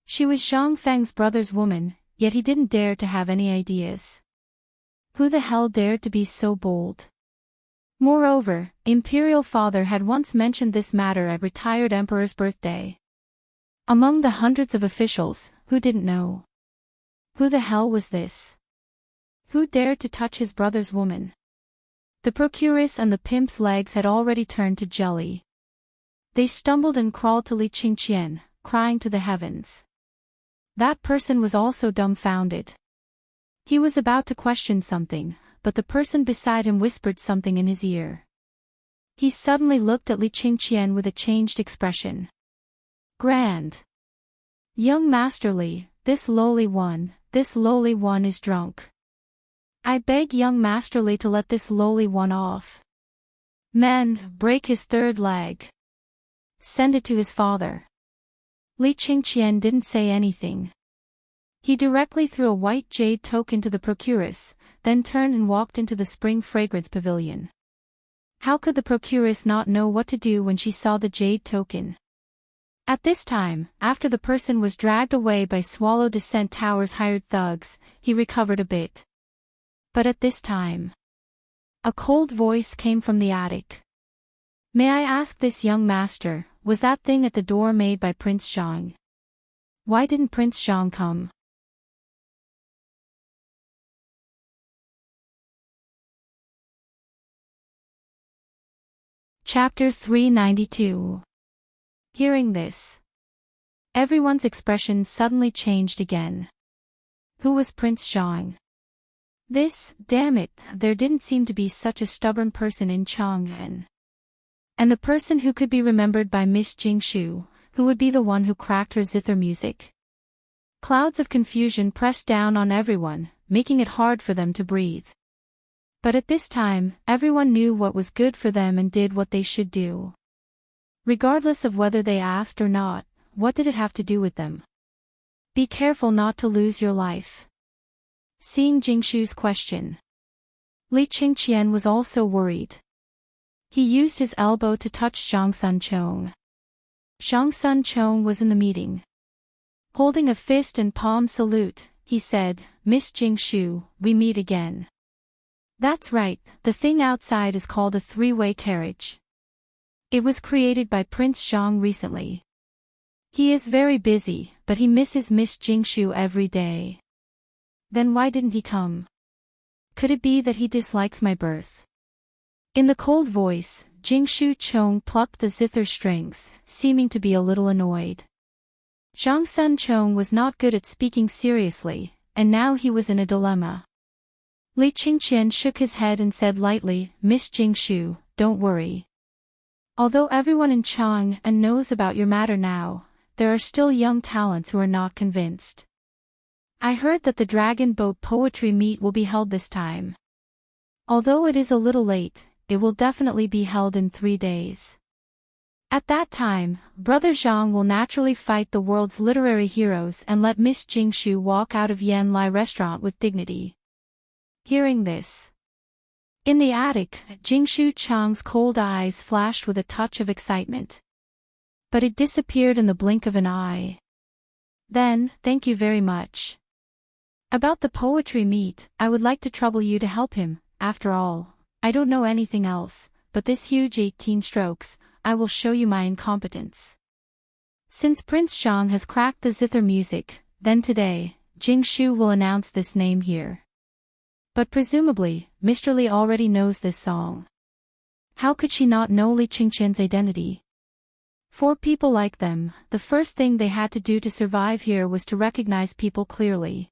A: She was Zhang Feng's brother's woman, yet he didn't dare to have any ideas. Who the hell dared to be so bold? Moreover, Imperial Father had once mentioned this matter at retired Emperor's birthday. Among the hundreds of officials, who didn't know? Who the hell was this? Who dared to touch his brother's woman? The procuress and the pimp's legs had already turned to jelly. They stumbled and crawled to Li Qingqian, crying to the heavens. That person was also dumbfounded. He was about to question something, but the person beside him whispered something in his ear. He suddenly looked at Li Qingqian with a changed expression. Grand. Young Master Li, this lowly one is drunk. I beg young Master Li to let this lowly one off. Men, break his 3rd leg. Send it to his father. Li Qingqian didn't say anything. He directly threw a white jade token to the procuress, then turned and walked into the Spring Fragrance Pavilion. How could the procuress not know what to do when she saw the jade token? At this time, after the person was dragged away by Swallow Descent Tower's hired thugs, he recovered a bit. But at this time, a cold voice came from the attic. May I ask this young master, was that thing at the door made by Prince Zhang? Why didn't Prince Zhang come? Chapter 392. Hearing this, everyone's expression suddenly changed again. Who was Prince Zhang? Damn it, there didn't seem to be such a stubborn person in Chang'an. And the person who could be remembered by Miss Jingshu, who would be the one who cracked her zither music. Clouds of confusion pressed down on everyone, making it hard for them to breathe. But at this time, everyone knew what was good for them and did what they should do. Regardless of whether they asked or not, what did it have to do with them? Be careful not to lose your life. Seeing Jingshu's question, Li Qingqian was also worried. He used his elbow to touch Zhang Sunchong. Zhang Sunchong was in the meeting. Holding a fist and palm salute, he said, Miss Jingshu, we meet again. That's right, the thing outside is called a three-way carriage. It was created by Prince Zhang recently. He is very busy, but he misses Miss Jingshu every day. Then why didn't he come? Could it be that he dislikes my birth? In the cold voice, Jingshu Chong plucked the zither strings, seeming to be a little annoyed. Zhang Sun Chong was not good at speaking seriously, and now he was in a dilemma. Li Qingqian shook his head and said lightly, Miss Jingshu, don't worry. Although everyone in Chang'an knows about your matter now, there are still young talents who are not convinced. I heard that the Dragon Boat Poetry Meet will be held this time. Although it is a little late, it will definitely be held in 3 days. At that time, Brother Zhang will naturally fight the world's literary heroes and let Miss Jingshu walk out of Yan Lai restaurant with dignity. Hearing this, in the attic, Jingshu Chang's cold eyes flashed with a touch of excitement. But it disappeared in the blink of an eye. Then, thank you very much. About the poetry meet, I would like to trouble you to help him. After all, I don't know anything else, but this huge 18 strokes, I will show you my incompetence. Since Prince Zhang has cracked the zither music, then today, Jingshu will announce this name here. But presumably, Mr. Li already knows this song. How could she not know Li Qingqian's identity? For people like them, the first thing they had to do to survive here was to recognize people clearly.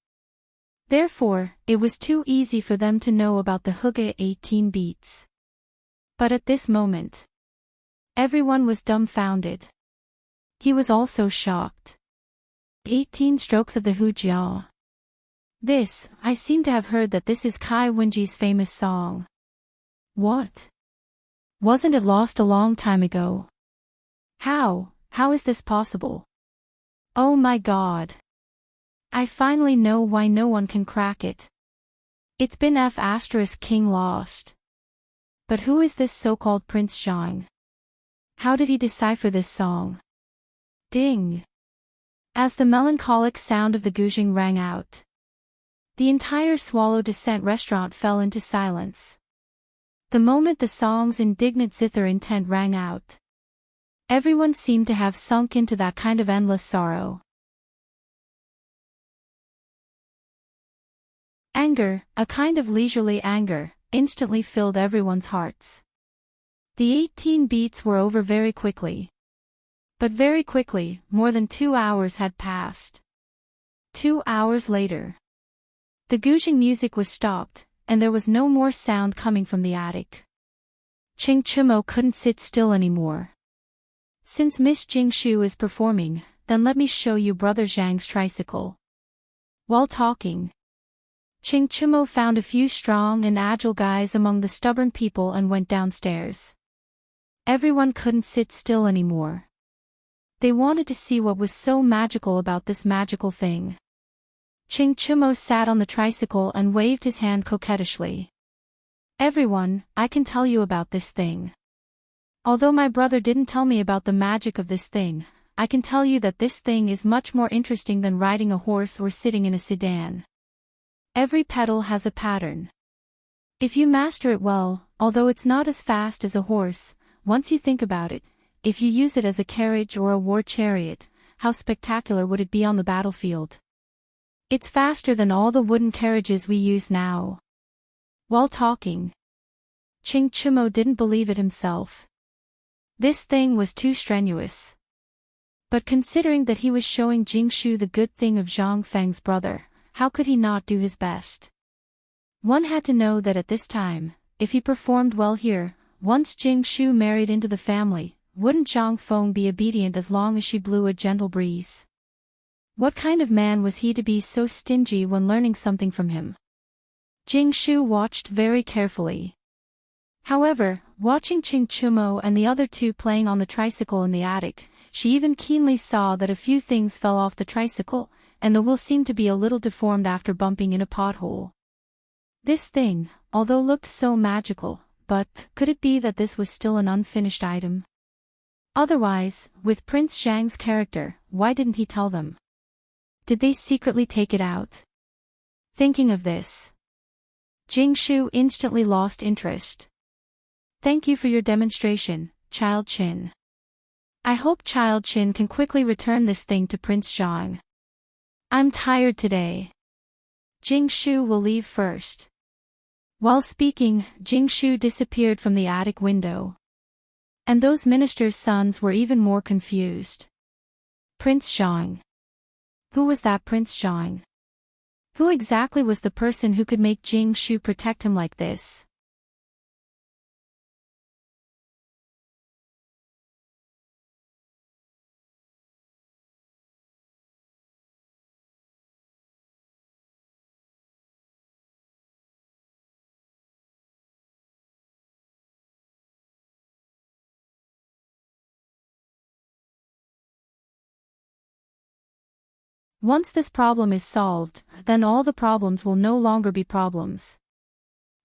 A: Therefore, it was too easy for them to know about the Hygge 18 beats. But at this moment, everyone was dumbfounded. He was also shocked. 18 strokes of the Hujiao. This, I seem to have heard that this is Kai Wenji's famous song. What? Wasn't it lost a long time ago? How is this possible? Oh my God. I finally know why no one can crack it. It's been F*King lost. But who is this so-called Prince Zhang? How did he decipher this song? Ding! As the melancholic sound of the guzheng rang out, the entire Swallow Descent restaurant fell into silence. The moment the song's indignant zither intent rang out, everyone seemed to have sunk into that kind of endless sorrow. Anger, a kind of leisurely anger, instantly filled everyone's hearts. The 18 beats were over very quickly. But very quickly, more than 2 hours had passed. 2 hours later, the guzheng music was stopped, and there was no more sound coming from the attic. Ching Chimo couldn't sit still anymore. Since Miss Jingshu is performing, then let me show you Brother Zhang's tricycle. While talking, Ching Chimo found a few strong and agile guys among the stubborn people and went downstairs. Everyone couldn't sit still anymore. They wanted to see what was so magical about this magical thing. Ching Chimo sat on the tricycle and waved his hand coquettishly. Everyone, I can tell you about this thing. Although my brother didn't tell me about the magic of this thing, I can tell you that this thing is much more interesting than riding a horse or sitting in a sedan. Every pedal has a pattern. If you master it well, although it's not as fast as a horse, once you think about it, if you use it as a carriage or a war chariot, how spectacular would it be on the battlefield? It's faster than all the wooden carriages we use now. While talking, Ching Chimo didn't believe it himself. This thing was too strenuous. But considering that he was showing Jingshu the good thing of Zhang Feng's brother, how could he not do his best? One had to know that at this time, if he performed well here, once Jingshu married into the family, wouldn't Zhang Feng be obedient as long as she blew a gentle breeze? What kind of man was he to be so stingy when learning something from him? Jingshu watched very carefully. However, watching Ching Chimo and the other two playing on the tricycle in the attic, she even keenly saw that a few things fell off the tricycle, and the wheel seemed to be a little deformed after bumping in a pothole. This thing, although looked so magical, but could it be that this was still an unfinished item? Otherwise, with Prince Zhang's character, why didn't he tell them? Did they secretly take it out? Thinking of this, Jingshu instantly lost interest. Thank you for your demonstration, Child Qin. I hope Child Qin can quickly return this thing to Prince Zhang. I'm tired today. Jingshu will leave first. While speaking, Jingshu disappeared from the attic window. And those ministers' sons were even more confused. Prince Zhang. Who was that Prince Zhang? Who exactly was the person who could make Jingshu protect him like this? Once this problem is solved, then all the problems will no longer be problems.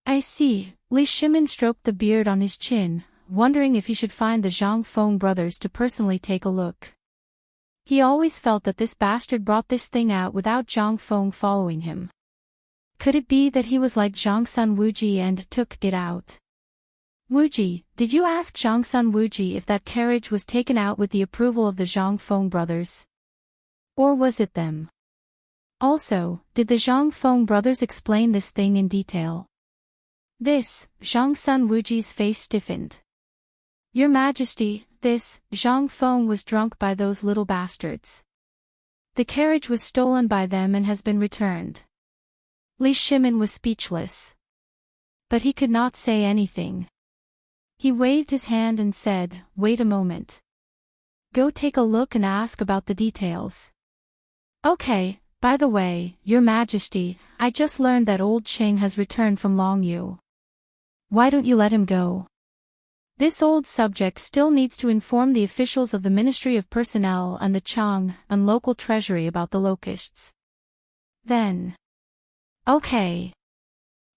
A: I see. Li Shimin stroked the beard on his chin, wondering if he should find the Zhang Feng brothers to personally take a look. He always felt that this bastard brought this thing out without Zhang Feng following him. Could it be that he was like Zhangsun Wuji and took it out? Wuji, did you ask Zhangsun Wuji if that carriage was taken out with the approval of the Zhang Feng brothers? Or was it them? Also, did the Zhang Feng brothers explain this thing in detail? Zhangsun Wuji's face stiffened. Your Majesty, Zhang Feng was drunk by those little bastards. The carriage was stolen by them and has been returned. Li Shimin was speechless. But he could not say anything. He waved his hand and said, wait a moment. Go take a look and ask about the details. Okay, by the way, Your Majesty, I just learned that old Qing has returned from Longyu. Why don't you let him go? This old subject still needs to inform the officials of the Ministry of Personnel and the Chang and local treasury about the locusts. Then. Okay.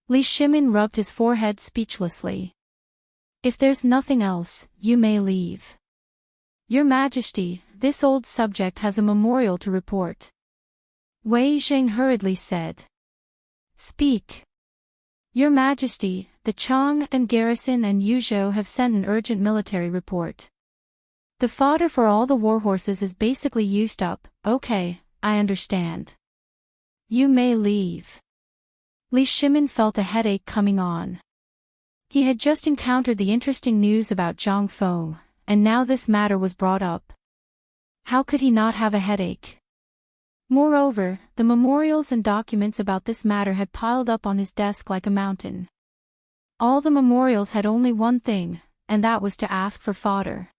A: Li Shimin rubbed his forehead speechlessly. If there's nothing else, you may leave. Your Majesty, this old subject has a memorial to report. Wei Zheng hurriedly said. Speak. Your Majesty, the Chang and garrison and Yuzhou have sent an urgent military report. The fodder for all the warhorses is basically used up. Okay, I understand. You may leave. Li Shimin felt a headache coming on. He had just encountered the interesting news about Zhang Feng, and now this matter was brought up. How could he not have a headache? Moreover, the memorials and documents about this matter had piled up on his desk like a mountain. All the memorials had only one thing, and that was to ask for fodder.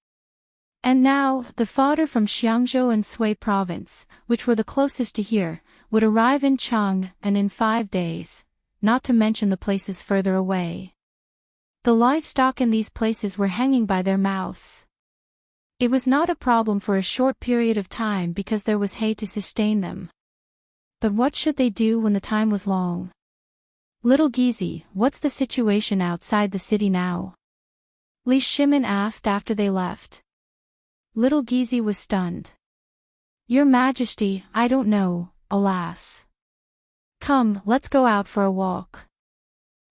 A: And now, the fodder from Xiangzhou and Sui province, which were the closest to here, would arrive in Chang and in 5 days, not to mention the places further away. The livestock in these places were hanging by their mouths. It was not a problem for a short period of time because there was hay to sustain them. But what should they do when the time was long? Little Gizi, what's the situation outside the city now? Li Shimin asked after they left. Little Gizi was stunned. Your Majesty, I don't know, alas. Come, let's go out for a walk.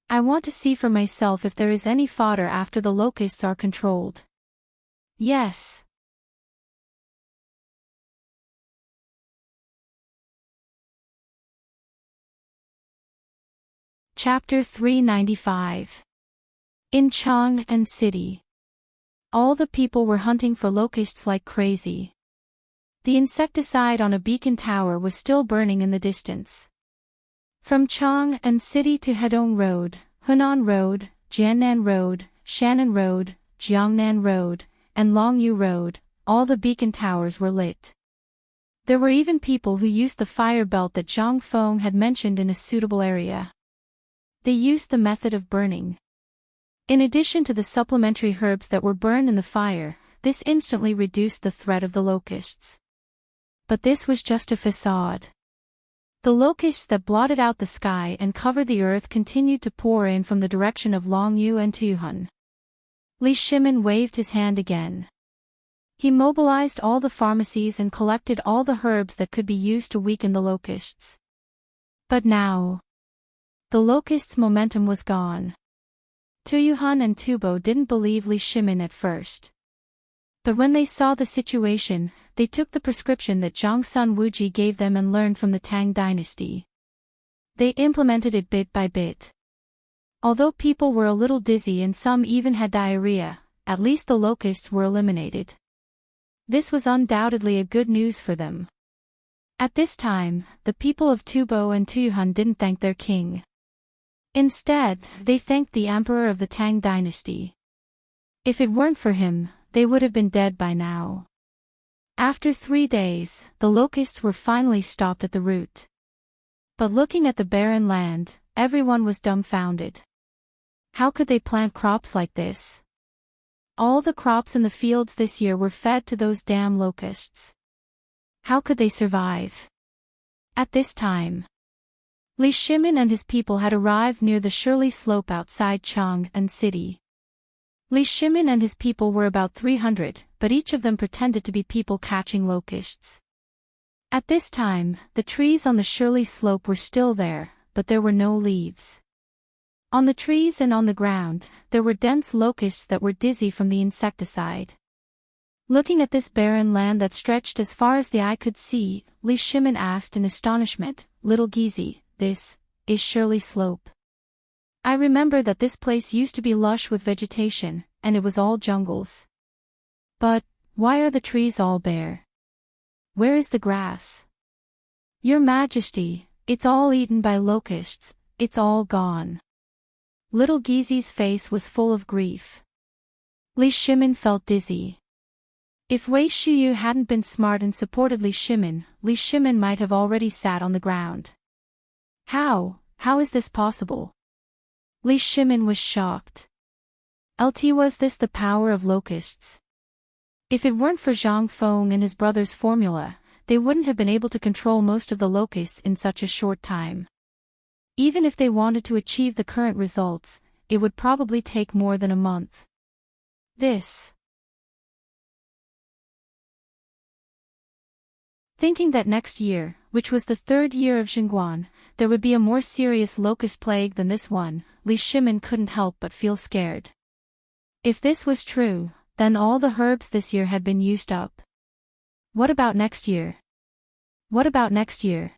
A: I want to see for myself if there is any fodder after the locusts are controlled. Yes. Chapter 395. In Chang and City. All the people were hunting for locusts like crazy. The insecticide on a beacon tower was still burning in the distance. From Chang and City to Hedong Road, Hunan Road, Jiannan Road, Shannon Road, Jiangnan Road, and Longyu Road, all the beacon towers were lit. There were even people who used the fire belt that Zhang Feng had mentioned in a suitable area. They used the method of burning. In addition to the supplementary herbs that were burned in the fire, this instantly reduced the threat of the locusts. But this was just a facade. The locusts that blotted out the sky and covered the earth continued to pour in from the direction of Longyu and Tuhan. Li Shimin waved his hand again. He mobilized all the pharmacies and collected all the herbs that could be used to weaken the locusts. But now, the locusts' momentum was gone. Tuyuhan and Tubo didn't believe Li Shimin at first. But when they saw the situation, they took the prescription that Zhangsun Wuji gave them and learned from the Tang Dynasty. They implemented it bit by bit. Although people were a little dizzy and some even had diarrhea, at least the locusts were eliminated. This was undoubtedly a good news for them. At this time, the people of Tubo and Tuyuhan didn't thank their king. Instead, they thanked the emperor of the Tang Dynasty. If it weren't for him, they would have been dead by now. After 3 days, the locusts were finally stopped at the root. But looking at the barren land, everyone was dumbfounded. How could they plant crops like this? All the crops in the fields this year were fed to those damn locusts. How could they survive? At this time, Li Shimin and his people had arrived near the Shirley Slope outside Chang'an City. Li Shimin and his people were about 300, but each of them pretended to be people catching locusts. At this time, the trees on the Shirley Slope were still there, but there were no leaves. On the trees and on the ground, there were dense locusts that were dizzy from the insecticide. Looking at this barren land that stretched as far as the eye could see, Li Shimin asked in astonishment, "Little Gizi, this is Shirley Slope. I remember that this place used to be lush with vegetation, and it was all jungles. But, why are the trees all bare? Where is the grass? Your Majesty, it's all eaten by locusts, it's all gone." Little Gizi's face was full of grief. Li Shimin felt dizzy. If Wei Shiyu hadn't been smart and supported Li Shimin might have already sat on the ground. How is this possible? Li Shimin was shocked. Was this the power of locusts? If it weren't for Zhang Feng and his brother's formula, they wouldn't have been able to control most of the locusts in such a short time. Even if they wanted to achieve the current results, it would probably take more than a month. Thinking that next year, which was the 3rd year of Xinguan, there would be a more serious locust plague than this one, Li Shimin couldn't help but feel scared. If this was true, then all the herbs this year had been used up. What about next year? What about next year?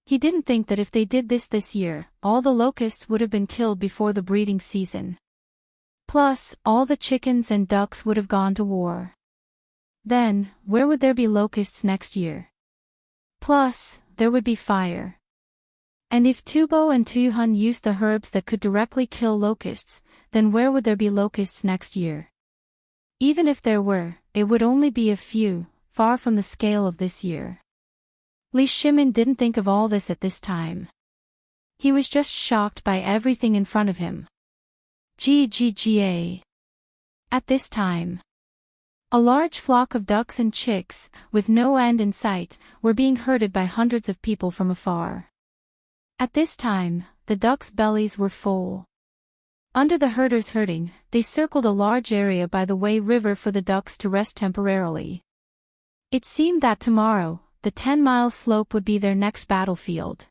A: He didn't think that if they did this year, all the locusts would have been killed before the breeding season. Plus, all the chickens and ducks would have gone to war. Then, where would there be locusts next year? Plus, there would be fire. And if Tubo and Tuyuhan used the herbs that could directly kill locusts, then where would there be locusts next year? Even if there were, it would only be a few, far from the scale of this year. Li Shimin didn't think of all this at this time. He was just shocked by everything in front of him. Gga. At this time, a large flock of ducks and chicks, with no end in sight, were being herded by hundreds of people from afar. At this time, the ducks' bellies were full. Under the herders herding, they circled a large area by the Wei River for the ducks to rest temporarily. It seemed that tomorrow, the 10-mile slope would be their next battlefield.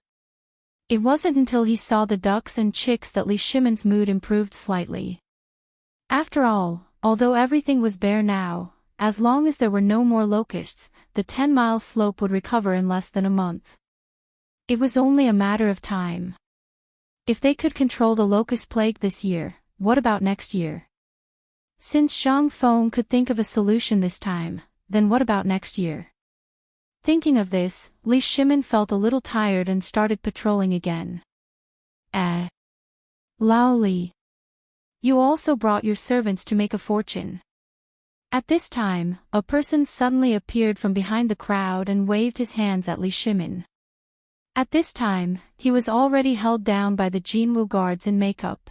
A: It wasn't until he saw the ducks and chicks that Li Shimin's mood improved slightly. After all, although everything was bare now, as long as there were no more locusts, the 10-mile slope would recover in less than a month. It was only a matter of time. If they could control the locust plague this year, what about next year? Since Zhang Feng could think of a solution this time, then what about next year? Thinking of this, Li Shimin felt a little tired and started patrolling again. Lao Li. You also brought your servants to make a fortune. At this time, a person suddenly appeared from behind the crowd and waved his hands at Li Shimin. At this time, he was already held down by the Jinwu guards in makeup.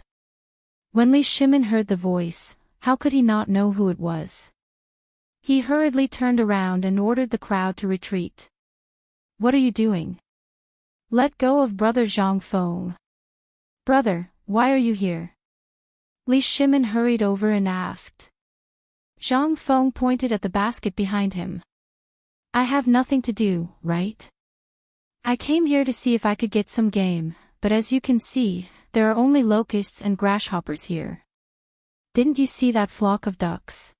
A: When Li Shimin heard the voice, how could he not know who it was? He hurriedly turned around and ordered the crowd to retreat. What are you doing? Let go of Brother Zhang Feng. Brother, why are you here? Li Shimin hurried over and asked. Zhang Feng pointed at the basket behind him. I have nothing to do, right? I came here to see if I could get some game, but as you can see, there are only locusts and grasshoppers here. Didn't you see that flock of ducks?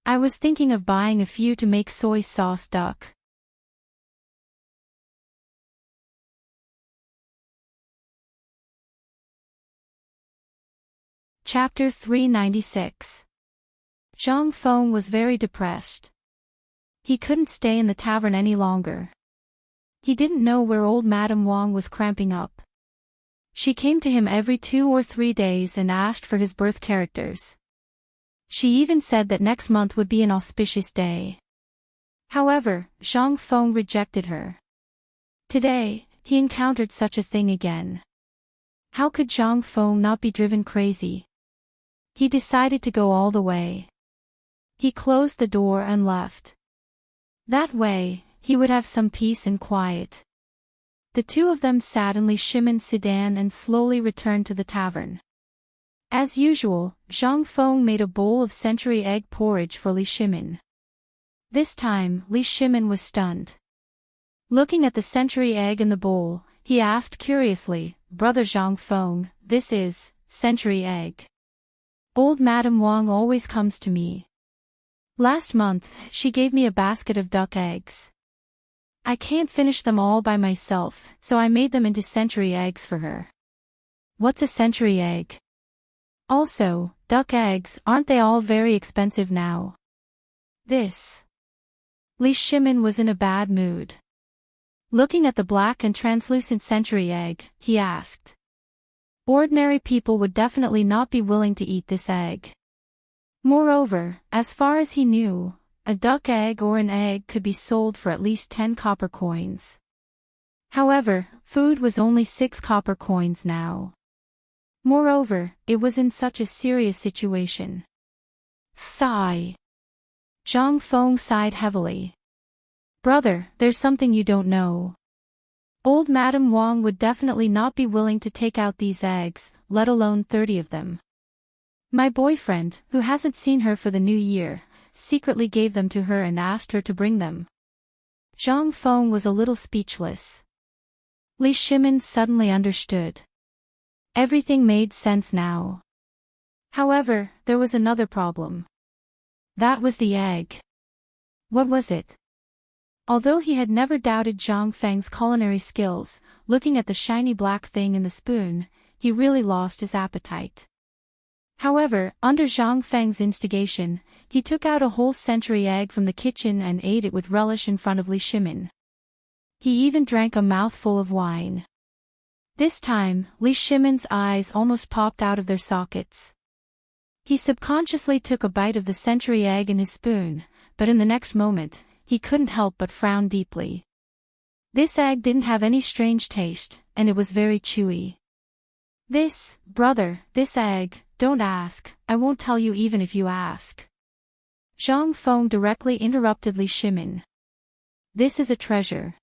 A: I was thinking of buying a few to make soy sauce duck. Chapter 396. Zhang Feng was very depressed. He couldn't stay in the tavern any longer. He didn't know where old Madame Wang was cramping up. She came to him every 2 or 3 days and asked for his birth characters. She even said that next month would be an auspicious day. However, Zhang Feng rejected her. Today, he encountered such a thing again. How could Zhang Feng not be driven crazy? He decided to go all the way. He closed the door and left. That way, he would have some peace and quiet. The two of them sat in Li Shimon's sedan and slowly returned to the tavern. As usual, Zhang Feng made a bowl of century egg porridge for Li Shimon. This time, Li Shimon was stunned. Looking at the century egg in the bowl, he asked curiously, "Brother Zhang Feng, this is century egg. Old Madame Wang always comes to me. Last month, she gave me a basket of duck eggs. I can't finish them all by myself, so I made them into century eggs for her." What's a century egg? Also, duck eggs, aren't they all very expensive now? This. Li Shimon was in a bad mood. Looking at the black and translucent century egg, he asked. Ordinary people would definitely not be willing to eat this egg. Moreover, as far as he knew, a duck egg or an egg could be sold for at least 10 copper coins. However, food was only 6 copper coins now. Moreover, it was in such a serious situation. Sigh. Zhang Feng sighed heavily. Brother, there's something you don't know. Old Madame Wang would definitely not be willing to take out these eggs, let alone 30 of them. My boyfriend, who hasn't seen her for the new year, secretly gave them to her and asked her to bring them. Zhang Feng was a little speechless. Li Shimon suddenly understood. Everything made sense now. However, there was another problem. That was the egg. What was it? Although he had never doubted Zhang Feng's culinary skills, looking at the shiny black thing in the spoon, he really lost his appetite. However, under Zhang Feng's instigation, he took out a whole century egg from the kitchen and ate it with relish in front of Li Shimon. He even drank a mouthful of wine. This time, Li Shimon's eyes almost popped out of their sockets. He subconsciously took a bite of the century egg in his spoon, but in the next moment, he couldn't help but frown deeply. This egg didn't have any strange taste, and it was very chewy. This egg, don't ask, I won't tell you even if you ask. Zhang Feng directly interrupted Li Shimon. This is a treasure.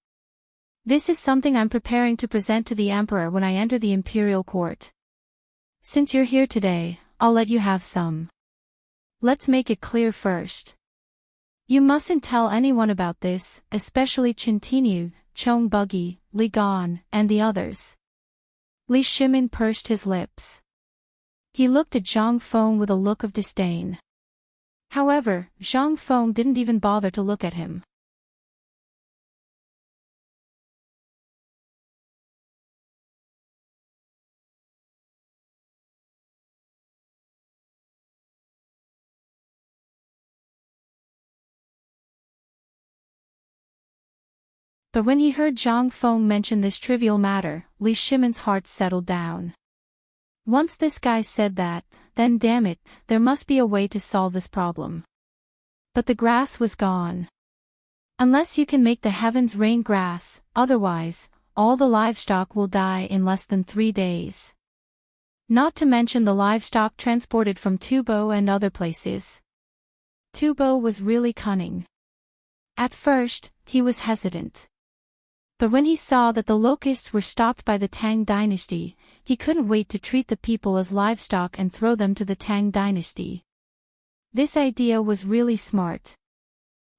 A: This is something I'm preparing to present to the emperor when I enter the imperial court. Since you're here today, I'll let you have some. Let's make it clear first. You mustn't tell anyone about this, especially Chintinu, Chong Buggy, Li Gan, and the others. Li Shimon pursed his lips. He looked at Zhang Feng with a look of disdain. However, Zhang Feng didn't even bother to look at him. But when he heard Zhang Feng mention this trivial matter, Li Shimon's heart settled down. Once this guy said that, then damn it, there must be a way to solve this problem. But the grass was gone. Unless you can make the heavens rain grass, otherwise, all the livestock will die in less than 3 days. Not to mention the livestock transported from Tubo and other places. Tubo was really cunning. At first, he was hesitant. But when he saw that the locusts were stopped by the Tang Dynasty, he couldn't wait to treat the people as livestock and throw them to the Tang Dynasty. This idea was really smart.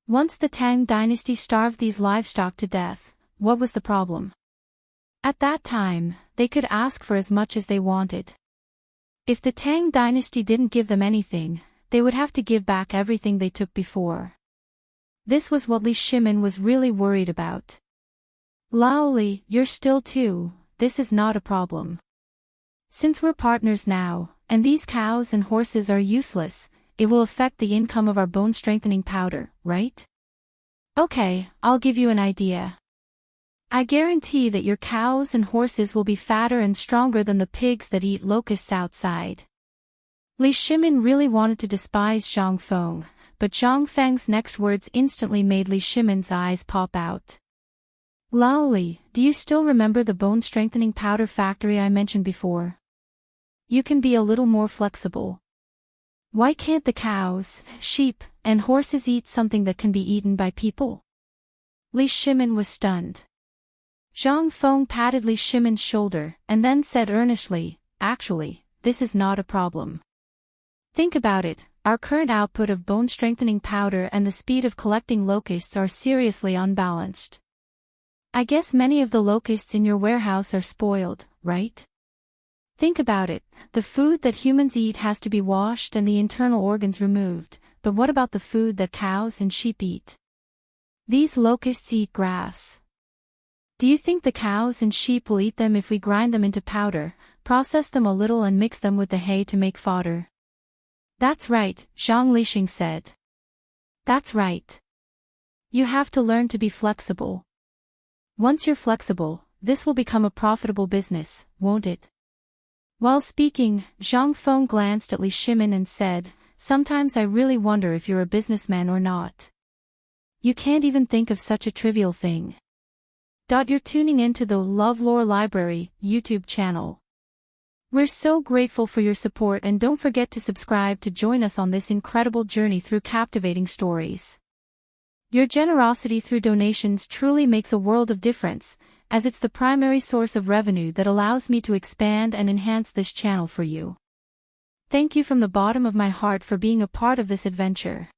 A: Once the Tang Dynasty starved these livestock to death, what was the problem? At that time, they could ask for as much as they wanted. If the Tang Dynasty didn't give them anything, they would have to give back everything they took before. This was what Li Shimin was really worried about. Laoli, you're still too, this is not a problem. Since we're partners now, and these cows and horses are useless, it will affect the income of our bone-strengthening powder, right? Okay, I'll give you an idea. I guarantee that your cows and horses will be fatter and stronger than the pigs that eat locusts outside. Li Shimin really wanted to despise Zhang Feng, but Zhang Feng's next words instantly made Li Shimin's eyes pop out. Laoli, do you still remember the bone-strengthening powder factory I mentioned before? You can be a little more flexible. Why can't the cows, sheep, and horses eat something that can be eaten by people? Li Shimin was stunned. Zhang Feng patted Li Shimin's shoulder and then said earnestly, actually, this is not a problem. Think about it, our current output of bone-strengthening powder and the speed of collecting locusts are seriously unbalanced. I guess many of the locusts in your warehouse are spoiled, right? Think about it, the food that humans eat has to be washed and the internal organs removed, but what about the food that cows and sheep eat? These locusts eat grass. Do you think the cows and sheep will eat them if we grind them into powder, process them a little and mix them with the hay to make fodder? That's right, Zhang Lixing said. That's right. You have to learn to be flexible. Once you're flexible, this will become a profitable business, won't it? While speaking, Zhang Feng glanced at Li Shimin and said, sometimes I really wonder if you're a businessman or not. You can't even think of such a trivial thing. You're tuning into the LoveLore Library YouTube channel. We're so grateful for your support and don't forget to subscribe to join us on this incredible journey through captivating stories. Your generosity through donations truly makes a world of difference, as it's the primary source of revenue that allows me to expand and enhance this channel for you. Thank you from the bottom of my heart for being a part of this adventure.